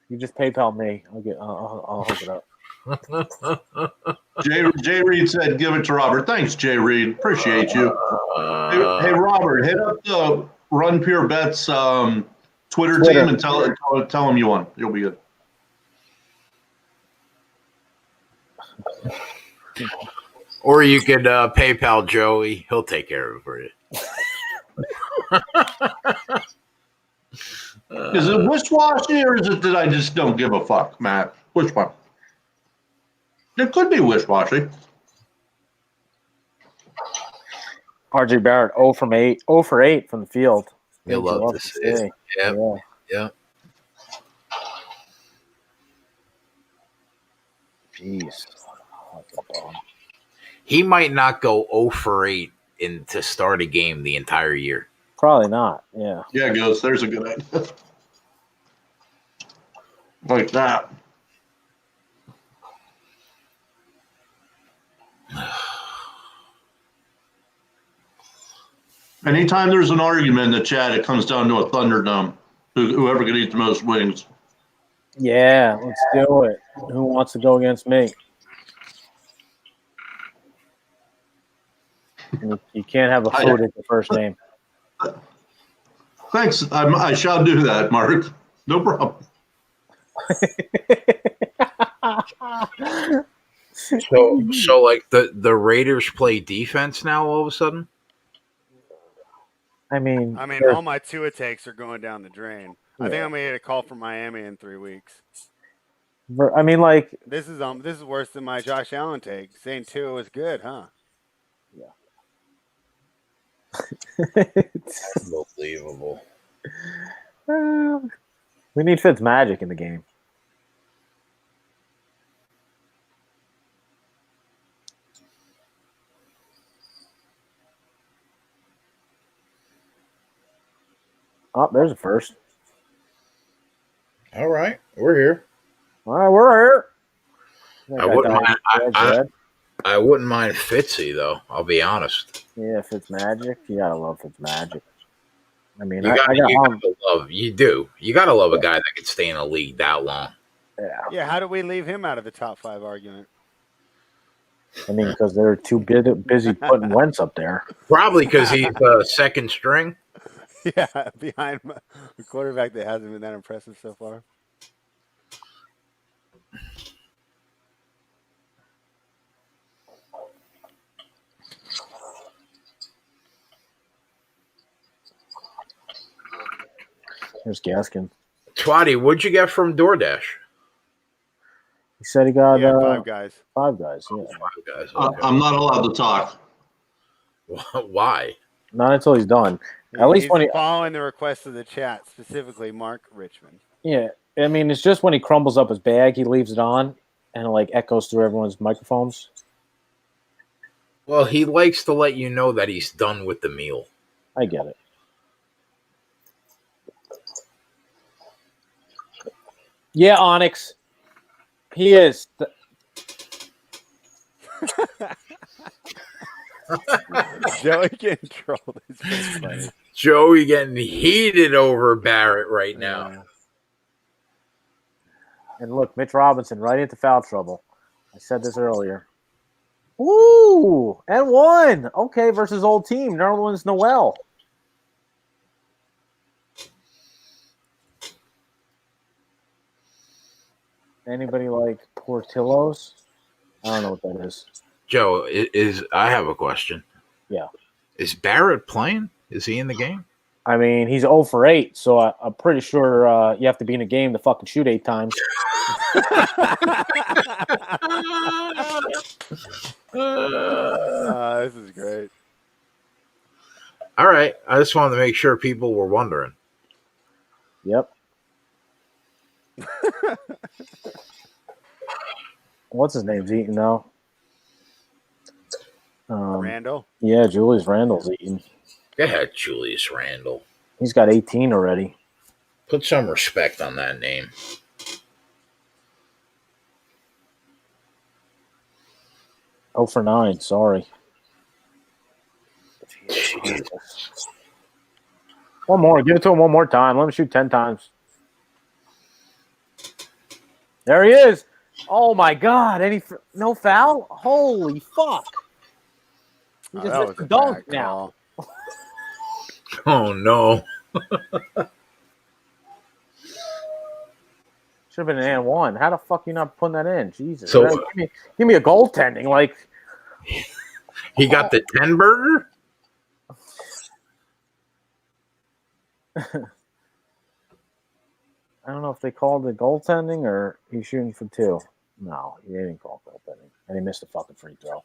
You just PayPal me. I'll hook it up. Jay Reed said, give it to Robert. Thanks, Jay Reed. Appreciate you. Hey, Robert, hit up the Run Pure Bets Twitter team and tell them you won. You'll be good. Or you could PayPal Joey. He'll take care of it for you. Is it wish-washy or is it that I just don't give a fuck, Matt? Which one? It could be wish-washy. RJ Barrett 0 for 8 from the field. You'll love to see it. Yep. Jeez. He might not go 0 for 8 to start a game the entire year. Probably not. Yeah. Yeah, Ghost. There's a good idea. Like that. Anytime there's an argument in the chat, it comes down to a Thunderdome. Whoever can eat the most wings. Yeah, let's do it. Who wants to go against me? You can't have a food at the first name. Thanks. I shall do that, Mark. No problem. So like the Raiders play defense now all of a sudden? I mean, all my Tua takes are going down the drain. Yeah. I think I'm gonna get a call from Miami in 3 weeks. I mean, like this is worse than my Josh Allen take. Saying Tua was good, huh? Yeah. Unbelievable. We need Fitzmagic in the game. Oh, there's a first. All right, we're here. All right, we're here. I wouldn't mind Fitzy though. I'll be honest. Yeah, Fitzmagic. You gotta love Fitzmagic. I mean, you gotta love a guy that could stay in a league that long. Yeah. How do we leave him out of the top 5 argument? I mean, because they're too busy putting Wentz up there. Probably because he's second string. Yeah, behind the quarterback that hasn't been that impressive so far. There's Gaskin. Twatty, what'd you get from DoorDash? He said he got 5 guys. 5 guys. Yeah. 5 guys. Okay. I'm not allowed to talk. Why? Not until he's done. At least He's when he following the request of the chat, specifically Mark Richmond. Yeah, I mean, it's just when he crumbles up his bag, he leaves it on, and it like echoes through everyone's microphones. Well, he likes to let you know that he's done with the meal. I get it. Yeah, Onyx. He is. Joey getting trolled. It's pretty funny. Joey getting heated over Barrett right now. Yeah. And look, Mitch Robinson right into foul trouble. I said this earlier. Ooh, and 1. Okay, versus old team. Nerlens Noel. Anybody like Portillo's? I don't know what that is. Joe, I have a question. Yeah. Is Barrett playing? Is he in the game? I mean, he's 0 for 8, so I'm pretty sure you have to be in a game to fucking shoot 8 times. This is great. All right. I just wanted to make sure people were wondering. Yep. What's his name's eating now? Randall? Yeah, Julius Randle's eating. Go ahead, Julius Randle. He's got 18 already. Put some respect on that name. Oh for 9, sorry. Jesus. One more. Give it to him one more time. Let him shoot 10 times. There he is. Oh, my God. No foul? Holy fuck. He just missed the dunk now. Oh, no. Should have been an and 1. How the fuck are you not putting that in? Jesus. So, give me a goaltending. Like, he got the 10 burger? I don't know if they called it goaltending or he's shooting for 2. No, he didn't call it goaltending. And he missed a fucking free throw.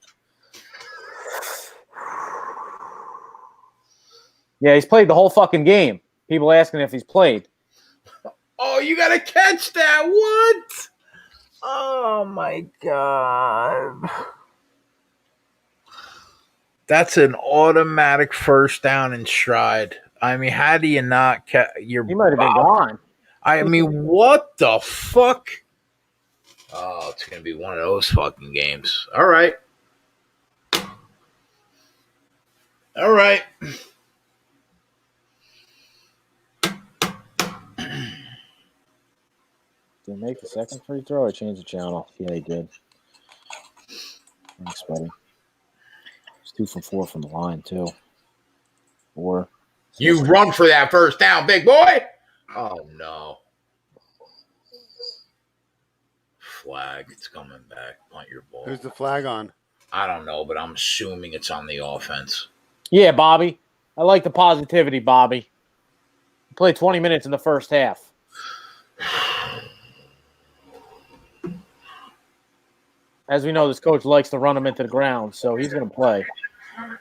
Yeah, he's played the whole fucking game. People asking if he's played. Oh, you got to catch that. What? Oh, my God. That's an automatic first down in stride. I mean, how do you not catch your He might have been gone. I mean, what the fuck? Oh, it's going to be one of those fucking games. All right. All right. Did he make the second free throw or change the channel? Yeah, he did. Thanks, buddy. He's 2 for 4 from the line, too. 4. You run for that first down, big boy. Oh, no. Flag. It's coming back. Punt your ball. Who's the flag on? I don't know, but I'm assuming it's on the offense. Yeah, Bobby. I like the positivity, Bobby. He played 20 minutes in the first half. As we know, this coach likes to run him into the ground, so he's going to play.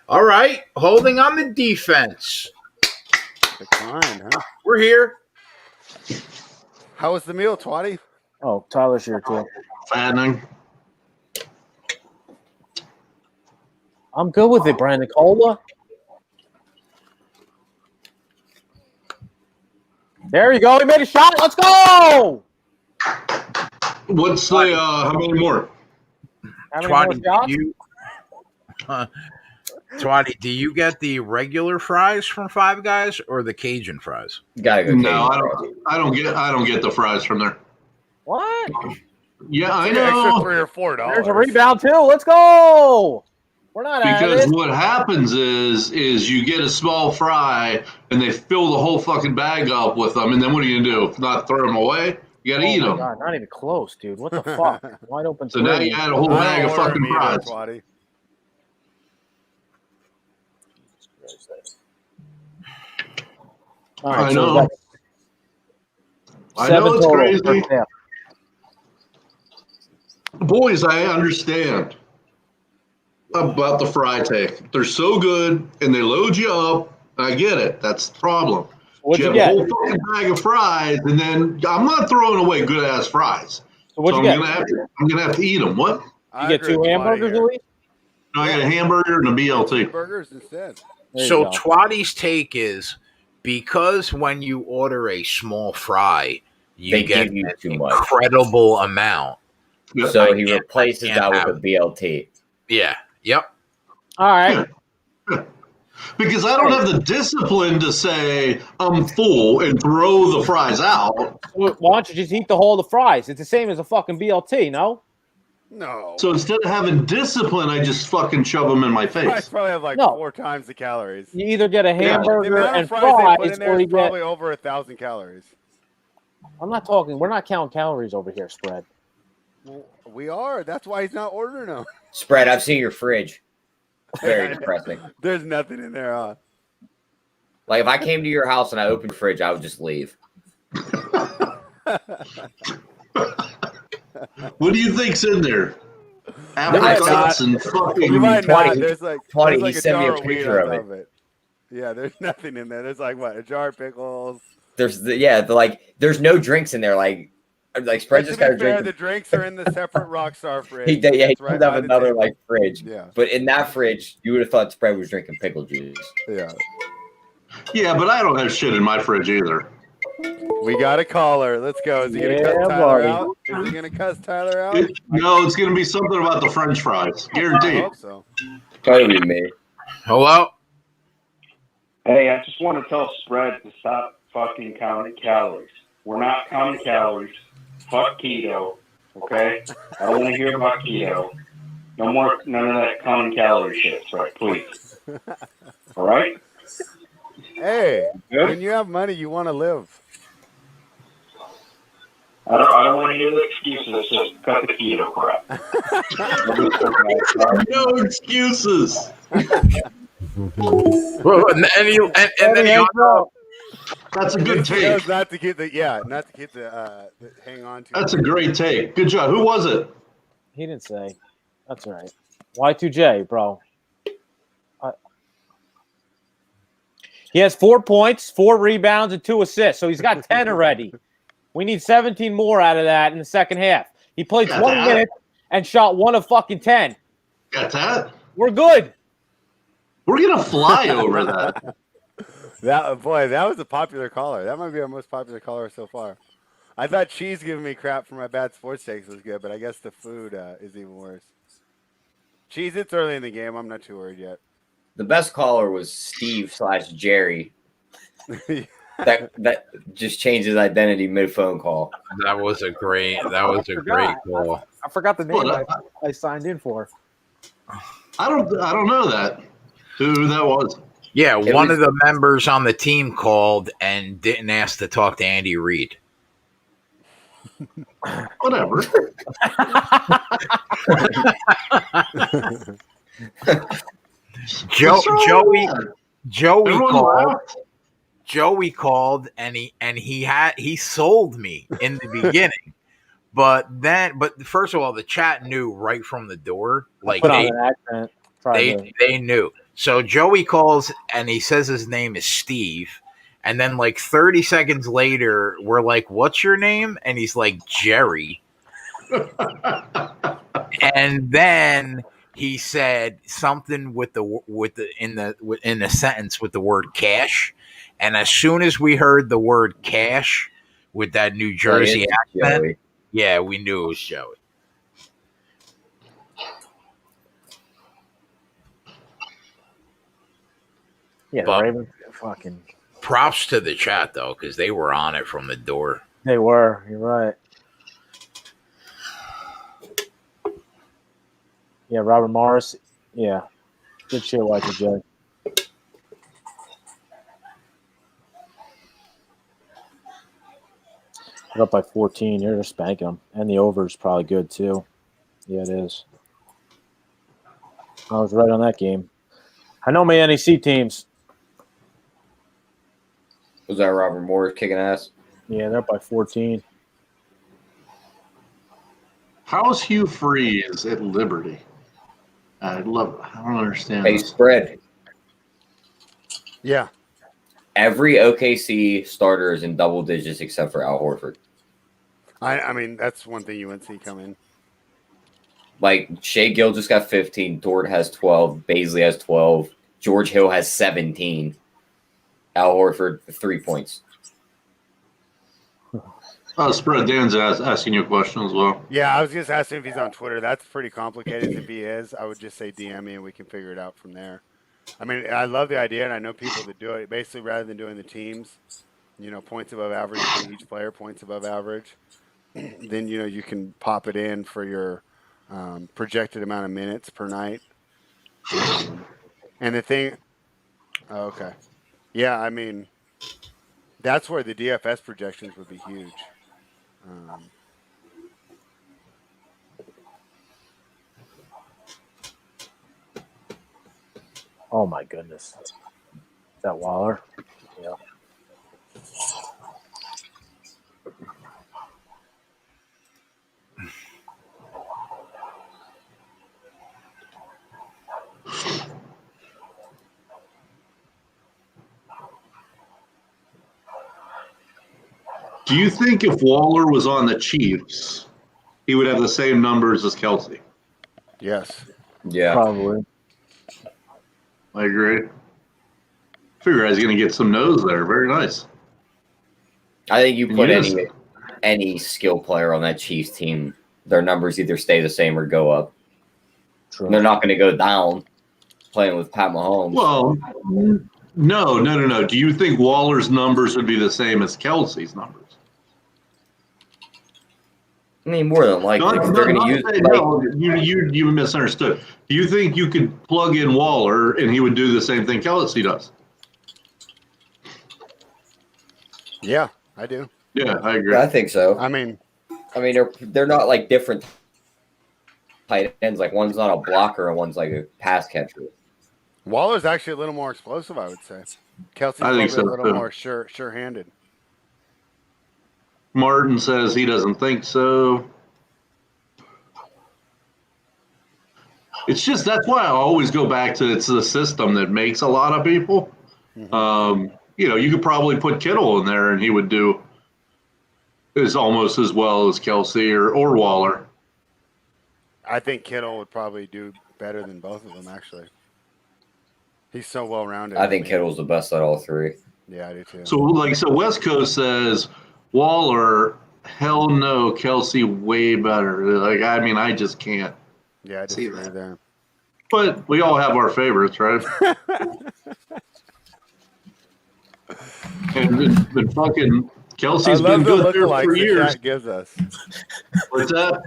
All right. Holding on the defense. Declined, huh? We're here. How was the meal, Twatty? Oh, Tyler's here, too. Fattening. I'm good with it, Brandon Cola. There you go. He made a shot. Let's go. What's the how many more? How many more shots? Twatty, do you get the regular fries from Five Guys or the Cajun fries? Gotta go. No, I don't get the fries from there. What? Yeah, I Extra know. $3 or $4. There's a rebound too. Let's go. We're not out of Because this. what happens is you get a small fry and they fill the whole fucking bag up with them, and then what are you gonna do? Not throw them away? You gotta eat them. God, not even close, dude. What the fuck? Wide open. So now you add a whole bag of fucking fries. Twatty. All right, I so know. I know it's total, crazy. first half. Boys, I understand about the fry take. They're so good, and they load you up. I get it. That's the problem. What'd you have get? a whole fucking bag of fries, and then I'm not throwing away good ass fries. So what'd you get? I'm gonna have to eat them. What? You get 2 hamburgers at least? No, I got a hamburger and a BLT. Burgers instead. So Twatty's take is because when you order a small fry, They get give you an too much. incredible amount. So he replaces that with a BLT. Yeah. Yep. All right. Because I don't have the discipline to say I'm full and throw the fries out. Why don't you just eat the whole of the fries? It's the same as a fucking BLT, no? No. So instead of having discipline, I just fucking shove them in my face. Fries probably have like 4 times the calories. You either get a hamburger the amount and of fries fries, they put in there or is you probably get. over 1,000 calories. I'm not talking. We're not counting calories over here, Spread. Well, we are. That's why he's not ordering them. Spread. I've seen your fridge. Very depressing. There's nothing in there, huh? Like if I came to your house and I opened the fridge, I would just leave. What do you think's in there? Apricots and fucking. You might not. 20. There's like, 20. there's like He a sent me jar a of weed picture on of top of it. Yeah, there's nothing in there. There's like what? A jar of pickles. There's there's no drinks in there. Like Spread just got a drink. The drinks are in the separate Rockstar fridge. He does have another like fridge. Yeah. But in that fridge, you would have thought Spread was drinking pickle juice. Yeah. Yeah, but I don't have shit in my fridge either. We got a caller. Let's go. Is he going to cuss Tyler out? Is he going to cuss Tyler out? No, it's going to be something about the French fries. Guaranteed. I hope so. Probably me. Hello? Hey, I just want to tell Spread to stop fucking counting calories. We're not counting calories. Fuck keto, okay? I don't want to hear about keto. No more, none of that counting calorie shit, Spread, please. All right? Hey, Good? when you have money, you want to live. I don't want to hear the excuses. Just cut the keto crap. No excuses. That's a good take. Not to get the hang on to. That's a great take. Good job. Who was it? He didn't say. That's all right. Y2J, bro. He has 4 points, 4 rebounds, and 2 assists. So he's got 10 already. We need 17 more out of that in the second half. He played 20 minutes and shot 1 of fucking 10. Got that? We're good. We're gonna fly over that. That was a popular caller. That might be our most popular caller so far. I thought Cheese giving me crap for my bad sports takes was good, but I guess the food is even worse. Cheese, it's early in the game. I'm not too worried yet. The best caller was Steve/Jerry. that just changed his identity mid phone call. That was a great call. I forgot the name I signed in for. I don't know that. Who that was? Yeah, one of the members on the team called and didn't ask to talk to Andy Reid. Whatever. Joey called and he sold me in the beginning. But first of all, the chat knew right from the door. Like they knew. So Joey calls and he says his name is Steve. And then like 30 seconds later, we're like, "What's your name?" And he's like, "Jerry." And then he said something in the sentence with the word cash. And as soon as we heard the word cash with that New Jersey accent, yeah, we knew it was Joey. Yeah, but Ravens fucking. Props to the chat though, because they were on it from the door. They were. You're right. Yeah, Robert Morris. Yeah, good shit, YTJ. We're up by 14. You're just spanking them, and the over is probably good too. Yeah, it is. I was right on that game. I know my NEC teams. Was that Robert Morris kicking ass? Yeah, they're up by 14. How's Hugh Freeze at Liberty? I don't understand. Hey, spread. Yeah. Every OKC starter is in double digits except for Al Horford. I mean, that's one thing you wouldn't see coming. Like, Shea Gill just got 15. Dort has 12. Baisley has 12. George Hill has 17. Al Horford, 3 points. Spread Dan's asking you a question as well. Yeah, I was just asking if he's on Twitter. That's pretty complicated. If he is, I would just say DM me and we can figure it out from there. I mean, I love the idea, and I know people that do it. Basically, rather than doing the teams, points above average for each player, points above average, then, you can pop it in for your projected amount of minutes per night. And the thing, okay. Yeah, I mean, that's where the DFS projections would be huge. Oh my goodness. Is that Waller? Yeah. Do you think if Waller was on the Chiefs, he would have the same numbers as Kelsey? Yes. Yeah. Probably. I agree. Figure he's going to get some nose there. Very nice. I think you put any skill player on that Chiefs team, their numbers either stay the same or go up. True. They're not going to go down playing with Pat Mahomes. Well, no. Do you think Waller's numbers would be the same as Kelsey's numbers? I mean, more than likely, they're going to use. You misunderstood. Do you think you could plug in Waller and he would do the same thing Kelsey does? Yeah, I do. Yeah, I agree. I think so. I mean, they're not like different tight ends. Like one's not a blocker and one's like a pass catcher. Waller's actually a little more explosive, I would say. Kelsey's I think a little too. more sure-handed. Martin says he doesn't think so. It's just that's why I always go back to it's the system that makes a lot of people. Mm-hmm. You could probably put Kittle in there and he would do almost as well as Kelsey or Waller. I think Kittle would probably do better than both of them, actually. He's so well-rounded. I think Kittle's the best at all three. Yeah, I do too. So West Coast says Waller, hell no, Kelsey way better. I just can't. Yeah, I disagree there. But we all have our favorites, right? and fucking Kelsey's been good there for years. Gives us. What's that?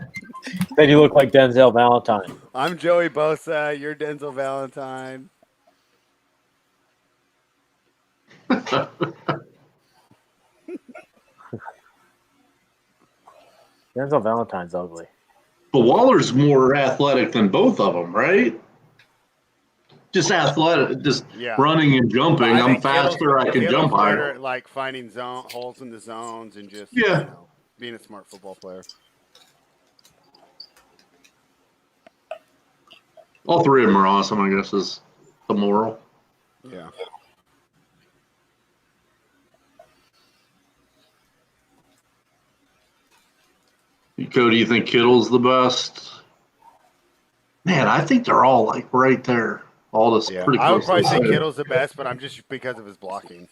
Then you look like Denzel Valentine. I'm Joey Bosa. You're Denzel Valentine. Denzel Valentine's ugly. But Waller's more athletic than both of them, right? Just athletic, running and jumping. I'm faster. I can jump higher. Better at, like finding holes in the zones and just being a smart football player. All three of them are awesome, I guess, is the moral. Yeah. Cody, you think Kittle's the best? Man, I think they're all like right there. All this pretty close. I would probably say Kittle's the best, but I'm just because of his blocking.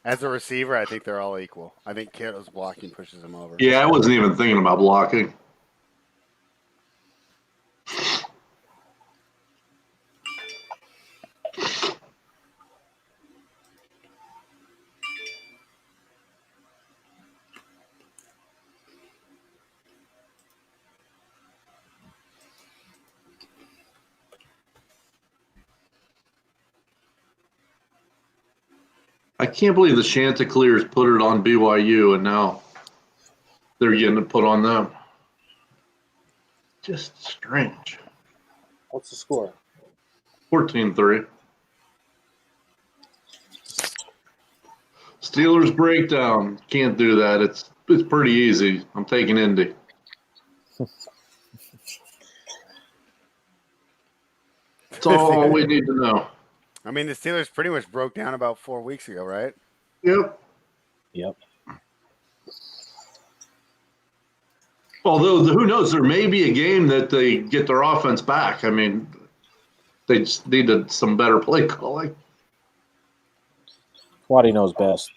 As a receiver, I think they're all equal. I think Kittle's blocking pushes him over. Yeah, I wasn't even thinking about blocking. I can't believe the Chanticleers put it on BYU, and now they're getting it put on them. Just strange. What's the score? 14-3. Steelers breakdown. Can't do that. It's pretty easy. I'm taking Indy. That's all we need to know. I mean, the Steelers pretty much broke down about 4 weeks ago, right? Yep. Yep. Although, who knows? There may be a game that they get their offense back. I mean, they just needed some better play calling. Twatty knows best.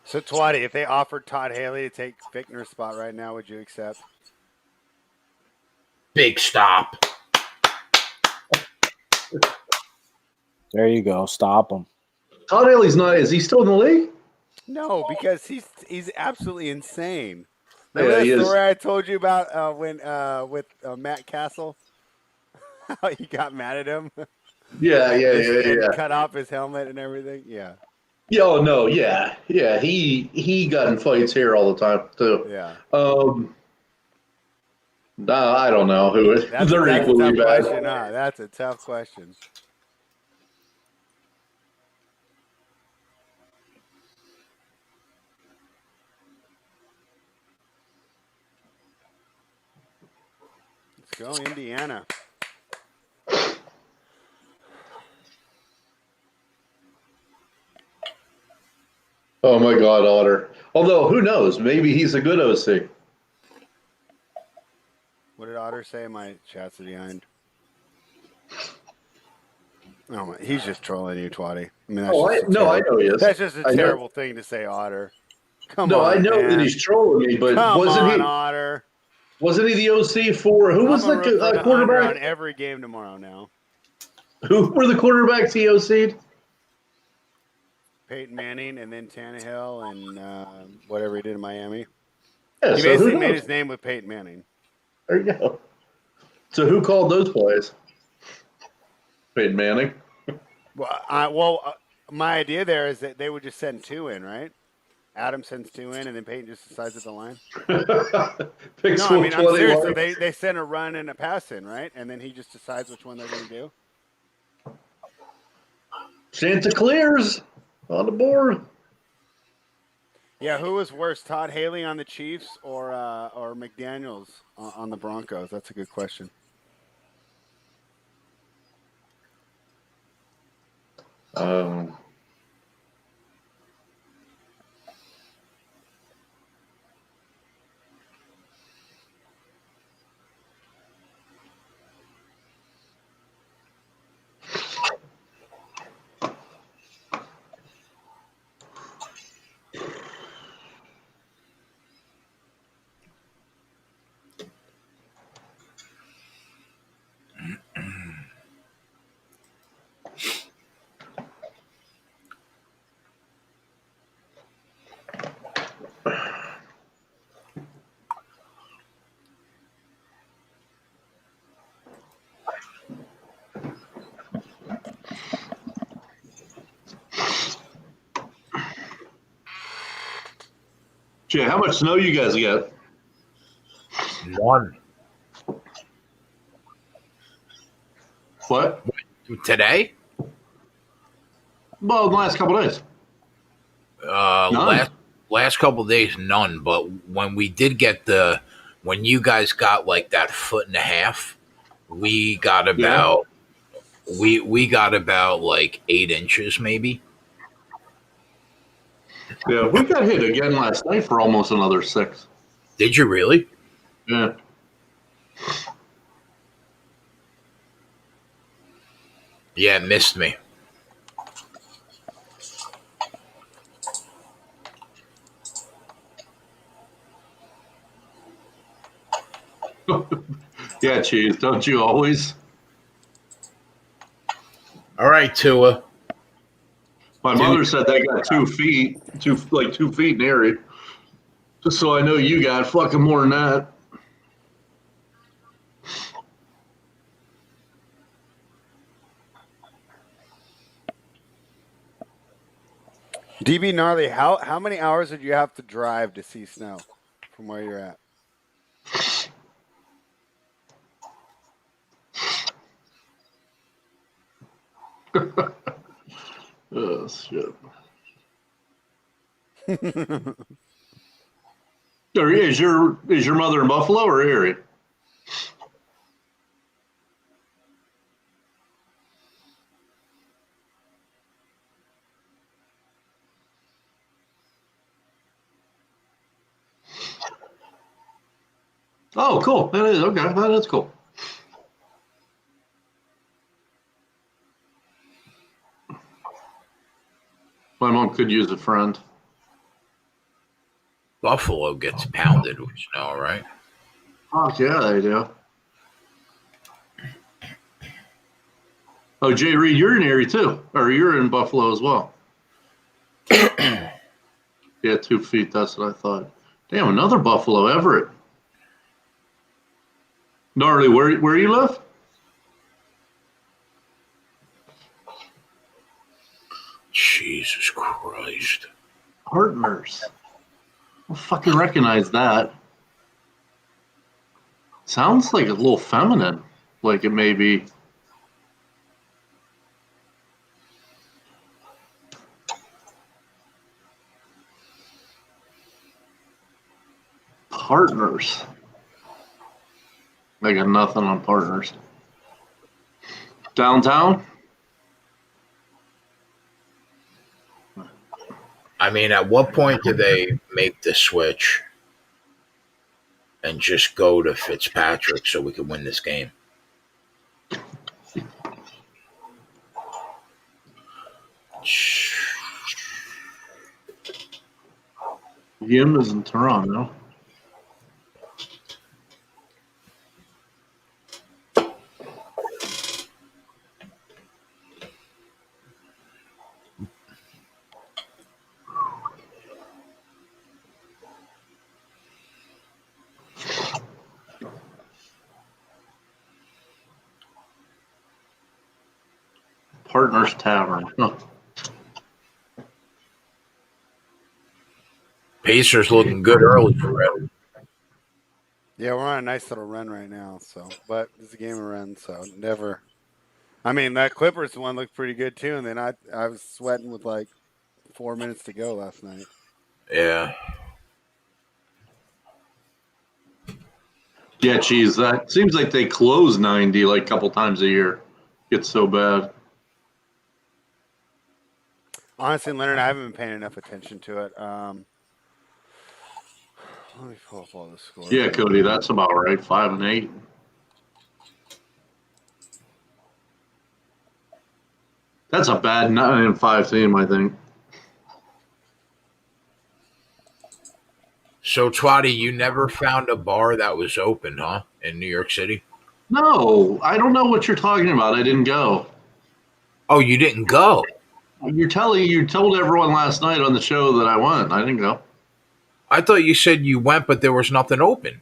So, Twatty, if they offered Todd Haley to take Fickner's spot right now, would you accept? Big stop. There you go. Stop him. Todd Haley's not. Is he still in the league? No, because he's absolutely insane. Yeah, Remember he that is. story I told you about when with Matt Castle? How he got mad at him? Yeah. Cut off his helmet and everything. Yeah. Yeah, oh, no, yeah. He got in fights here all the time too. Yeah. I don't know who it. They're equally a tough bad. question, huh? That's a tough question. Let's go, Indiana. Oh my God, Otter. Although who knows? Maybe he's a good OC. What did Otter say? My chats are behind. Oh my, he's just trolling you, Twatty. I mean, I know he is. That's just a terrible thing to say, Otter. Come on, I know man. that he's trolling me, but wasn't he? Otter. Wasn't he the OC for who was the quarterback on every game tomorrow now? Who were the quarterbacks he OC'd? Peyton Manning and then Tannehill and whatever he did in Miami. Yeah, he so basically made his name with Peyton Manning. There you go. So who called those plays? Peyton Manning. Well, my idea there is that they would just send two in, right? Adam sends two in, and then Peyton just decides at the line. I'm serious. So they send a run and a pass in, right? And then he just decides which one they're going to do. Chanticleers on the board. Yeah, who was worse, Todd Haley on the Chiefs or McDaniels on the Broncos? That's a good question. Jay, how much snow you guys get? None. What? Today? Well, the last couple of days. Last couple of days, none. But when we did get when you guys got like that 1.5 foot, we got about we got about like 8 inches, maybe. Yeah, we got hit again last night for almost another 6. Did you really? Yeah. Yeah, it missed me. Yeah, Cheese, don't you always? All right, Tua. My mother said they got 2 feet, 2 feet in area. Just so I know you got fucking more than that. DB Gnarly, how many hours did you have to drive to see snow from where you're at? Oh, shit. Is your mother in Buffalo or Erie? Oh, cool. That is okay. That's cool. My mom could use a friend. Buffalo gets pounded, which you know, right? Oh, yeah, they do. Oh, Jay Reed, you're in Erie too, or you're in Buffalo as well. Yeah, 2 feet. That's what I thought. Damn, another Buffalo, Everett. Gnarly, where you live? Jesus Christ. Partners. I fucking recognize that. Sounds like a little feminine. Like it may be. Partners. I got nothing on Partners. Downtown? I mean, at what point do they make the switch and just go to Fitzpatrick so we can win this game? Yim is in Toronto. Partners Tavern. Huh. Pacers looking good early for Red. Yeah, we're on a nice little run right now. So, but it's a game of run, so never. I mean, that Clippers one looked pretty good too, and then I was sweating with like 4 minutes to go last night. Yeah. Yeah, geez, that seems like they close 90 like a couple times a year. It's so bad. Honestly, Leonard, I haven't been paying enough attention to it. Let me pull up all the scores. Yeah, Cody, that's about right. 5 and 8. That's a bad 9 and 5 team, I think. So, Twatty, you never found a bar that was open, huh, in New York City? No, I don't know what you're talking about. I didn't go. Oh, you didn't go? You told everyone last night on the show that I went. I didn't go. I thought you said you went, but there was nothing open.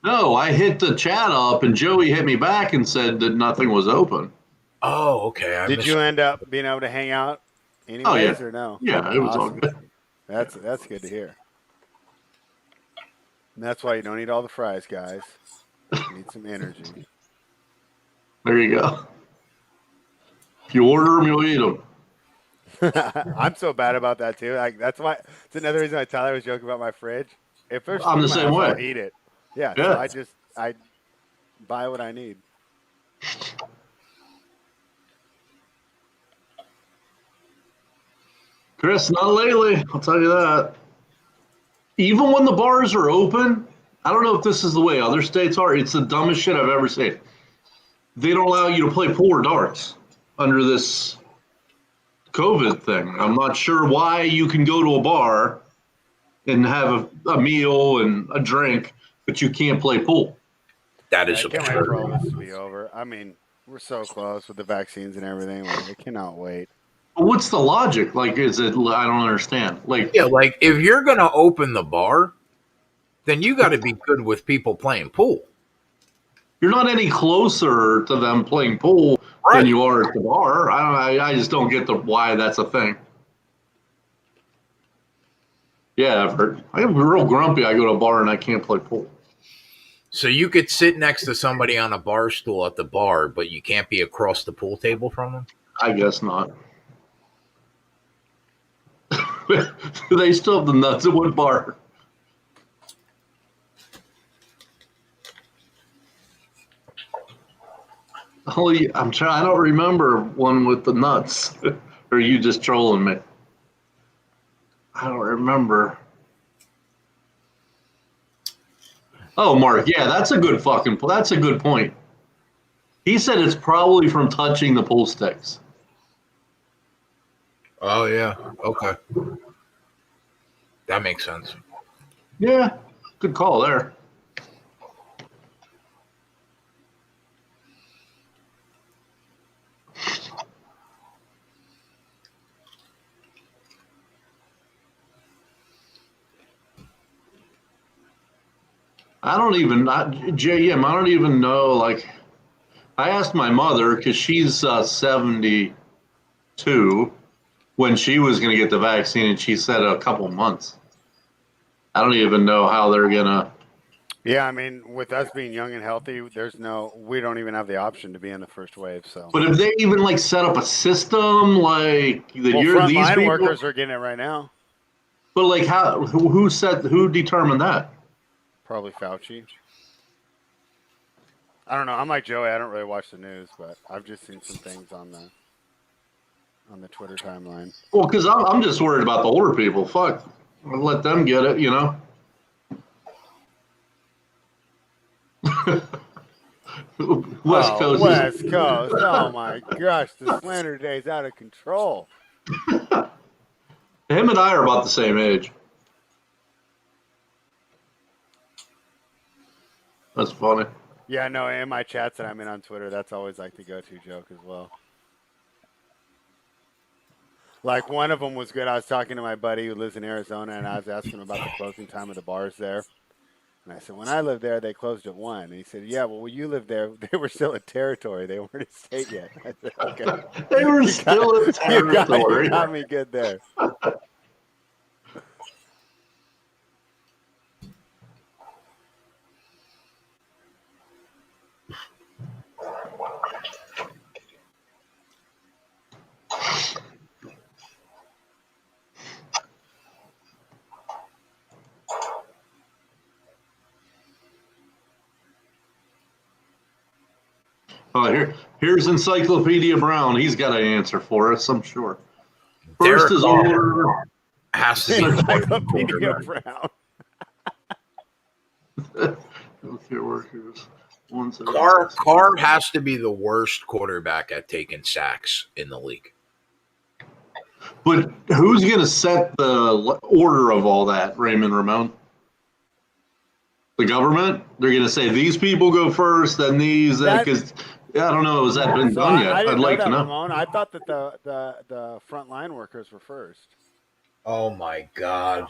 No, I hit the chat up, and Joey hit me back and said that nothing was open. Oh, okay. Did you end up being able to hang out anyways, or no? Yeah, it was all good. That's good to hear. And that's why you don't eat all the fries, guys. You need some energy. There you go. If you order them, you'll eat them. I'm so bad about that too. Like that's why. It's another reason Tyler was joking about my fridge. If there's I'm the food in my same house, way. I'll eat it. Yeah. Yeah. So I buy what I need. Chris, not lately. I'll tell you that. Even when the bars are open, I don't know if this is the way other states are. It's the dumbest shit I've ever seen. They don't allow you to play pool or darts under this COVID thing. I'm not sure why you can go to a bar and have a meal and a drink, but you can't play pool. That is I can't wait for all absurd. this to be over. I mean, we're so close with the vaccines and everything. I cannot wait. What's the logic? Like, is it? I don't understand. Like, Yeah, like if you're going to open the bar, then you got to be good with people playing pool. you're not any closer to them playing pool than you are at the bar. I just don't get why that's a thing. Yeah, Everett. I am real grumpy. I go to a bar and I can't play pool. So you could sit next to somebody on a bar stool at the bar, but you can't be across the pool table from them? I guess not. They still have the nuts at what bar? Holy, I'm trying. I don't remember one with the nuts. Or are you just trolling me? I don't remember. Oh, Mark, yeah, that's a good point. He said it's probably from touching the pool sticks. Oh, yeah. Okay. That makes sense. Yeah, good call there. JM, I don't even know. Like, I asked my mother because she's 72 when she was going to get the vaccine, and she said a couple months. I don't even know how they're going to. Yeah, I mean, with us being young and healthy, we don't even have the option to be in the first wave. So, But if they even like set up a system like that, these people, workers are getting it right now. But like, who determined that? Probably Fauci. I don't know. I'm like Joey. I don't really watch the news, but I've just seen some things on the Twitter timeline. Well, because I'm just worried about the older people. Fuck, I'll let them get it. West Coast. Oh my gosh, the slander day is out of control. Him and I are about the same age. That's funny. Yeah, no, in my chats that I'm in on Twitter, that's always like the go-to joke as well. Like one of them was good. I was talking to my buddy who lives in Arizona, and I was asking him about the closing time of the bars there. And I said, when I lived there, they closed at 1. And he said, yeah, well, when you lived there, they were still a territory. They weren't a state yet. I said, okay. They were still a territory. You got me good there. Oh, here's Encyclopedia Brown. He's got an answer for us, I'm sure. First is order. Has to be Encyclopedia Brown. Healthcare workers. Carr has to be the worst quarterback at taking sacks in the league. But who's going to set the order of all that, Raymond Ramon? The government? They're going to say these people go first, then these, because I don't know. Has that been done yet? I'd like to know. Ramon. I thought that the frontline workers were first. Oh my God!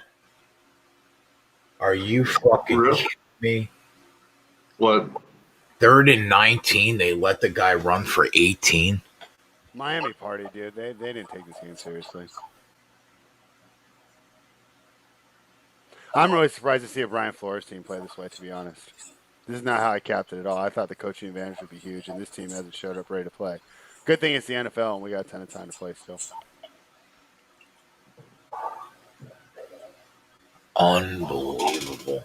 Are you fucking kidding me? What? 3rd and 19. They let the guy run for 18. Miami party, dude. They didn't take this game seriously. I'm really surprised to see a Brian Flores team play this way, to be honest. This is not how I capped it at all. I thought the coaching advantage would be huge, and this team hasn't showed up ready to play. Good thing it's the NFL, and we got a ton of time to play still. Unbelievable.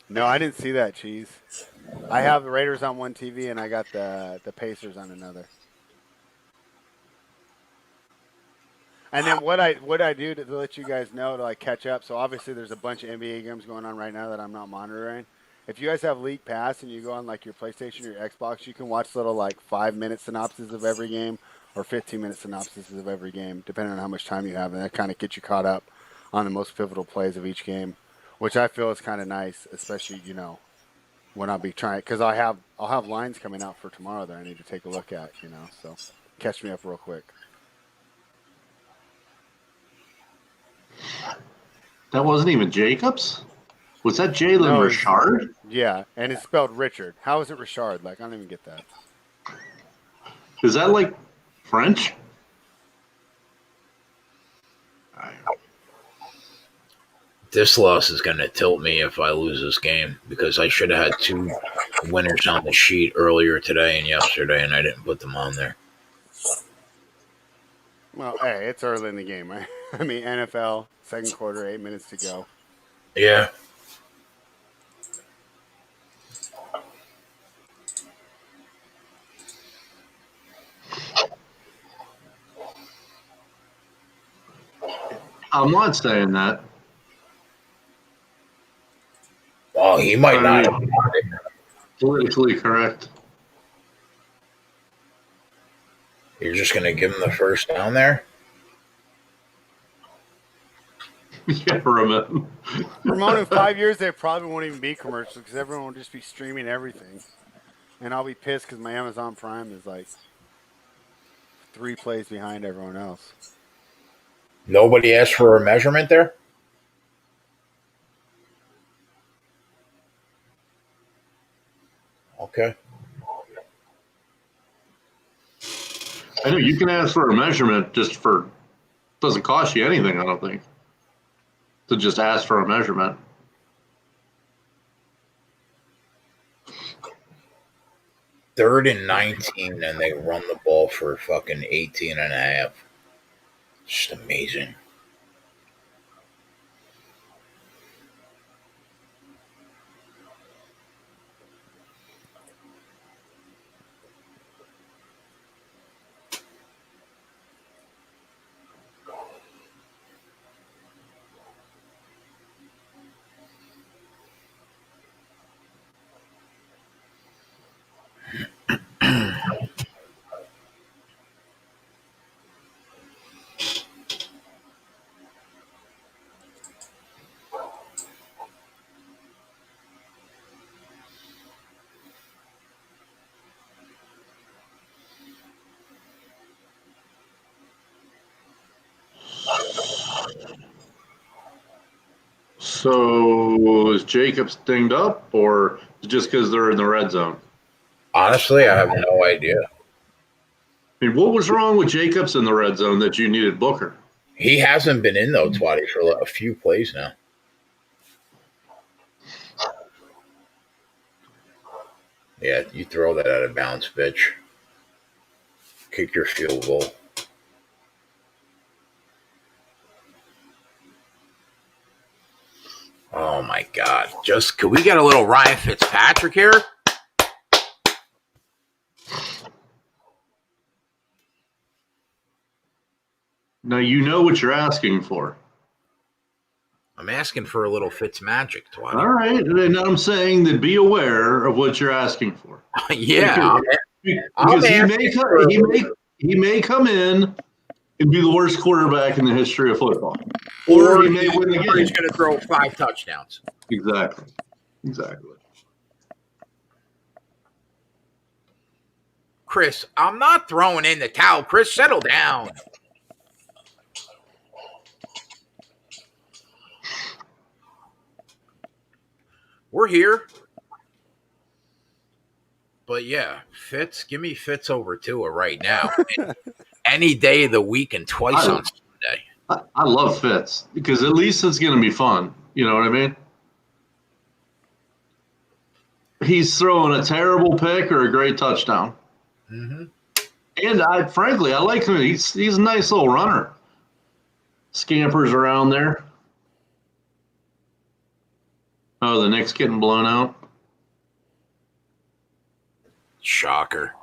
No, I didn't see that, Cheese. I have the Raiders on one TV, and I got the Pacers on another. And then what I do to let you guys know to like catch up. So obviously there's a bunch of NBA games going on right now that I'm not monitoring. If you guys have League Pass and you go on like your PlayStation or your Xbox, you can watch little like 5-minute synopses of every game or 15-minute synopses of every game, depending on how much time you have, and that kind of gets you caught up on the most pivotal plays of each game, which I feel is kind of nice, especially when I'll be trying, because I'll have lines coming out for tomorrow that I need to take a look at, so catch me up real quick. That wasn't even Jacobs? Was that Jalen Richard? Yeah, and it's spelled Richard. How is it Richard? Like, I don't even get that. Is that like French? This loss is going to tilt me if I lose this game because I should have had 2 winners on the sheet earlier today and yesterday, and I didn't put them on there. Well, hey, it's early in the game. I mean, NFL, second quarter, 8 minutes to go. Yeah. I'm not saying that. Oh, he might not have politically correct. You're just going to give him the first down there? Yeah, Ramon. Ramon, in 5 years, there probably won't even be commercials because everyone will just be streaming everything. And I'll be pissed because my Amazon Prime is like 3 plays behind everyone else. Nobody asked for a measurement there? Okay. I know you can ask for a measurement just for, doesn't cost you anything, I don't think, to just ask for a measurement. Third and 19, and they run the ball for fucking 18 and a half. Just amazing. So is Jacobs dinged up, or just because they're in the red zone? Honestly, I have no idea. I mean, what was wrong with Jacobs in the red zone that you needed Booker? He hasn't been in, though, Twatty, for a few plays now. Yeah, you throw that out of bounds, bitch. Kick your field goal. Oh, my God. Could we get a little Ryan Fitzpatrick here? Now you know what you're asking for. I'm asking for a little Fitzmagic, Twatty. All right, and I'm saying that be aware of what you're asking for. Yeah. Because he may come in and be the worst quarterback in the history of football. Or he may win the game. He's going to throw 5 touchdowns. Exactly. Chris, I'm not throwing in the towel. Chris, settle down. We're here. But yeah, give me Fitz over Tua right now. Any day of the week and twice on Sunday. I love Fitz because at least it's going to be fun. You know what I mean? He's throwing a terrible pick or a great touchdown. Mm-hmm. And I like him. He's a nice little runner. Scampers around there. Oh, the Knicks getting blown out. Shocker.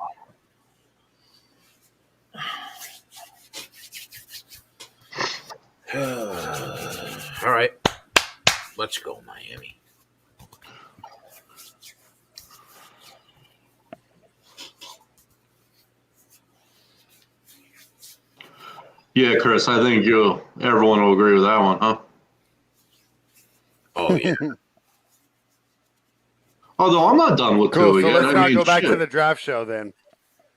All right. Let's go, Miami. Yeah, Chris, I think everyone will agree with that one, huh? Oh, yeah. Although I'm not done with Cool, Tua so yet. let's not go back to the draft show then.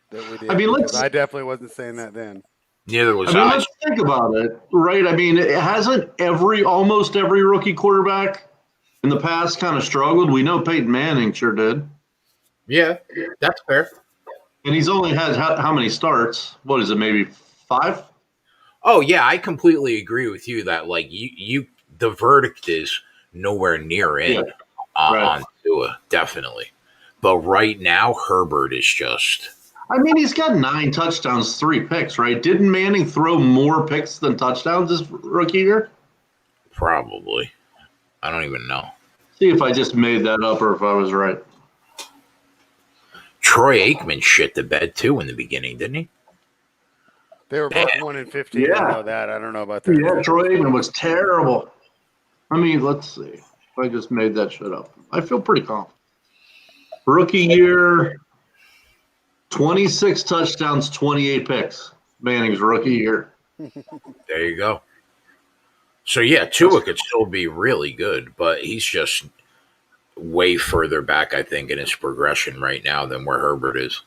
That we did. I mean, I definitely wasn't saying that then. Neither was I. Let's think about it, right? I mean, it hasn't almost every rookie quarterback in the past kind of struggled. We know Peyton Manning sure did. Yeah, that's fair. And he's only had how many starts? What is it, maybe 5? Oh, yeah, I completely agree with you that, like, the verdict is nowhere near in on Tua, definitely. But right now, Herbert is just I mean, he's got 9 touchdowns, 3 picks, right? Didn't Manning throw more picks than touchdowns this rookie year? Probably. I don't even know. See if I just made that up or if I was right. Troy Aikman shit the bed too in the beginning, didn't he? They were both 1-15. Yeah. I know that. I don't know about that. Yeah, Troy Aikman was terrible. I mean, let's see. If I just made that shit up. I feel pretty confident. Rookie year, 26 touchdowns, 28 picks. Manning's rookie year. There you go. So yeah, Tua could still be really good, but he's just way further back, I think, in his progression right now than where Herbert is.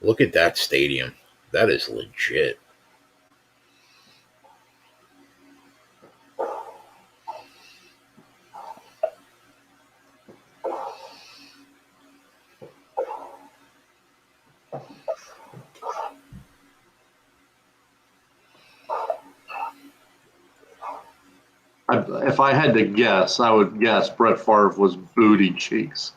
Look at that stadium. That is legit. If I had to guess, I would guess Brett Favre was booty cheeks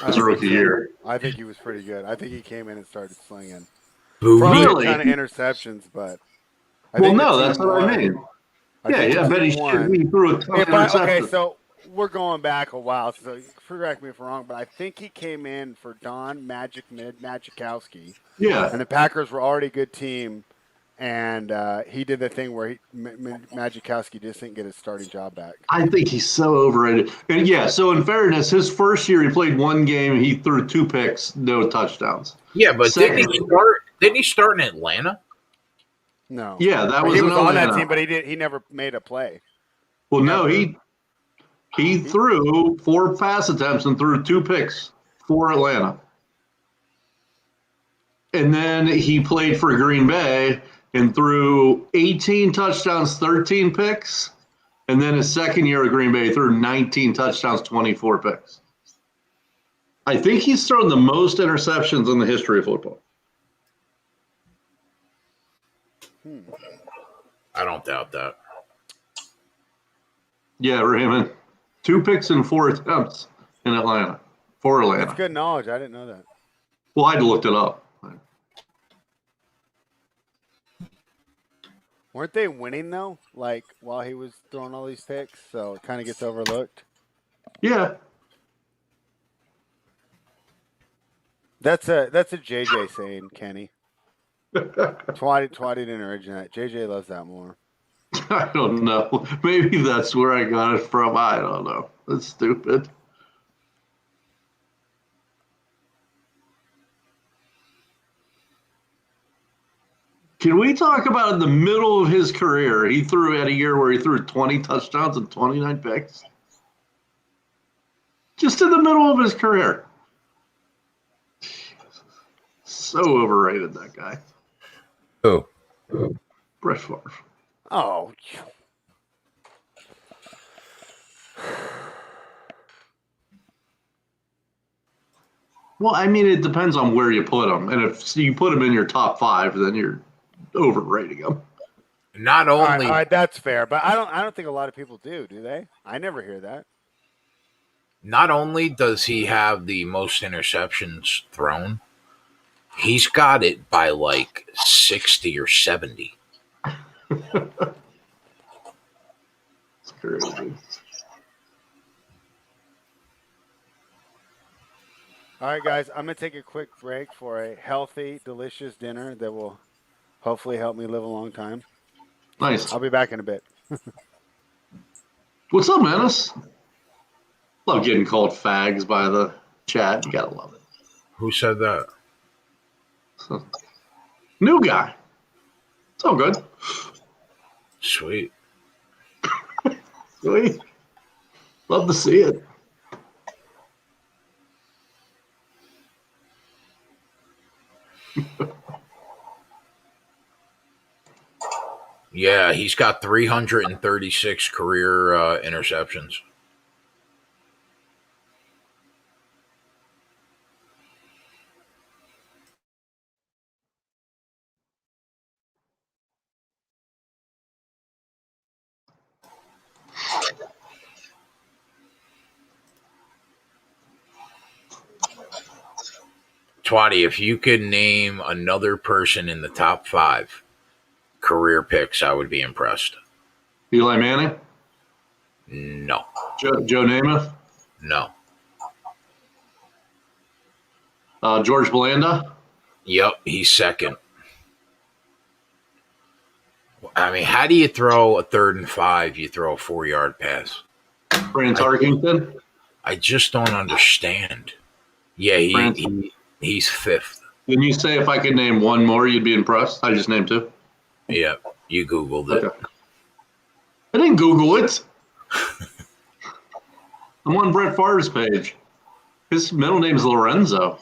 his rookie year. I think he was pretty good. I think he came in and started slinging. Booty? Probably Really? a ton of interceptions, but I Well, think no, that's what I mean. Yeah, I bet he threw a ton of interceptions. Okay, so we're going back a while, so correct me if I'm wrong, but I think he came in for Don Majikowski. Yeah. And the Packers were already a good team, and he did the thing where Majikowski just didn't get his starting job back. I think he's so overrated. And yeah, so in fairness, his first year he played one game, he threw 2 picks, no touchdowns. Yeah, but didn't he start in Atlanta? No. Yeah, that was he was on Atlanta. that team, but he never made a play. Well, no, he threw 4 pass attempts and threw 2 picks for Atlanta. And then he played for Green Bay and threw 18 touchdowns, 13 picks. And then his second year at Green Bay, he threw 19 touchdowns, 24 picks. I think he's thrown the most interceptions in the history of football. I don't doubt that. Yeah, Raymond. 2 picks and 4 attempts in Atlanta. For Atlanta. That's good knowledge. I didn't know that. Well, I looked it up. Weren't they winning though? Like while he was throwing all these picks, so it kind of gets overlooked. Yeah. That's a JJ saying, Kenny. Twatty didn't originate. JJ loves that more. I don't know. Maybe that's where I got it from. I don't know. That's stupid. Can we talk about in the middle of his career, he threw at a year where he threw 20 touchdowns and 29 picks? Just in the middle of his career. So overrated, that guy. Who? Brett Favre. Oh. Well, I mean, it depends on where you put him. And if you put him in your top 5, then you're overrating him. Not only all right, that's fair, but I don't think a lot of people do they? I never hear that. Not only does he have the most interceptions thrown, he's got it by like 60 or 70. It's crazy. All right, guys, I'm going to take a quick break for a healthy, delicious dinner that will hopefully help me live a long time. Nice. I'll be back in a bit. What's up, Menace? Love getting called fags by the chat. You gotta love it. Who said that? So, new guy. It's all good. Sweet. Sweet. Love to see it. Yeah, he's got 336 career interceptions. Twatty, if you could name another person in the top 5 career picks, I would be impressed. Eli Manning? No. Joe Namath? No. George Blanda? Yep, he's second. I mean, how do you throw a 3rd and 5? You throw a 4-yard pass. Fran Tarkington? I just don't understand. Yeah, he's 5th. Didn't you say if I could name one more, you'd be impressed? I just named 2. Yeah, you Googled it. Okay. I didn't Google it. I'm on Brett Favre's page. His middle name is Lorenzo.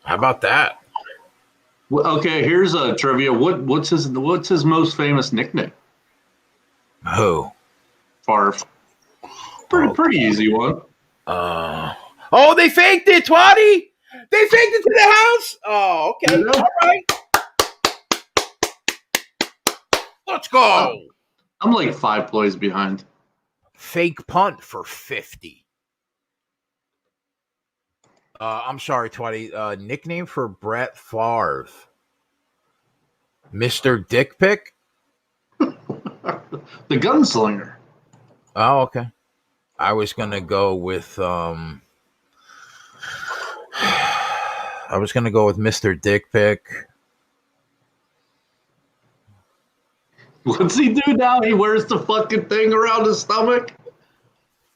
How about that? Well, okay, here's a trivia. What's his most famous nickname? Who? Favre. Pretty easy one. Oh, they faked it, Twatty. They faked it to the house. Oh, okay. Yeah. All right. Let's go. I'm like 5 plays behind. Fake punt for 50. I'm sorry, Twatty. Nickname for Brett Favre. Mr. Dick Pick? The gunslinger. Oh, okay. I was gonna go with Mr. Dick Pick. What's he do now? He wears the fucking thing around his stomach.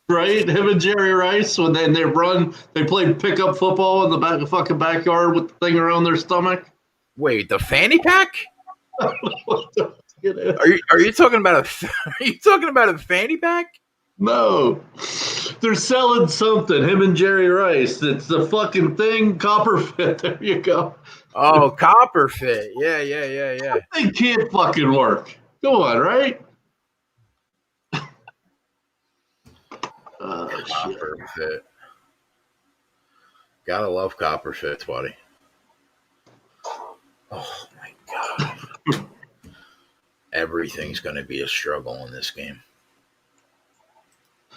Right? Him and Jerry Rice, when they run, they play pickup football in the fucking backyard with the thing around their stomach. Wait, the fanny pack? Are you talking about a fanny pack? No. They're selling something. Him and Jerry Rice. It's the fucking thing, Copperfit. There you go. Oh, Copperfit. Yeah. They can't fucking work. Go on, right? Copperfit. Gotta love Copperfit, Twatty. Oh my god. Everything's gonna be a struggle in this game.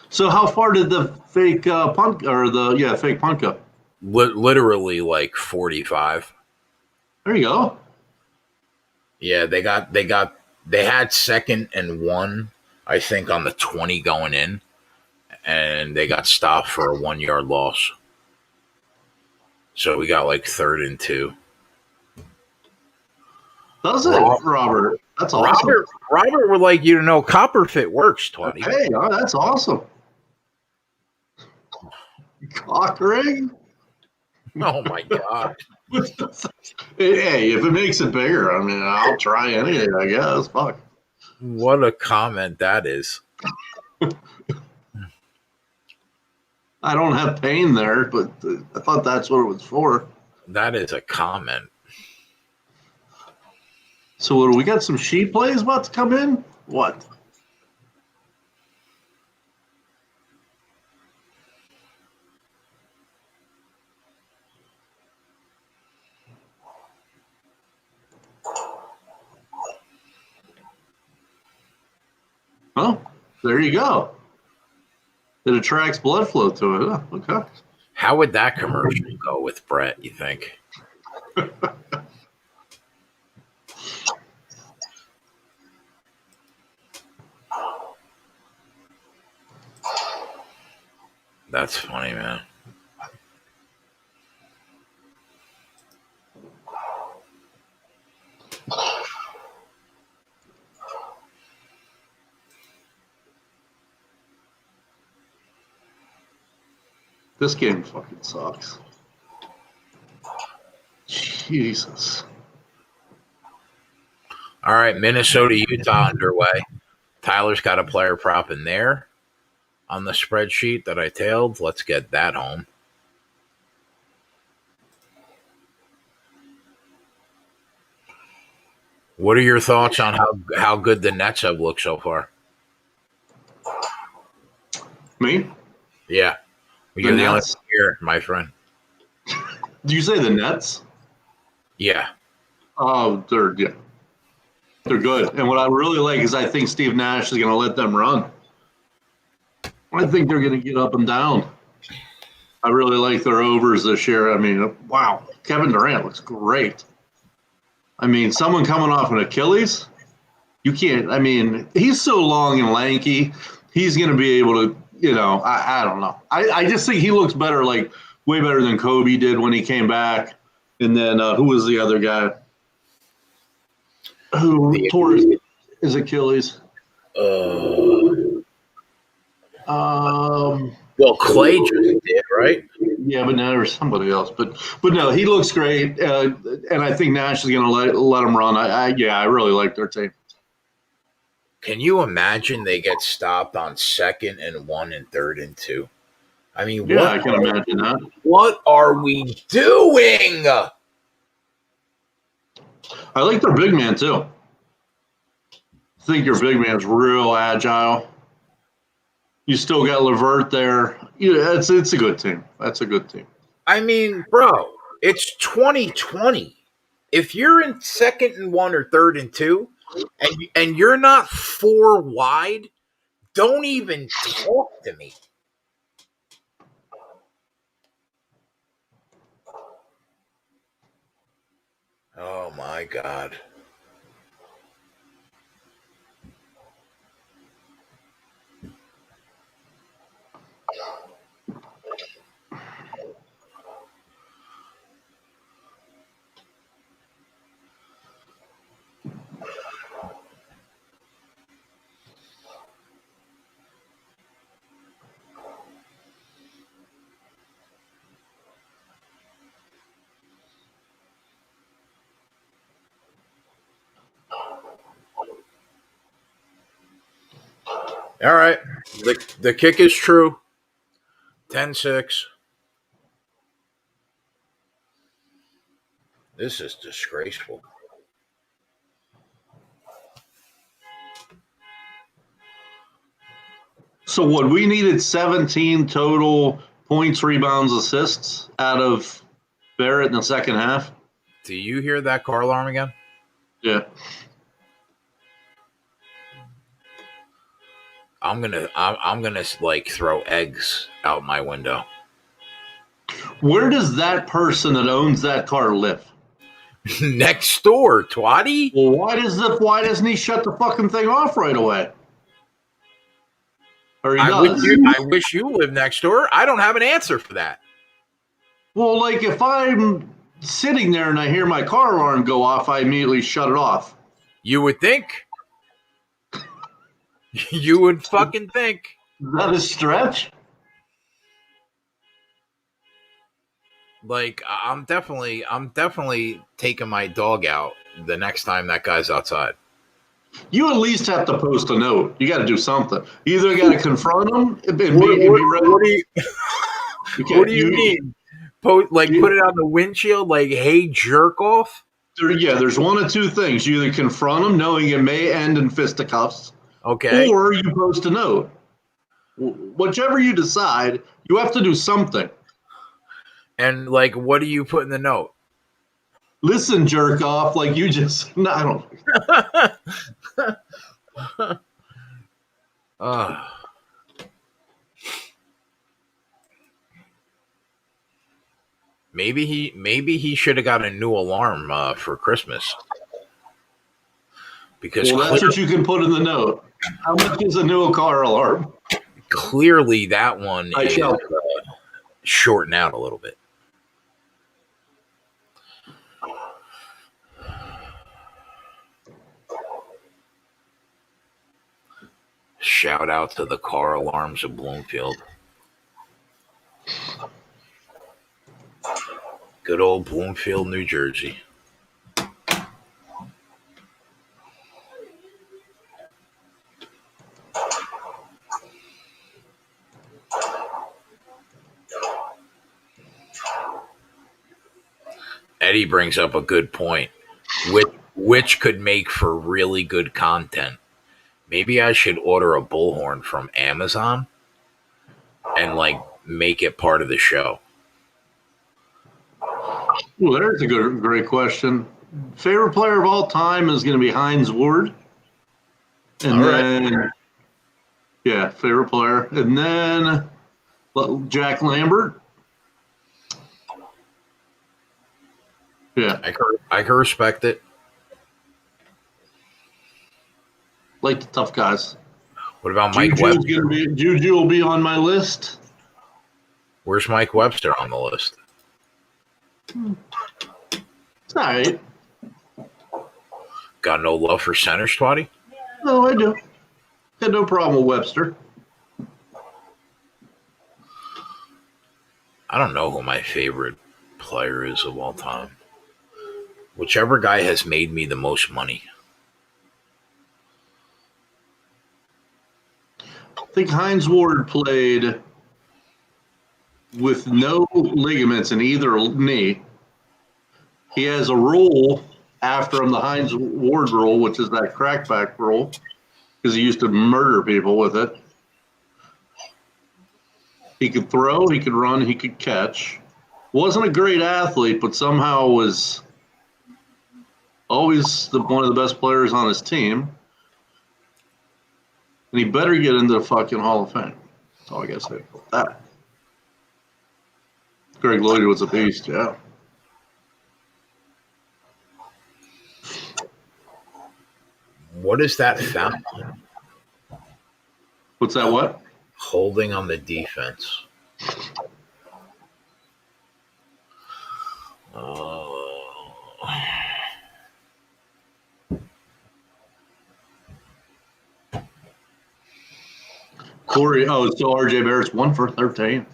So how far did the fake punt fake punt go? Literally like 45. There you go. Yeah, they had 2nd and 1, I think, on the 20 going in, and they got stopped for a 1-yard loss. So we got like 3rd and 2. Does it, Robert? That's awesome. Robert would like you to know Copperfit works, Twatty. Hey, that's awesome. Cock ring? Oh my god. Hey, if it makes it bigger, I mean, I'll try anything, I guess. Fuck. What a comment that is. I don't have pain there, but I thought that's what it was for. That is a comment. So what, do we got some sheet plays about to come in? What? Oh, there you go. It attracts blood flow to it. Oh, okay. How would that commercial go with Brett, you think? That's funny, man. This game fucking sucks. Jesus. All right, Minnesota, Utah underway. Tyler's got a player prop in there on the spreadsheet that I tailed. Let's get that home. What are your thoughts on how good the Nets have looked so far? Me? Yeah. You're the only here, my friend. Do you say the Nets? Yeah. Oh, they're good. And what I really like is I think Steve Nash is going to let them run. I think they're going to get up and down. I really like their overs this year. I mean, wow, Kevin Durant looks great. I mean, someone coming off an Achilles, you can't. I mean, he's so long and lanky. He's going to be able to, I don't know. I just think he looks better, like way better than Kobe did when he came back. And then who was the other guy who tore his Achilles? Well, Clay just did, right? Yeah, but now there's somebody else. But no, he looks great, and I think Nash is going to let him run. I really like their team. Can you imagine they get stopped on 2nd and 1 and 3rd and 2? I mean, yeah, I can imagine that. What are we doing? I like their big man too. I think your big man's real agile. You still got LeVert there. Yeah, it's a good team. That's a good team. I mean, bro, it's 2020. If you're in 2nd and 1 or 3rd and 2, and you're not 4 wide, don't even talk to me. Oh my God. All right. The kick is true. 10-6. This is disgraceful. So what, we needed 17 total points, rebounds, assists out of Barrett in the second half. Do you hear that car alarm again? Yeah. I'm gonna like throw eggs out my window. Where does that person that owns that car live? Next door, twatty. Well, why doesn't he shut the fucking thing off right away? Or he does. I wish you lived next door. I don't have an answer for that. Well, like if I'm sitting there and I hear my car alarm go off, I immediately shut it off. You would think. You would fucking think. Is that a stretch? Like I'm definitely taking my dog out the next time that guy's outside. You at least have to post a note. You got to do something. You either got to confront him and be What ready. What do you mean? Put it on the windshield, like, hey, jerk off? There's one of two things. You either confront him knowing it may end in fisticuffs, okay, or you post a note. Whichever you decide, you have to do something. And, like, what do you put in the note? Listen, jerk off, like you just... No, I don't... Maybe he should have got a new alarm for Christmas. Because that's what you can put in the note. How much is a new car alarm? Clearly, that one is shorting out a little bit. Shout out to the car alarms of Bloomfield. Good old Bloomfield, New Jersey. Eddie brings up a good point, which could make for really good content. Maybe I should order a bullhorn from Amazon and like make it part of the show. Well, there's a great question. Favorite player of all time is going to be Hines Ward. And favorite player. And then Jack Lambert. Yeah. I can respect it. Like the tough guys. What about Mike Webster? Juju will be on my list. Where's Mike Webster on the list? It's all right. Got no love for center, Twatty? No, I do. Got no problem with Webster. I don't know who my favorite player is of all time. Whichever guy has made me the most money. I think Hines Ward played with no ligaments in either knee. He has a rule after him, the Hines Ward rule, which is that crackback rule, because he used to murder people with it. He could throw, he could run, he could catch. Wasn't a great athlete, but somehow was always one of the best players on his team. And he better get into the fucking Hall of Fame. That's all I gotta say about that. Greg Lloyd was a beast, yeah. What is that foul? What's that, what? Holding on the defense. Corey, so RJ Barrett's 1 for 13.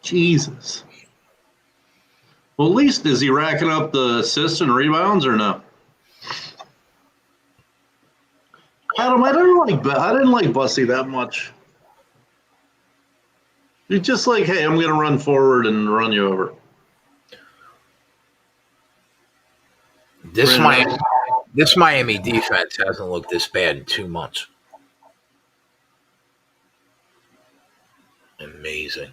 Jesus. Well, at least is he racking up the assists and rebounds or no? Adam, I didn't like Bussy that much. You're just like, hey, I'm gonna run forward and run you over. This Miami defense hasn't looked this bad in 2 months. Amazing.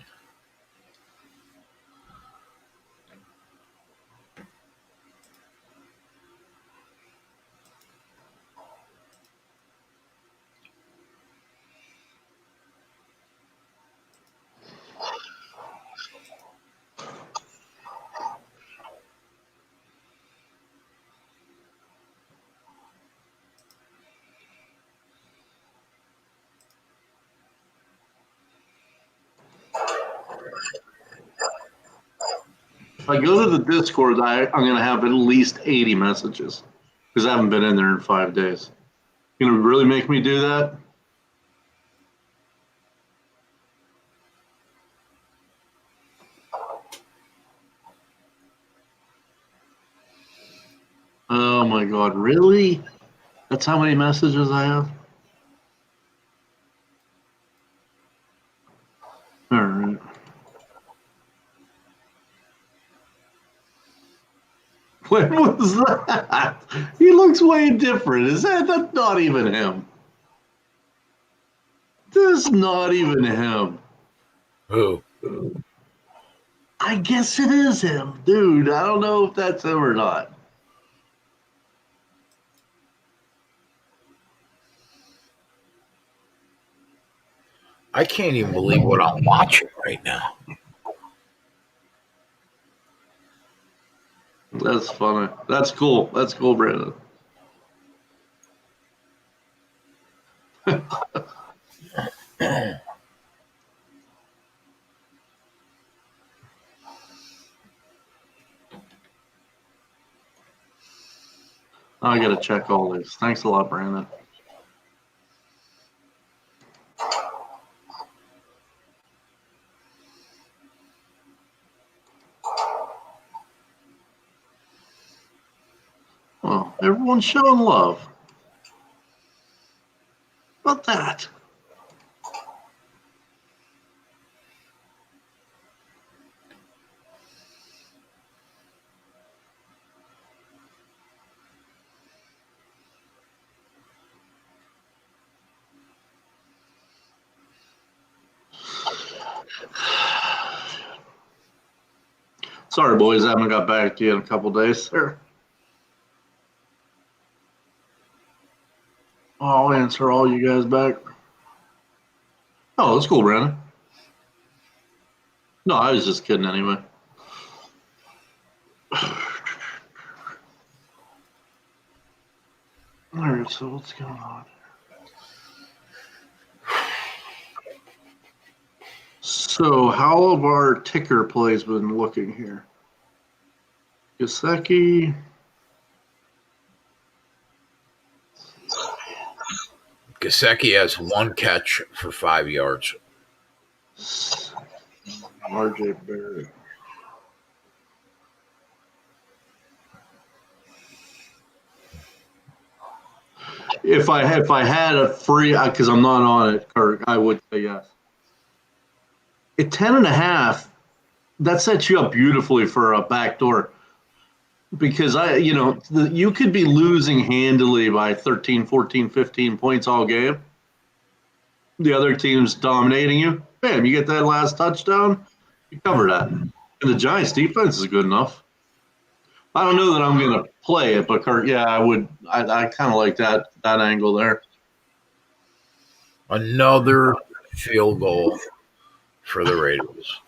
If I go to the Discord, I'm going to have at least 80 messages because I haven't been in there in 5 days. You going to really make me do that? Oh my God, really? That's how many messages I have? All right. When was that? He looks way different. That's not even him. That's not even him. Who? I guess it is him. Dude, I don't know if that's him or not. I can't even believe what I'm watching right now. That's funny. That's cool. That's cool, Brandon. I got to check all this. Thanks a lot, Brandon. Well, everyone's showing love. How about that? Sorry, boys, I haven't got back to you in a couple days, sir. I'll answer all you guys back. Oh, that's cool, Brandon. No, I was just kidding anyway. All right, so what's going on? So how have our ticker plays been looking here? Gesicki. Gesicki has 1 catch for 5 yards. RJ Barrett. If I had a free, because I'm not on it, Kirk, I would say yes. At 10.5, that sets you up beautifully for a backdoor. Because you could be losing handily by 13, 14, 15 points all game. The other team's dominating you. Bam, you get that last touchdown, you cover that. And the Giants' defense is good enough. I don't know that I'm going to play it, but Kurt, yeah, I would. I kind of like that angle there. Another field goal for the Raiders.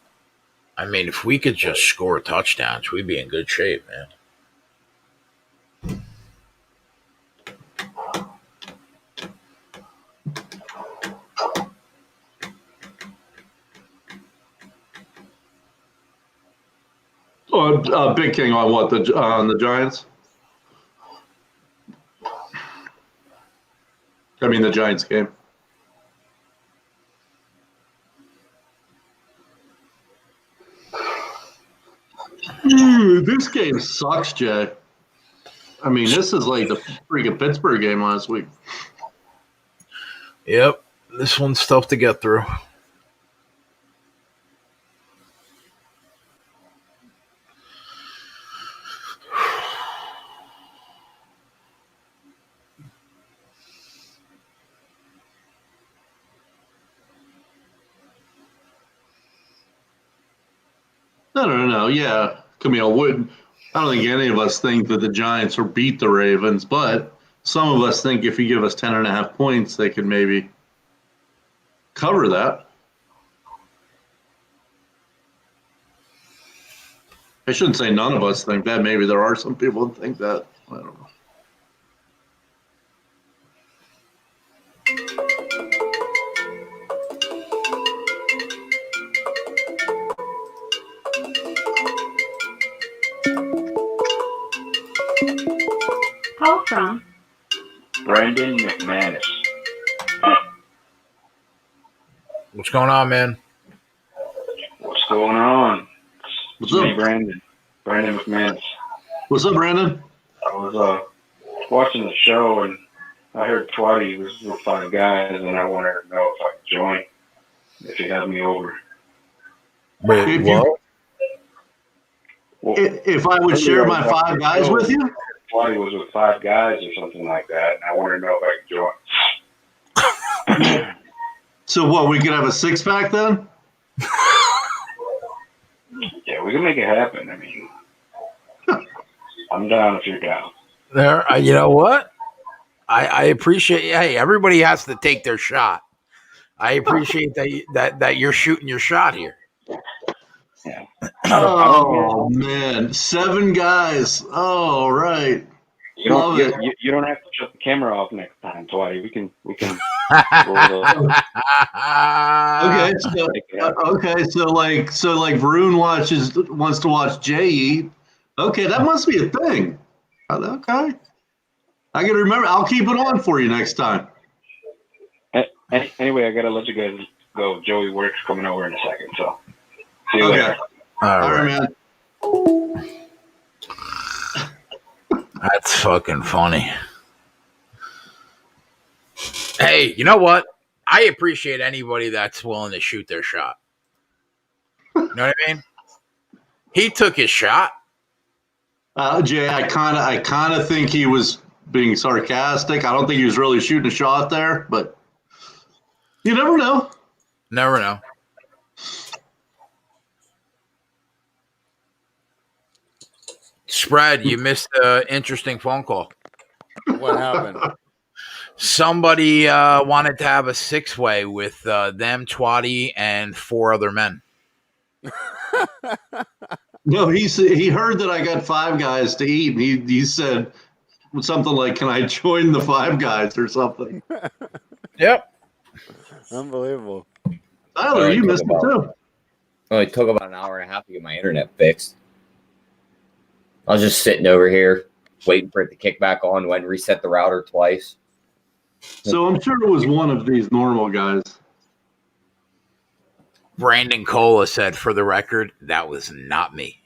I mean, if we could just score touchdowns, we'd be in good shape, man. Big King on what on the Giants? I mean the Giants game. This game sucks, Jay. I mean, this is like the freaking Pittsburgh game last week. Yep, this one's tough to get through. No. Yeah, Camille, I don't think any of us think that the Giants will beat the Ravens, but some of us think if you give us 10.5 points, they could maybe cover that. I shouldn't say none of us think that. Maybe there are some people that think that. I don't know. Call from Brandon McManus. What's going on, man? What's going on? What's It's up, me, Brandon? Brandon McManus. What's up, Brandon? I was watching the show and I heard Twatty was with 5 guys, and I wanted to know if I could join. If you have me over. Wait, what? If I would share my 5 guys with you? Twatty was with 5 guys or something like that, and I wanted to know if I could join. So what, we could have a 6-pack then? Yeah, we can make it happen. I mean, I'm down if you're down. There, you know what? I appreciate. Hey, everybody has to take their shot. I appreciate that you're shooting your shot here. Yeah. Oh man, 7 guys. Oh right. You don't have to shut the camera off next time, Twatty. We can. Okay, so like Varun wants to watch Jay eat. Okay, that must be a thing. Okay, I gotta remember. I'll keep it on for you next time. Anyway, I gotta let you guys go. Joey Work's coming over in a second, so see you later. All right, man. That's fucking funny. Hey, you know what? I appreciate anybody that's willing to shoot their shot. You know what I mean? He took his shot. Jay, I kind of think he was being sarcastic. I don't think he was really shooting a shot there, but you never know. Never know. Spread, you missed an interesting phone call. What happened? Somebody wanted to have a 6-way with them, Twatty, and 4 other men. No, he heard that I got 5 guys to eat, and he said, something like, "Can I join the Five Guys" or something. Yep. Unbelievable. Tyler, you missed it too. Well, it took about an hour and a half to get my internet fixed. I was just sitting over here waiting for it to kick back on. Went and reset the router twice. So I'm sure it was one of these normal guys. Brandon Cola said, for the record, that was not me.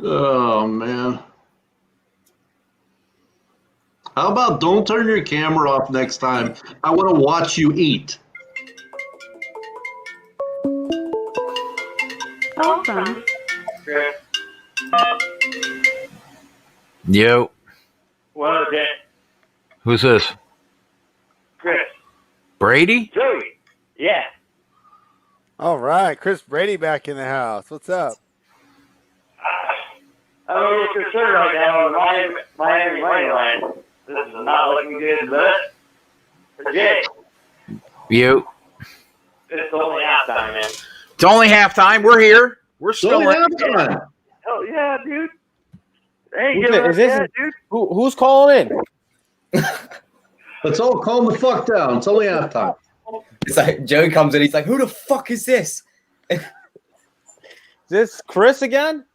Oh, man. How about don't turn your camera off next time? I want to watch you eat. Call from Yo. What is it? Who's this? Chris. Brady? Joey. Yeah. All right, Chris Brady back in the house. What's up? I'm a little concerned right now on the Miami money line. This is not looking good, but Jay, You. it's only halftime, man. It's only halftime. We're here. We're still Only in. halftime. Hell yeah, dude. Hey, Who's give it? it Is this- up, dude. Who's calling in? Let's all calm the fuck down. It's only halftime. It's like Joey comes in. He's like, "Who the fuck is this?" Is this Chris again?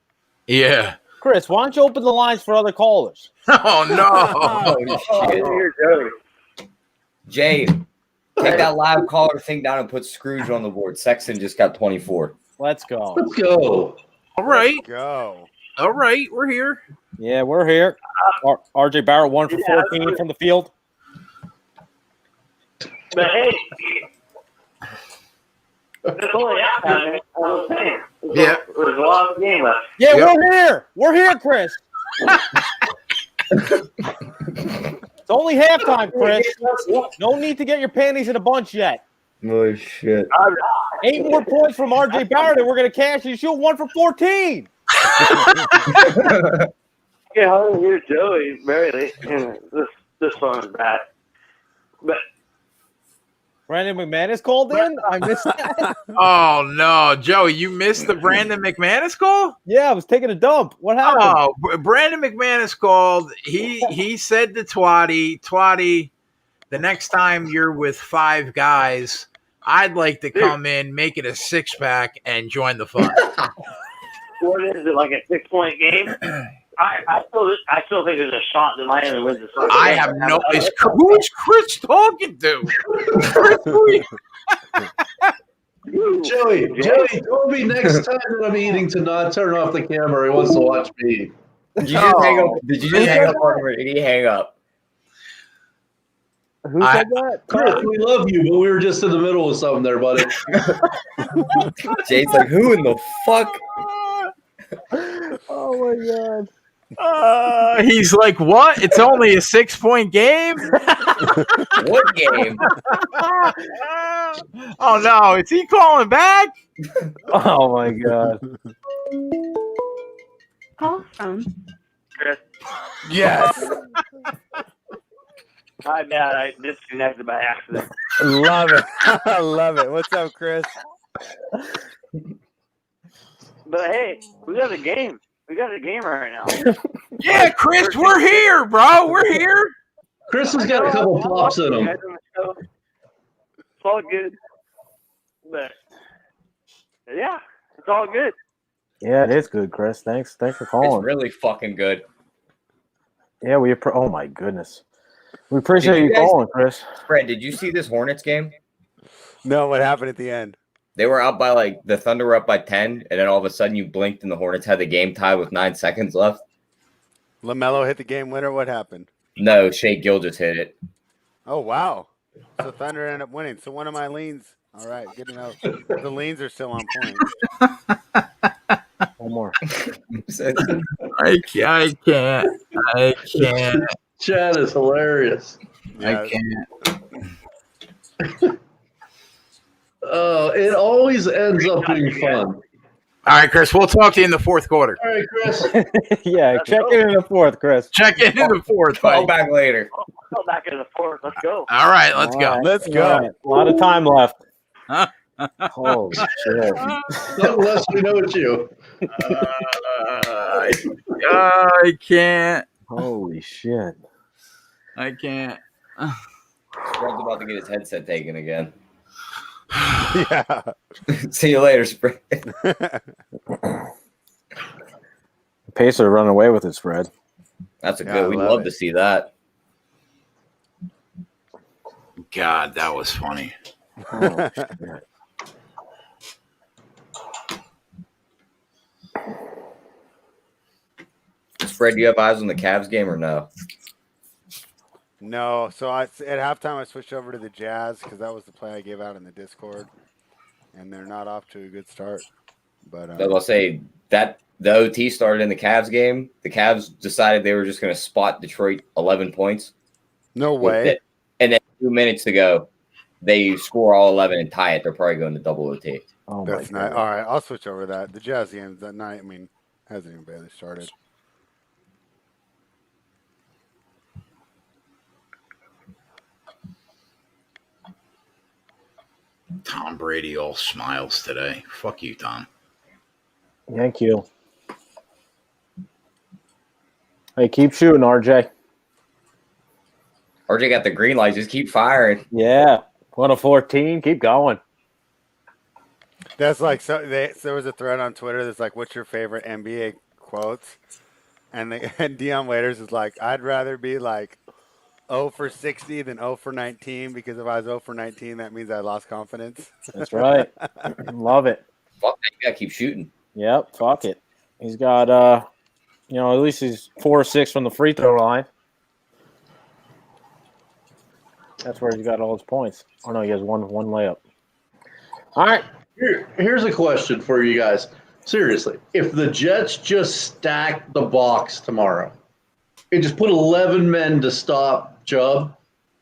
Yeah. Chris, why don't you open the lines for other callers? Oh, no. Oh shit! Here, Joey. Jay, take that live caller thing down and put Scrooge on the board. Sexton just got 24. Let's go. Let's go. All right. Go. All right. We're here. Yeah, we're here. RJ Barrett 1 for 14 from the field. But hey, it's only halftime, man. I was saying. Yeah. There's a lot of game left. Yeah, Yep. we're here. We're here, Chris. It's only halftime, Chris. No need to get your panties in a bunch yet. Oh shit! 8 more points from RJ Barrett, and we're going to cash and shoot 1 for 14. Yeah, here's Joey, barely. This one's bad. But Brandon McManus called in. I missed that. Oh, no. Joey, you missed the Brandon McManus call? Yeah, I was taking a dump. What happened? Oh, Brandon McManus called. He said to Twatty, the next time you're with 5 guys, I'd like to come in, make it a 6-pack, and join the fun. what is it, like a 6-point game? I still think there's a shot that Miami wins this one. I have no. Who is Chris talking to? Chris, who are you? Joey, told me next time that I'm eating to not turn off the camera. He wants to watch me. Did you just hang up? Did you just hang up on him, or did he hang up? Who said that? Chris, we love you, but we were just in the middle of something there, buddy. Jay's like, "Who in the fuck?" Oh my god. He's like, what? It's only a 6-point game? What game? Oh, no. Is he calling back? Oh my god. call from Chris. Yes. My bad, I disconnected by accident. Love it. I love it. What's up, Chris? But hey, we got a game. We got a game right now. Yeah, Chris, we're here, bro. We're here. Chris has got a couple flops in him. It's all good. But yeah, it's all good. Yeah, it is good, Chris. Thanks for It's calling. really fucking good. Yeah, oh my goodness. We appreciate you guys- calling, Chris. Fred, did you see this Hornets game? No, what happened at the end? They were up by the Thunder were up by 10, and then all of a sudden you blinked and the Hornets had the game tied with 9 seconds left. LaMelo hit the game winner. What happened? No, Shea Gill just hit it. Oh, wow. So Thunder ended up winning. So one of my leans. All right, good to know. The leans are still on point. One more. I can't. Chad is hilarious. Yeah, I can't. It always ends up being fun. All right, Chris, we'll talk to you in the fourth quarter. All right, Chris. Yeah, check in the fourth, Chris. Check in the fourth. Call buddy. back later. I'll go back in the fourth. Let's go. All right, let's go. Let's go. All right, a lot of time left. Huh? Holy shit. Not unless we know it's you. God. I can't. Holy shit. I can't. Spread's about to get his headset taken again. Yeah. See you later, Spread. The Pacers are running away with it, Spread. That's a Yeah, good. We'd love to see that. God, that was funny. Oh, shit. Spread, do you have eyes on the Cavs game or no? No, so at halftime I switched over to the Jazz because that was the play I gave out in the Discord, and they're not off to a good start. But I'll say that the OT started in the Cavs game. The Cavs decided they were just going to spot Detroit 11 points. No way. And then 2 minutes to go, they score all 11 and tie it. They're probably going to double OT. Oh, That's my nice. God. All right, I'll switch over to that. The Jazz games that night, I mean, hasn't even barely started. Tom Brady all smiles today. Fuck you, Tom. Thank you. Hey, keep shooting, RJ. RJ got the green light. Just keep firing. Yeah. 1 of 14. Keep going. That's like there was a thread on Twitter that's like, "What's your favorite NBA quotes?" And Deion Waiters is like, "I'd rather be like 0 for 60 than 0 for 19 because if I was 0 for 19, that means I lost confidence." That's right. Love it. Fuck that. You got to keep shooting. Yep. Fuck it. He's got, at least he's 4 or 6 from the free throw line. That's where he's got all his points. Oh, no, he has one layup. All right. Here's a question for you guys. Seriously, if the Jets just stack the box tomorrow and just put 11 men to stop Chubb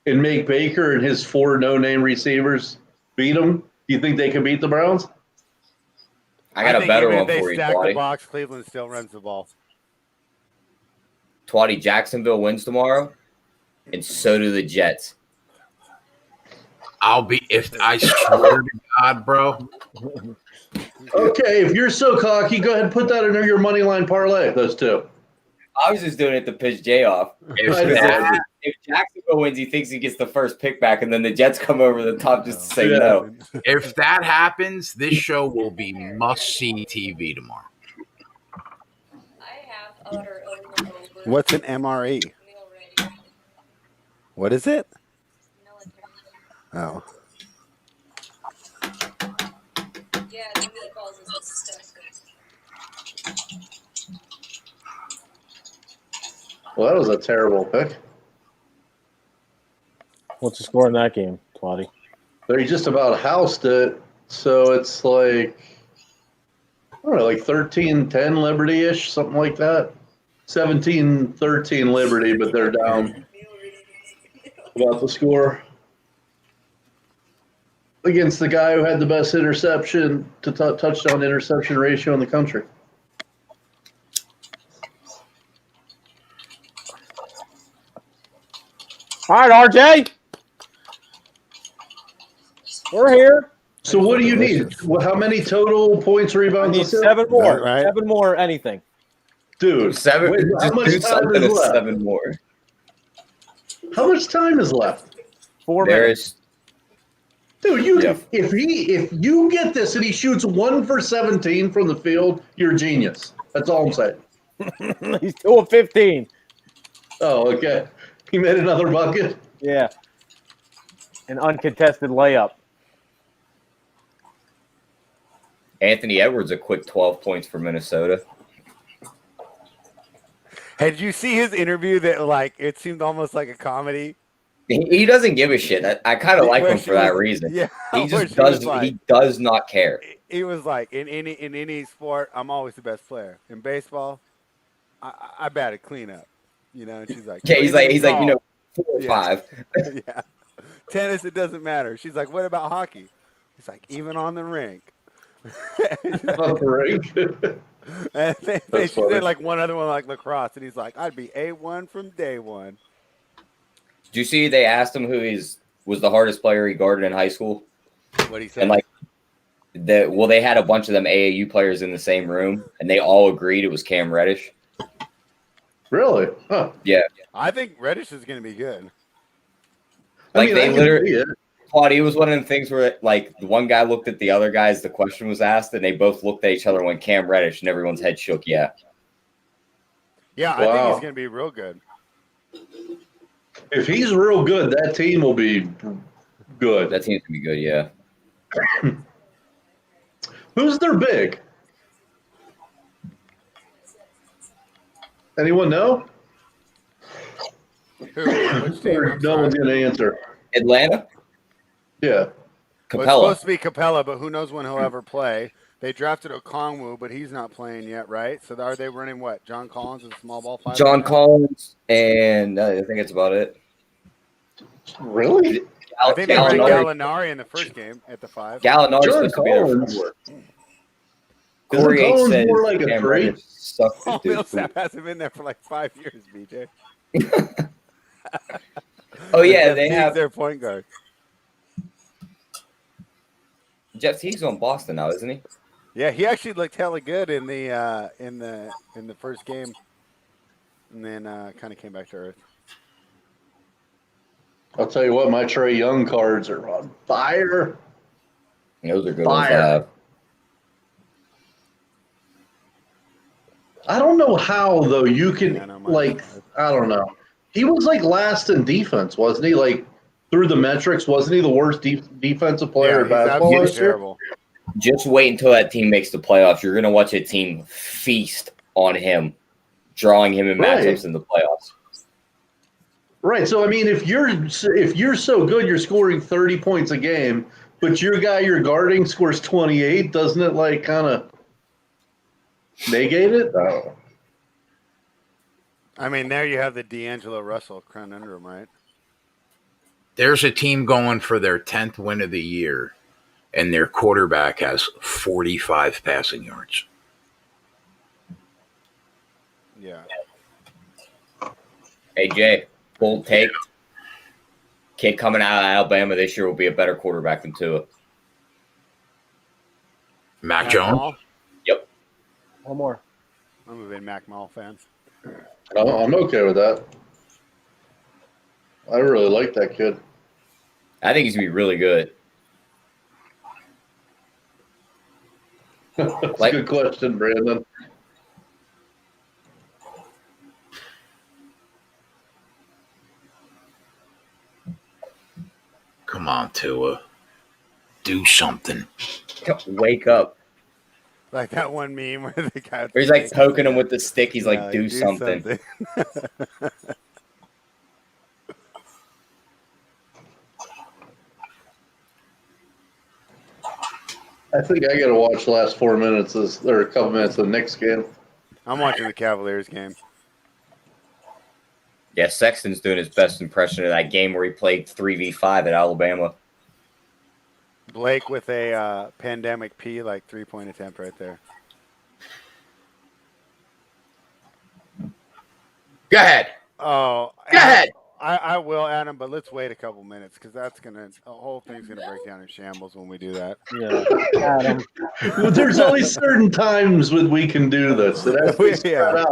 and make Baker and his 4 no-name receivers beat them, do you think they can beat the Browns? I got a better one for you, If they stack the Twatty. box, Cleveland still runs the ball. Twatty, Jacksonville wins tomorrow, and so do the Jets. I'll be if I swear to God, bro. Okay, if you're so cocky, go ahead and put that in your money line parlay. Those two. I was just doing it to piss Jay off. If Jacksonville wins, he thinks he gets the first pick back, and then the Jets come over the top just to say no. If that happens, this show will be must-see TV tomorrow. What's an MRE? What is it? Oh. Yeah, the meatballs is disgusting. Well, that was a terrible pick. What's the score in that game, Twatty? They just about housed it, so it's like, I don't know, like 13-10 Liberty-ish, something like that. 17-13 Liberty, but they're down about the score against the guy who had the best interception to touchdown interception ratio in the country. All right, RJ. We're here. So what do you need? How many total points, I rebounds? need 7 more. Right? 7 more anything. Dude, Seven. wait, how Just much do time something is to left? 7 more. How much time is left? 4 minutes. Dude, if you get this and he shoots 1 for 17 from the field, you're a genius. That's all I'm saying. He's 2 of 15. Oh, okay. He made another bucket. Yeah. An uncontested layup. Anthony Edwards, a quick 12 points for Minnesota. Hey, did you see his interview that, like, it seemed almost like a comedy? He doesn't give a shit. I kind of like him for that reason. Yeah. He just does. He does not care. He was like, in any sport, I'm always the best player. In baseball, I batted cleanup. You know, and she's like, Yeah, he's like 4 or 5. Yeah. Tennis, it doesn't matter. She's like, what about hockey? He's like, even on the rink. On the rink. And she said like one other one like lacrosse, and he's like, I'd be A1 from day one. Did you see they asked him who was the hardest player he guarded in high school? What he said? And like They had a bunch of them AAU players in the same room, and they all agreed it was Cam Reddish. Really? Huh. Yeah. I think Reddish is going to be good. Like, I they can literally, see it. Claudia, it was one of the things where, like, the one guy looked at the other guys, the question was asked, and they both looked at each other and went, Cam Reddish, and everyone's head shook, yeah. Yeah, I think he's going to be real good. If he's real good, that team will be good. That team's going to be good, yeah. Who's their big? Anyone know? Who? Which team? I'm No one's going to answer. Atlanta? Yeah. Well, it's Capella. supposed to be Capella, but who knows when he'll ever play. They drafted Okongwu, but he's not playing yet, right? So are they running what? John Collins is a small ball five? John Collins, and I think that's about it. Really? I think they ran Gallinari in the first game at the 5. Gallinari's supposed to be there for Corey H Collins says more like a Cam 3? Reddish sucked Oh, dude. Millsap hasn't been there for like 5 years, BJ. Oh yeah, they have their point guard. Jeff Teague's on Boston now, isn't he? Yeah, he actually looked hella good in the first game, and then kind of came back to earth. I'll tell you what, my Trae Young cards are on fire. Those are good ones to have. I don't know how though you can I don't know. He was like last in defense, wasn't he? Like through the metrics, wasn't he the worst defensive player in basketball last year? Terrible. Just wait until that team makes the playoffs. You're gonna watch a team feast on him, drawing him in matchups in the playoffs. Right. So I mean, if you're so good, you're scoring 30 points a game, but your guy you're guarding scores 28, doesn't it like kind of negate it? Oh. I mean, there you have the D'Angelo Russell crown under him, right? There's a team going for their 10th win of the year, and their quarterback has 45 passing yards. Yeah. Hey Jay, bold take. Kid coming out of Alabama this year will be a better quarterback than Tua. Mac Jones? Mall? Yep. One more. I'm a big Mac Mall fan. Oh, I'm okay with that. I really like that kid. I think he's gonna be really good. That's a good question, Brandon. Come on, Tua. Do something. Wake up. Like that one meme where the guy. He's like poking him with the stick. He's like, do something. I think I got to watch the last 4 minutes or a couple minutes of the Knicks game. I'm watching the Cavaliers game. Yeah, Sexton's doing his best impression of that game where he played 3v5 at Alabama. Blake with a pandemic P, like 3-point attempt right there. Go ahead. Oh, go ahead. I will, Adam, but let's wait a couple minutes because the whole thing's gonna break down in shambles when we do that. Yeah, Adam. Well, there's only certain times when we can do this. It has to be spread out.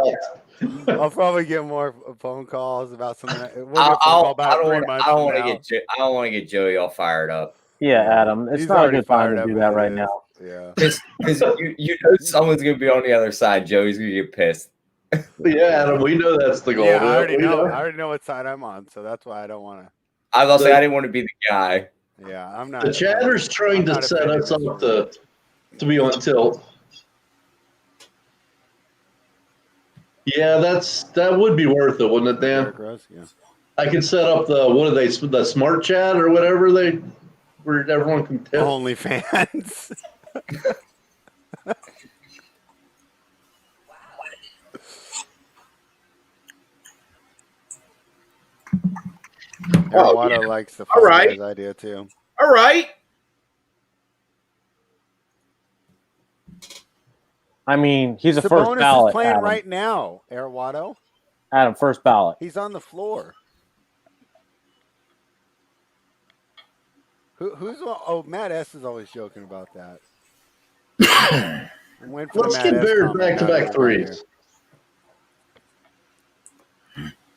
I'll probably get more phone calls about something. I don't want to get Joey all fired up. Yeah, Adam. It's not a good time to do that right now. Yeah, because you know someone's gonna be on the other side. Joey's gonna get pissed. Yeah, Adam, we know that's the goal. Yeah, I already know. I already know what side I'm on, so that's why I don't want to. I was saying I didn't want to be the guy. Yeah, I'm not. The chatter's trying to set us up to be on tilt. Yeah, that would be worth it, wouldn't it, Dan? Yeah. I could set up the smart chat or whatever where everyone can tip. OnlyFans. Water likes the idea too. All right. I mean, he's a Sabonis first ballot. Is playing Adam. right now, Airwado. Adam, first ballot. He's on the floor. Who's? Oh, Matt S is always joking about that. Let's get Bears back-to-back threes.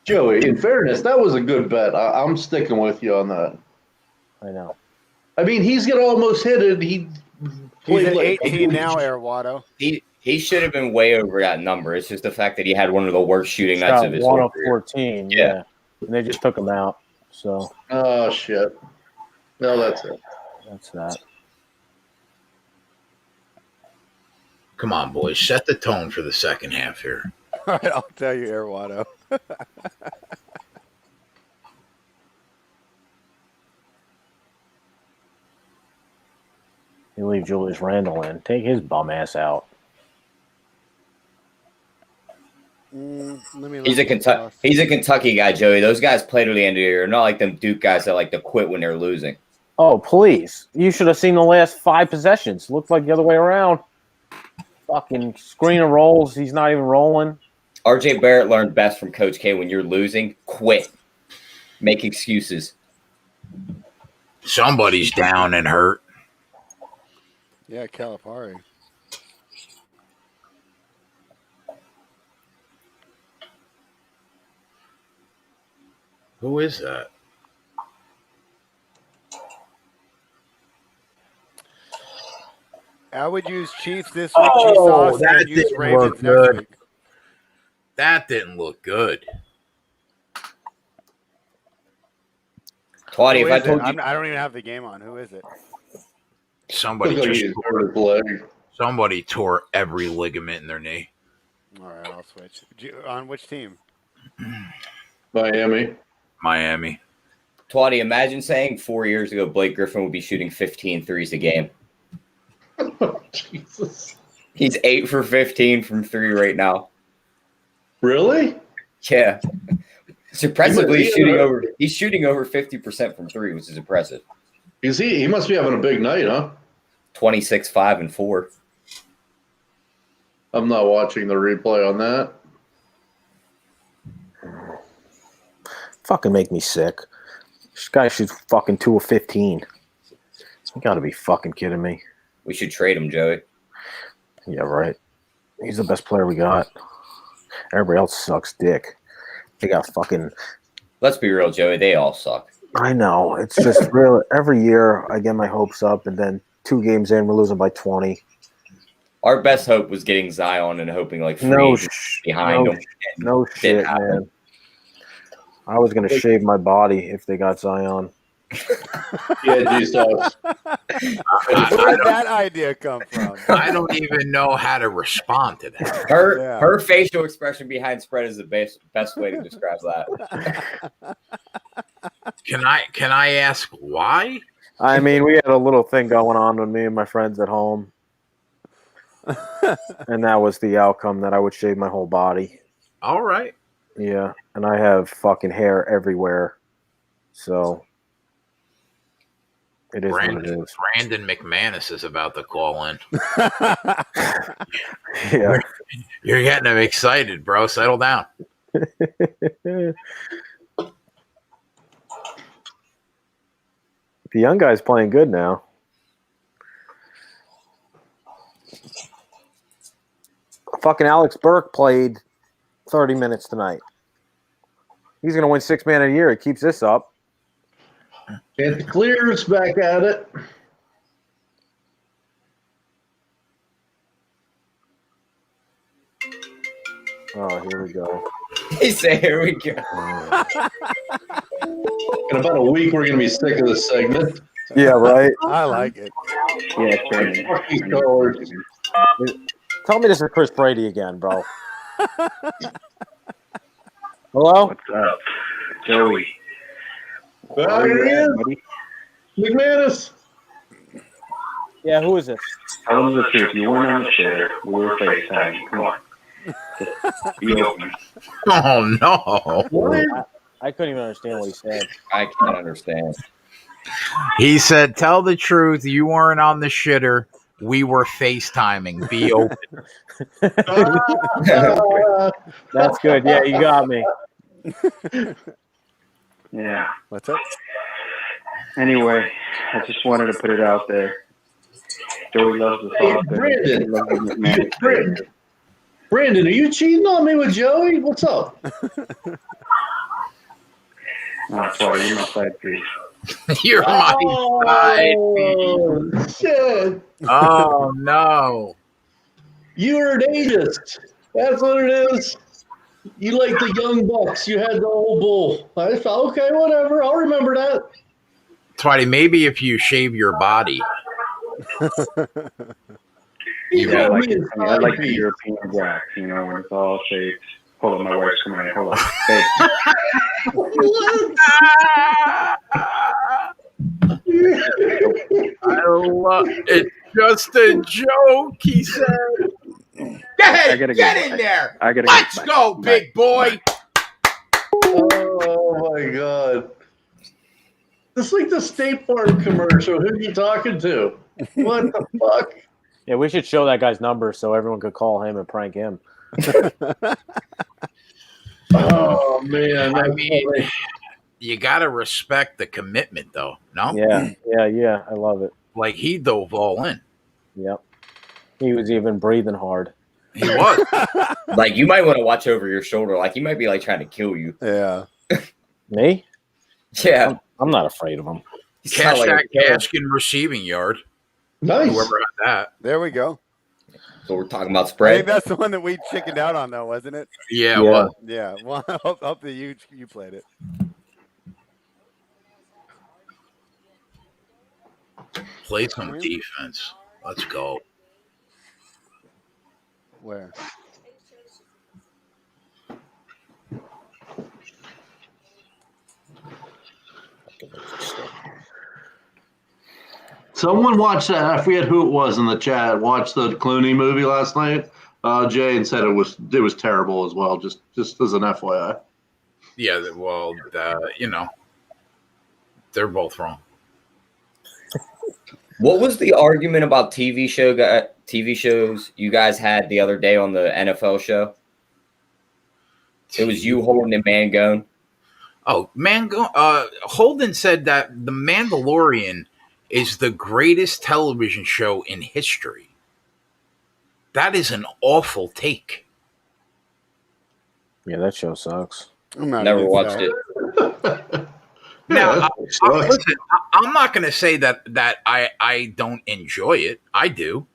Joey, in fairness, that was a good bet. I'm sticking with you on that. I know. I mean, he's going to almost hit it. He's at 18 now, Airwado. He should have been way over that number. It's just the fact that he had one of the worst shooting nights of his one whole of career. 14, yeah. And they just took him out. So. Oh, shit. No, that's it. That's that. Come on, boys. Set the tone for the second half here. All right, I'll tell you, Airwado. You leave Julius Randle in. Take his bum ass out. He's a Kentucky guy, Joey. Those guys play to the end of the year. Not like them Duke guys that like to quit when they're losing. Oh, please. You should have seen the last 5 possessions. Looked like the other way around. Fucking screen and rolls. He's not even rolling. RJ Barrett learned best from Coach K. When you're losing, quit. Make excuses. Somebody's down and hurt. Yeah, Calipari. Who is that? I would use Chiefs this week. Oh, that use didn't Ravens look next good. week. That didn't look good. Twatty, if I told you, I don't even have the game on. Who is it? Somebody tore every ligament in their knee. All right, I'll switch. On which team? Miami. Twatty, imagine saying 4 years ago Blake Griffin would be shooting 15 threes a game. Oh, Jesus. He's 8 for 15 from 3 right now. Really? Yeah. Surprisingly, he's shooting over 50% from 3, which is impressive. He must be having a big night, huh? 26, 5, and 4. I'm not watching the replay on that. Fucking make me sick. This guy shoots fucking 2 of 15. You gotta be fucking kidding me. We should trade him, Joey. Yeah, right. He's the best player we got. Everybody else sucks dick. They got fucking... Let's be real, Joey. They all suck. I know. It's just real. Every year I get my hopes up, and then 2 games in, we're losing by 20. Our best hope was getting Zion and hoping like behind him. No shit, man. I was going to shave my body if they got Zion. Yeah, Jesus. Where did that idea come from? I don't even know how to respond to that. Her facial expression behind spread is the best way to describe that. Can I ask why? I mean, we had a little thing going on with me and my friends at home. And that was the outcome, that I would shave my whole body. All right. Yeah, and I have fucking hair everywhere. So it is what it is. Brandon McManus is about to call in. Yeah. You're getting him excited, bro. Settle down. The young guy's playing good now. Fucking Alex Burke played 30 minutes tonight. He's going to win 6 Man of the Year. He keeps this up. And Clear's back at it. Oh, here we go. He said, here we go. In about a week, we're going to be sick of this segment. Yeah, right? I like it. Yeah, it's Tell me this is Chris Brady again, bro. Hello? What's up, Joey? Here he is. McManus. Yeah, who is this? Tell him the truth. You weren't on the share. We were FaceTime. Come on. Be open. Oh, no. I couldn't even understand what he said. I can't understand. He said, tell the truth. You weren't on the shitter. We were FaceTiming. Be open. That's good. Yeah, you got me. Yeah. What's up? Anyway, I just wanted to put it out there. Joey loves the Hey, sauce. Brandon. He loves the McManus Brandon. flavor. Brandon, are you cheating on me with Joey? What's up? That's why you're my side piece. You're my side. Oh, shit. Oh no. You're an ageist. That's what it is. You like the young bucks. You had the old bull. I thought, okay, whatever. I'll remember that. Twitty, maybe if you shave your body. Yeah, I like the European wax, when it's all shaved. Hold on, my wife's coming in. Hold on. Hey. I love it. Just a joke, he said. Get in there. Let's go, big boy. Oh, my God. It's like the State Farm commercial. Who are you talking to? What the fuck? Yeah, we should show that guy's number so everyone could call him and prank him. Oh, man. I mean, you got to respect the commitment, though. No? Yeah. I love it. Like, he dove all in. Yep. He was even breathing hard. He was. Like, you might want to watch over your shoulder. Like, he might be, like, trying to kill you. Yeah. Me? Yeah. I'm not afraid of him. Cash that Gaskin receiving yard. Nice. Whoever had that. There we go. So we're talking about I spread. think that's the one that we chickened out on, though, wasn't it? Yeah, well. Yeah. Well, I hope that you played it. Play some defense. Let's go. Where? Someone watched that. I forget who it was in the chat. Watched the Clooney movie last night, Jay, and said it was terrible as well. Just as an FYI. Yeah, well, they're both wrong. What was the argument about TV shows you guys had the other day on the NFL show? It was you holding and Mangone. Oh, Holden said that The Mandalorian is the greatest television show in history. That is an awful take. Yeah, that show sucks. Never watched it. Now, listen, I'm not going to say that I don't enjoy it. I do.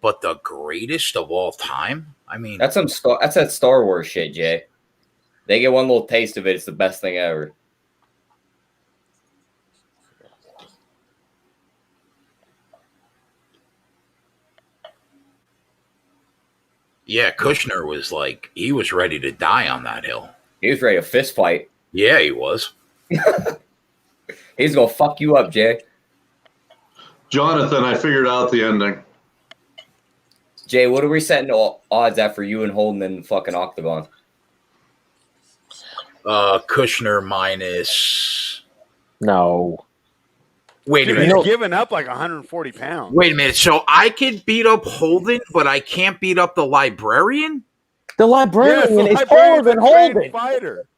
But the greatest of all time? I mean... That's that Star Wars shit, Jay. They get one little taste of it. It's the best thing ever. Yeah, Kushner was he was ready to die on that hill. He was ready to fist fight. Yeah, he was. He's going to fuck you up, Jay. Jonathan, I figured out the ending. Jay, what are we setting odds at for you and Holden in the fucking octagon? Kushner minus... No. Wait a Dude, minute. he's giving up like 140 pounds. Wait a minute. So I could beat up Holden, but I can't beat up the librarian? The librarian is taller than Holden. Fighter.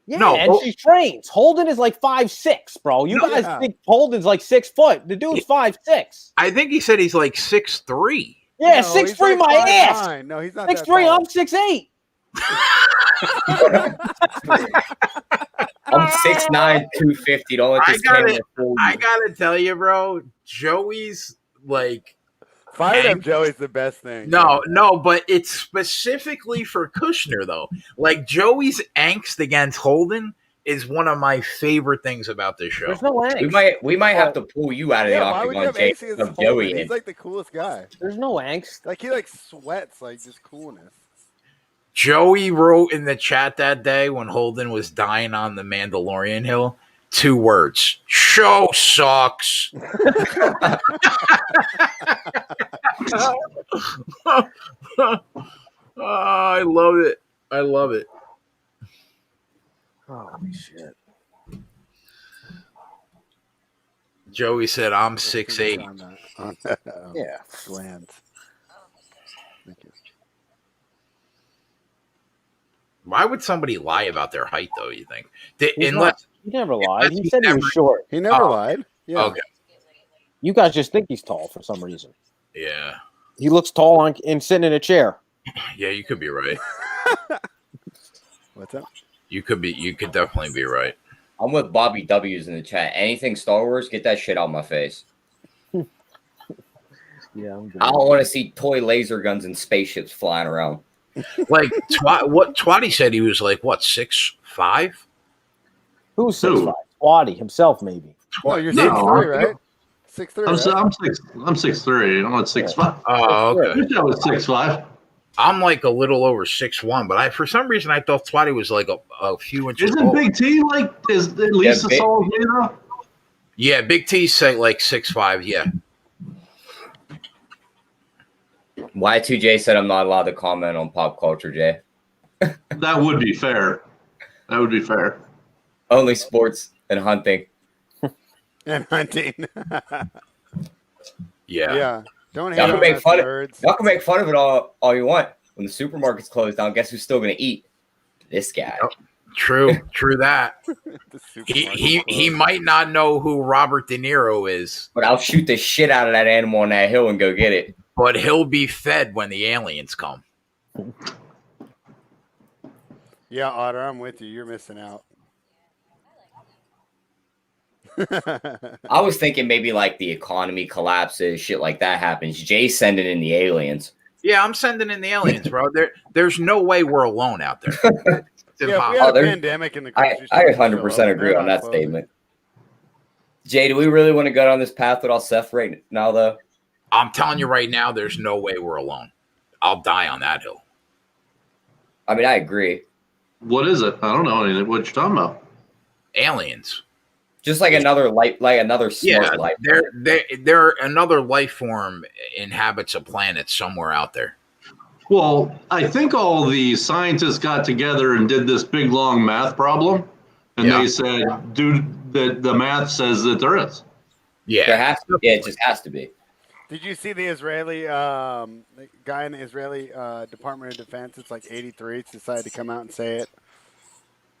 Yeah, No, and she trains. Holden is like 5'6", bro. You guys think Holden's like 6 foot. The dude's 5'6". I think he said he's like 6'3". Yeah, 6'3", my ass. 5'9". No, he's not 6'3", I'm 6'8". I'm 6'9", 250. Don't let this camera fool you. I gotta tell you, bro, Joey's Fired up Joey's the best thing. No, but it's specifically for Kushner, though. Like, Joey's angst against Holden is one of my favorite things about this show. There's no angst. We might have to pull you out of the octagon, Jay. Joey He's like the coolest guy. There's no angst. Like, he sweats, just coolness. Joey wrote in the chat that day when Holden was dying on the Mandalorian Hill, 2 words: show sucks. I love it. I love it. Holy shit. Joey said, I'm 6'8". Yeah. Glands. Thank you. Why would somebody lie about their height, though, you think? He never lied. He said he was short. He never lied. Yeah. Okay. You guys just think he's tall for some reason. Yeah. He looks tall and sitting in a chair. Yeah, you could be right. What's up? You could definitely be right. I'm with Bobby W's in the chat. Anything Star Wars, get that shit out of my face. Yeah, I'm good. I don't want to see toy laser guns and spaceships flying around. Like what Twatty said, he was like what 6'5"? Who's 6'5"? Twatty himself, maybe. Well, you're No. 6'3", right? 6'3", right? I'm 6'3". I'm not 6'5". Oh, okay. I was 6'5". I'm like a little over 6'1", but for some reason I thought Twatty was like a few inches. Isn't Big T like is at least as tall as me though? Yeah, Big T's say like 6'5". Yeah. Y2J said I'm not allowed to comment on pop culture, Jay. That would be fair. That would be fair. Only sports and hunting. And hunting. Yeah. Yeah. Don't hate Y'all can on make us fun of nerds. y'all can make fun of it all you want. When the supermarket's closed down, guess who's still gonna eat? This guy. Yep. True that. The he supermarket might not know who Robert De Niro is, But I'll shoot the shit out of that animal on that hill and go get it. but he'll be fed when the aliens come. Yeah, Otter, I'm with you. You're missing out. I was thinking maybe like the economy collapses, shit like that happens. Jay's sending in the aliens. Yeah, I'm sending in the aliens, bro. There's no way we're alone out there. It's Yeah, if we impossible. had a there- pandemic in the grocery I store, 100% agree on that closing. statement. Jay, do we really want to go down this path without Seth right now, though? I'm telling you right now, there's no way we're alone. I'll die on that hill. I mean, I agree. What is it? I don't know anything. What you talking about? Aliens. Just like another life, like another smart life. They're another life form inhabits a planet somewhere out there. Well, I think all the scientists got together and did this big long math problem, and Yeah. they said, "Dude, the math says that there is." Yeah, There has to, yeah, it just has to be. Did you see the Israeli the guy in the Israeli Department of Defense? It's like 83. Decided to come out and say it.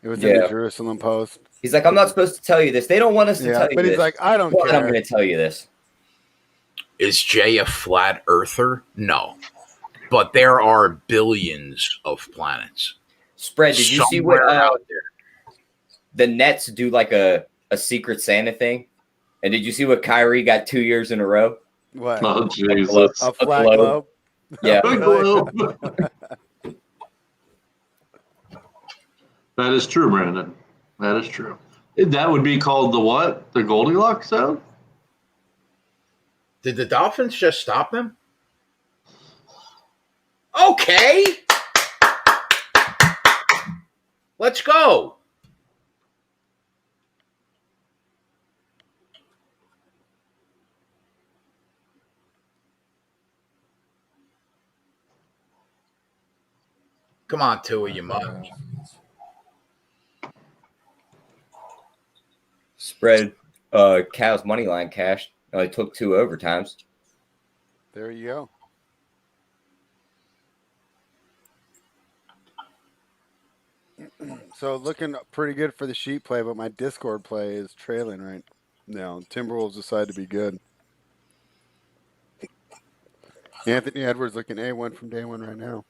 It was in the Jerusalem Post. He's like, I'm not supposed to tell you this. They don't want us to tell you but this. he's like, I don't But care. I'm going to tell you this. Is Jay a flat earther? No. But there are billions of planets. Spread, did you see what somewhere out there. the Nets do like a Secret Santa thing? And did you see what Kyrie got 2 years in a row? What? Oh, Jesus. A flat globe? Yeah. A globe. That is true, Brandon. That is true. That would be called the what? The Goldilocks zone? Did the Dolphins just stop them? Okay. Let's go. Come on, Tua, you mug. Spread Cal's money line cashed. Only took 2 overtimes. There you go. So looking pretty good for the sheet play, but my Discord play is trailing right now. Timberwolves decide to be good. Anthony Edwards looking A1 from day one right now.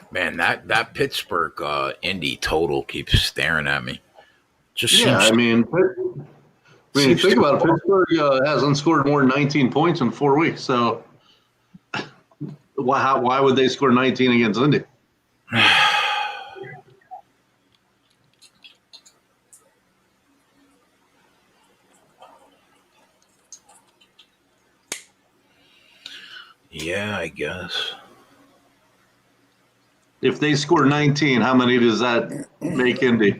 Man, that Pittsburgh Indy total keeps staring at me. Just Yeah, seems I mean, think about it. Pittsburgh hasn't scored more than 19 points in 4 weeks. So why would they score 19 against Indy? Yeah, I guess. If they score 19, how many does that make Indy?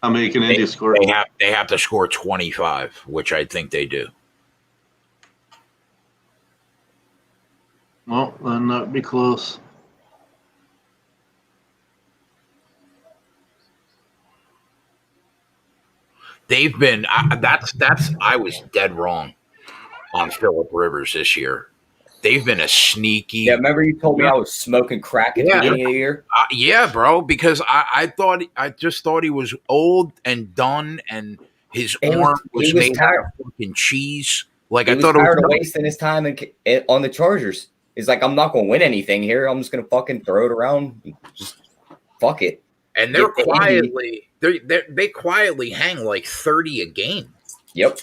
How many can Indy score? They have to score 25, which I think they do. Well, then that'd be close. They've been that's I was dead wrong. on Phillip Rivers this year. They've been a sneaky. Yeah, remember you told me I was smoking crack at the beginning of the year? Yeah, bro, because I just thought he was old and done, and his arm was made out of fucking cheese. Like he I was thought tired it of was wasting his time on the Chargers. He's like, I'm not going to win anything here. I'm just going to fucking throw it around. Just fuck it. And they're quietly they quietly hang like 30 a game. Yep.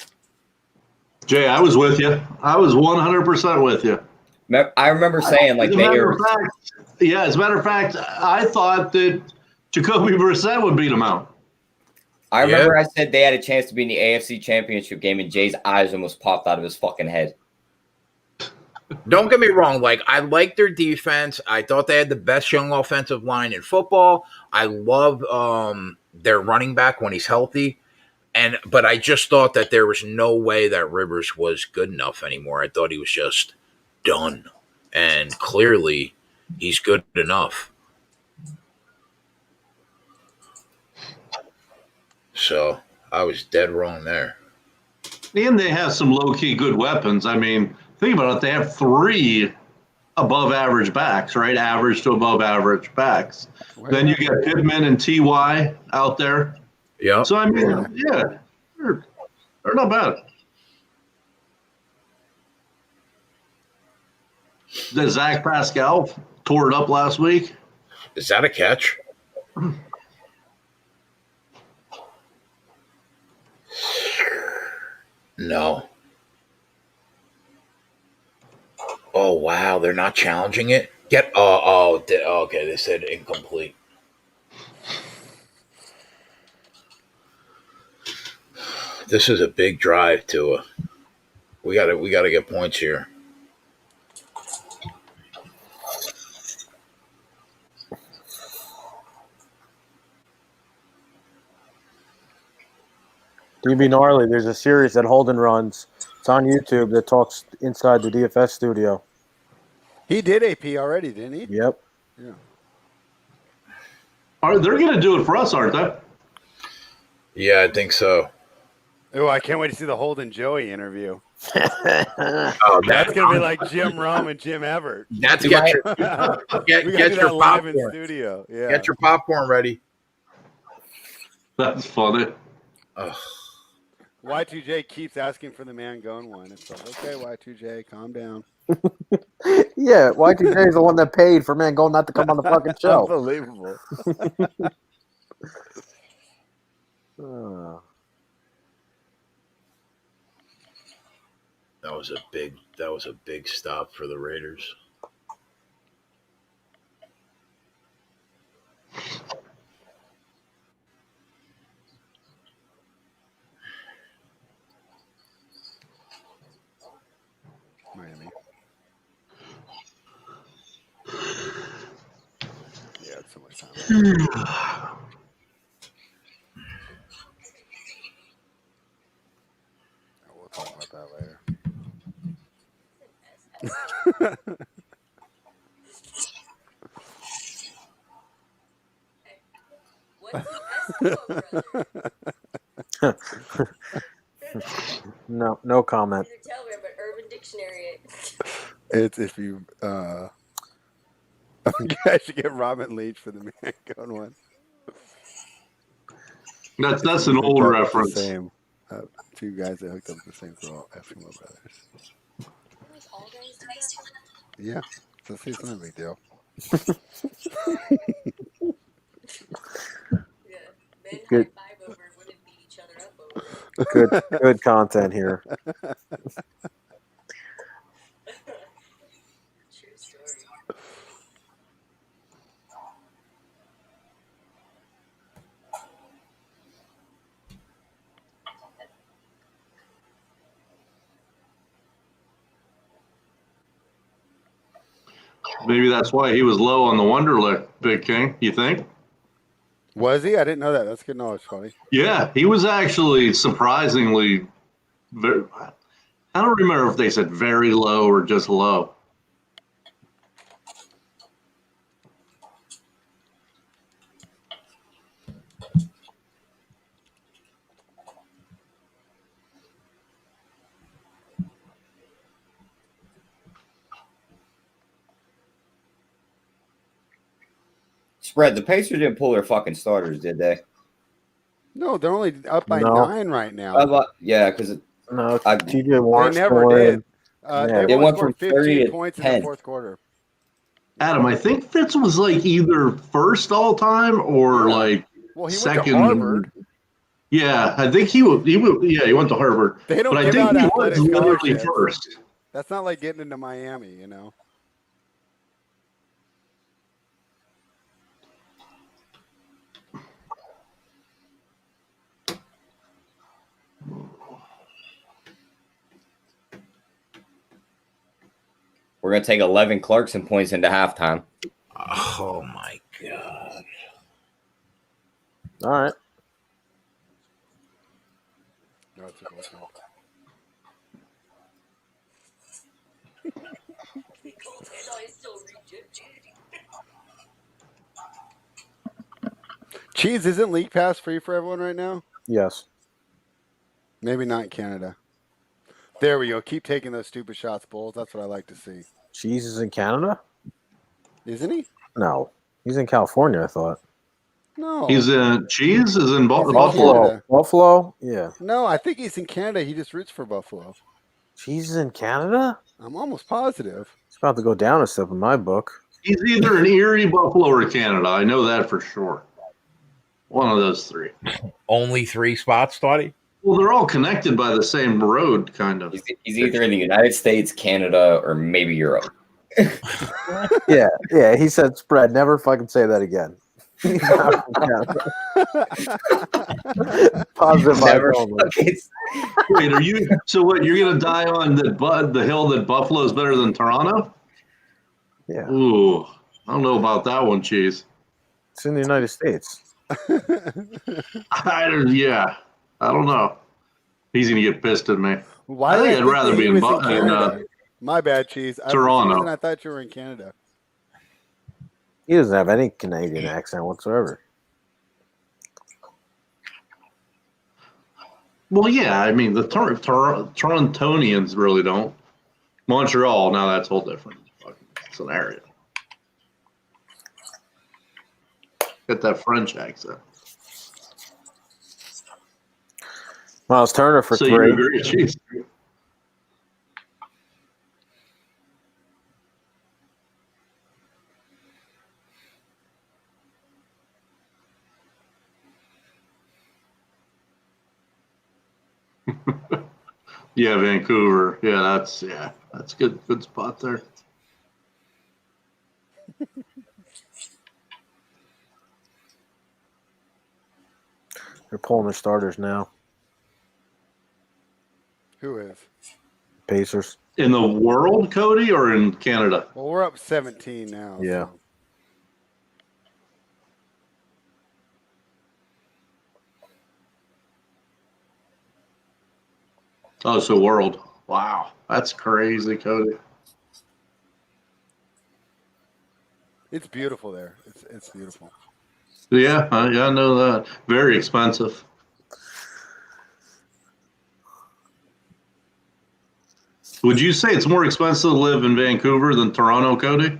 Jay, I was with you. I was 100% with you. I remember saying, like, as a matter of fact, I thought that Jacoby Brissett would beat him out. I remember I said they had a chance to be in the AFC Championship game, and Jay's eyes almost popped out of his fucking head. Don't get me wrong. Like, I like their defense. I thought they had the best young offensive line in football. I love their running back when he's healthy. But I just thought that there was no way that Rivers was good enough anymore. I thought he was just done. And clearly, he's good enough. So, I was dead wrong there. And they have some low-key good weapons. I mean, think about it. They have 3 above-average backs, right? Average to above-average backs. Then you get Pittman and T.Y. out there. Yeah. So, I mean, yeah, they're not bad. The Zach Pascal tore it up last week. Is that a catch? No. Oh, wow. They're not challenging it? Okay. They said incomplete. This is a big drive, Tua. We gotta get points here. DB Gnarly, there's a series that Holden runs. It's on YouTube that talks inside the DFS studio. He did AP already, didn't he? Yep. Yeah. They're going to do it for us, aren't they? Yeah, I think so. Oh, I can't wait to see the Holden Joey interview. That's going to be like Jim Rome and Jim Everett. That's get your live in popcorn. studio. Yeah. Get your popcorn ready. That's funny. Y2J keeps asking for the man going one. It's like, okay, Y2J, calm down. Yeah, Y2J is the one that paid for Mangone not to come on the fucking show. Unbelievable. That was a big stop for the Raiders. Miami. Yeah, it's so much time. We'll talk about that later. No comment. Tell me about Urban Dictionary. It's if you you guys should get Robin Leach for the man going one. That's an old reference. Same. 2 guys that hooked up the same for all Eskimo brothers. Yeah, so it's not a big deal. Good. Good content here. True story. Maybe that's why he was low on the Wonderlic, Big King. You think? Was he? I didn't know that. That's good knowledge, Tony. Yeah, he was actually surprisingly very. I don't remember if they said very low or just low. Spread. The Pacers didn't pull their fucking starters, did they? No, they're only up by No. 9 right now. Yeah, because TJ Warren They never scored. did. Yeah. They went scored from 30 15 to points in 10. the fourth quarter. Adam, I think Fitz was like either first all time or like he second. went to Harvard. Yeah, I think he went to Harvard. They don't but give I think out he athletic was literally scholarships. first. That's not like getting into Miami, you know. We're going to take 11 Clarkson points into halftime. Oh, my God. All right. Cheese, isn't League Pass free for everyone right now? Yes. Maybe not in Canada. There we go. Keep taking those stupid shots, Bulls. That's what I like to see. Cheese is in Canada? Isn't he? No. He's in California, I thought. No. He's in Cheese is in Buffalo. Canada. Buffalo? Yeah. No, I think he's in Canada. He just roots for Buffalo. Cheese is in Canada? I'm almost positive. It's about to go down a step in my book. He's either in Erie, Buffalo, or Canada. I know that for sure. One of those three. Only 3 spots, Toddy? Well, they're all connected by the same road, kind of. He's either in the United States, Canada, or maybe Europe. Yeah. He said spread. Never fucking say that again. Positive. Never Wait, are you? So what? You're gonna die on the hill that Buffalo is better than Toronto? Yeah. Ooh, I don't know about that one, Cheese. It's in the United States. I don't know. He's gonna get pissed at me. Why I think I'd rather be in Canada. My bad, Cheese. Toronto. I thought you were in Canada. He doesn't have any Canadian accent whatsoever. Well, yeah, I mean the Torontonians really don't. Montreal, now that's a whole different fucking scenario. Get that French accent. Miles Turner for so 3. You agree, Cheese? Yeah, Vancouver. Yeah, that's good spot there. They're pulling their starters now. Who is? Pacers. In the world, Cody, or in Canada? Well, we're up 17 now. Yeah. So. Oh, so world. Wow, that's crazy, Cody. It's beautiful there. It's beautiful. Yeah, I know that. Very expensive. Would you say it's more expensive to live in Vancouver than Toronto, Cody?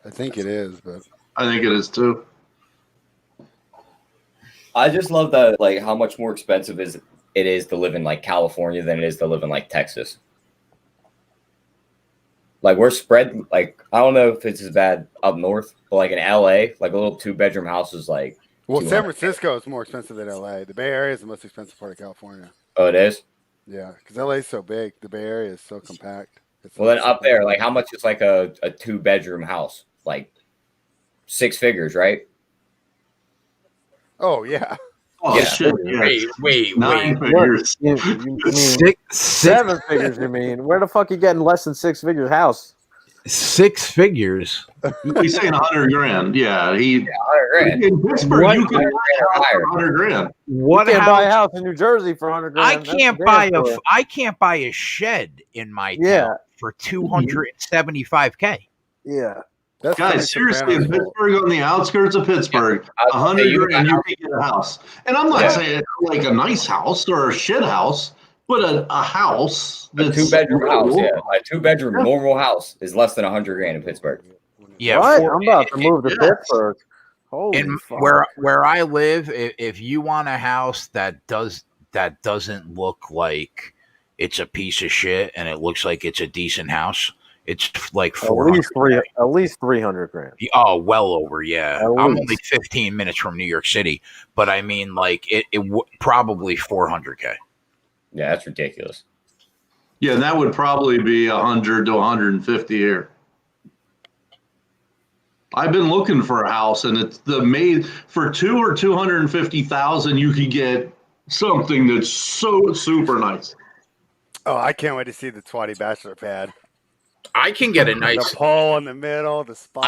I think it is, but I think it is too. I just love that, like, how much more expensive it is to live in like California than it is to live in like Texas. Like we're spread. Like I don't know if it's as bad up north, but like in LA, like a little 2-bedroom house is like. Well, San Francisco is more expensive than LA. The Bay Area is the most expensive part of California. Oh, it is. Yeah, because LA is so big. The Bay Area is so compact. Well, then up there, like how much is like a 2-bedroom house? Like 6 figures, right? Oh yeah. Oh Yeah. shit! Yeah. Wait. 9 figures. You mean 6 7 figures, you mean? Where the fuck you getting less than 6 figures house? 6 figures. He's saying 100 grand. Yeah, 100 grand. in Pittsburgh, What? you can buy a house for 100 grand. What You can't buy a house? house in New Jersey for 100 grand. I That's can't for buy damn sure. I can't buy a shed in my Yeah. town for $275K. Yeah. That's Tony Guys, seriously, in Soprano's fault. Pittsburgh, on the outskirts of Pittsburgh, I was gonna say, 100 you grand, got- you can get a house. And I'm not Yeah. saying like a nice house or a shit house, but a house A that's 2-bedroom house, yeah. A 2-bedroom normal house is less than 100 grand in Pittsburgh. Yeah, what? I'm about to move to yes. Pittsburgh. Holy fuck. where I live, if you want a house that doesn't look like it's a piece of shit and it looks like it's a decent house, it's like At 400. least 300 grand. Oh, well over, yeah. At I'm least. only 15 minutes from New York City, but I mean, like probably 400K. Yeah, that's ridiculous. Yeah, that would probably be 100 to 150 here. I've been looking for a house, and it's for 250,000. You could get something that's so super nice. Oh, I can't wait to see the Twatty Bachelor pad. I can get a nice the pole in the middle, the spot.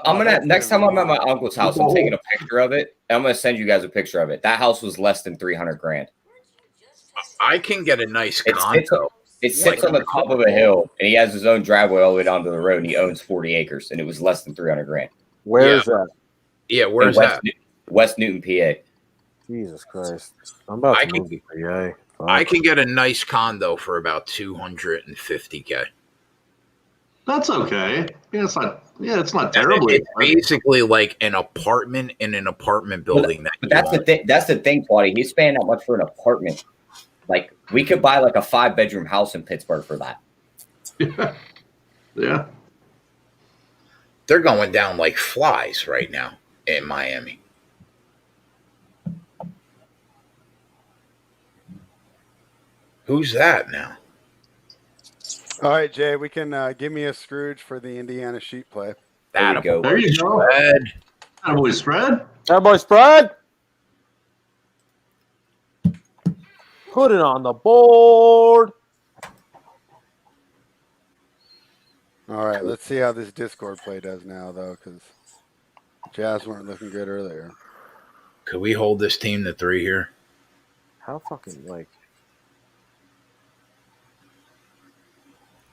I'm gonna next time I'm at my uncle's house, I'm taking a picture of it. And I'm gonna send you guys a picture of it. That house was less than 300 grand. I can get a nice condo. It sits on the top of a hill, and he has his own driveway all the way down to the road, and he owns 40 acres, and it was less than 300 grand. Where is that? Yeah, where's that? West Newton, PA. Jesus Christ. I'm about to move to PA. I can get a nice condo for about 250K. That's okay. Yeah, it's not terribly. It's basically like an apartment in an apartment building. But that's the thing. That's the thing, Claudia. He's paying that much for an apartment. Like, we could buy like a 5-bedroom house in Pittsburgh for that. Yeah. They're going down like flies right now in Miami. Who's that now? All right, Jay, we can give me a Scrooge for the Indiana sheep play. There you go. There you go. Attaboy spread. Attaboy spread. Put it on the board. All right, let's see how this Discord play does now, though, because Jazz weren't looking good earlier. Could we hold this team to 3 here? How fucking like,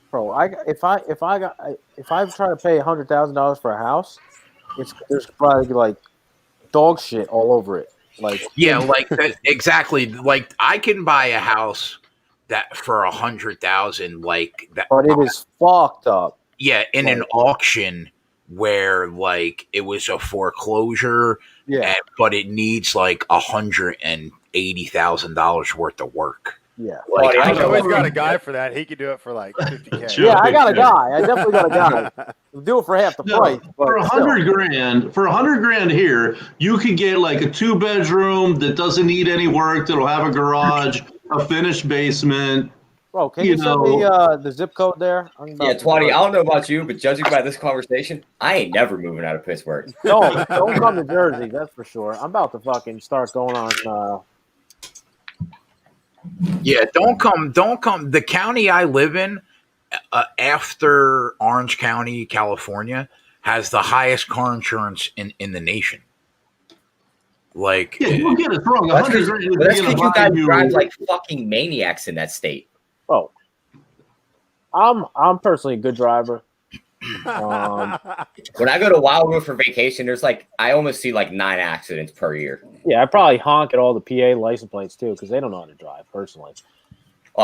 bro? If I try to pay $100,000 for a house, there's probably like dog shit all over it. Like, yeah, like that, exactly. Like, I can buy a house that for 100,000, like that, but it is fucked up. Yeah, in an auction where like it was a foreclosure, but it needs like $180,000 worth of work. Yeah, like, I always got a guy for that. He could do it for like 50K. Yeah, I got a guy. I definitely got a guy. We'll do it for half the price. For 100 grand, here, you could get like a 2-bedroom that doesn't need any work. That'll have a garage, a finished basement. Bro, can you send me the zip code there? Yeah, Twatty, I don't know about you, but judging by this conversation, I ain't never moving out of Pittsburgh. No, don't come to Jersey, that's for sure. I'm about to fucking start going on. Yeah, don't come. The county I live in, after Orange County, California, has the highest car insurance in the nation. Like, yeah, you don't get it wrong. That's because you guys drive like fucking maniacs in that state. Oh, I'm personally a good driver. When I go to Wildwood for vacation, there's like I almost see like 9 accidents per year. Yeah, I probably honk at all the PA license plates too because they don't know how to drive. Personally,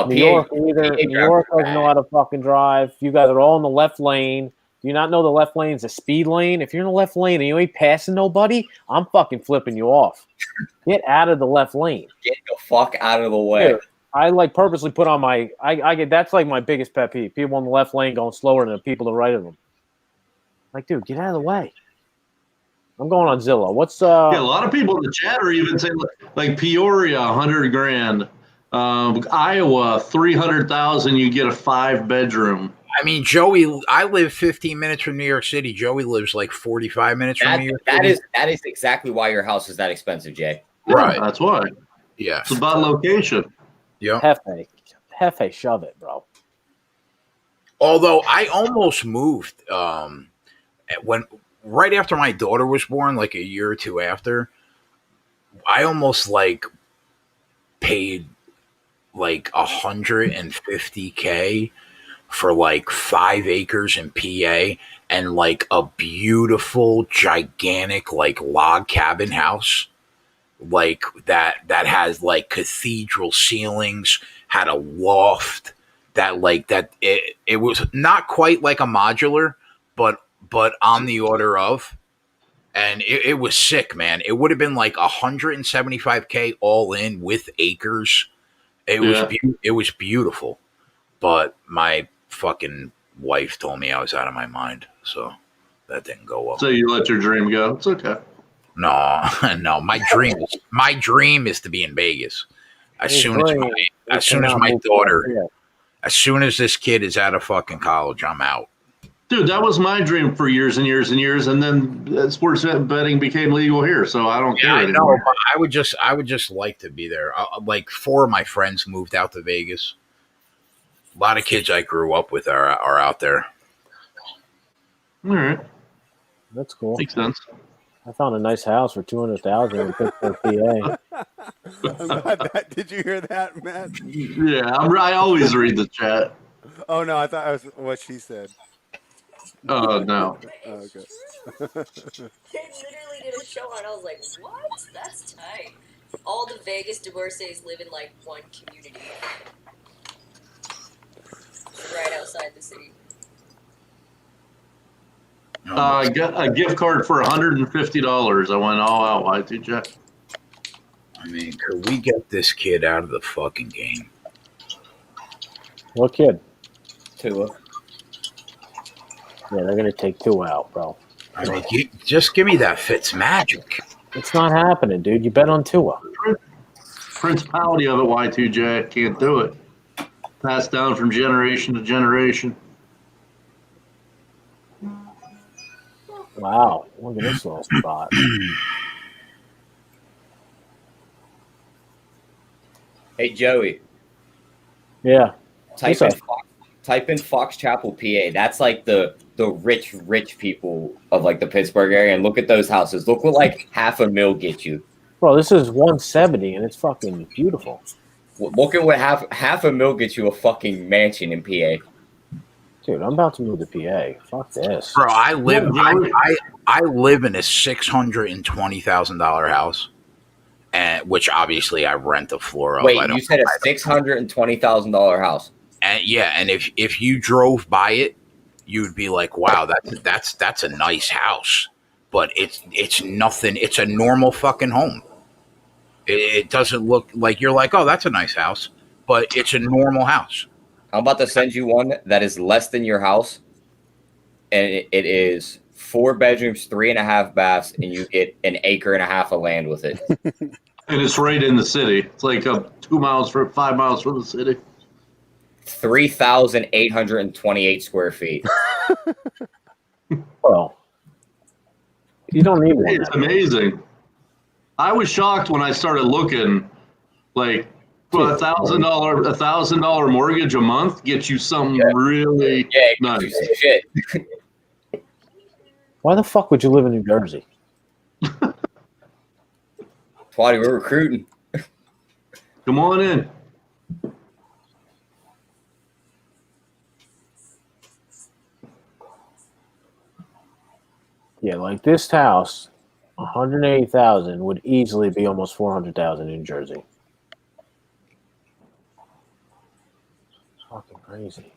New York doesn't know how to fucking drive. You guys are all in the left lane. Do you not know the left lane's a speed lane? If you're in the left lane and you ain't passing nobody, I'm fucking flipping you off. Get out of the left lane. Get the fuck out of the way. Dude, I like purposely put on my I get that's like my biggest pet peeve. People in the left lane going slower than the people to the right of them. Like, dude, get out of the way. I'm going on Zillow. What's yeah, a lot of people in the chat are even saying like Peoria, 100 grand. Iowa, 300,000. You get a 5-bedroom. I mean, Joey, I live 15 minutes from New York City. Joey lives like 45 minutes from New York City. That is exactly why your house is that expensive, Jay. Right. That's why. Yeah. It's about location. Yeah. Hefe, shove it, bro. Although I almost moved right after my daughter was born, like a year or two after, I almost like paid like 150K for like 5 acres in PA and like a beautiful, gigantic, like log cabin house, like that has like cathedral ceilings, had a loft that it was not quite like a modular, but but on the order of, and it was sick, man. It would have been like 175K all in with acres. It was beautiful, but my fucking wife told me I was out of my mind, so that didn't go well. So you let your dream go. It's okay. No, no. My dream is to be in Vegas. As soon as this kid is out of fucking college, I'm out. Dude, that was my dream for years and years and years, and then sports betting became legal here, so I don't care anymore. No, but I would just like to be there. Like 4 of my friends moved out to Vegas. A lot of kids I grew up with are out there. All right, that's cool. Makes sense. I found a nice house for $200,000 in Pittsburgh, PA. I'm glad that. Did you hear that, Matt? Yeah, I always read the chat. Oh no, I thought that was what she said. Oh no. Oh, okay. They literally did a show on. I was like, what? That's tight. All the Vegas divorcees live in like one community, right outside the city. I got a gift card for $150. I went all out. Y2J. I mean, could we get this kid out of the fucking game? What kid? Tua. Yeah, they're gonna take Tua out, bro. I mean, just give me that Fitz magic. It's not happening, dude. You bet on Tua. Principality of it, Y2J. Can't do it. Passed down from generation to generation. Wow, look at this little spot. Hey, Joey. Yeah. Type in Fox Chapel, PA. That's like the rich people of like the Pittsburgh area, and look at those houses. Look what like $500,000 gets you. Bro, this is 170, and it's fucking beautiful. Look at what $500,000 gets you a fucking mansion in PA. Dude, I'm about to move to PA. Fuck this, bro. I live in a $620,000 house, and which obviously I rent a floor of. Wait, you said a $620,000 house? And yeah, and if you drove by it, you'd be like, "Wow, that's a nice house," but it's nothing. It's a normal fucking home. It doesn't look like you're like, "Oh, that's a nice house," but it's a normal house. I'm about to send you one that is less than your house, and it is 4 bedrooms, 3.5 baths, and you get 1.5 acres of land with it. And it's right in the city. It's like 5 miles from the city. 3,828 square feet. Well, you don't need one. It's amazing. I was shocked when I started looking. Like, $1,000 mortgage a month gets you something really nice. Shit. Why the fuck would you live in New Jersey? Twatty, we're recruiting. Come on in. Yeah, like this house, 180,000 would easily be almost 400,000 in Jersey. Fucking crazy.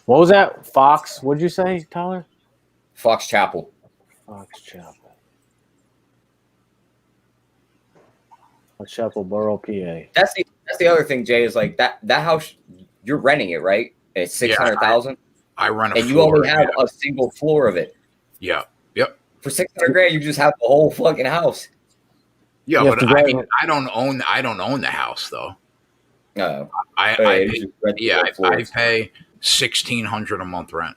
What was that? Fox? What'd you say, Tyler? Fox Chapel. Fox Chapel. Fox Chapel, Borough, PA. That's the other thing, Jay, is like that house, you're renting it, right? And it's 600,000. I rent a and floor, you only have a single floor of it. Yeah. Yep. For $600,000, you just have the whole fucking house. Yeah, but I mean, I don't own the house though. No. I pay $1,600 a month rent.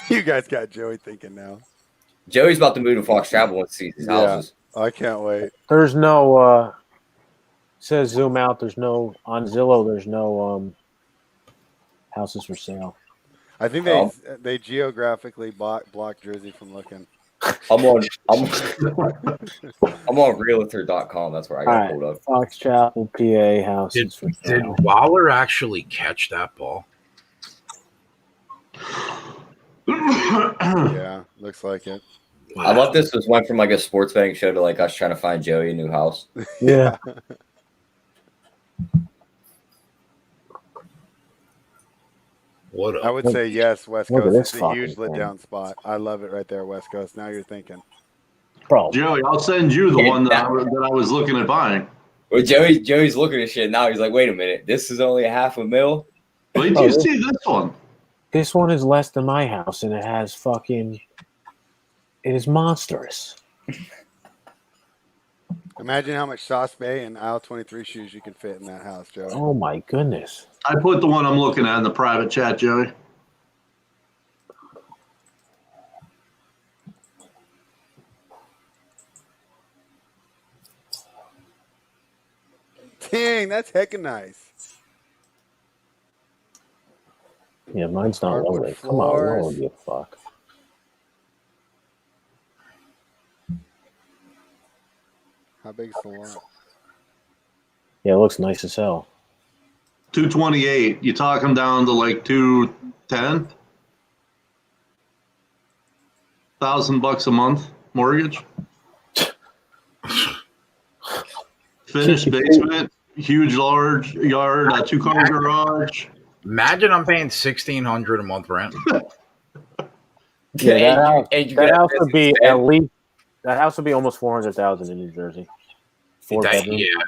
You guys got Joey thinking now. Joey's about to move to Fox Chapel and see his houses. I can't wait. There's no says zoom out. There's no on Zillow. There's no houses for sale. I think they geographically block Jersey from looking. I'm on realtor.com. That's where I got pulled up. Fox Chapel, PA houses for sale. Did Waller actually catch that ball? Yeah, looks like it. Wow. I love this. Went from like a sports betting show to like us trying to find Joey a new house. Yeah. What up? I would say yes, West Look at Coast. this It's a huge fucking thing. letdown spot. I love it right there, West Coast. Now you're thinking. Bro, Joey, I'll send you the one that I was looking at buying. Well, Joey's looking at shit now. He's like, wait a minute, this is only $500,000. Wait till you see this one. this one is less than my house, and it has fucking. It is monstrous. Imagine how much Sauce Bay and aisle 23 shoes you could fit in that house, Joey. Oh my goodness. I put the one I'm looking at in the private chat, Joey. Dang, that's heckin' nice. Yeah, mine's not Hardwood loading. Come on, floors. load, you fuck. How big is the lot? Yeah, it looks nice as hell. 228. You talk them down to like 210. $1,000 a month mortgage. Finished basement, huge large yard, 2-car garage. Imagine I'm paying $1,600 a month rent. Yeah, that house would be instead. at least. That house would be almost 400,000 in New Jersey. Four bedrooms. Yeah,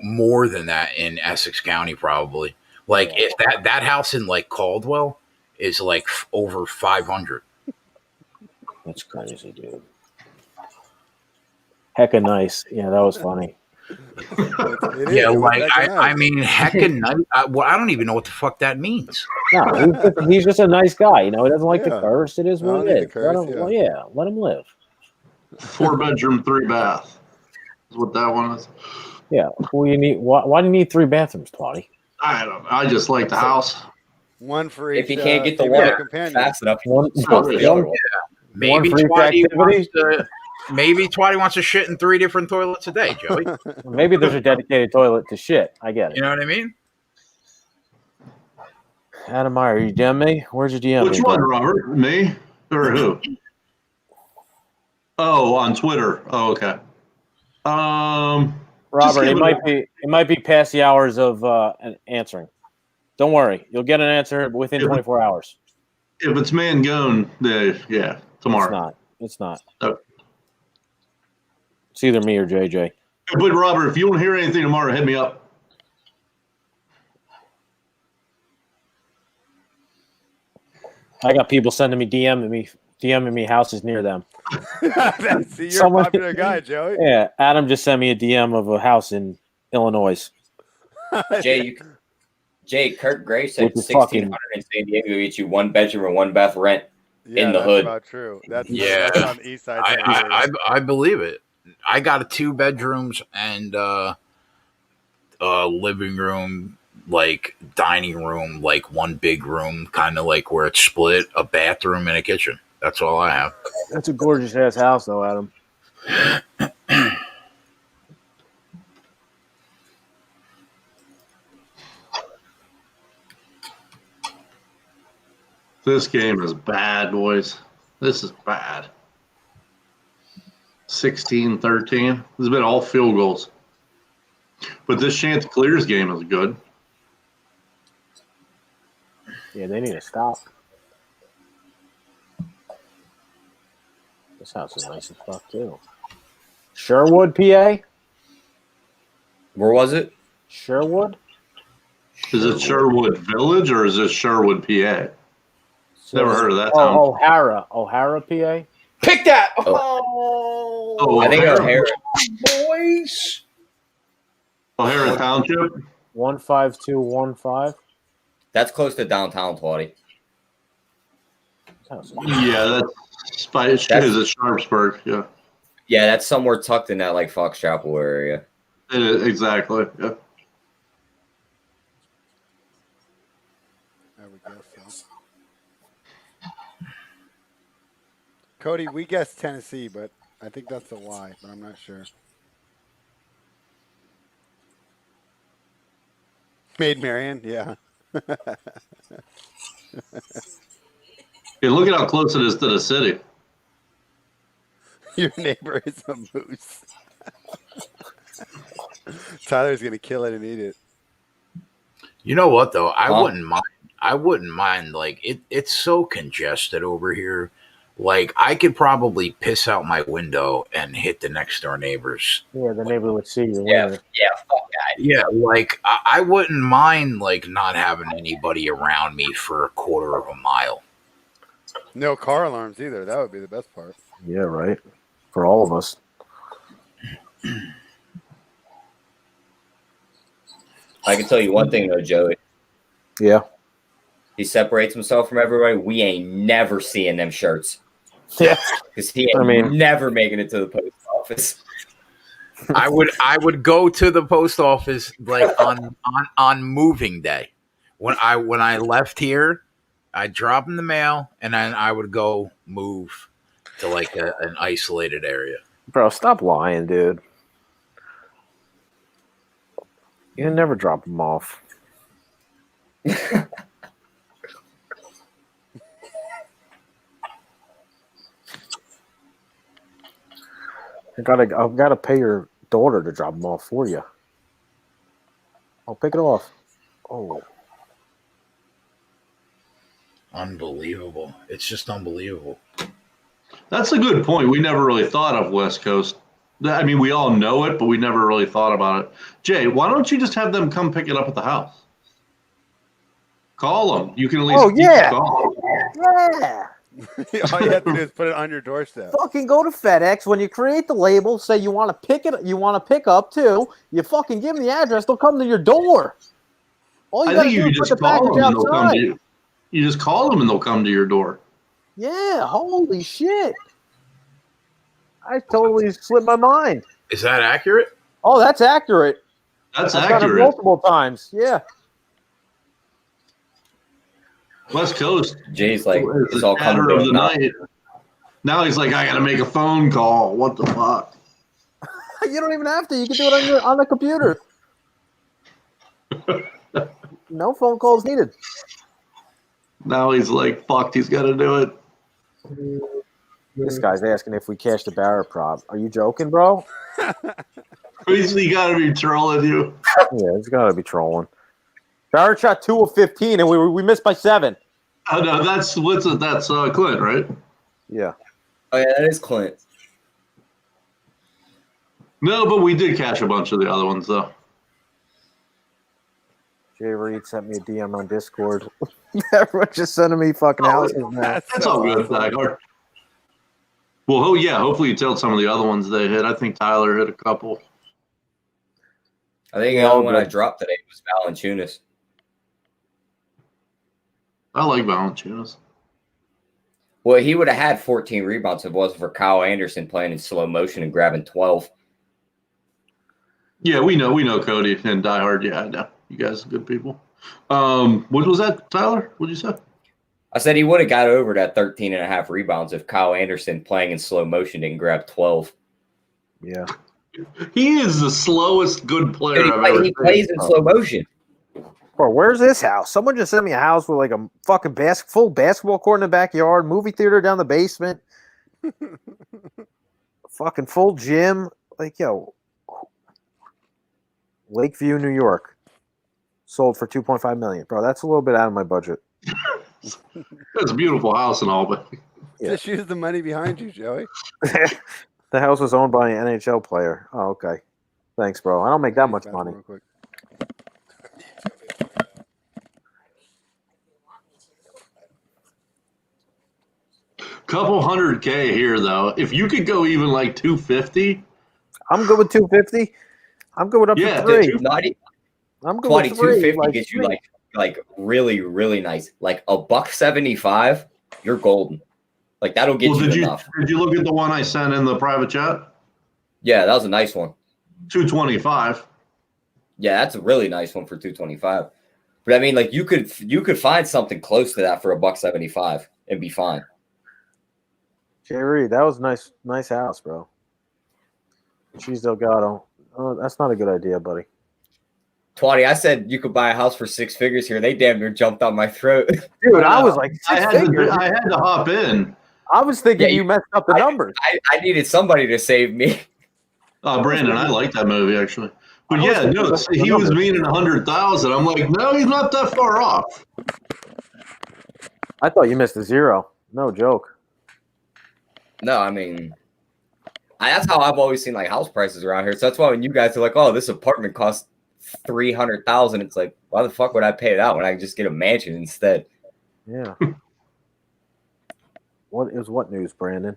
more than that in Essex County, probably. Like if that house in like Caldwell is like over 500. That's crazy, dude. Hecka nice. Yeah, that was funny. Yeah, like I mean, hecka nice. Well, I don't even know what the fuck that means. No, he's just a nice guy. You know, he doesn't like to curse. It is what it is. Curse, let him live. 4-bedroom, 3-bath. Is what that one is. Yeah. Well, you need. Why do you need 3 bathrooms, Twatty? I don't know. I just like the house. One for each. If you can't get the female one companion. fast enough, One go for the other one. Maybe for each Twatty wants to shit in 3 different toilets a day, Joey. Maybe there's a dedicated toilet to shit. I get it. You know what I mean? Adam Meyer, you DM me? Where's your DM? Which one, Robert? Me or who? Oh, on Twitter. Oh, okay. Robert, it might be past the hours of answering. Don't worry, you'll get an answer within 24 hours. If it's Mangone, yeah, tomorrow. It's not. Oh. It's either me or JJ. But Robert, if you want to hear anything tomorrow, hit me up. I got people sending me DMing me houses near them. See, you're a popular guy, Joey. Yeah, Adam just sent me a DM of a house in Illinois. Jay, Kurt Gray said $1,600 in San Diego gets you 1 bedroom and 1 bath rent in the hood. That's about true. That's on the east side. I believe it. I got 2 bedrooms and living room, like dining room, like 1 big room, kind of like where it's split, a bathroom and a kitchen. That's all I have. That's a gorgeous ass house, though, Adam. This game is bad, boys. This is bad. 16-13. This has been all field goals. But this Chanticleers game is good. Yeah, they need to stop. This house is nice as fuck, too. Sherwood, PA? Where was it? Sherwood? Is it Sherwood Village or is it Sherwood, PA? Never heard of that town. O'Hara, PA? Pick that! Oh, I think O'Hara. Boys. O'Hara Township? 15215. That's close to downtown, Twatty. Yeah, is it Sharpsburg? Yeah. Yeah, that's somewhere tucked in that like Fox Chapel area. It is, exactly. Yeah. There we go. So. Cody, we guessed Tennessee, but I think that's a lie, but I'm not sure. Maid Marian, yeah. Hey, look at how close it is to the city. Your neighbor is a moose. Tyler's gonna kill it and eat it. You know what though? I wouldn't mind. I wouldn't mind. Like it's so congested over here. Like I could probably piss out my window and hit the next door neighbors. Yeah, the neighbor would see you. Yeah, Later. yeah, fuck that. Yeah, like I wouldn't mind like not having anybody around me for a quarter of a mile. No car alarms either. That would be the best part. Yeah, right. For all of us. I can tell you one thing though, Joey. Yeah. He separates himself from everybody. We ain't never seeing them shirts. Yeah. Because he ain't never making it to the post office. I would go to the post office like on moving day. When I left here, I'd drop in the mail and then I would go move to like an isolated area. Bro, stop lying, dude. You never drop them off. I've got to pay your daughter to drop them off for you. I'll pick it off. Oh, unbelievable! It's just unbelievable. That's a good point. We never really thought of West Coast. I mean, we all know it, but we never really thought about it. Jay, why don't you just have them come pick it up at the house? Call them. You can at least call. Yeah. All you have to do is put it on your doorstep. Fucking go to FedEx. When you create the label, say you want to pick it. You want to pick up too. You fucking give them the address. They'll come to your door. All you got to do is put the package outside. You just call them and they'll come to your door. Yeah. Holy shit. I totally slipped my mind. Is that accurate? Oh, that's accurate. That's I've accurate. done it multiple times. Yeah. West Coast. Jay's like, it's all coming of the night. Now he's like, I got to make a phone call. What the fuck? You don't even have to. You can do it on the computer. No phone calls needed. Now he's like, fucked. He's got to do it. This guy's asking if we cashed the Barrett prop. Are you joking, bro? He got to be trolling you. Yeah, he's got to be trolling. Barrett shot 2 of 15, and we missed by 7. Oh no, that's Clint, right? Yeah. Oh yeah, that is Clint. No, but we did catch a bunch of the other ones though. Jay Reed sent me a DM on Discord. Everyone's just sending me fucking houses now. That's all good, Thagard. Well, hopefully you tell some of the other ones they hit. I think Tyler hit a couple. I think the only one I dropped today was Valanciunas. I like Valanciunas. Well, he would have had 14 rebounds if it wasn't for Kyle Anderson playing in slow motion and grabbing 12. Yeah, we know Cody and Die Hard. Yeah, I know. You guys are good people. What was that, Tyler? What did you say? I said he would have got over that 13 and a half rebounds if Kyle Anderson playing in slow motion didn't grab 12. Yeah. He is the slowest good player Dude, I've ever seen. He plays in slow motion. Bro, where's this house? Someone just sent me a house with like a fucking full basketball court in the backyard, movie theater down the basement, fucking full gym. Like, yo, Lakeview, New York, sold for $2.5 million. Bro, that's a little bit out of my budget. It's a beautiful house and all, but Just use the money behind you, Joey. The house was owned by an NHL player. Oh, okay. Thanks, bro. I don't make that much money. couple $100K here though. If you could go even like 250, I'm good with 250. I'm good with up to 3. I'm good with 3. 250 gets you like really, really nice. Like $175, you're golden. Like that'll get you enough. Did you look at the one I sent in the private chat? Yeah, that was a nice one. 225. Yeah, that's a really nice one for 225. But I mean, like you could find something close to that for $175 and be fine. Jay Reed, that was nice house, bro. Cheese Delgado. Oh, that's not a good idea, buddy. 20. I said you could buy a house for 6 figures here. They damn near jumped on my throat. Dude, I was like, I had to hop in. I was thinking you messed up the numbers. I needed somebody to save me. Brandon, I like that movie actually. But yeah, no, he was meaning 100,000. I'm like, no, he's not that far off. I thought you missed a zero. No joke. No, I mean, that's how I've always seen like house prices around here. So that's why when you guys are like, "Oh, this apartment costs $300,000," it's like, why the fuck would I pay it out when I can just get a mansion instead? Yeah. What news, Brandon?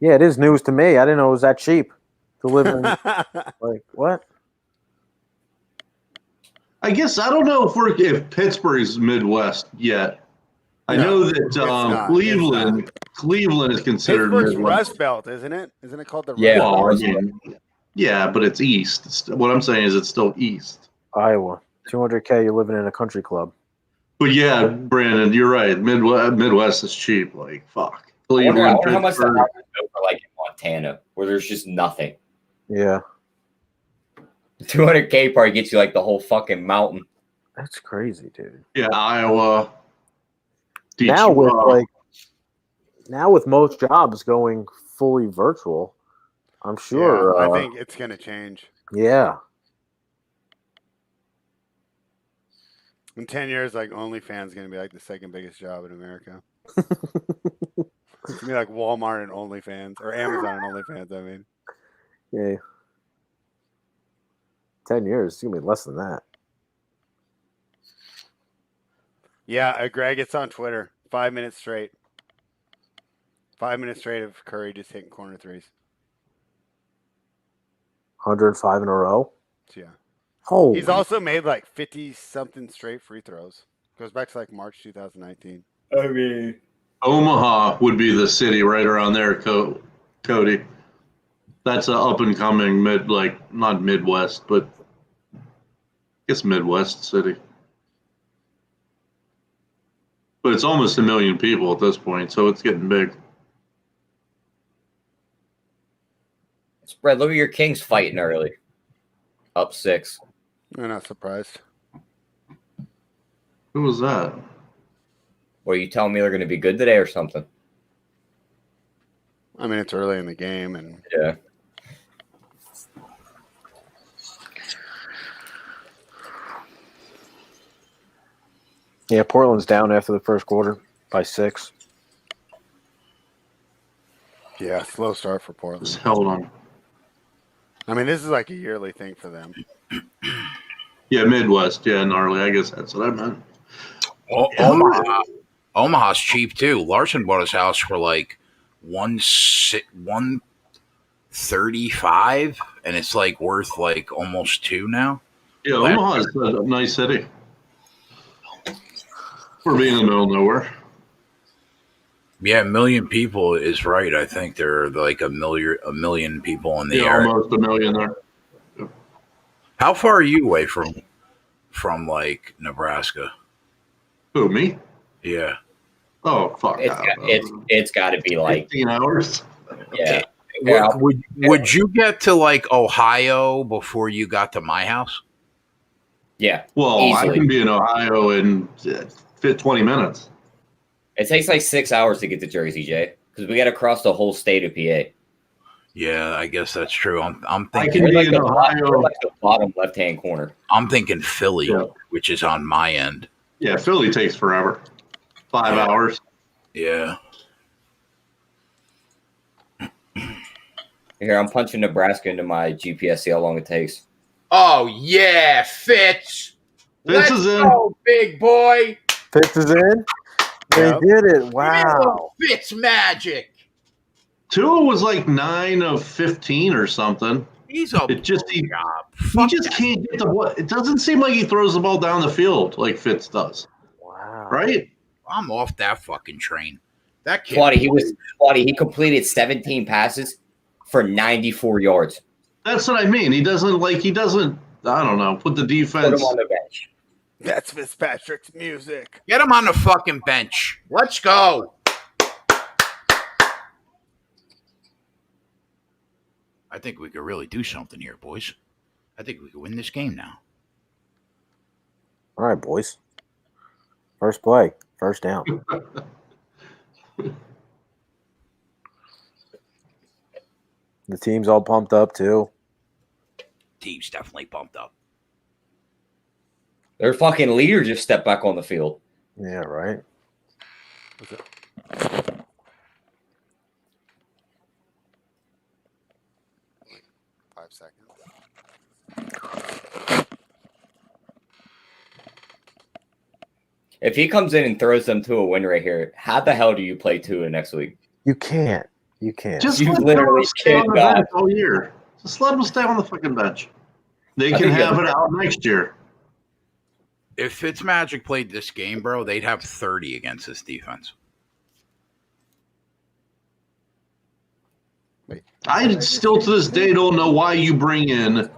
Yeah, it is news to me. I didn't know it was that cheap to live in. Like what? I guess I don't know if Pittsburgh's Midwest yet. I know that Cleveland is considered Pittsburgh's Midwest. Rust Belt, isn't it? Isn't it called the Yeah, Rust Well, Belt? I mean, yeah, but it's east. What I'm saying is it's still east. Iowa, $200K. You're living in a country club. But yeah, Brandon, you're right. Midwest is cheap. Like fuck. I Cleveland, wonder how much the Pittsburgh. houses go for like in Montana, where there's just nothing. Yeah, 200K probably gets you like the whole fucking mountain. that's crazy, dude. Yeah, Iowa. Now with most jobs going fully virtual, I'm sure. Yeah, I think it's going to change. Yeah. In 10 years, like OnlyFans is going to be like the second biggest job in America. It's going to be like Walmart and OnlyFans, or Amazon and OnlyFans, I mean. Yeah. 10 years, it's going to be less than that. Yeah, Greg, it's on Twitter. 5 minutes straight. 5 minutes straight of Curry just hitting corner threes. 105 in a row? Yeah. Oh. He's also made like 50-something straight free throws. Goes back to like March 2019. I mean, Omaha would be the city right around there, Cody. That's an up and coming not Midwest, but I guess Midwest city. But it's almost 1 million people at this point, so it's getting big. Spread, look at your Kings fighting early. Up 6. I'm not surprised. Who was that? Well, you telling me they're going to be good today or something? I mean, it's early in the game, and yeah. Yeah, Portland's down after the first quarter by 6. Yeah, slow start for Portland. Just held on. I mean, this is like a yearly thing for them. Yeah, Midwest. Yeah, gnarly. I guess that's what I meant. Omaha's cheap too. Larson bought his house for like $135, and it's like worth like almost $2 now. Yeah, Omaha is a nice city. We're being in the middle of nowhere. Yeah, 1 million people is right. I think there are like a million people in the area. Almost 1 million there. How far are you away from like Nebraska? Who, me? Yeah. Oh fuck! It's got to be like 15 hours. Yeah. Would you get to like Ohio before you got to my house? Yeah. Well, easily. I can be in Ohio in 20 minutes. It takes like 6 hours to get to Jersey, Jay, because we got to cross the whole state of PA. Yeah, I guess that's true. I'm I thinking can be like in Ohio. like the bottom left-hand corner. I'm thinking Philly, which is on my end. Yeah, Philly takes forever. 5 hours. Yeah. Here, I'm punching Nebraska into my GPS, see how long it takes. Oh, yeah, Fitz. Fitz is in. Go, big boy. Fitz is in? They did it. Wow. Fitz magic. Tua was like 9 of 15 or something. He's a he just can't get the ball. It doesn't seem like he throws the ball down the field like Fitz does. Wow. Right? I'm off that fucking train. That kid. He completed 17 passes for 94 yards. That's what I mean. He doesn't, I don't know, put the defense. Put him on the bench. That's Fitzpatrick's music. Get him on the fucking bench. Let's go. I think we could really do something here, boys. I think we could win this game now. All right, boys. First play. First down. The team's all pumped up, too. Team's definitely pumped up. Their fucking leader just stepped back on the field. Yeah, right. What's it? Like 5 seconds. If he comes in and throws them to a win right here, how the hell do you play Tua next week? You can't. You can't. Just You let literally them stay on the cannot. bench all year. Just let them stay on the fucking bench. They I can think have the it out next year. If Fitzmagic played this game, bro, they'd have 30 against this defense. I still to this day don't know why you bring in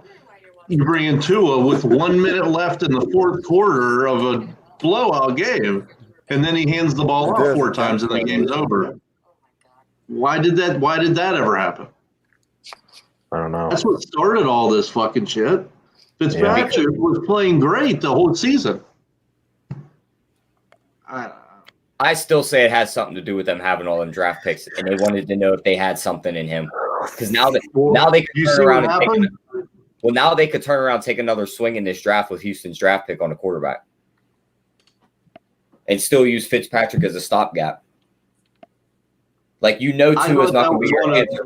Tua with 1 minute left in the fourth quarter of a blowout game, and then he hands the ball off 4 times and the game's over. Why did that ever happen? I don't know. That's what started all this fucking shit. Fitzpatrick was playing great the whole season. I still say it has something to do with them having all them draft picks, and they wanted to know if they had something in him. Because now they could turn around and take another swing in this draft with Houston's draft pick on a quarterback, and still use Fitzpatrick as a stopgap. Like Tua's not going to be your answer.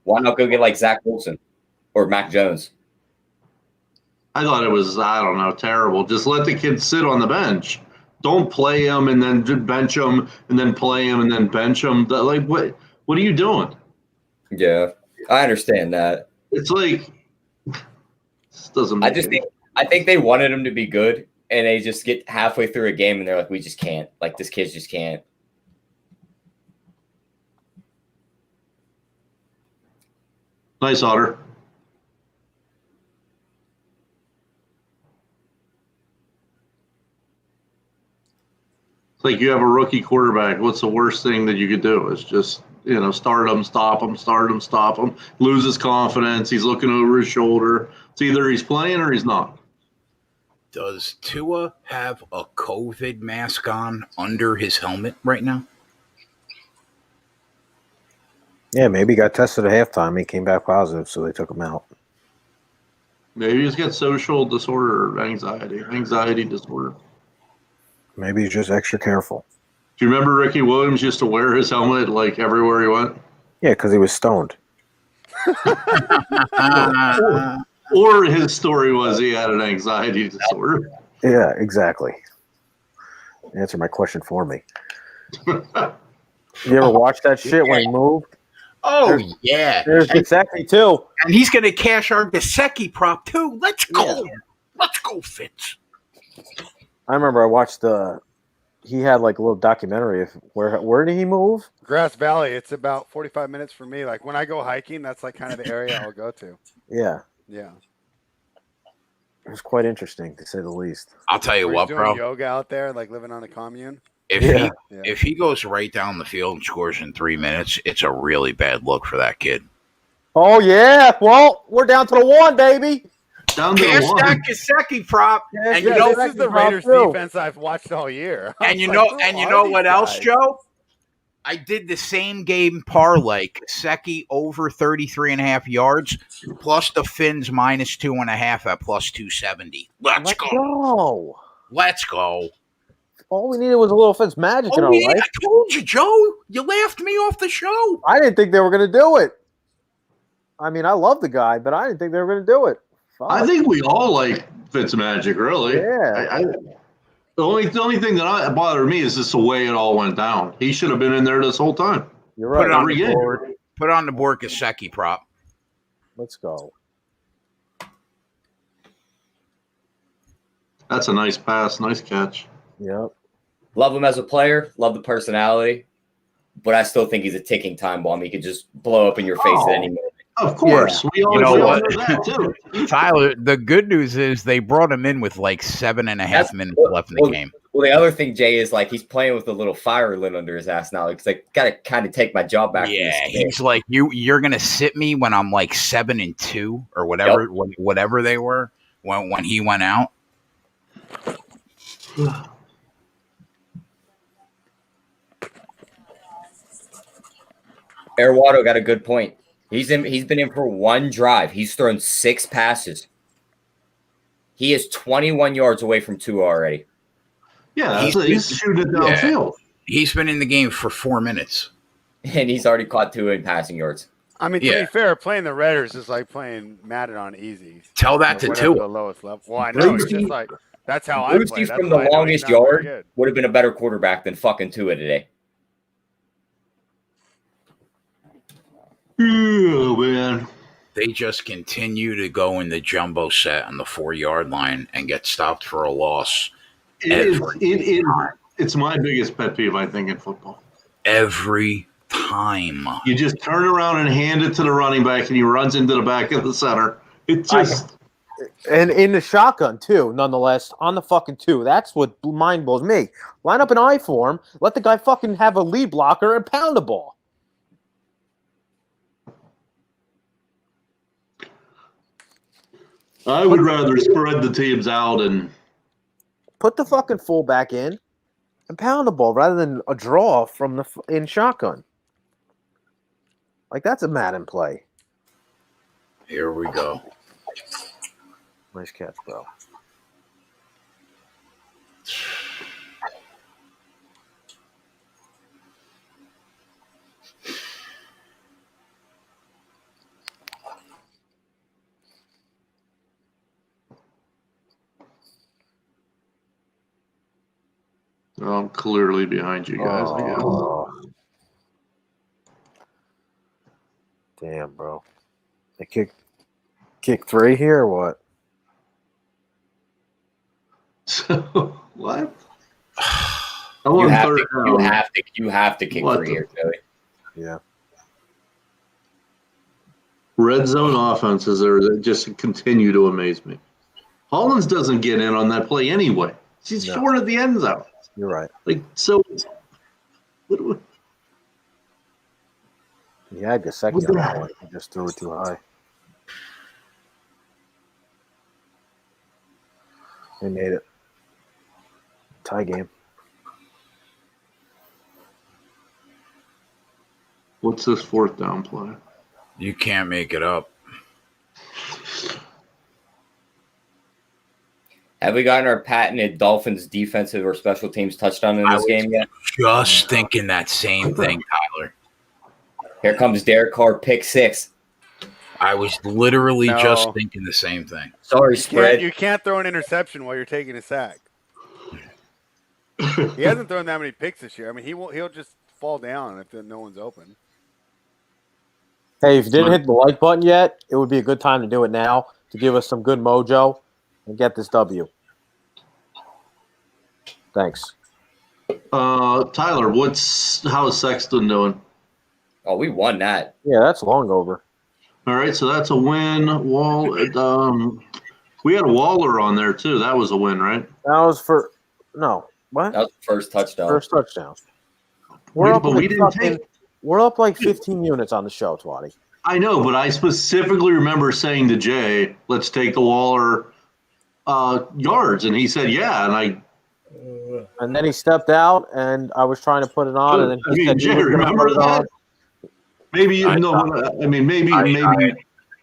Why not go get like Zach Wilson or Mac Jones? I thought it was, I don't know, terrible. Just let the kid sit on the bench. Don't play him and then bench him and then play him and then bench him. Like, what are you doing? Yeah, I understand that. It's like, this doesn't make I think they wanted him to be good, and they just get halfway through a game and they're like, we just can't. Like, this kid just can't. Nice, Otter. It's like you have a rookie quarterback. What's the worst thing that you could do? Is just, start him, stop him, start him, stop him. Lose his confidence. He's looking over his shoulder. It's either he's playing or he's not. Does Tua have a COVID mask on under his helmet right now? Yeah, maybe he got tested at halftime. He came back positive, so they took him out. Maybe he's got social disorder or anxiety disorder. Maybe he's just extra careful. Do you remember Ricky Williams used to wear his helmet like everywhere he went? Yeah, because he was stoned. Or his story was he had an anxiety disorder. Yeah, exactly. Answer my question for me. You ever watch that shit when he moved? Oh, yeah. There's Gesicki, too. And he's going to cash our Gesicki prop, too. Let's go. Yeah. Let's go, Fitz. I remember I watched he had like a little documentary of where did he move? Grass Valley. It's about 45 minutes for me. Like when I go hiking, that's like kind of the area I'll go to. Yeah. Yeah. It was quite interesting to say the least. I'll tell you what, doing bro. Yoga out there, like living on a commune. If he goes right down the field and scores in 3 minutes, it's a really bad look for that kid. Oh yeah. Well, we're down to the 1, baby. Down to Cash the 1. that Gesicki prop. And this is the Raiders defense I've watched all year. And you know what else, Joe? I did the same game parlay. Gesicki over 33.5 yards, plus the Fins minus 2.5 at plus 270. Let's go. Let's go. All we needed was a little Fitz magic in our life. I told you, Joe. You laughed me off the show. I didn't think they were going to do it. I mean, I love the guy, but I didn't think they were going to do it. I think we all like Fitzmagic, really. Yeah. The only thing that bothered me is just the way it all went down. He should have been in there this whole time. You're right. Put on the board Gesicki prop. Let's go. That's a nice pass. Nice catch. Yep. Love him as a player. Love the personality. But I still think he's a ticking time bomb. He could just blow up in your face at any moment. Of course. Yeah. We all know that, too. Tyler, the good news is they brought him in with like 7.5 minutes left in the game. Well, the other thing, Jay, is like he's playing with a little fire lit under his ass now. It's like, got to kind of take my job back. Yeah, he's like, you're going to sit me when I'm like 7-2 or whatever, whatever they were when he went out. Airwato got a good point. He's been in for 1 drive. He's thrown 6 passes. He is 21 yards away from 2 already. Yeah, he's shooting it downfield. He's been in the game for 4 minutes. And he's already caught 2 in passing yards. I mean, to be fair, playing the Raiders is like playing Madden on easy. Tell that to whatever Tua. the lowest level. Well, I know. It's just like, that's how I play. Brucey That's from the why I know he's longest not very yard good. would have been a better quarterback than fucking Tua today. Oh, man. They just continue to go in the jumbo set on the 4-yard line and get stopped for a loss. It's my biggest pet peeve, I think, in football. Every time. You just turn around and hand it to the running back, and he runs into the back of the center. It just... And in the shotgun, too, nonetheless, on the fucking 2. That's what mind blows me. Line up an I form, let the guy fucking have a lead blocker and pound the ball. I would rather spread the teams out and put the fucking fullback in and pound the ball rather than a draw from the in shotgun. Like, that's a Madden play. Here we go. Nice catch, bro. I'm clearly behind you guys again. Damn, bro. They kick 3 here or what? So what? You have to kick 3 here, Joey. Yeah. Red zone offenses that just continue to amaze me. Hollins doesn't get in on that play anyway. He's short of the end zone. You're right. Like, so He had the second on that one. He just threw it too high. They made it. Tie game. What's this 4th down play? You can't make it up. Have we gotten our patented Dolphins defensive or special teams touchdown in this game yet? Just thinking that same thing, Tyler. Here comes Derek Carr, pick 6. I was literally just thinking the same thing. Sorry, spread. You can't throw an interception while you're taking a sack. He hasn't thrown that many picks this year. I mean, he'll just fall down if no one's open. Hey, if you didn't hit the like button yet, it would be a good time to do it now to give us some good mojo and get this W. Thanks. Tyler, how is Sexton doing? Oh, we won that. Yeah, that's long over. All right, so that's a win. We had Waller on there too. That was a win, right? That was for what? That was the first touchdown. First touchdown. We're up like 15 units on the show, Twatty. I know, but I specifically remember saying to Jay, "Let's take the Waller yards," and he said, "Yeah." And then he stepped out, and I was trying to put it on, and then he said, Jay, remember that? Maybe I mean, maybe.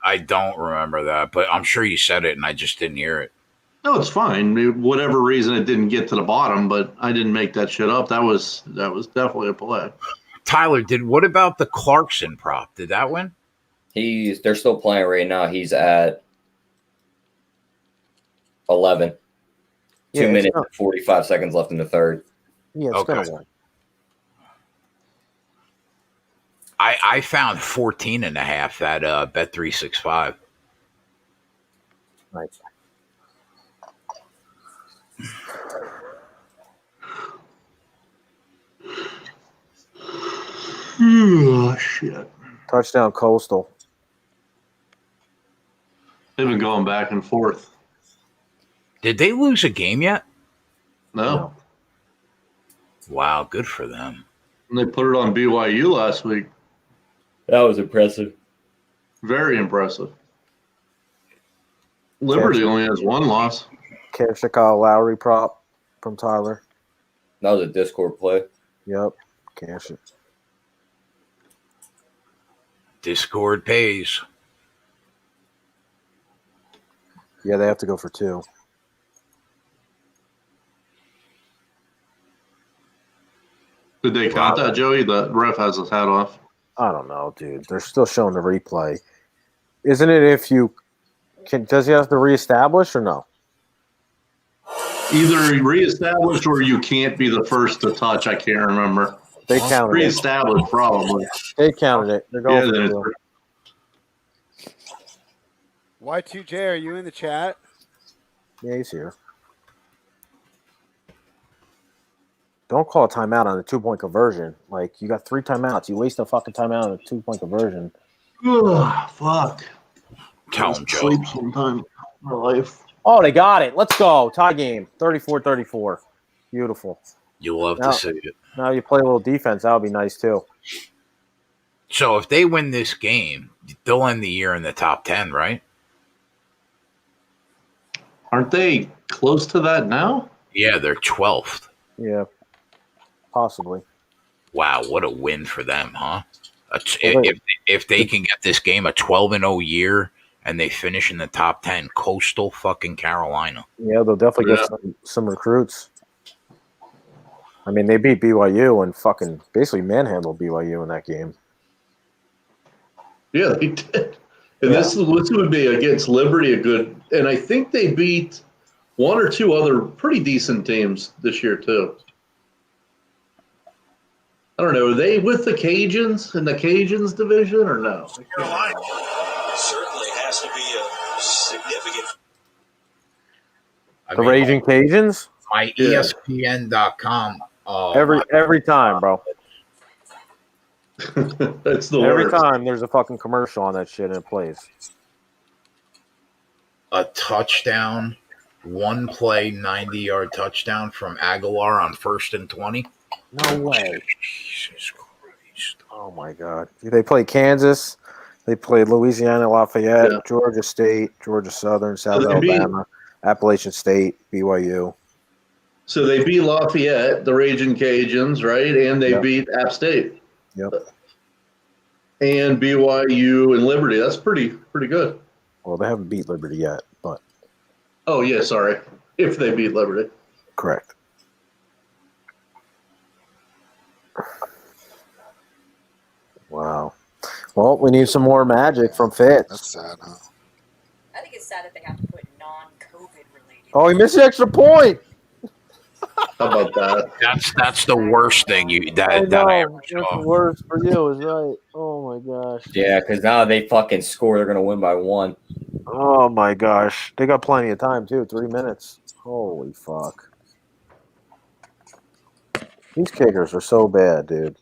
I don't remember that, but I'm sure you said it, and I just didn't hear it. No, it's fine. Whatever reason, it didn't get to the bottom, but I didn't make that shit up. That was definitely a play. Tyler, what about the Clarkson prop? Did that win? They're still playing right now. He's at 11. 2 minutes and 45 seconds left in the third. Yeah, it's gonna win. I found 14.5 at Bet365. Right. Oh, shit. Touchdown Coastal. They've been going back and forth. Did they lose a game yet? No. Wow, good for them. And they put it on BYU last week. That was impressive. Very impressive. Liberty only has 1 loss. Cash Kyle Lowry prop from Tyler. That was a Discord play. Yep. Cash it. Discord pays. Yeah, they have to go for 2. Did they count that, Joey? The ref has his hat off. I don't know, dude. They're still showing the replay. Isn't it if you can? Does he have to reestablish or no? Either reestablished or you can't be the first to touch. I can't remember. They counted it. Reestablished, probably. They counted it. They're going Yeah, for then it. Y2J, are you in the chat? Yeah, he's here. Don't call a timeout on a 2-point conversion. Like, you got 3 timeouts. You waste a fucking timeout on a 2-point conversion. Ugh, fuck. Tell him, Joe. Sleep sometime in my life. Oh, they got it. Let's go. Tie game. 34-34. Beautiful. You love to see it. Now you play a little defense. That would be nice, too. So if they win this game, they'll end the year in the top 10, right? Aren't they close to that now? Yeah, they're 12th. Yeah, possibly. Wow, what a win for them, huh? If they can get this game a 12-0 year and they finish in the top 10, coastal fucking Carolina. Yeah, they'll definitely get some recruits. I mean, they beat BYU and fucking basically manhandled BYU in that game. Yeah, they did. And this would be against Liberty a good, and I think they beat 1 or 2 other pretty decent teams this year too. I don't know. Are they with the Cajuns in the Cajuns division or no? Carolina certainly has to be a significant. The Raging Cajuns? My ESPN.com. Every time, bro. That's the Every worst. time there's a fucking commercial on that shit and it plays. A touchdown, 1 play, 90-yard touchdown from Aguilar on 1st and 20. No way. Jesus Christ. Oh, my God. They play Kansas. They play Louisiana Lafayette, Georgia State, Georgia Southern, South Alabama, Appalachian State, BYU. So they beat Lafayette, the Raging Cajuns, right? And they beat App State. Yep. And BYU and Liberty. That's pretty good. Well, they haven't beat Liberty yet, but. Oh, yeah, sorry. If they beat Liberty. Correct. Wow. Well, we need some more magic from Fitz. That's sad, huh? I think it's sad that they have to put non-COVID related. Oh, he missed the extra point. How about that? That's the worst thing that I ever saw. That's the worst for you, is right. Oh my gosh. Yeah, because now they fucking score. They're gonna win by 1. Oh my gosh. They got plenty of time too. 3 minutes. Holy fuck. These kickers are so bad, dude.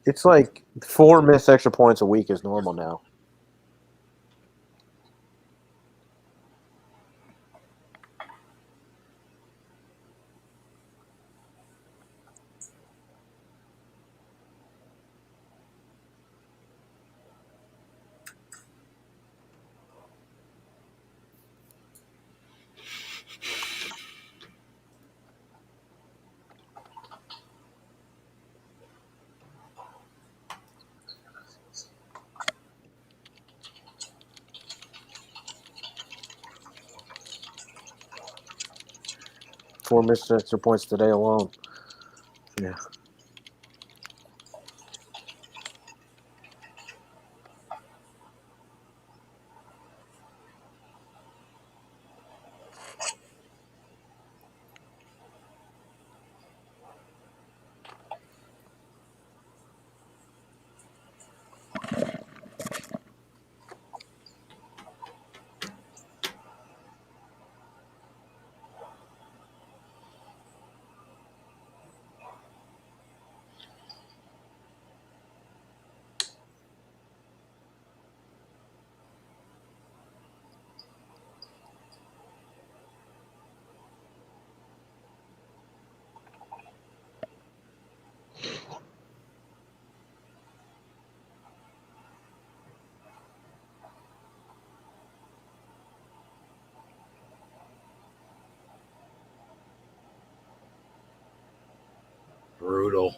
It's like 4 missed extra points a week is normal now. Four missed extra points today alone. Yeah. Brutal.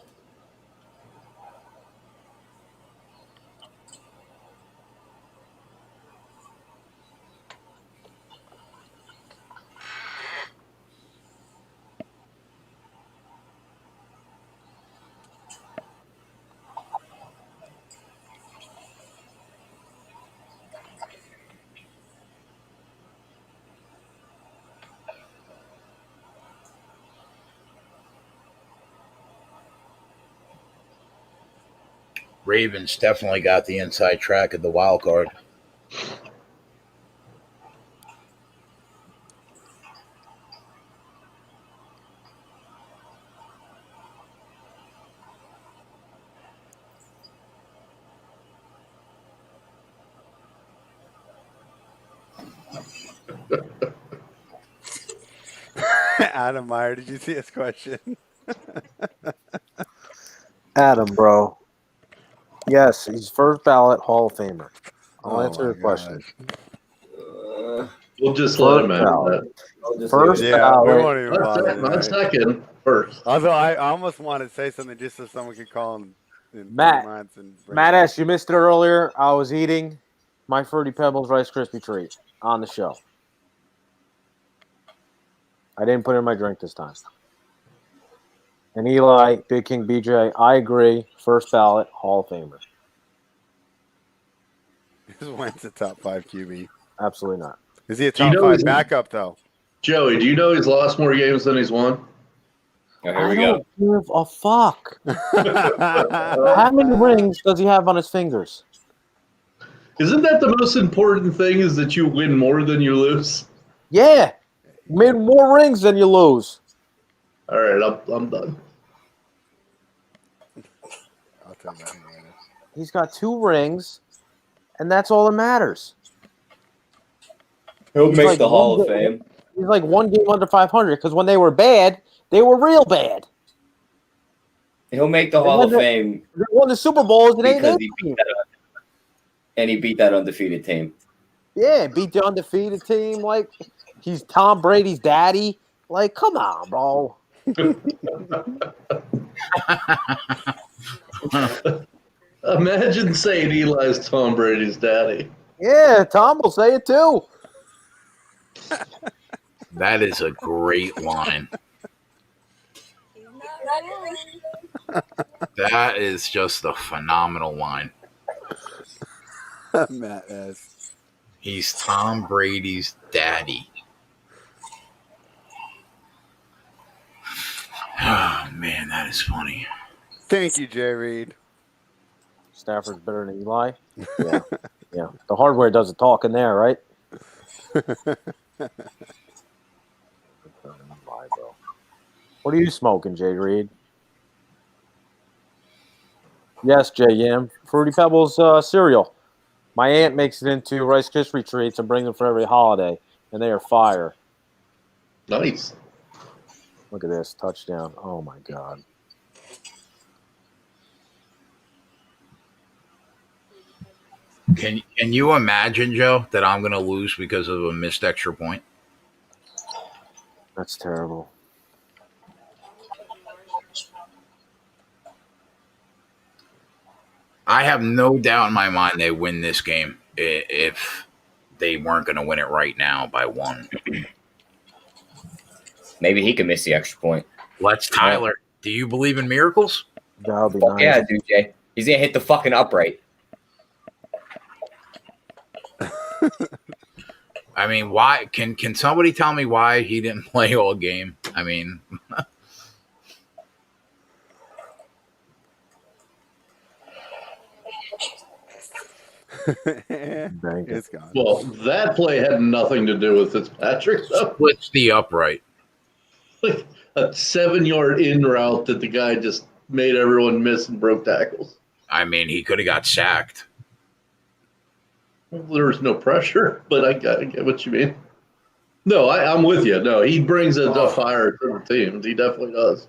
Ravens definitely got the inside track of the wild card. Adam Meyer, did you see his question? Adam, bro. Yes, he's first ballot Hall of Famer. I'll answer your gosh. question. We'll just let him First answer ballot. that. First Yeah, ballot. we won't even bother. Not second, first. Although I almost want to say something just so someone could call him in Matt, 3 months and bring Matt it S., you missed it earlier. I was eating my Fruity Pebbles Rice Krispie treat on the show. I didn't put it in my drink this time. And Eli, Big King BJ, I agree. First ballot Hall of Famer. Is Wentz a top 5 QB? Absolutely not. Is he a top 5 backup, though? Joey, do you know he's lost more games than he's won? Oh, here I we don't go. give a fuck. How many rings does he have on his fingers? Isn't that the most important thing, is that you win more than you lose? Yeah. Made more rings than you lose. All right, I'm done. I'll tell you that in a minute. He's got 2 rings, and that's all that matters. He'll He's make like the Hall one of game- Fame. He's like 1 game under 500 because when they were bad, they were real bad. He'll make the Hall of Fame They won the Super Bowls and because he beat that undefeated team. Yeah, beat the undefeated team. Like, he's Tom Brady's daddy. Like, come on, bro. Imagine saying Eli's Tom Brady's daddy. Yeah, Tom will say it too. That is a great line. That is just a phenomenal line. Matt S. He's Tom Brady's daddy. Oh, man, that is funny. Thank you, Jay Reed. Stafford's better than Eli. Yeah, yeah. The hardware does the talking there, right? What are you smoking, Jay Reed? Yes, Jay Yam. Fruity Pebbles cereal. My aunt makes it into Rice Krispie treats and brings them for every holiday, and they are fire. Nice. Look at this touchdown. Oh, my God. Can you imagine, Joe, that I'm going to lose because of a missed extra point? That's terrible. I have no doubt in my mind they win this game if they weren't going to win it right now by 1. Maybe he can miss the extra point. Let's Tyler. Do you believe in miracles? That would be nice. Yeah, dude, Jay. He's going to hit the fucking upright. I mean, why? Can somebody tell me why he didn't play all game? I mean, It's gone. Well, that play had nothing to do with Fitzpatrick, though. splits the upright. Like a 7-yard in route that the guy just made everyone miss and broke tackles. I mean, he could have got sacked. There was no pressure, but I get what you mean. No, I'm with you. No, he brings a fire to the team. He definitely does.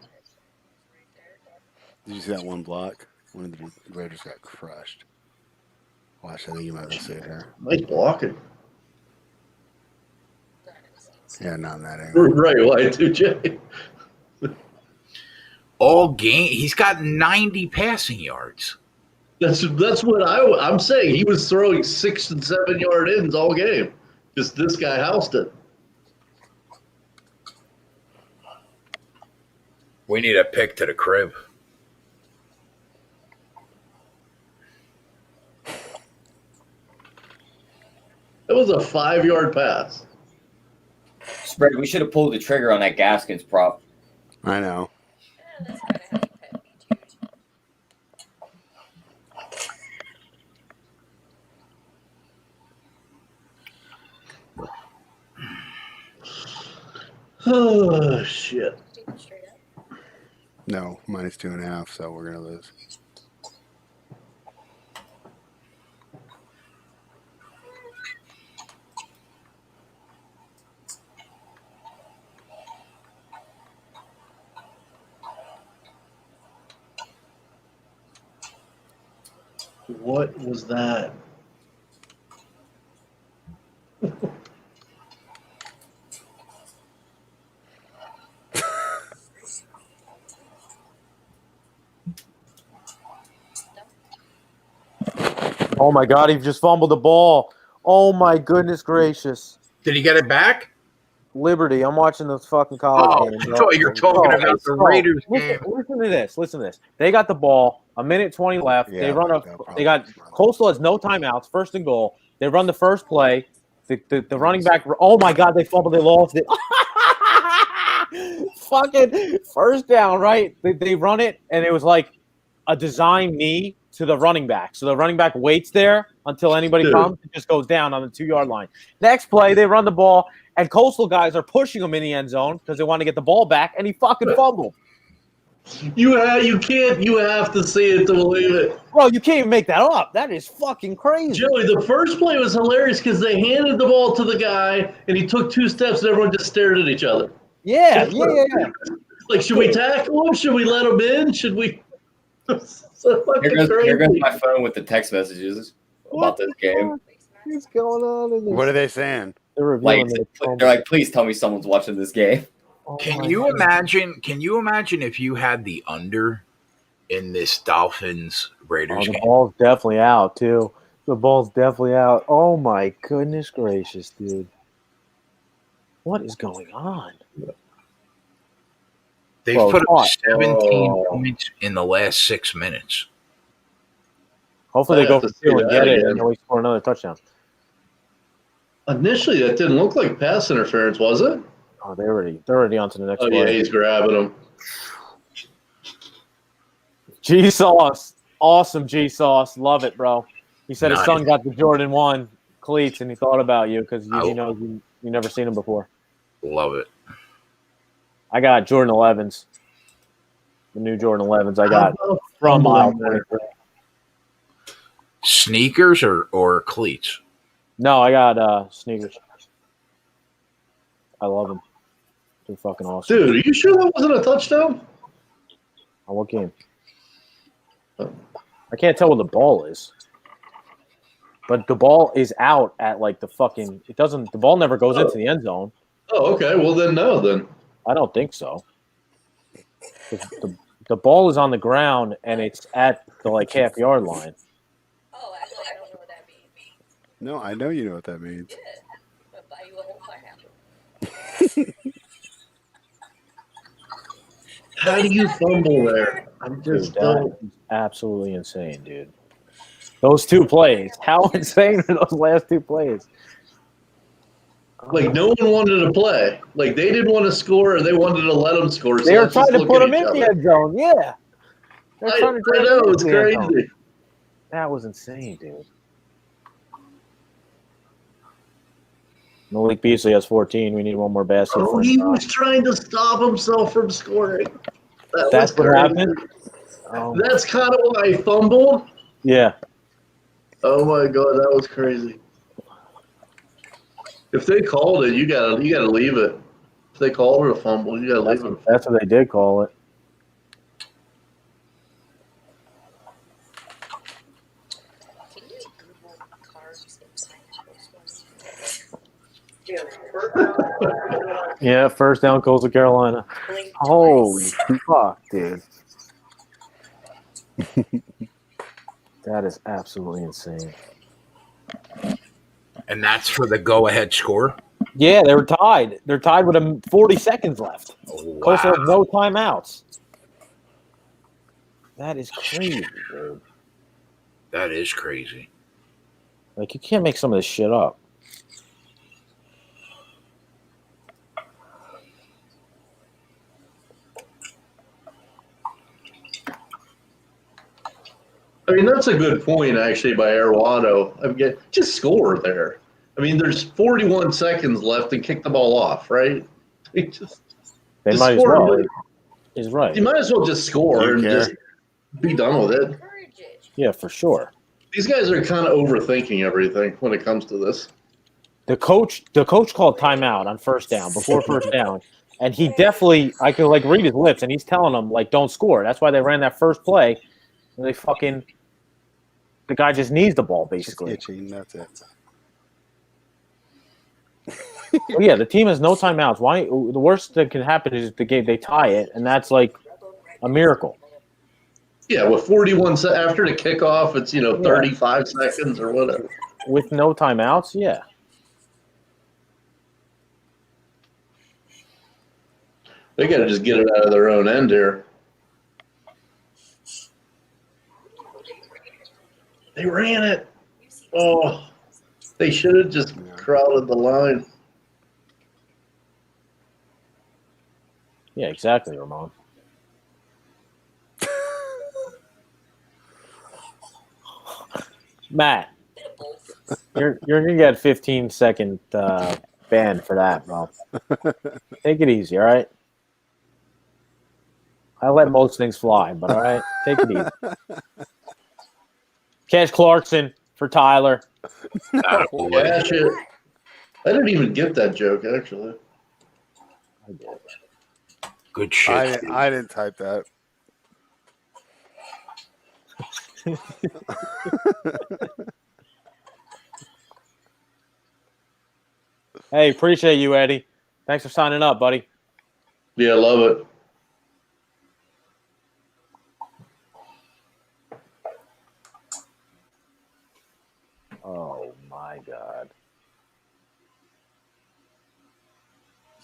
Did you see that one block? One of the Raiders got crushed. Watch, I think you might have see it here. Nice blocking. Yeah, not in that angle. Right, why too, Jay? All game, he's got 90 passing yards. That's what I'm saying. He was throwing 6 and 7 yard ins all game. Just this guy housed it. We need a pick to the crib. That was a 5-yard pass. Spread, we should have pulled the trigger on that Gaskins prop. I know. Oh, shit. No, -2.5, so we're going to lose. What was that? Oh my God, he just fumbled the ball. Oh my goodness gracious. Did he get it back? Liberty. I'm watching this fucking college game. I thought you were talking about the Raiders game. Listen to this. Listen to this. They got the ball. 1:20 left. Yeah, they run a. They got Coastal has no timeouts. First and goal. They run the first play. The running back. Oh my God! They fumbled. They lost it. Fucking first down. Right. They run it, and it was like a design knee to the running back. So the running back waits there until anybody comes and just goes down on the 2-yard line. Next play, they run the ball, and Coastal guys are pushing him in the end zone because they want to get the ball back, and he fucking fumbled. You have to see it to believe it. Bro, you can't even make that up. That is fucking crazy. Joey, the first play was hilarious because they handed the ball to the guy, and he took 2 steps, and everyone just stared at each other. Yeah. Like, should we tackle him? Should we let him in? Should we? So here goes my phone with the text messages about this game. What's going on in this? What are they saying? They're like, please tell me someone's watching this game. Can you imagine if you had the under in this Dolphins Raiders the game? ball's definitely out too. The ball's definitely out. Oh my goodness gracious, dude. What is going on? They've put up 17 points in the last 6 minutes. Hopefully they go for 2 and get it, and then we score another touchdown. Initially, that didn't look like pass interference, was it? Oh, they're already on to the next play. Yeah, he's grabbing him. G-Sauce. Awesome G-Sauce. Love it, bro. He said his son got the Jordan 1 cleats, and he thought about you because you know you never seen him before. Love it. I got Jordan 11s. The new Jordan 11s I got from mile 23. Sneakers or cleats? No, I got sneakers. I love them. They're fucking awesome. Dude, are you sure that wasn't a touchdown? On what game? I can't tell where the ball is. But the ball is out at like the fucking – the ball never goes into the end zone. Oh, okay. Well, then no, then. I don't think so. The ball is on the ground, and it's at the, like, half-yard line. Oh, I don't know what that means. No, I know you know what that means. Yeah. I'll buy you a whole pineapple. How do you fumble there? I'm just absolutely insane, dude. Those 2 plays. How insane are those last 2 plays? Like, no one wanted to play. Like, they didn't want to score, or they wanted to let them score. They were trying to put them in the end zone, yeah. I know, it's crazy. That was insane, dude. Malik Beasley has 14. We need one more basket. Oh, he was trying to stop himself from scoring. That's what happened? That's kind of why he fumbled? Yeah. Oh, my God, that was crazy. If they called it, you gotta leave it. If they called it a fumble, you gotta leave it. That's what they did call it. Can you Google carbs in Yeah, first down goes to Carolina. Holy fuck, dude. That is absolutely insane. And that's for the go-ahead score? Yeah, they were tied. They're tied with 40 seconds left. Oh, wow. Coastal has no timeouts. That is crazy, dude. That is crazy. Like, you can't make some of this shit up. I mean, that's a good point, actually, by Aruado. I mean, just score there. I mean, there's 41 seconds left and kick the ball off, right? They might as well. He's right. You might as well just score and just be done with it. Yeah, for sure. These guys are kind of overthinking everything when it comes to this. The coach called timeout on first down, before first down, and he definitely, I could like read his lips, and he's telling them like, don't score. That's why they ran that first play. And the guy just needs the ball basically. Just itching, that's it. Well, yeah, the team has no timeouts. Why? The worst that can happen is they tie it, and that's like a miracle. Yeah, with 41 after the kickoff, it's 35 seconds or whatever. With no timeouts, yeah. They got to just get it out of their own end here. They ran it. Oh, they should have just crowded the line. Yeah, exactly, Ramon. Matt, you're gonna get a 15-second ban for that, bro. Take it easy, all right? I let most things fly, but all right, take it easy. Cash Clarkson for Tyler. Cash it. I didn't even get that joke, actually. I did. Good shit. I didn't type that. Hey, appreciate you, Eddie. Thanks for signing up, buddy. Yeah, love it. Oh, my God.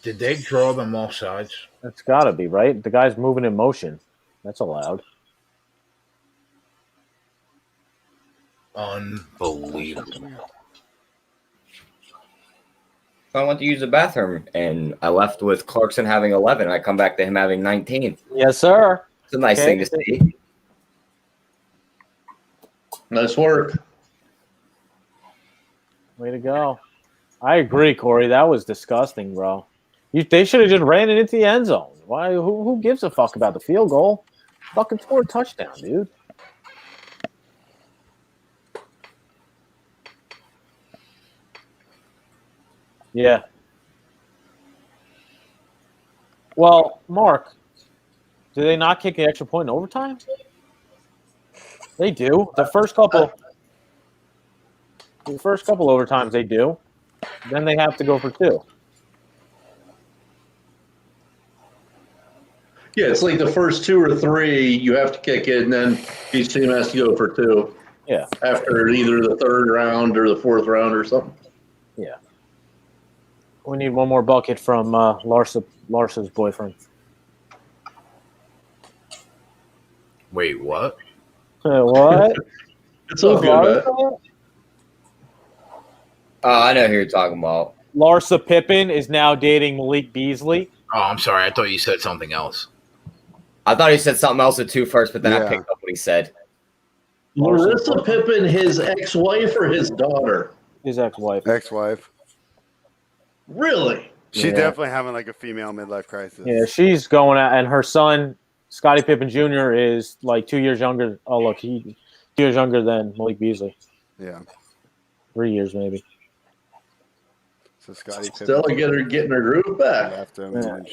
Did they draw them off sides? That's got to be, right? The guy's moving in motion. That's allowed. Unbelievable. I went to use the bathroom, and I left with Clarkson having 11. I come back to him having 19. Yes, sir. It's a nice thing to see. Nice work. Way to go. I agree, Corey. That was disgusting, bro. They should have just ran it into the end zone. Why? Who gives a fuck about the field goal? Fucking score a touchdown, dude. Yeah. Well, Mark, do they not kick the extra point in overtime? They do. The first couple overtimes they do. Then they have to go for two. Yeah, it's like the first two or three, you have to kick it, and then each team has to go for two. Yeah. After either the third round or the fourth round or something. Yeah. We need one more bucket from Larsa's boyfriend. Wait, what? What? It's all good, man. I know who you're talking about. Larsa Pippen is now dating Malik Beasley. Oh, I'm sorry. I thought you said something else. I thought he said something else at two first, but then I picked up what he said. Larissa Pippen, his ex-wife or his daughter? His ex-wife. Ex-wife. Really? She's definitely having like a female midlife crisis. Yeah, she's going out, and her son, Scottie Pippen Jr., is like 2 years younger. Oh, look, he's 2 years younger than Malik Beasley. Yeah. 3 years, maybe. So Scottie Pippen. Still getting her groove back.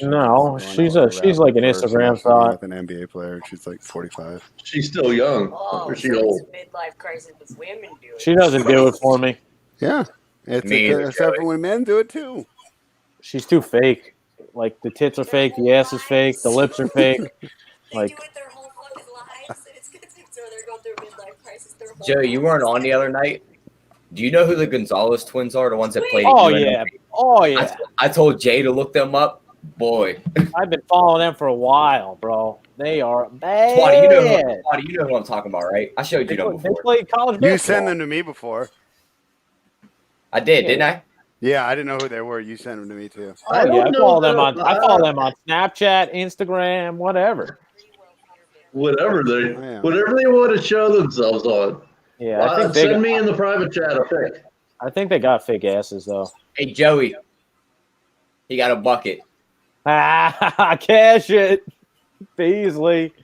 No, she's like an Instagram thought. With an NBA player. She's like 45. She's still young. Oh, or she old? Midlife crisis with women do it. She doesn't do it for me. Yeah. Except for when men do it too. She's too fake. Like, the tits are fake, the ass is fake, the lips are fake. Like, do it their whole fucking lives, and it's gonna take so they're going through a midlife crisis their whole Joe, you weren't on the other night. Do you know who the Gonzalez twins are? The ones that played. Oh yeah, oh yeah. I told Jay to look them up. Boy, I've been following them for a while, bro. They are bad. Swatty, you know who I'm talking about, right? I showed you them before. They played college basketball. You sent them to me before. I did, didn't I? Yeah, I didn't know who they were. You sent them to me too. I follow them on Snapchat, Instagram, whatever. Whatever they want to show themselves on. Yeah, I think send me in the private chat a pic. I think they got fake asses though. Hey Joey, he got a bucket. Ah, cash it, Beasley.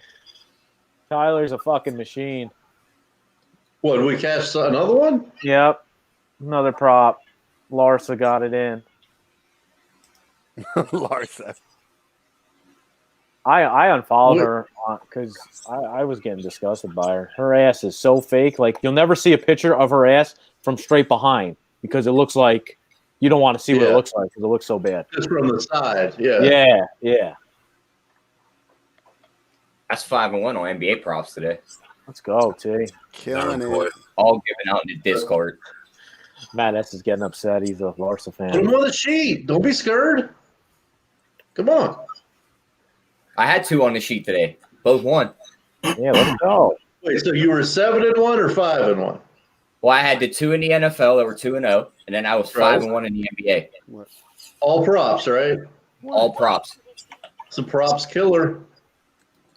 Tyler's a fucking machine. What, did we cash another one? Yep, another prop. Larsa got it in. Larsa. I unfollowed her because I was getting disgusted by her. Her ass is so fake. Like, you'll never see a picture of her ass from straight behind because it looks like you don't want to see what it looks like because it looks so bad. Just from the side, yeah. Yeah, yeah. That's 5-1 on NBA props today. Let's go, T. Killing it. All given out in the Discord. Matt S is getting upset. He's a Larsa fan. Put him on the sheet. Don't be scared. Come on. I had 2 on the sheet today. Both won. Yeah, let's go. Wait, so you were 7-1 or 5-1? Well, I had the 2 in the NFL that were 2-0, and then I was 5-1 in the NBA. All props, right? All props. It's a props killer.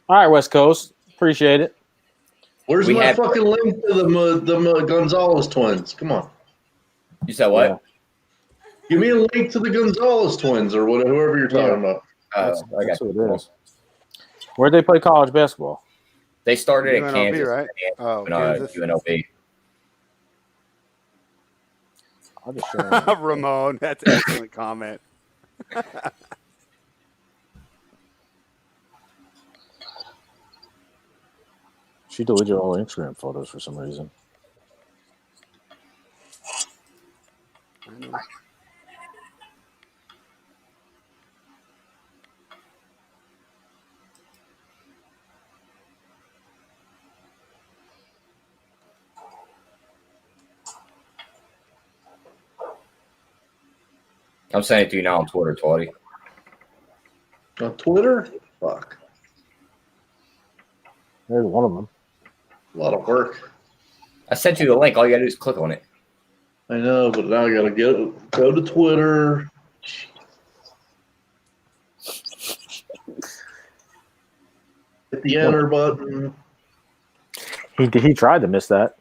All right, West Coast. Appreciate it. Where's my fucking link to the Gonzalez twins? Come on. You said what? Yeah. Give me a link to the Gonzalez twins or whatever, whoever you're talking about. That's what it is. Where'd they play college basketball? They started at UNLV, Kansas. right? Oh, Kansas. UNLV. I'll just show Ramon, that's an excellent comment. She deleted all her Instagram photos for some reason. I'm sending it to you now on Twitter, Twatty. On Twitter? Fuck. There's one of them. A lot of work. I sent you the link. All you gotta do is click on it. I know, but now I gotta go to Twitter. Hit the enter button. He tried to miss that.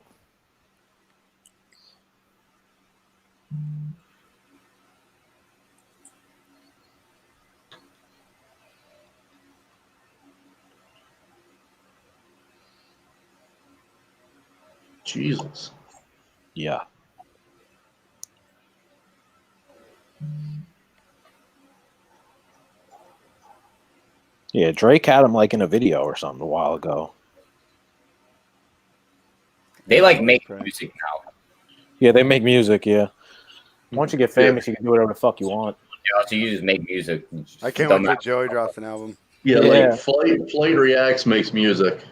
Jesus. Yeah. Yeah, Drake had him like in a video or something a while ago. They like make music now. Yeah, they make music, yeah. Once you get famous, you can do whatever the fuck you want. Yeah, so you just make music. I can't wait till Joey drops an album. Yeah, like Flight Reacts makes music.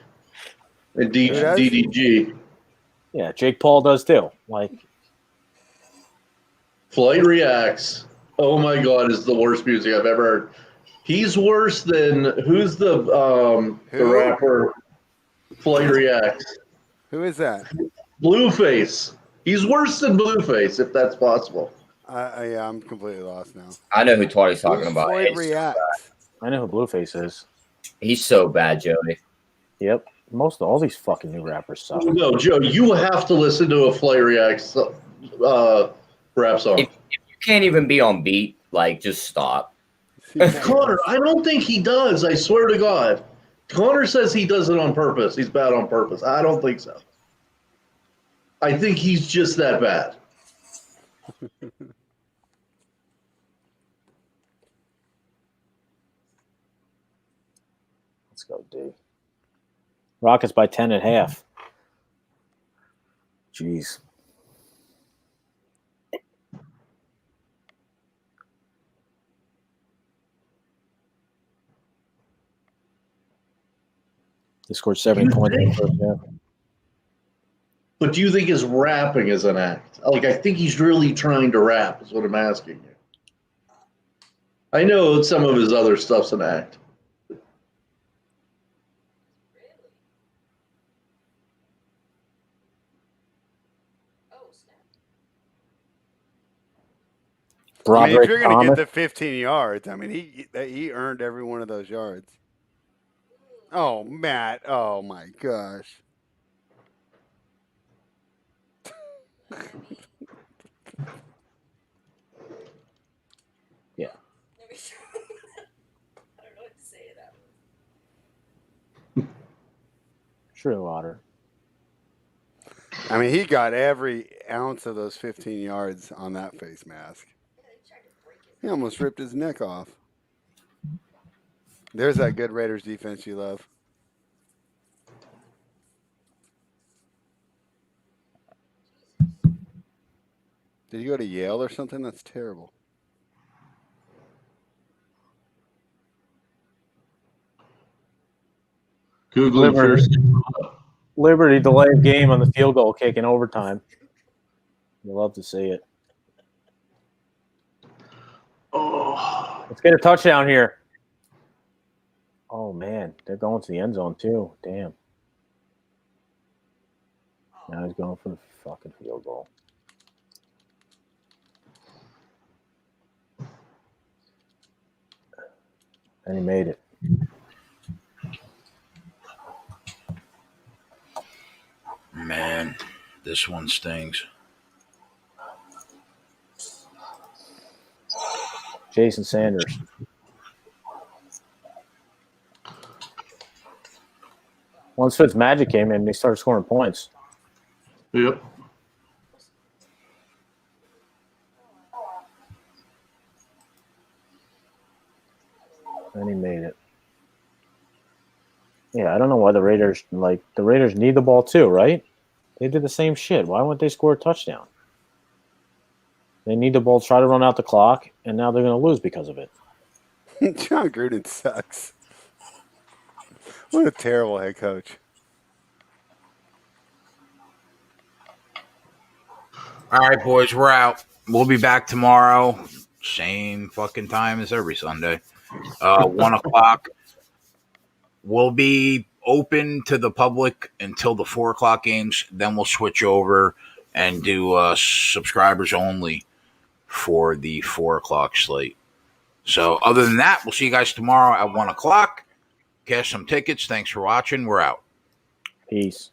And DDG. Yeah, Jake Paul does too. Like, Flight Reacts. Oh my god, is the worst music I've ever heard. He's worse than who's the rapper? Flight Reacts. Who is that? Blueface. He's worse than Blueface, if that's possible. Yeah, I'm completely lost now. I know who Twatty's talking about. Floyd Reacts. I know who Blueface is. He's so bad, Joey. Yep. Most of all these fucking new rappers suck. No, Joe, you have to listen to a Flight Reacts rap song. If you can't even be on beat, like, just stop. Connor, I don't think he does. I swear to God. Connor says he does it on purpose. He's bad on purpose. I don't think so. I think he's just that bad. Let's go, D. Rockets by 10.5. Jeez. They scored 70 points in the first half. But do you think his rapping is an act? Like, I think he's really trying to rap, is what I'm asking you. I know some of his other stuff's an act. I mean, if you're going to get the 15 yards, I mean, he earned every one of those yards. Oh, Matt. Oh, my gosh. True, Otter. I mean, he got every ounce of those 15 yards on that face mask. He almost ripped his neck off. There's that good Raiders defense you love. Did you go to Yale or something? That's terrible. Googling Liberty delayed game on the field goal kick in overtime. You love to see it. Oh. Let's get a touchdown here. Oh, man. They're going to the end zone, too. Damn. Now he's going for the fucking field goal. And he made it. Man, this one stings. Jason Sanders. Once Fitzmagic came in, they started scoring points. Yep. And he made it. Yeah, I don't know why the Raiders need the ball too, right? They did the same shit. Why wouldn't they score a touchdown? They need the ball, try to run out the clock, and now they're going to lose because of it. John Gruden sucks. What a terrible head coach. All right, boys, we're out. We'll be back tomorrow. Same fucking time as every Sunday. 1 o'clock. We'll be open to the public until the 4 o'clock games. Then we'll switch over and do subscribers only for the 4 o'clock slate. So other than that, we'll see you guys tomorrow at 1 o'clock. Cash some tickets. Thanks for watching. We're out. Peace.